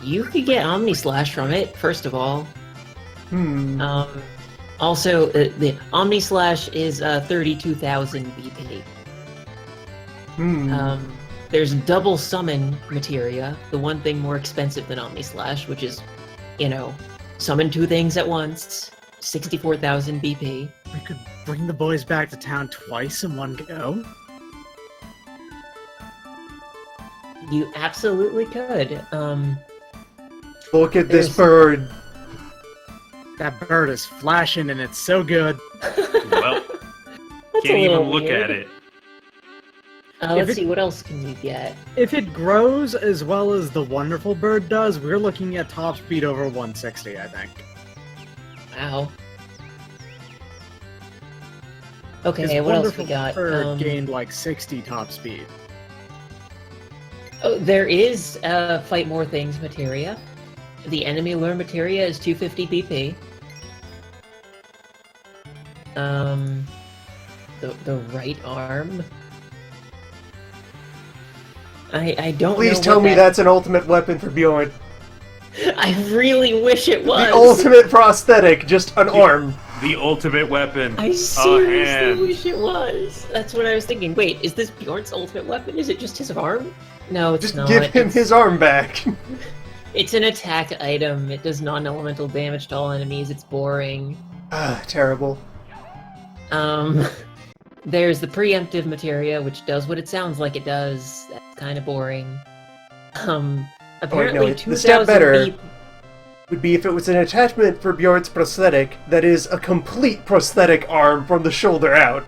Speaker 5: you could get Omni Slash from it, first of all. Also, the Omni Slash is 32,000 BP. There's double summon materia, the one thing more expensive than Omni Slash, which is, you know, summon two things at once, 64,000 BP.
Speaker 1: We could bring the boys back to town twice in one go.
Speaker 5: You absolutely could.
Speaker 2: Look at this
Speaker 5: There's-
Speaker 2: bird.
Speaker 1: That bird is flashing and it's so good.
Speaker 3: Well,
Speaker 5: That's
Speaker 3: can't
Speaker 5: a little
Speaker 3: even look
Speaker 5: weird.
Speaker 3: at it.
Speaker 5: Let's
Speaker 1: it-
Speaker 5: see, what else can we get?
Speaker 1: If it grows as well as the wonderful bird does, we're looking at top speed over 160, I think.
Speaker 5: Wow.
Speaker 1: His
Speaker 5: Okay, what else
Speaker 1: wonderful
Speaker 5: we got?
Speaker 1: bird gained like 60 top speed.
Speaker 5: Oh, there is Fight More Things materia. The enemy learn materia is 250 BP. The right arm. I don't know.
Speaker 2: Please tell
Speaker 5: what
Speaker 2: me that's an ultimate weapon for Bjorn.
Speaker 5: I really wish it was.
Speaker 2: The ultimate prosthetic, just an arm.
Speaker 3: The ultimate weapon.
Speaker 5: I
Speaker 3: A
Speaker 5: seriously
Speaker 3: hand.
Speaker 5: wish it was. That's what I was thinking. Wait, is this Bjorn's ultimate weapon? Is it just his arm? No, it's
Speaker 2: Just
Speaker 5: not.
Speaker 2: give him
Speaker 5: It's-
Speaker 2: his arm back.
Speaker 5: It's an attack item. It does non-elemental damage to all enemies. It's boring.
Speaker 2: Ah, terrible.
Speaker 5: There's the preemptive materia, which does what it sounds like it does. That's kind of boring. Apparently,
Speaker 2: the
Speaker 5: 2,000
Speaker 2: step better-
Speaker 5: BP
Speaker 2: Would be if it was an attachment for Bjorn's prosthetic that is a complete prosthetic arm from the shoulder out.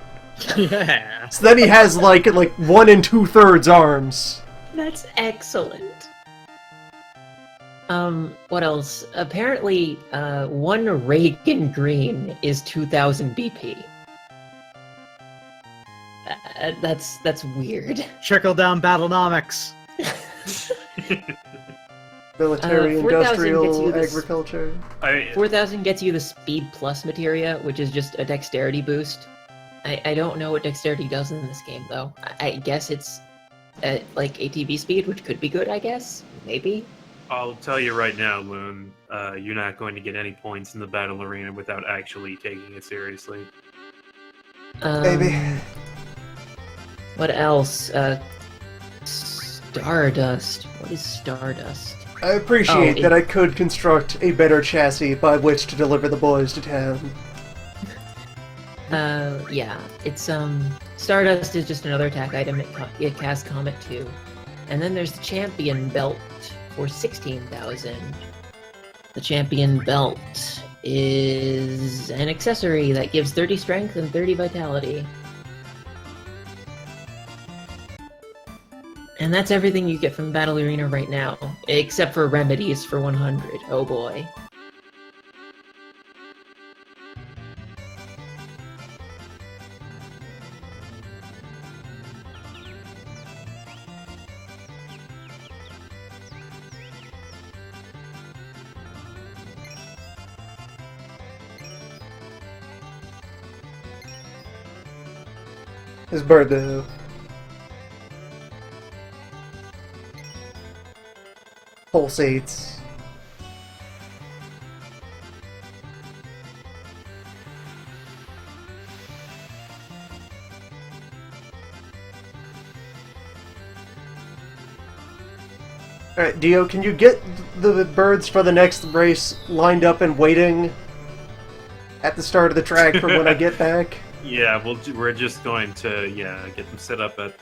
Speaker 1: Yeah.
Speaker 2: So then he has like 1 2/3 arms.
Speaker 5: That's excellent. What else? Apparently, one Reagan green is 2,000 BP. That's weird.
Speaker 1: Trickle down battlenomics.
Speaker 2: Military,
Speaker 5: 4,000 gets you
Speaker 2: industrial,
Speaker 5: this-
Speaker 2: agriculture.
Speaker 5: 4,000 gets you the Speed Plus materia, which is just a dexterity boost. I don't know what dexterity does in this game, though. I guess it's like ATB speed, which could be good, I guess. Maybe.
Speaker 3: I'll tell you right now, Loon, you're not going to get any points in the battle arena without actually taking it seriously.
Speaker 2: Maybe.
Speaker 5: What else? Stardust. What is Stardust?
Speaker 2: I appreciate
Speaker 5: Oh,
Speaker 2: that I could construct a better chassis by which to deliver the boys to town.
Speaker 5: Yeah. It's, Stardust is just another attack item. It casts Comet too. And then there's the Champion Belt for 16,000. The Champion Belt is an accessory that gives 30 strength and 30 vitality. And that's everything you get from the Battle Arena right now, except for remedies for 100. Oh boy.
Speaker 2: His birthday. Pulsates. Alright, Dio, can you get the birds for the next race lined up and waiting at the start of the track for when I get back?
Speaker 3: Yeah, we're just going to, get them set up at...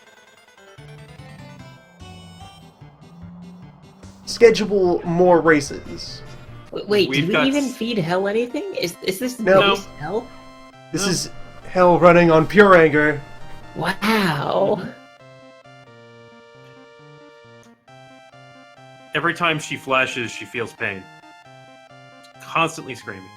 Speaker 2: Schedule more races.
Speaker 5: Wait,
Speaker 3: We've
Speaker 5: did we
Speaker 3: got
Speaker 5: even feed Hell anything? Is this
Speaker 2: No.
Speaker 5: the base Hell?
Speaker 2: This
Speaker 3: No.
Speaker 2: is hell running on pure anger.
Speaker 5: Wow.
Speaker 3: Every time she flashes, she feels pain. Constantly screaming.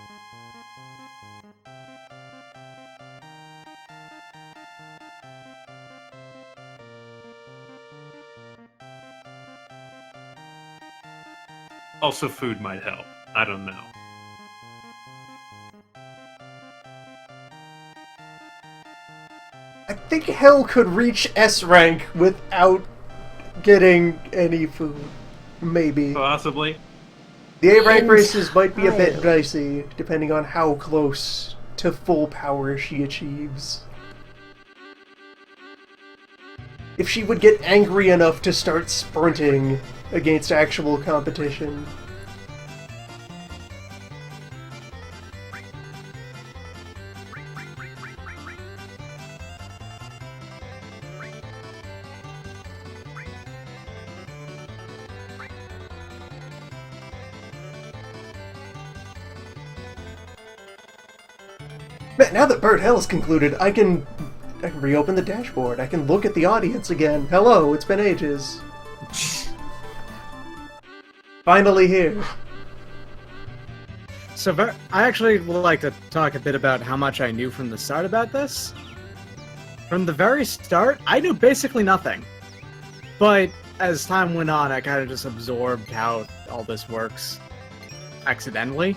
Speaker 3: Also, food might help. I don't know.
Speaker 2: I think Hell could reach S rank without getting any food. Maybe.
Speaker 3: Possibly.
Speaker 2: The A rank races might be a bit
Speaker 5: Entirely.
Speaker 2: dicey, depending on how close to full power she achieves. If she would get angry enough to start sprinting against actual competition. Man, now that Bird Hell is concluded, I can reopen the dashboard. I can look at the audience again. Hello, it's been ages. Finally here.
Speaker 1: So I actually would like to talk a bit about how much I knew from the start about this. From the very start, I knew basically nothing. But as time went on, I kind of just absorbed how all this works accidentally.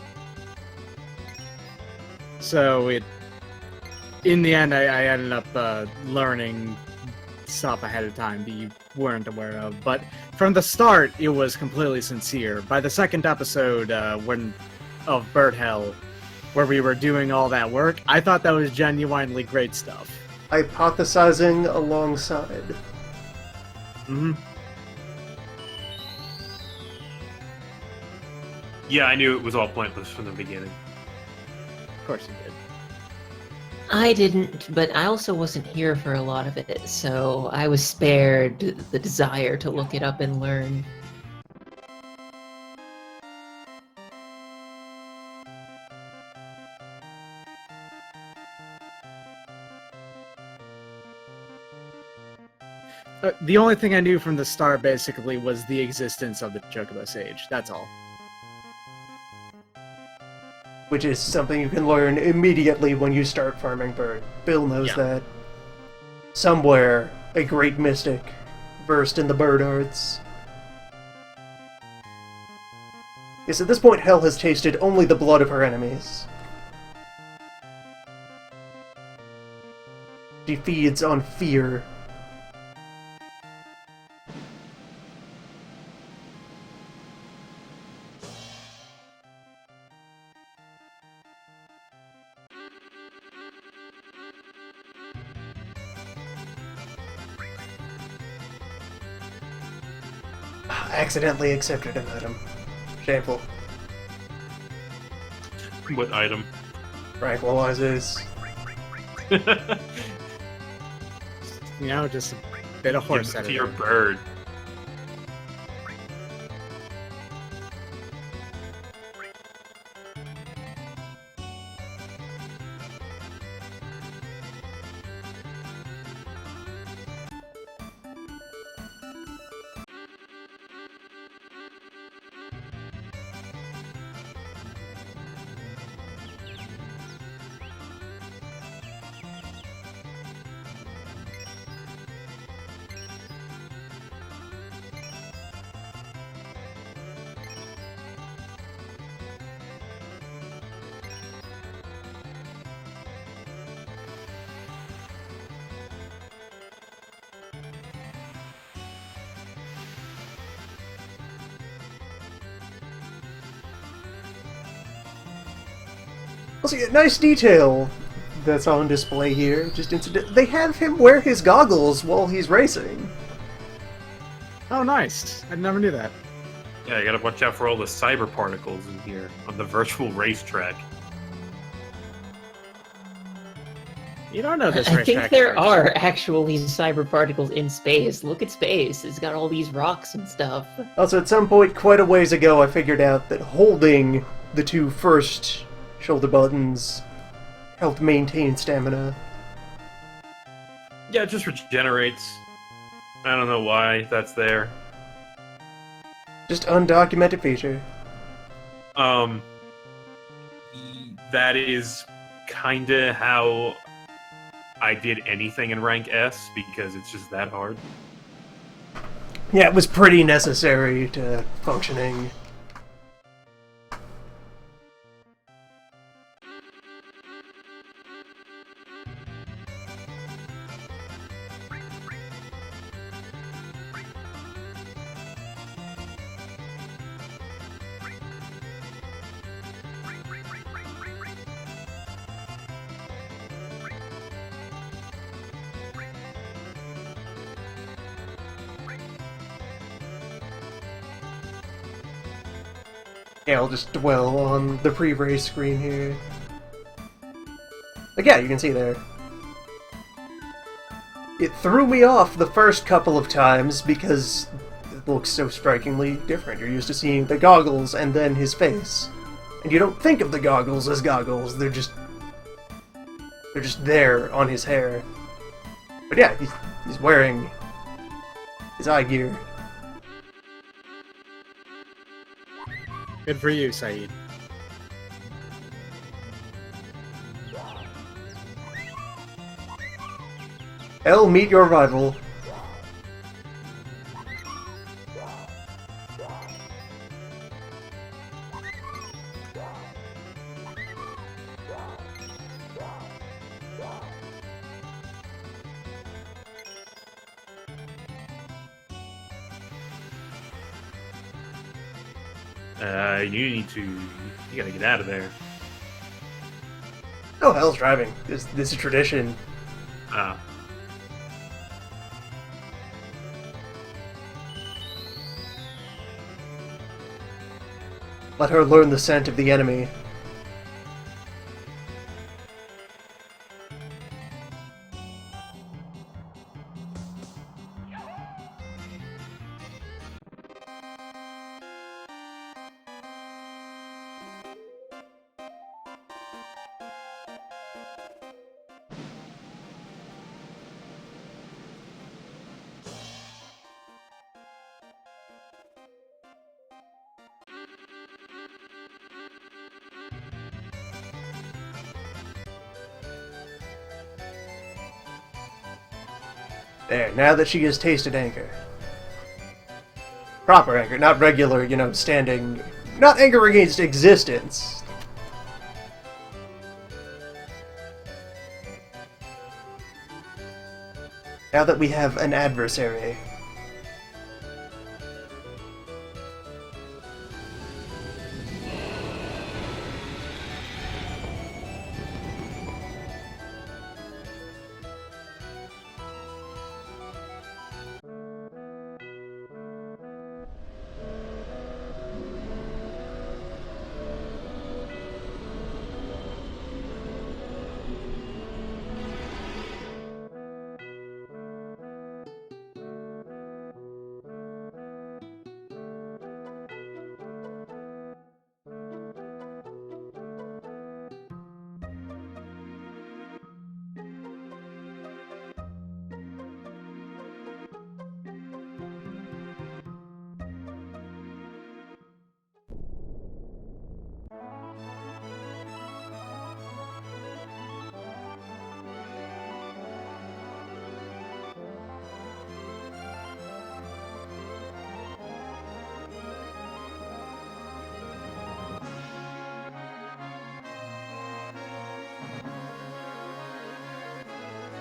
Speaker 1: So in the end, I ended up learning stuff ahead of time that you weren't aware of. But from the start, it was completely sincere. By the second episode, of Bird Hell, where we were doing all that work, I thought that was genuinely great stuff.
Speaker 2: Hypothesizing alongside.
Speaker 1: Mm-hmm.
Speaker 3: Yeah, I knew it was all pointless from the beginning.
Speaker 1: Of course you did.
Speaker 5: I didn't, but I also wasn't here for a lot of it, so I was spared the desire to look it up and learn.
Speaker 1: The only thing I knew from the start, basically, was the existence of the Chocobo Sage. That's all.
Speaker 2: Which is something you can learn immediately when you start farming bird. Bill knows
Speaker 1: Yeah.
Speaker 2: that. Somewhere, a great mystic, versed in the bird arts. Yes, at this point, Hell has tasted only the blood of her enemies. She feeds on fear. Accidentally accepted an item. Shameful.
Speaker 3: What item?
Speaker 2: Tranquilizers.
Speaker 1: You know, just a bit of horse
Speaker 3: Give it to your
Speaker 1: editor.
Speaker 3: bird.
Speaker 2: Also, yeah, nice detail that's on display here. Just they have him wear his goggles while he's racing.
Speaker 1: Oh, nice. I never knew that.
Speaker 3: Yeah, you gotta watch out for all the cyber particles in here on the virtual racetrack.
Speaker 1: You don't know this
Speaker 5: I
Speaker 1: racetrack
Speaker 5: think there
Speaker 1: works.
Speaker 5: are actually cyber particles in space. Look at space. It's got all these rocks and stuff.
Speaker 2: Also, at some point, quite a ways ago, I figured out that holding the two first shoulder buttons helped maintain stamina.
Speaker 3: Yeah, it just regenerates. I don't know why that's there.
Speaker 2: Just undocumented feature.
Speaker 3: That is kinda how I did anything in rank S, because it's just that hard.
Speaker 2: Yeah, it was pretty necessary to functioning. Yeah, I'll just dwell on the pre-race screen here. Like, yeah, you can see there. It threw me off the first couple of times because it looks so strikingly different. You're used to seeing the goggles and then his face. And you don't think of the goggles as goggles, they're just there on his hair. But yeah, he's wearing his eye gear.
Speaker 1: Good for you, Saeed.
Speaker 2: Hell, meet your rival.
Speaker 3: You gotta get out of there.
Speaker 2: Oh, Hell's driving. This is tradition.
Speaker 3: Ah.
Speaker 2: Let her learn the scent of the enemy. There, now that she has tasted anger. Proper anger, not regular, standing... Not anger against existence. Now that we have an adversary.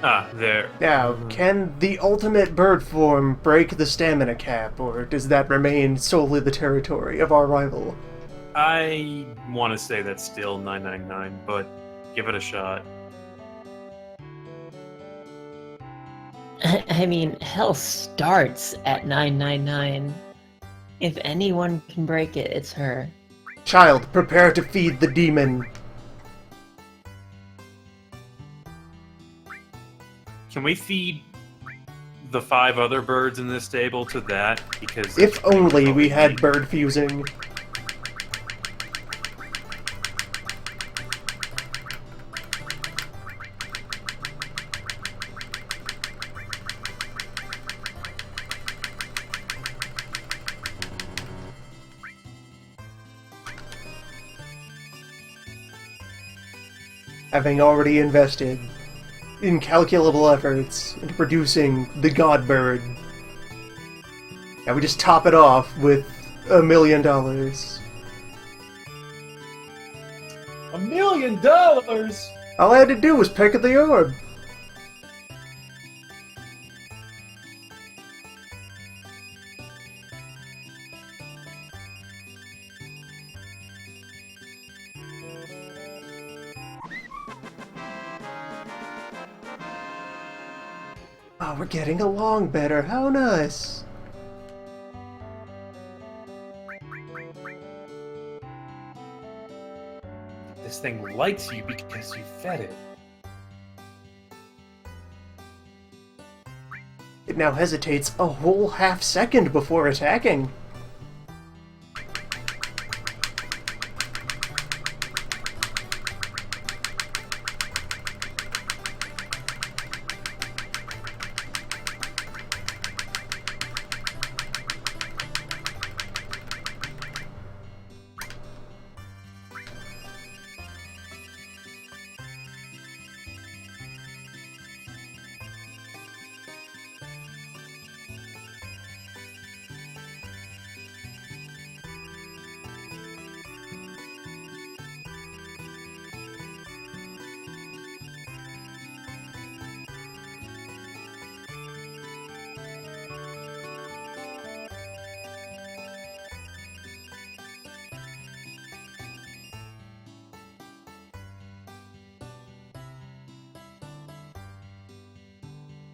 Speaker 3: Ah, there.
Speaker 2: Now, can the ultimate bird form break the stamina cap, or does that remain solely the territory of our rival?
Speaker 3: I want to say that's still 999, but give it a shot.
Speaker 5: I mean, hell starts at 999. If anyone can break it, it's her.
Speaker 2: Child, prepare to feed the demon.
Speaker 3: Can we feed the 5 other birds in this stable to that? Because
Speaker 2: If only we had bird fusing. Having already invested incalculable efforts into producing the god bird. Now we just top it off with $1 million.
Speaker 4: $1 million?
Speaker 2: All I had to do was pick at the orb. Oh, we're getting along better. How nice.
Speaker 4: This thing likes you because you fed it.
Speaker 2: It now hesitates a whole half second before attacking.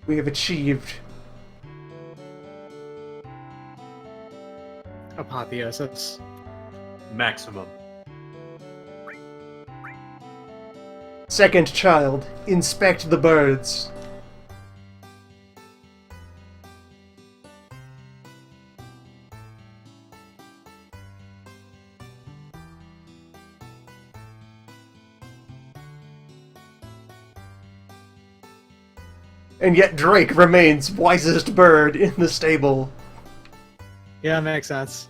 Speaker 2: We have achieved
Speaker 1: Apotheosis.
Speaker 3: maximum.
Speaker 2: second child. Inspect the birds. And yet Drake remains wisest bird in the stable.
Speaker 1: Yeah, makes sense.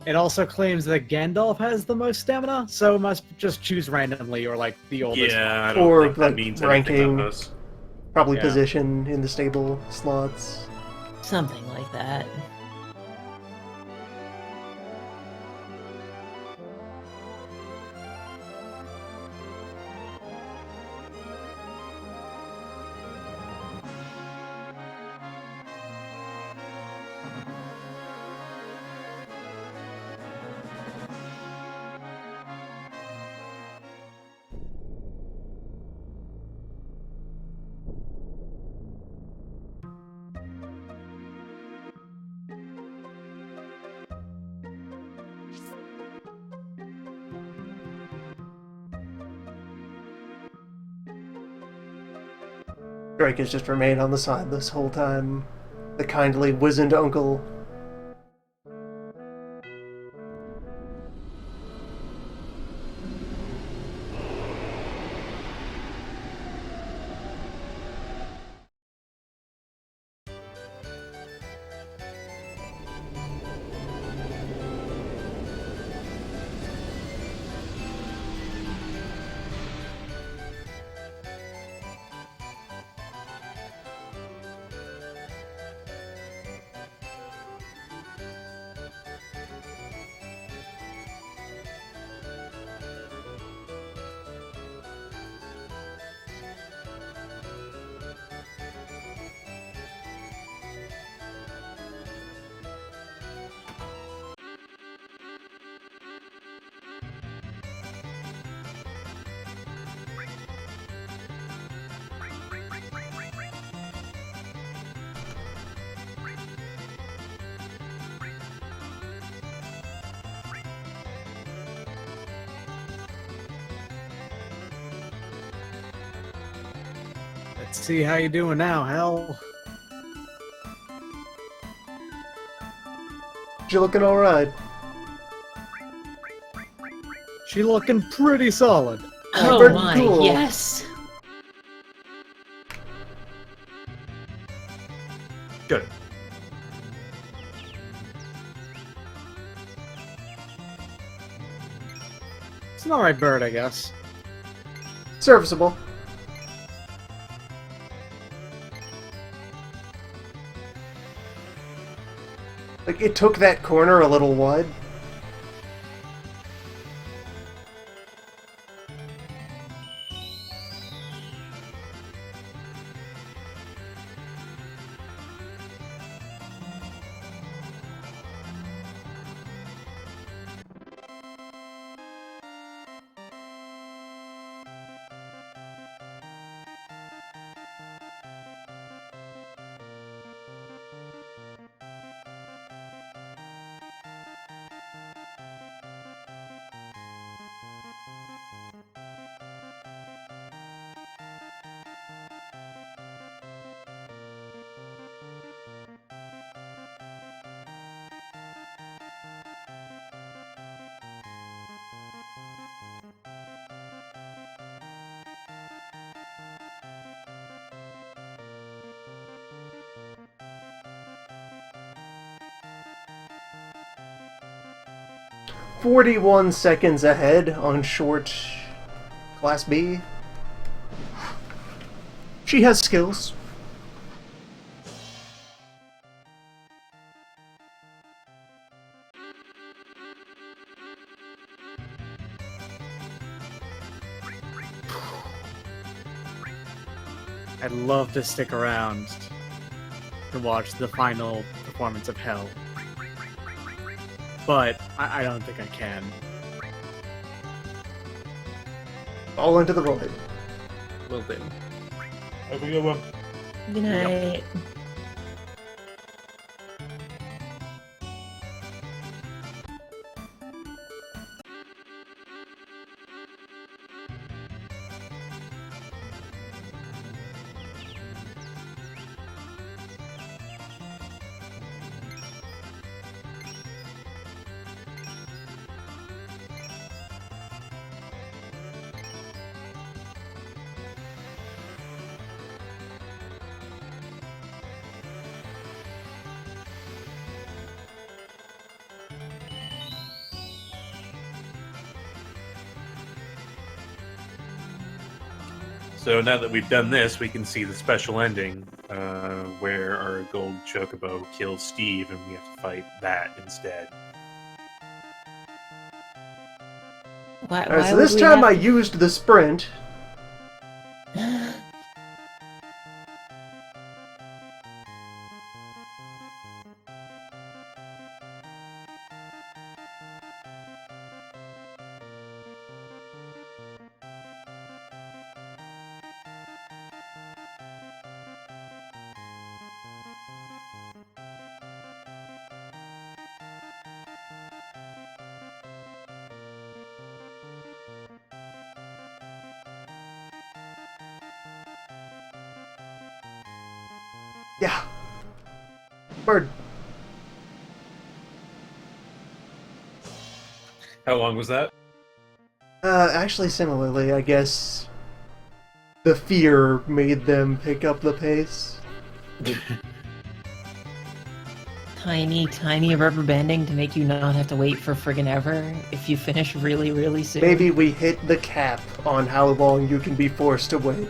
Speaker 1: It also claims that Gandalf has the most stamina, so it must just choose randomly or like the oldest.
Speaker 3: Yeah, I don't
Speaker 2: Or,
Speaker 3: think that
Speaker 2: like,
Speaker 3: means
Speaker 2: ranking.
Speaker 3: anything on this.
Speaker 2: Probably
Speaker 1: Yeah.
Speaker 2: position in the stable slots.
Speaker 5: Something like that.
Speaker 2: Drake has just remained on the side this whole time. The kindly, wizened uncle.
Speaker 1: Let's see how you doing now, Hell.
Speaker 2: She looking alright.
Speaker 1: She looking pretty solid.
Speaker 5: Oh
Speaker 2: very
Speaker 5: my,
Speaker 2: cool.
Speaker 5: yes!
Speaker 3: Good.
Speaker 1: It's an alright bird, I guess.
Speaker 2: Serviceable. Like, it took that corner a little wide. "41 seconds ahead on short Class B. She has skills.
Speaker 1: I'd love to stick around to watch the final performance of Hell. But I don't think I can.
Speaker 2: All into the void.
Speaker 1: Will do.
Speaker 3: Have a good one.
Speaker 5: Good night.
Speaker 4: So now that we've done this, we can see the special ending, where our gold chocobo kills Steve, and we have to fight that instead.
Speaker 2: Alright, so this time I used the sprint. Yeah. Bird.
Speaker 4: How long was that?
Speaker 2: Actually, similarly, I guess the fear made them pick up the pace.
Speaker 5: Tiny rubber banding to make you not have to wait for friggin' ever if you finish really, really soon.
Speaker 2: Maybe we hit the cap on how long you can be forced to wait.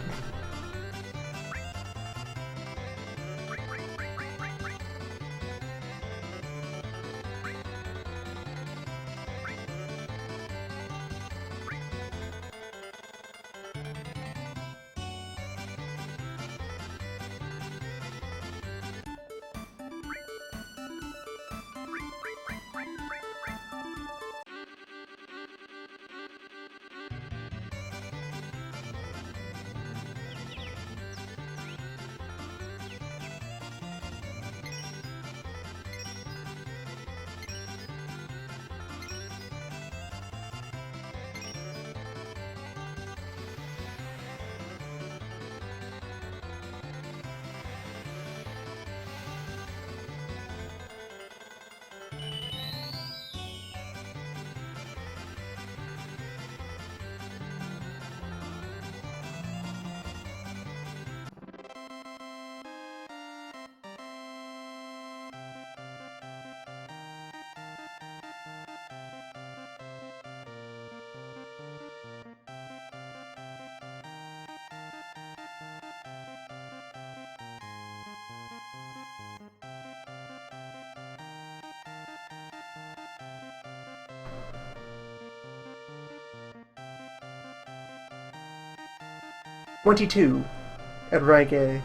Speaker 2: "22 at rank A.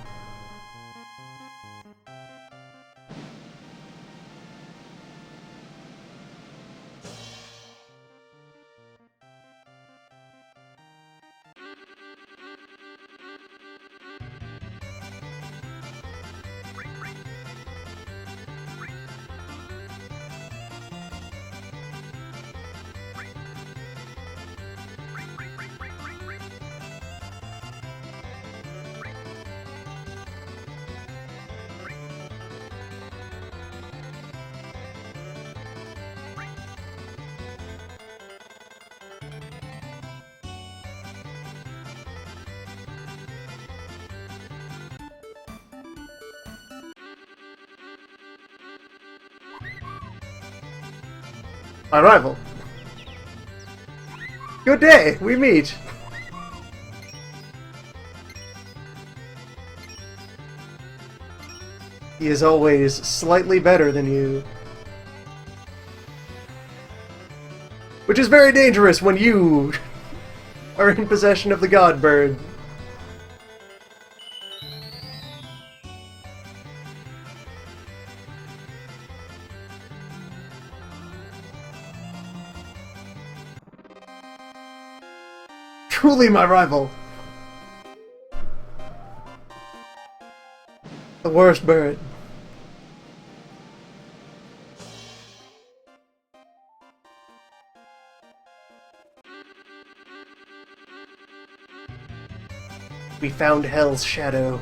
Speaker 2: My rival. Good day, we meet. He is always slightly better than you. Which is very dangerous when you are in possession of the God Bird. Truly my rival. The worst bird. We found Hell's shadow.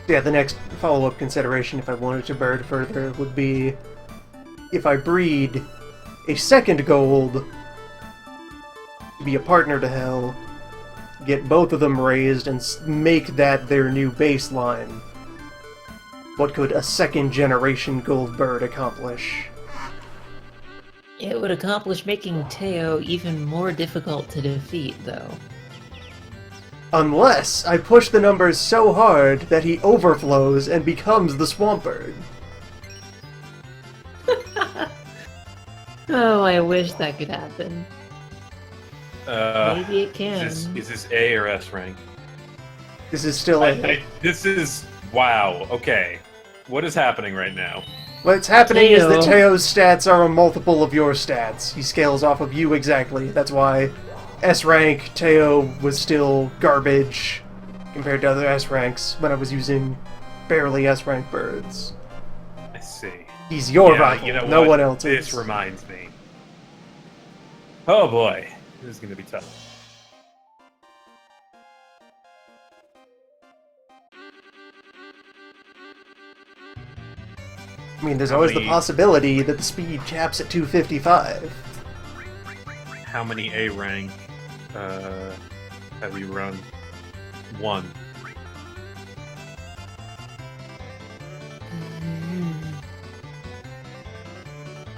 Speaker 2: Yeah, the next follow-up consideration, if I wanted to bird further, would be if I breed a second gold to be a partner to Hell, get both of them raised, and make that their new baseline. What could a second-generation gold bird accomplish?
Speaker 5: It would accomplish making Teo even more difficult to defeat, though.
Speaker 2: Unless I push the numbers so hard that he overflows and becomes the swamp bird.
Speaker 5: Oh, I wish that could happen. Maybe it can.
Speaker 4: Is this A or S rank?
Speaker 2: This is still
Speaker 4: This is... Wow, okay. What is happening right now?
Speaker 2: What's happening is that
Speaker 5: Teo.
Speaker 2: Teo's stats are a multiple of your stats. He scales off of you exactly. That's why S rank Teo was still garbage compared to other S ranks when I was using barely S rank birds.
Speaker 4: I see.
Speaker 2: He's your
Speaker 4: Yeah,
Speaker 2: rival.
Speaker 4: you know
Speaker 2: no
Speaker 4: what?
Speaker 2: one else
Speaker 4: This
Speaker 2: is.
Speaker 4: reminds me. Oh boy, this is gonna be tough.
Speaker 2: I mean, there's
Speaker 4: How
Speaker 2: always the
Speaker 4: many-
Speaker 2: possibility that the speed caps at 255.
Speaker 4: How many A rank have we run? 1.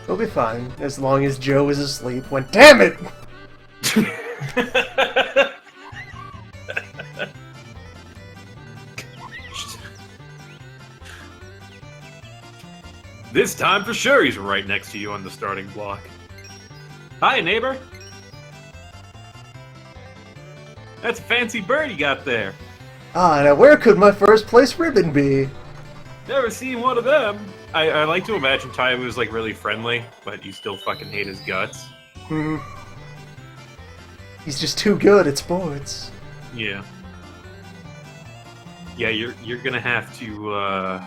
Speaker 2: He'll be fine, as long as Joe is asleep when— damn it!
Speaker 4: This time for sure he's right next to you on the starting block. Hi, neighbor. That's a fancy bird you got there.
Speaker 2: Ah, now where could my first place ribbon be?
Speaker 4: Never seen one of them. I like to imagine Ty was like really friendly, but you still fucking hate his guts.
Speaker 2: He's just too good at sports.
Speaker 4: Yeah. Yeah, you're gonna have to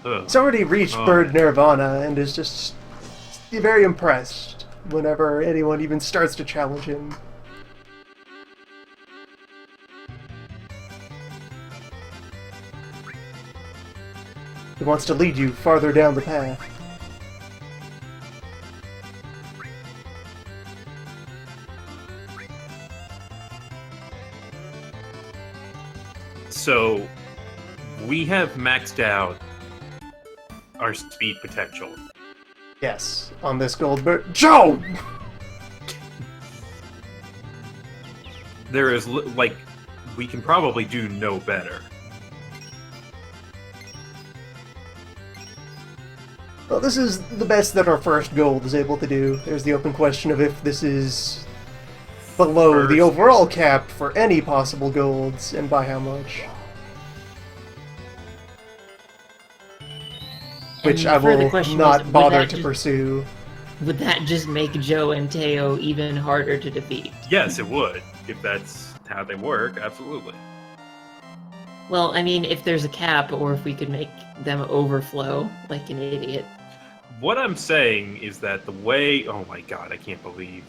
Speaker 2: He's already reached
Speaker 4: Oh.
Speaker 2: bird nirvana and is just very impressed whenever anyone even starts to challenge him. He wants to lead you farther down the path.
Speaker 4: So we have maxed out our speed potential.
Speaker 2: Yes, on this gold bird. Joe!
Speaker 4: There is like we can probably do no better.
Speaker 2: Well, this is the best that our first gold is able to do. There's the open question of if this is below the
Speaker 4: First.
Speaker 2: overall cap for any possible golds, and by how much. Which
Speaker 5: And
Speaker 2: I
Speaker 5: the further
Speaker 2: will
Speaker 5: question
Speaker 2: not
Speaker 5: was, would
Speaker 2: bother
Speaker 5: that
Speaker 2: to
Speaker 5: just-
Speaker 2: pursue.
Speaker 5: Would that just make Joe and Teo even harder to defeat?
Speaker 4: Yes, it would if that's how they work. Absolutely.
Speaker 5: Well, I mean, if there's a cap, or if we could make them overflow like an idiot.
Speaker 4: What I'm saying is that the way. Oh my god, I can't believe.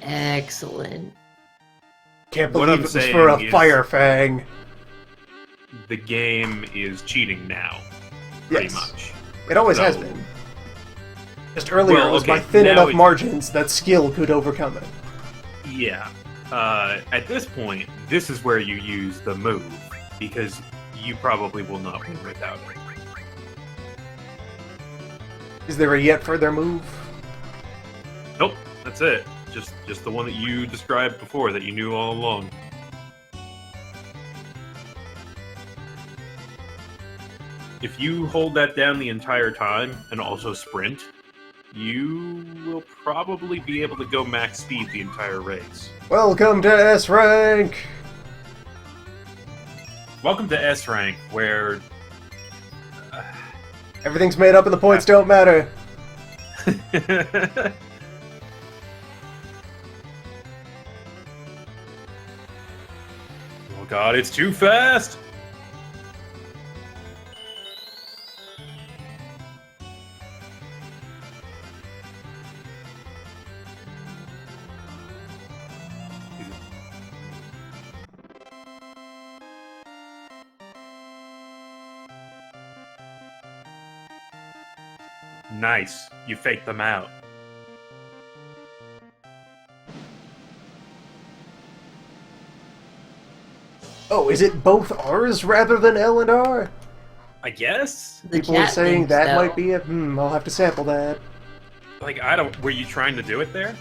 Speaker 5: Excellent.
Speaker 2: Can't
Speaker 4: What
Speaker 2: believe
Speaker 4: I'm
Speaker 2: it was
Speaker 4: saying
Speaker 2: for a
Speaker 4: is-
Speaker 2: fire fang.
Speaker 4: The game is cheating now, pretty
Speaker 2: Yes.
Speaker 4: much.
Speaker 2: It always has
Speaker 4: So-
Speaker 2: been. Just earlier,
Speaker 4: Well,
Speaker 2: it was by
Speaker 4: okay,
Speaker 2: thin
Speaker 4: now
Speaker 2: enough
Speaker 4: it-
Speaker 2: margins that skill could overcome it.
Speaker 4: Yeah. At this point, this is where you use the move, because you probably will not win without it.
Speaker 2: Is there a yet further move?
Speaker 4: Nope, that's it. Just the one that you described before that you knew all along. If you hold that down the entire time and also sprint, you will probably be able to go max speed the entire race.
Speaker 2: Welcome to S rank!
Speaker 4: Welcome to S rank, where
Speaker 2: Everything's made up and the points don't matter.
Speaker 4: Oh god, it's too fast!
Speaker 3: Nice. You faked them out.
Speaker 2: Oh, is it both R's rather than L and R?
Speaker 3: I guess?
Speaker 5: The
Speaker 2: People are
Speaker 5: chat
Speaker 2: saying
Speaker 5: thinks,
Speaker 2: that
Speaker 5: though.
Speaker 2: might be it. I'll have to sample that.
Speaker 3: Like, I don't... Were you trying to do it there?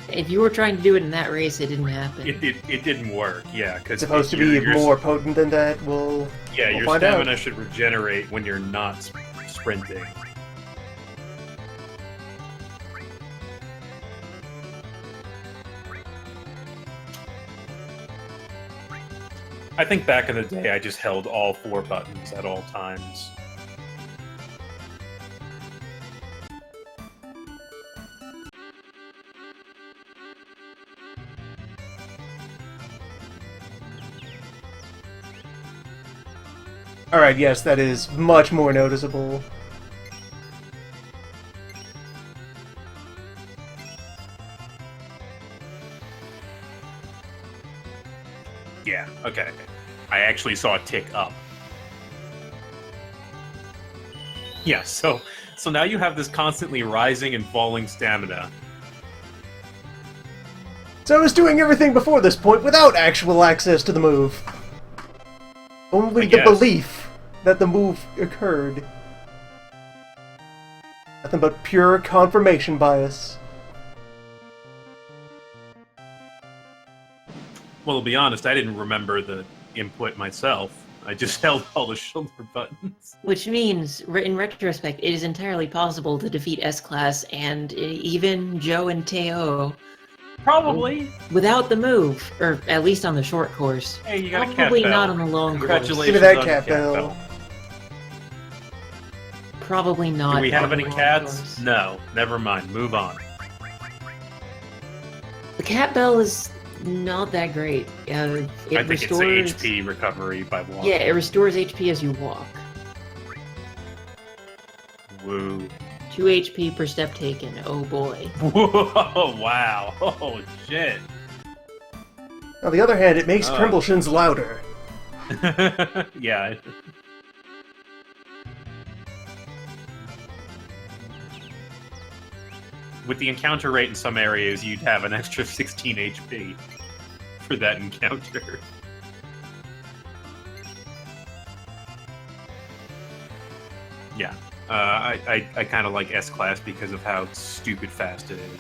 Speaker 5: If you were trying to do it in that race, it didn't happen.
Speaker 3: It didn't work, yeah. Because
Speaker 2: It's supposed to be more potent than that.
Speaker 3: Yeah,
Speaker 2: we'll
Speaker 3: your
Speaker 2: find out.
Speaker 3: stamina should regenerate when you're not sprinting. I think back in the day, I just held all 4 buttons at all times.
Speaker 2: Alright, yes, that is much more noticeable.
Speaker 3: Yeah, okay. I actually saw a tick up. Yeah, so now you have this constantly rising and falling stamina.
Speaker 2: So I was doing everything before this point without actual access to the move. Only
Speaker 3: I
Speaker 2: the
Speaker 3: guess.
Speaker 2: belief that the move occurred. Nothing but pure confirmation bias.
Speaker 3: Well, to be honest, I didn't remember the input myself. I just held all the shoulder buttons.
Speaker 5: Which means, in retrospect, it is entirely possible to defeat S-Class and even Joe and Teo
Speaker 3: Probably.
Speaker 5: without the move, or at least on the short course.
Speaker 3: Hey, you got a cat
Speaker 5: Probably
Speaker 3: bell.
Speaker 5: not on the long course.
Speaker 3: Congratulations
Speaker 2: Give me that
Speaker 3: on
Speaker 2: cat
Speaker 3: your
Speaker 2: bell.
Speaker 5: Probably not.
Speaker 3: Do we have
Speaker 5: on
Speaker 3: any
Speaker 5: the long
Speaker 3: cats?
Speaker 5: course.
Speaker 3: No. Never mind. Move on.
Speaker 5: The cat bell is not that great. It
Speaker 3: I think
Speaker 5: restores.
Speaker 3: it's HP recovery by walking.
Speaker 5: Yeah, it restores HP as you walk.
Speaker 3: Woo.
Speaker 5: 2 HP per step taken. Oh boy.
Speaker 3: Whoa, wow. Oh, shit.
Speaker 2: On the other hand, it makes
Speaker 3: Oh.
Speaker 2: Trimbleshins louder.
Speaker 3: Yeah. With the encounter rate in some areas, you'd have an extra 16 HP for that encounter. Yeah. I kind of like S-Class because of how stupid fast it is.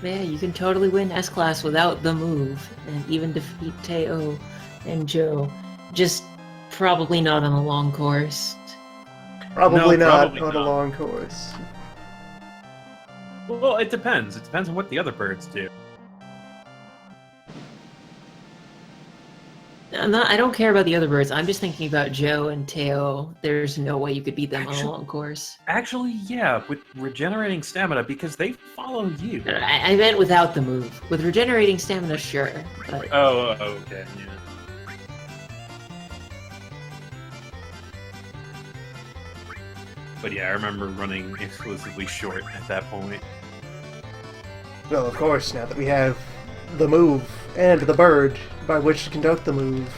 Speaker 5: Yeah, you can totally win S-Class without the move, and even defeat Teo and Joe. Just probably not on a long course.
Speaker 2: Probably
Speaker 3: No,
Speaker 2: not
Speaker 3: probably
Speaker 2: on a
Speaker 3: not.
Speaker 2: long course.
Speaker 3: Well, it depends. It depends on what the other birds do.
Speaker 5: I don't care about the other birds. I'm just thinking about Joe and Teo. There's no way you could beat them on a
Speaker 3: Actually-
Speaker 5: long course.
Speaker 3: Actually, yeah, with regenerating stamina, because they follow you.
Speaker 5: I meant without the move. With regenerating stamina, sure. But
Speaker 3: Oh, okay, yeah. But yeah, I remember running exclusively short at that point.
Speaker 2: Well, of course, now that we have the move and the bird by which to conduct the move.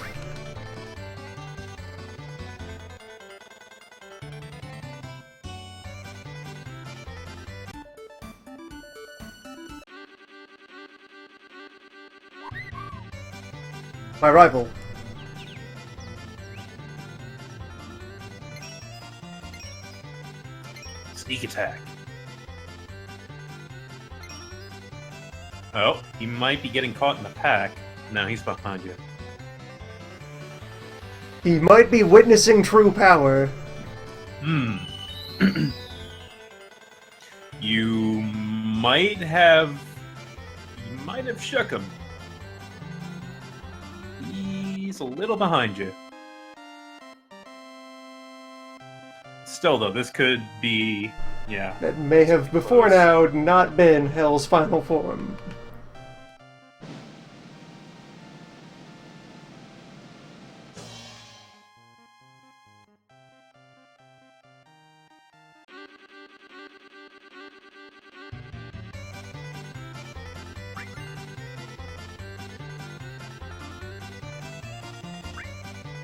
Speaker 2: My rival.
Speaker 3: Sneak attack. Oh, he might be getting caught in the pack. No, he's behind you.
Speaker 2: He might be witnessing true power.
Speaker 3: Hmm. You might have shook him. He's a little behind you. Still, though, this could be, yeah.
Speaker 2: That may have before now not been Hell's final form.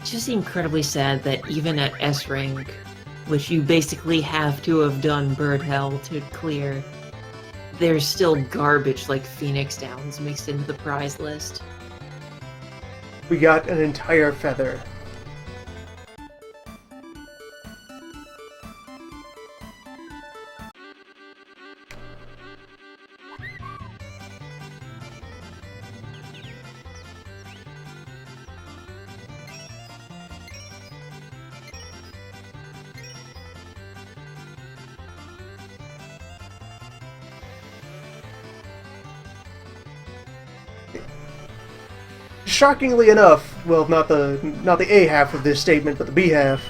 Speaker 5: just incredibly sad that even at S rank, which you basically have to have done bird hell to clear, there's still garbage like Phoenix Downs mixed into the prize list.
Speaker 2: We got an entire feather. Shockingly enough, well, not the A half of this statement, but the B half.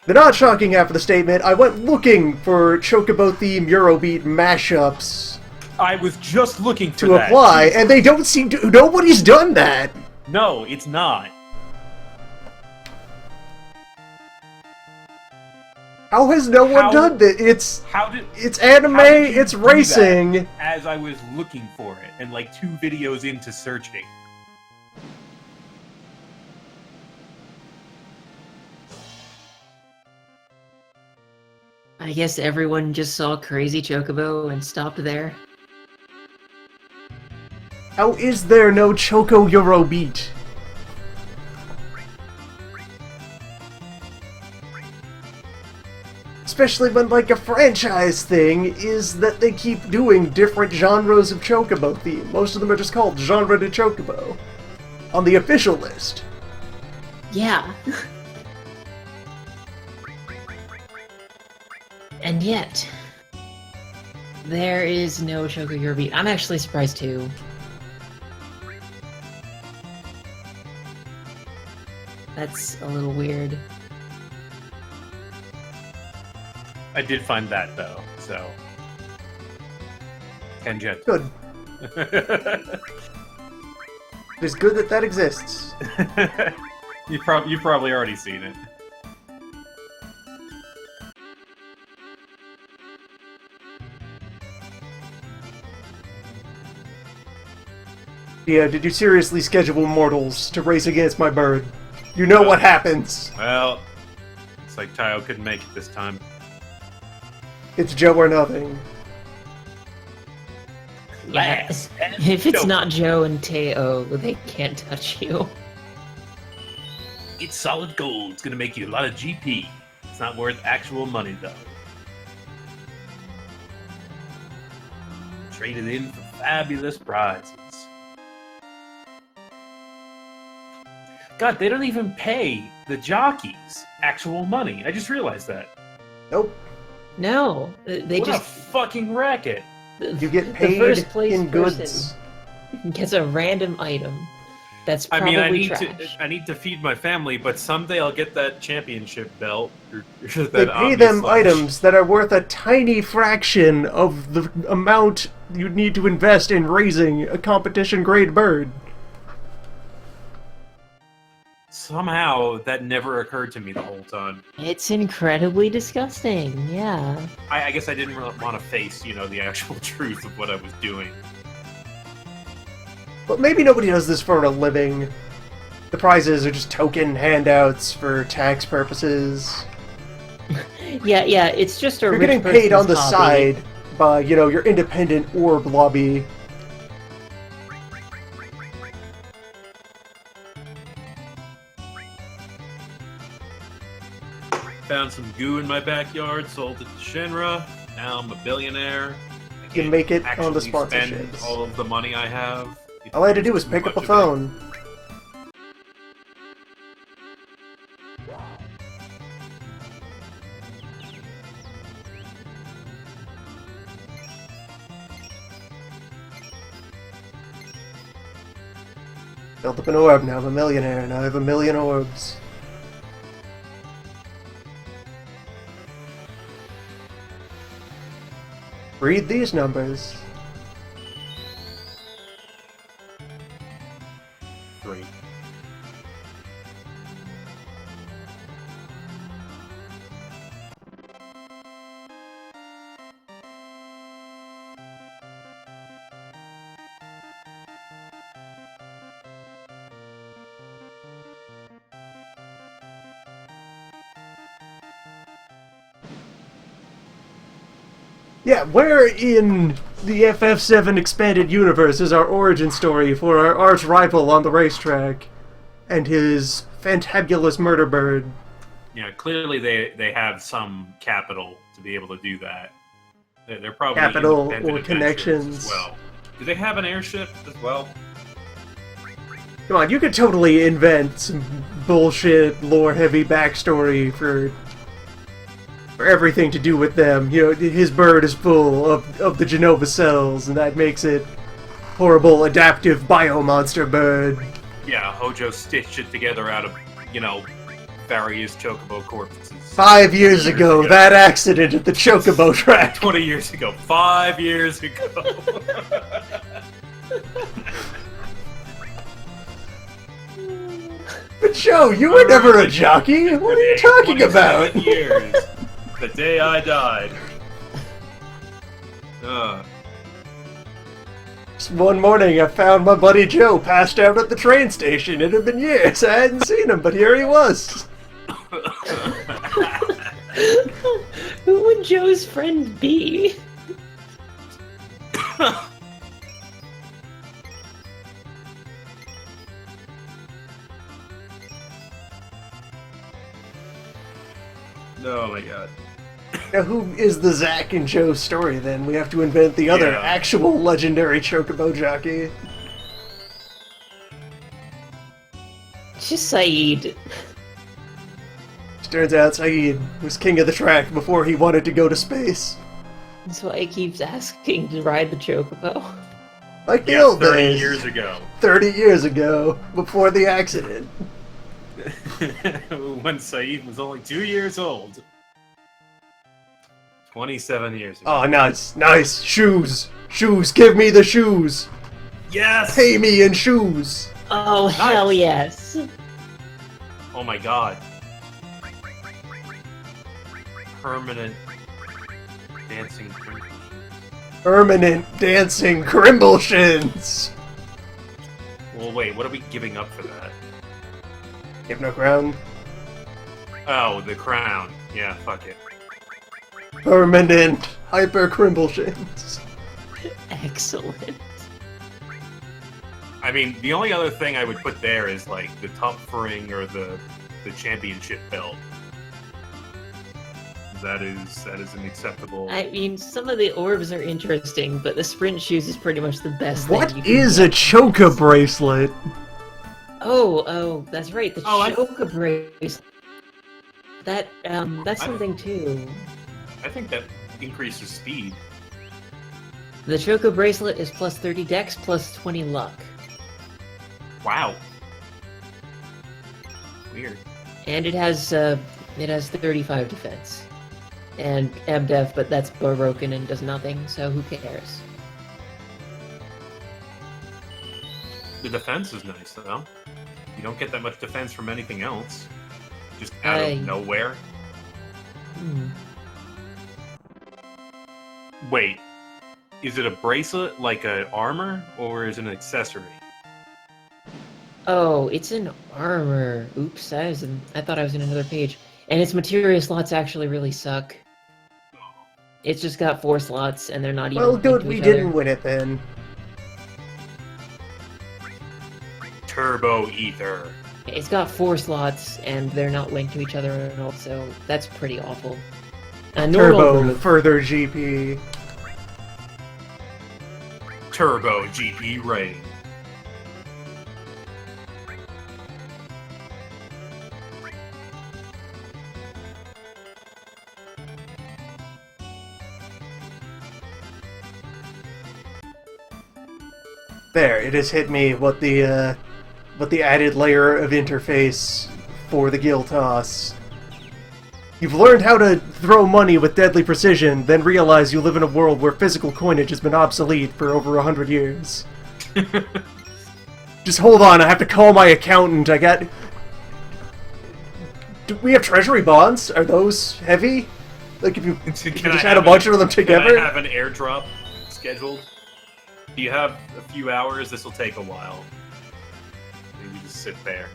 Speaker 2: The not shocking half of the statement, I went looking for Chocobo theme Eurobeat mashups
Speaker 3: I was just looking for
Speaker 2: to
Speaker 3: that.
Speaker 2: apply,
Speaker 3: Jesus.
Speaker 2: and they don't seem to. Nobody's done that.
Speaker 3: No, it's not.
Speaker 2: How has no one
Speaker 3: How-
Speaker 2: done that? It's anime,
Speaker 3: how did you
Speaker 2: it's
Speaker 3: do
Speaker 2: racing.
Speaker 3: that as I was looking for it, and like 2 videos into searching.
Speaker 5: I guess everyone just saw Crazy Chocobo and stopped there.
Speaker 2: How is there no Choco Eurobeat? Especially when, like, a franchise thing is that they keep doing different genres of Chocobo theme. Most of them are just called Genre de Chocobo on the official list.
Speaker 5: Yeah. And yet, there is no Choco Eurobeat. I'm actually surprised too. That's a little weird.
Speaker 3: I did find that though, so. Tangent.
Speaker 2: Good. It's good that that exists.
Speaker 3: You've probably already seen it.
Speaker 2: Yeah, did you seriously schedule mortals to race against my bird? You know what happens.
Speaker 3: Well, looks like Tayo couldn't make it this time.
Speaker 2: It's Joe or nothing.
Speaker 5: Yeah,
Speaker 3: Last
Speaker 5: if it's
Speaker 3: Joe.
Speaker 5: not Joe and Teo, they can't touch you.
Speaker 3: It's solid gold. It's gonna make you a lot of GP. It's not worth actual money though. Trade it in for fabulous prizes. God, they don't even pay the jockeys actual money. I just realized that.
Speaker 2: Nope.
Speaker 5: No, they
Speaker 3: What a
Speaker 5: just
Speaker 3: fucking racket.
Speaker 2: You get
Speaker 5: the
Speaker 2: paid
Speaker 5: first place
Speaker 2: in
Speaker 5: person
Speaker 2: goods.
Speaker 5: gets a random item. That's
Speaker 3: I
Speaker 5: probably
Speaker 3: mean,
Speaker 5: trash.
Speaker 3: I need to feed my family, but someday I'll get that championship belt. Or
Speaker 2: They
Speaker 3: that
Speaker 2: pay
Speaker 3: Omni
Speaker 2: them
Speaker 3: Slash.
Speaker 2: items that are worth a tiny fraction of the amount you'd need to invest in raising a competition-grade bird.
Speaker 3: Somehow that never occurred to me the whole time.
Speaker 5: It's incredibly disgusting. Yeah.
Speaker 3: I guess I didn't really want to face, the actual truth of what I was doing.
Speaker 2: But maybe nobody does this for a living. The prizes are just token handouts for tax purposes.
Speaker 5: Yeah, it's just a
Speaker 2: You're
Speaker 5: rich
Speaker 2: getting paid on the
Speaker 5: person's hobby.
Speaker 2: side by, your independent orb lobby.
Speaker 3: Found some goo in my backyard, sold it to Shinra. Now I'm a billionaire. I
Speaker 2: You
Speaker 3: can't
Speaker 2: make it on the
Speaker 3: actually spend
Speaker 2: sponsorships.
Speaker 3: all of the money I have.
Speaker 2: All I had to do was
Speaker 3: Too
Speaker 2: pick up
Speaker 3: much
Speaker 2: a
Speaker 3: of it.
Speaker 2: phone. Built up an orb, now I'm a millionaire, now I have a million orbs. Read these numbers.
Speaker 3: 3.
Speaker 2: Yeah, where in the FF7 expanded universe is our origin story for our arch rival on the racetrack and his fantabulous murder bird?
Speaker 3: Clearly they have some capital to be able to do that. They're probably
Speaker 2: Capital
Speaker 3: independent
Speaker 2: or
Speaker 3: adventurers
Speaker 2: connections.
Speaker 3: as well. Do they have an airship as well?
Speaker 2: Come on, you could totally invent some bullshit, lore-heavy backstory for everything to do with them. You know, his bird is full of the Genova cells, and that makes it horrible, adaptive biomonster bird.
Speaker 3: Yeah, Hojo stitched it together out of, various chocobo corpses.
Speaker 2: 5 years ago, that accident at the Chocobo track.
Speaker 3: 20 years ago. 5 years ago.
Speaker 2: But Joe, you were never a jockey. What are you talking about?
Speaker 3: 27 years. The day I died.
Speaker 2: Just one morning, I found my buddy Joe passed out at the train station. It had been years. I hadn't seen him, but here he was.
Speaker 5: Who would Joe's friend be?
Speaker 3: Oh my god.
Speaker 2: Now, who is the Zack and Joe story, then? We have to invent the other
Speaker 3: Yeah.
Speaker 2: actual legendary Chocobo jockey.
Speaker 5: It's just Saeed.
Speaker 2: Turns out Saeed was king of the track before he wanted to go to space.
Speaker 5: That's why he keeps asking to ride the Chocobo.
Speaker 2: Like the
Speaker 3: Yeah,
Speaker 2: old
Speaker 3: 30
Speaker 2: days.
Speaker 3: years ago.
Speaker 2: 30 years ago, before the accident.
Speaker 3: When Saeed was only 2 years old. 27 years ago.
Speaker 2: Oh, nice, nice. Shoes. Shoes, give me the shoes.
Speaker 3: Yes!
Speaker 2: Pay me in shoes.
Speaker 5: Oh, hell yes.
Speaker 3: Oh my god. Permanent dancing crinkle.
Speaker 2: Permanent dancing Crimbleshins.
Speaker 3: Well, wait, what are we giving up for that?
Speaker 2: Give no crown.
Speaker 3: Oh, the crown. Yeah, fuck it.
Speaker 2: Permanent hyper Crimbleshins.
Speaker 5: Excellent.
Speaker 3: I mean, the only other thing I would put there is, like, the top ring or the championship belt. That is an acceptable...
Speaker 5: I mean, some of the orbs are interesting, but the sprint shoes is pretty much the best
Speaker 2: What
Speaker 5: thing you can
Speaker 2: is a
Speaker 5: get.
Speaker 2: Choca bracelet?
Speaker 5: Oh, that's right, the
Speaker 3: Oh,
Speaker 5: Choca bracelet. That's something too.
Speaker 3: I think that increases speed.
Speaker 5: The Choco bracelet is plus 30 dex, plus 20 luck.
Speaker 3: Wow. Weird.
Speaker 5: And it has 35 defense. And MDef, but that's broken and does nothing, so who cares?
Speaker 3: The defense is nice, though. You don't get that much defense from anything else. Just out of nowhere.
Speaker 5: Hmm.
Speaker 3: Wait. Is it a bracelet like an armor, or is it an accessory?
Speaker 5: Oh, it's an armor. Oops, I thought I was in another page. And its materia slots actually really suck. It's just got 4 slots, and they're not even
Speaker 2: Well,
Speaker 5: linked
Speaker 2: good,
Speaker 5: to
Speaker 2: we
Speaker 5: each
Speaker 2: didn't
Speaker 5: other.
Speaker 2: win it then.
Speaker 3: Turbo Ether.
Speaker 5: It's got 4 slots, and they're not linked to each other at all, so that's pretty awful. Normal
Speaker 2: Turbo,
Speaker 5: move.
Speaker 2: further GP.
Speaker 3: Turbo GP rating.
Speaker 2: There, it has hit me what the added layer of interface for the Guild Toss. You've learned how to throw money with deadly precision, then realize you live in a world where physical coinage has been obsolete for over 100 years. Just hold on, I have to call my accountant. Do we have treasury bonds? Are those heavy? Like if you just had a bunch of them together?
Speaker 3: Can I have an airdrop scheduled? Do you have a few hours? This will take a while. Maybe just sit there.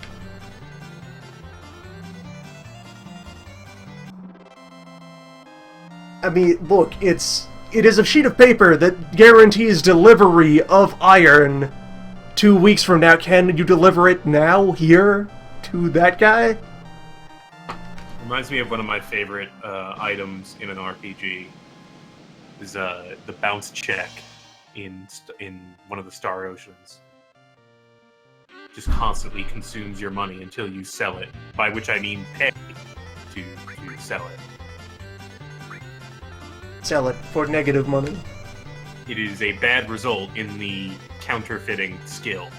Speaker 2: I mean, look, it's It is a sheet of paper that guarantees delivery of iron 2 weeks from now. Can you deliver it now, here, to that guy?
Speaker 3: Reminds me of one of my favorite items in an RPG. Is the bounce check in one of the Star Oceans. Just constantly consumes your money until you sell it. By which I mean pay to sell it.
Speaker 2: Sell it for negative money.
Speaker 3: It is a bad result in the counterfeiting skill.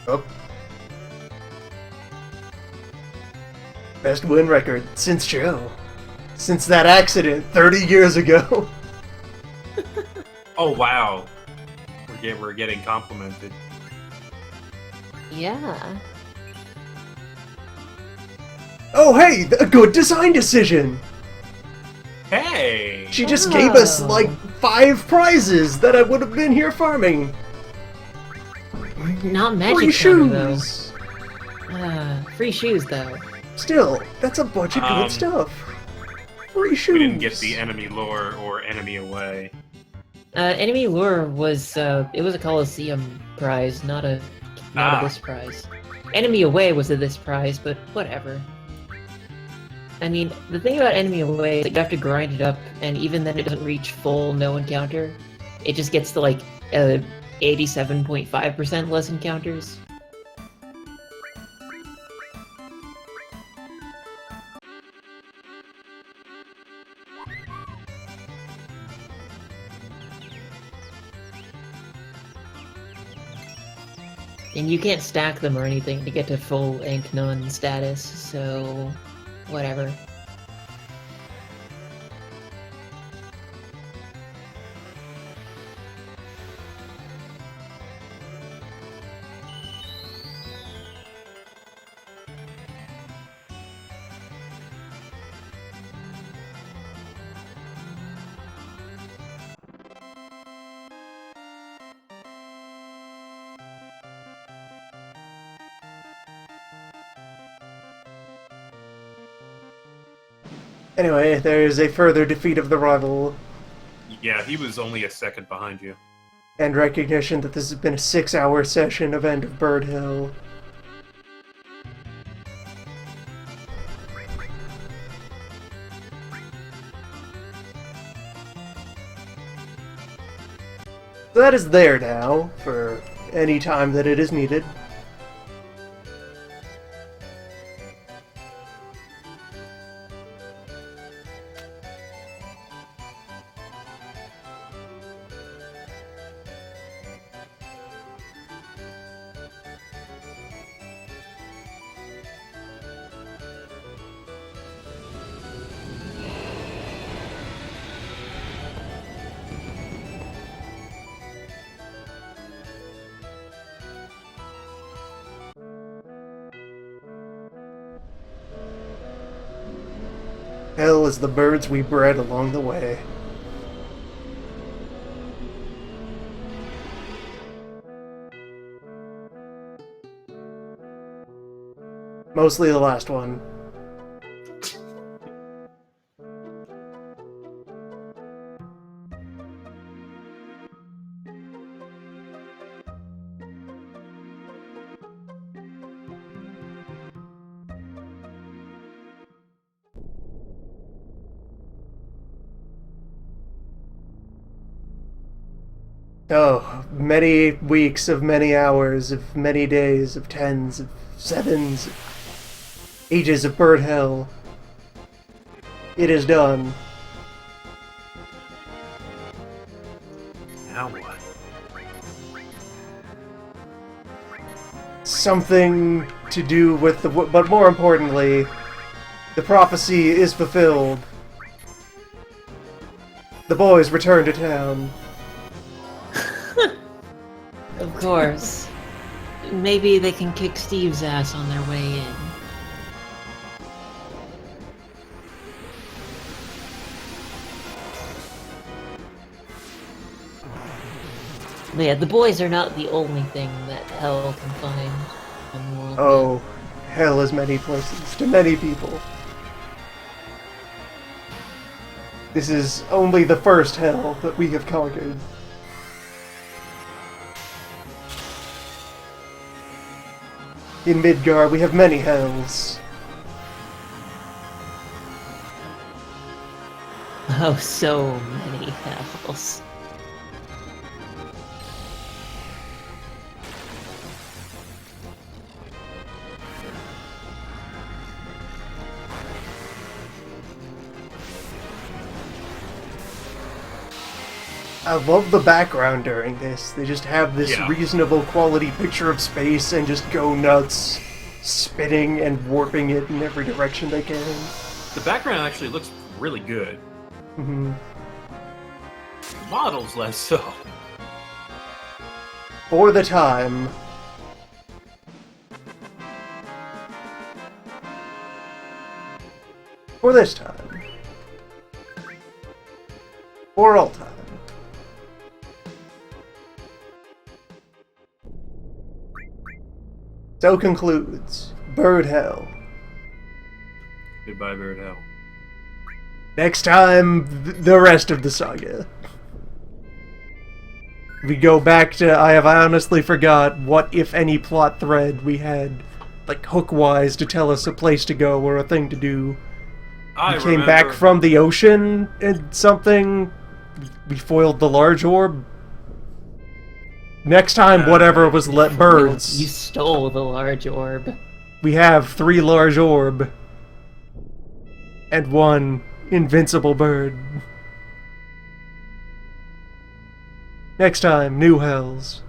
Speaker 2: Oh. Best win record since Joe. Since that accident 30 years ago.
Speaker 3: Oh wow, we're getting complimented.
Speaker 5: Yeah.
Speaker 2: Oh hey, a good design decision!
Speaker 3: Hey!
Speaker 2: She just gave us, like, 5 prizes that I would have been here farming!
Speaker 5: Not magic
Speaker 2: Free
Speaker 5: counter,
Speaker 2: shoes!
Speaker 5: though. Free shoes, though.
Speaker 2: Still, that's a bunch of good stuff. Free shoes!
Speaker 3: We didn't get the enemy lore or enemy away.
Speaker 5: Enemy lure was, it was a Coliseum prize, not a this prize. Enemy away was a this prize, but whatever. I mean, the thing about enemy away is that you have to grind it up, and even then it doesn't reach full no encounter. It just gets to, like, 87.5% less encounters. And you can't stack them or anything to get to full Ink None status, so whatever.
Speaker 2: Anyway, there is a further defeat of the rival,
Speaker 3: Yeah, he was only a second behind you.
Speaker 2: and recognition that this has been a 6-hour session of End of Bird Hill. So that is there now, for any time that it is needed. Hell is the birds we bred along the way. Mostly the last one. Oh, many weeks of many hours, of many days, of tens, of sevens, ages of bird hell. It is done.
Speaker 3: Now what?
Speaker 2: Something to do with the... but more importantly, the prophecy is fulfilled. The boys return to town.
Speaker 5: Of course. Maybe they can kick Steve's ass on their way in. But yeah, the boys are not the only thing that hell can find in the world.
Speaker 2: Oh, hell is many places, to many people. This is only the first hell that we have conquered. In Midgard, we have many hells.
Speaker 5: Oh, so many hells.
Speaker 2: I love the background during this. They just have this
Speaker 3: Yeah.
Speaker 2: reasonable quality picture of space and just go nuts, spinning and warping it in every direction they can.
Speaker 3: The background actually looks really good.
Speaker 2: hmm
Speaker 3: The models less so.
Speaker 2: For the time. For this time. For all time. So concludes Bird Hell.
Speaker 3: Goodbye, Bird Hell.
Speaker 2: Next time, the rest of the saga. We go back to, I honestly forgot what, if any, plot thread we had, like, hook-wise to tell us a place to go or a thing to do.
Speaker 3: I
Speaker 2: We came back from the ocean and something. We foiled the large orb. Next time, whatever was let
Speaker 5: You
Speaker 2: birds.
Speaker 5: stole the large orb.
Speaker 2: We have 3 large orb. And 1 invincible bird. Next time, new hells.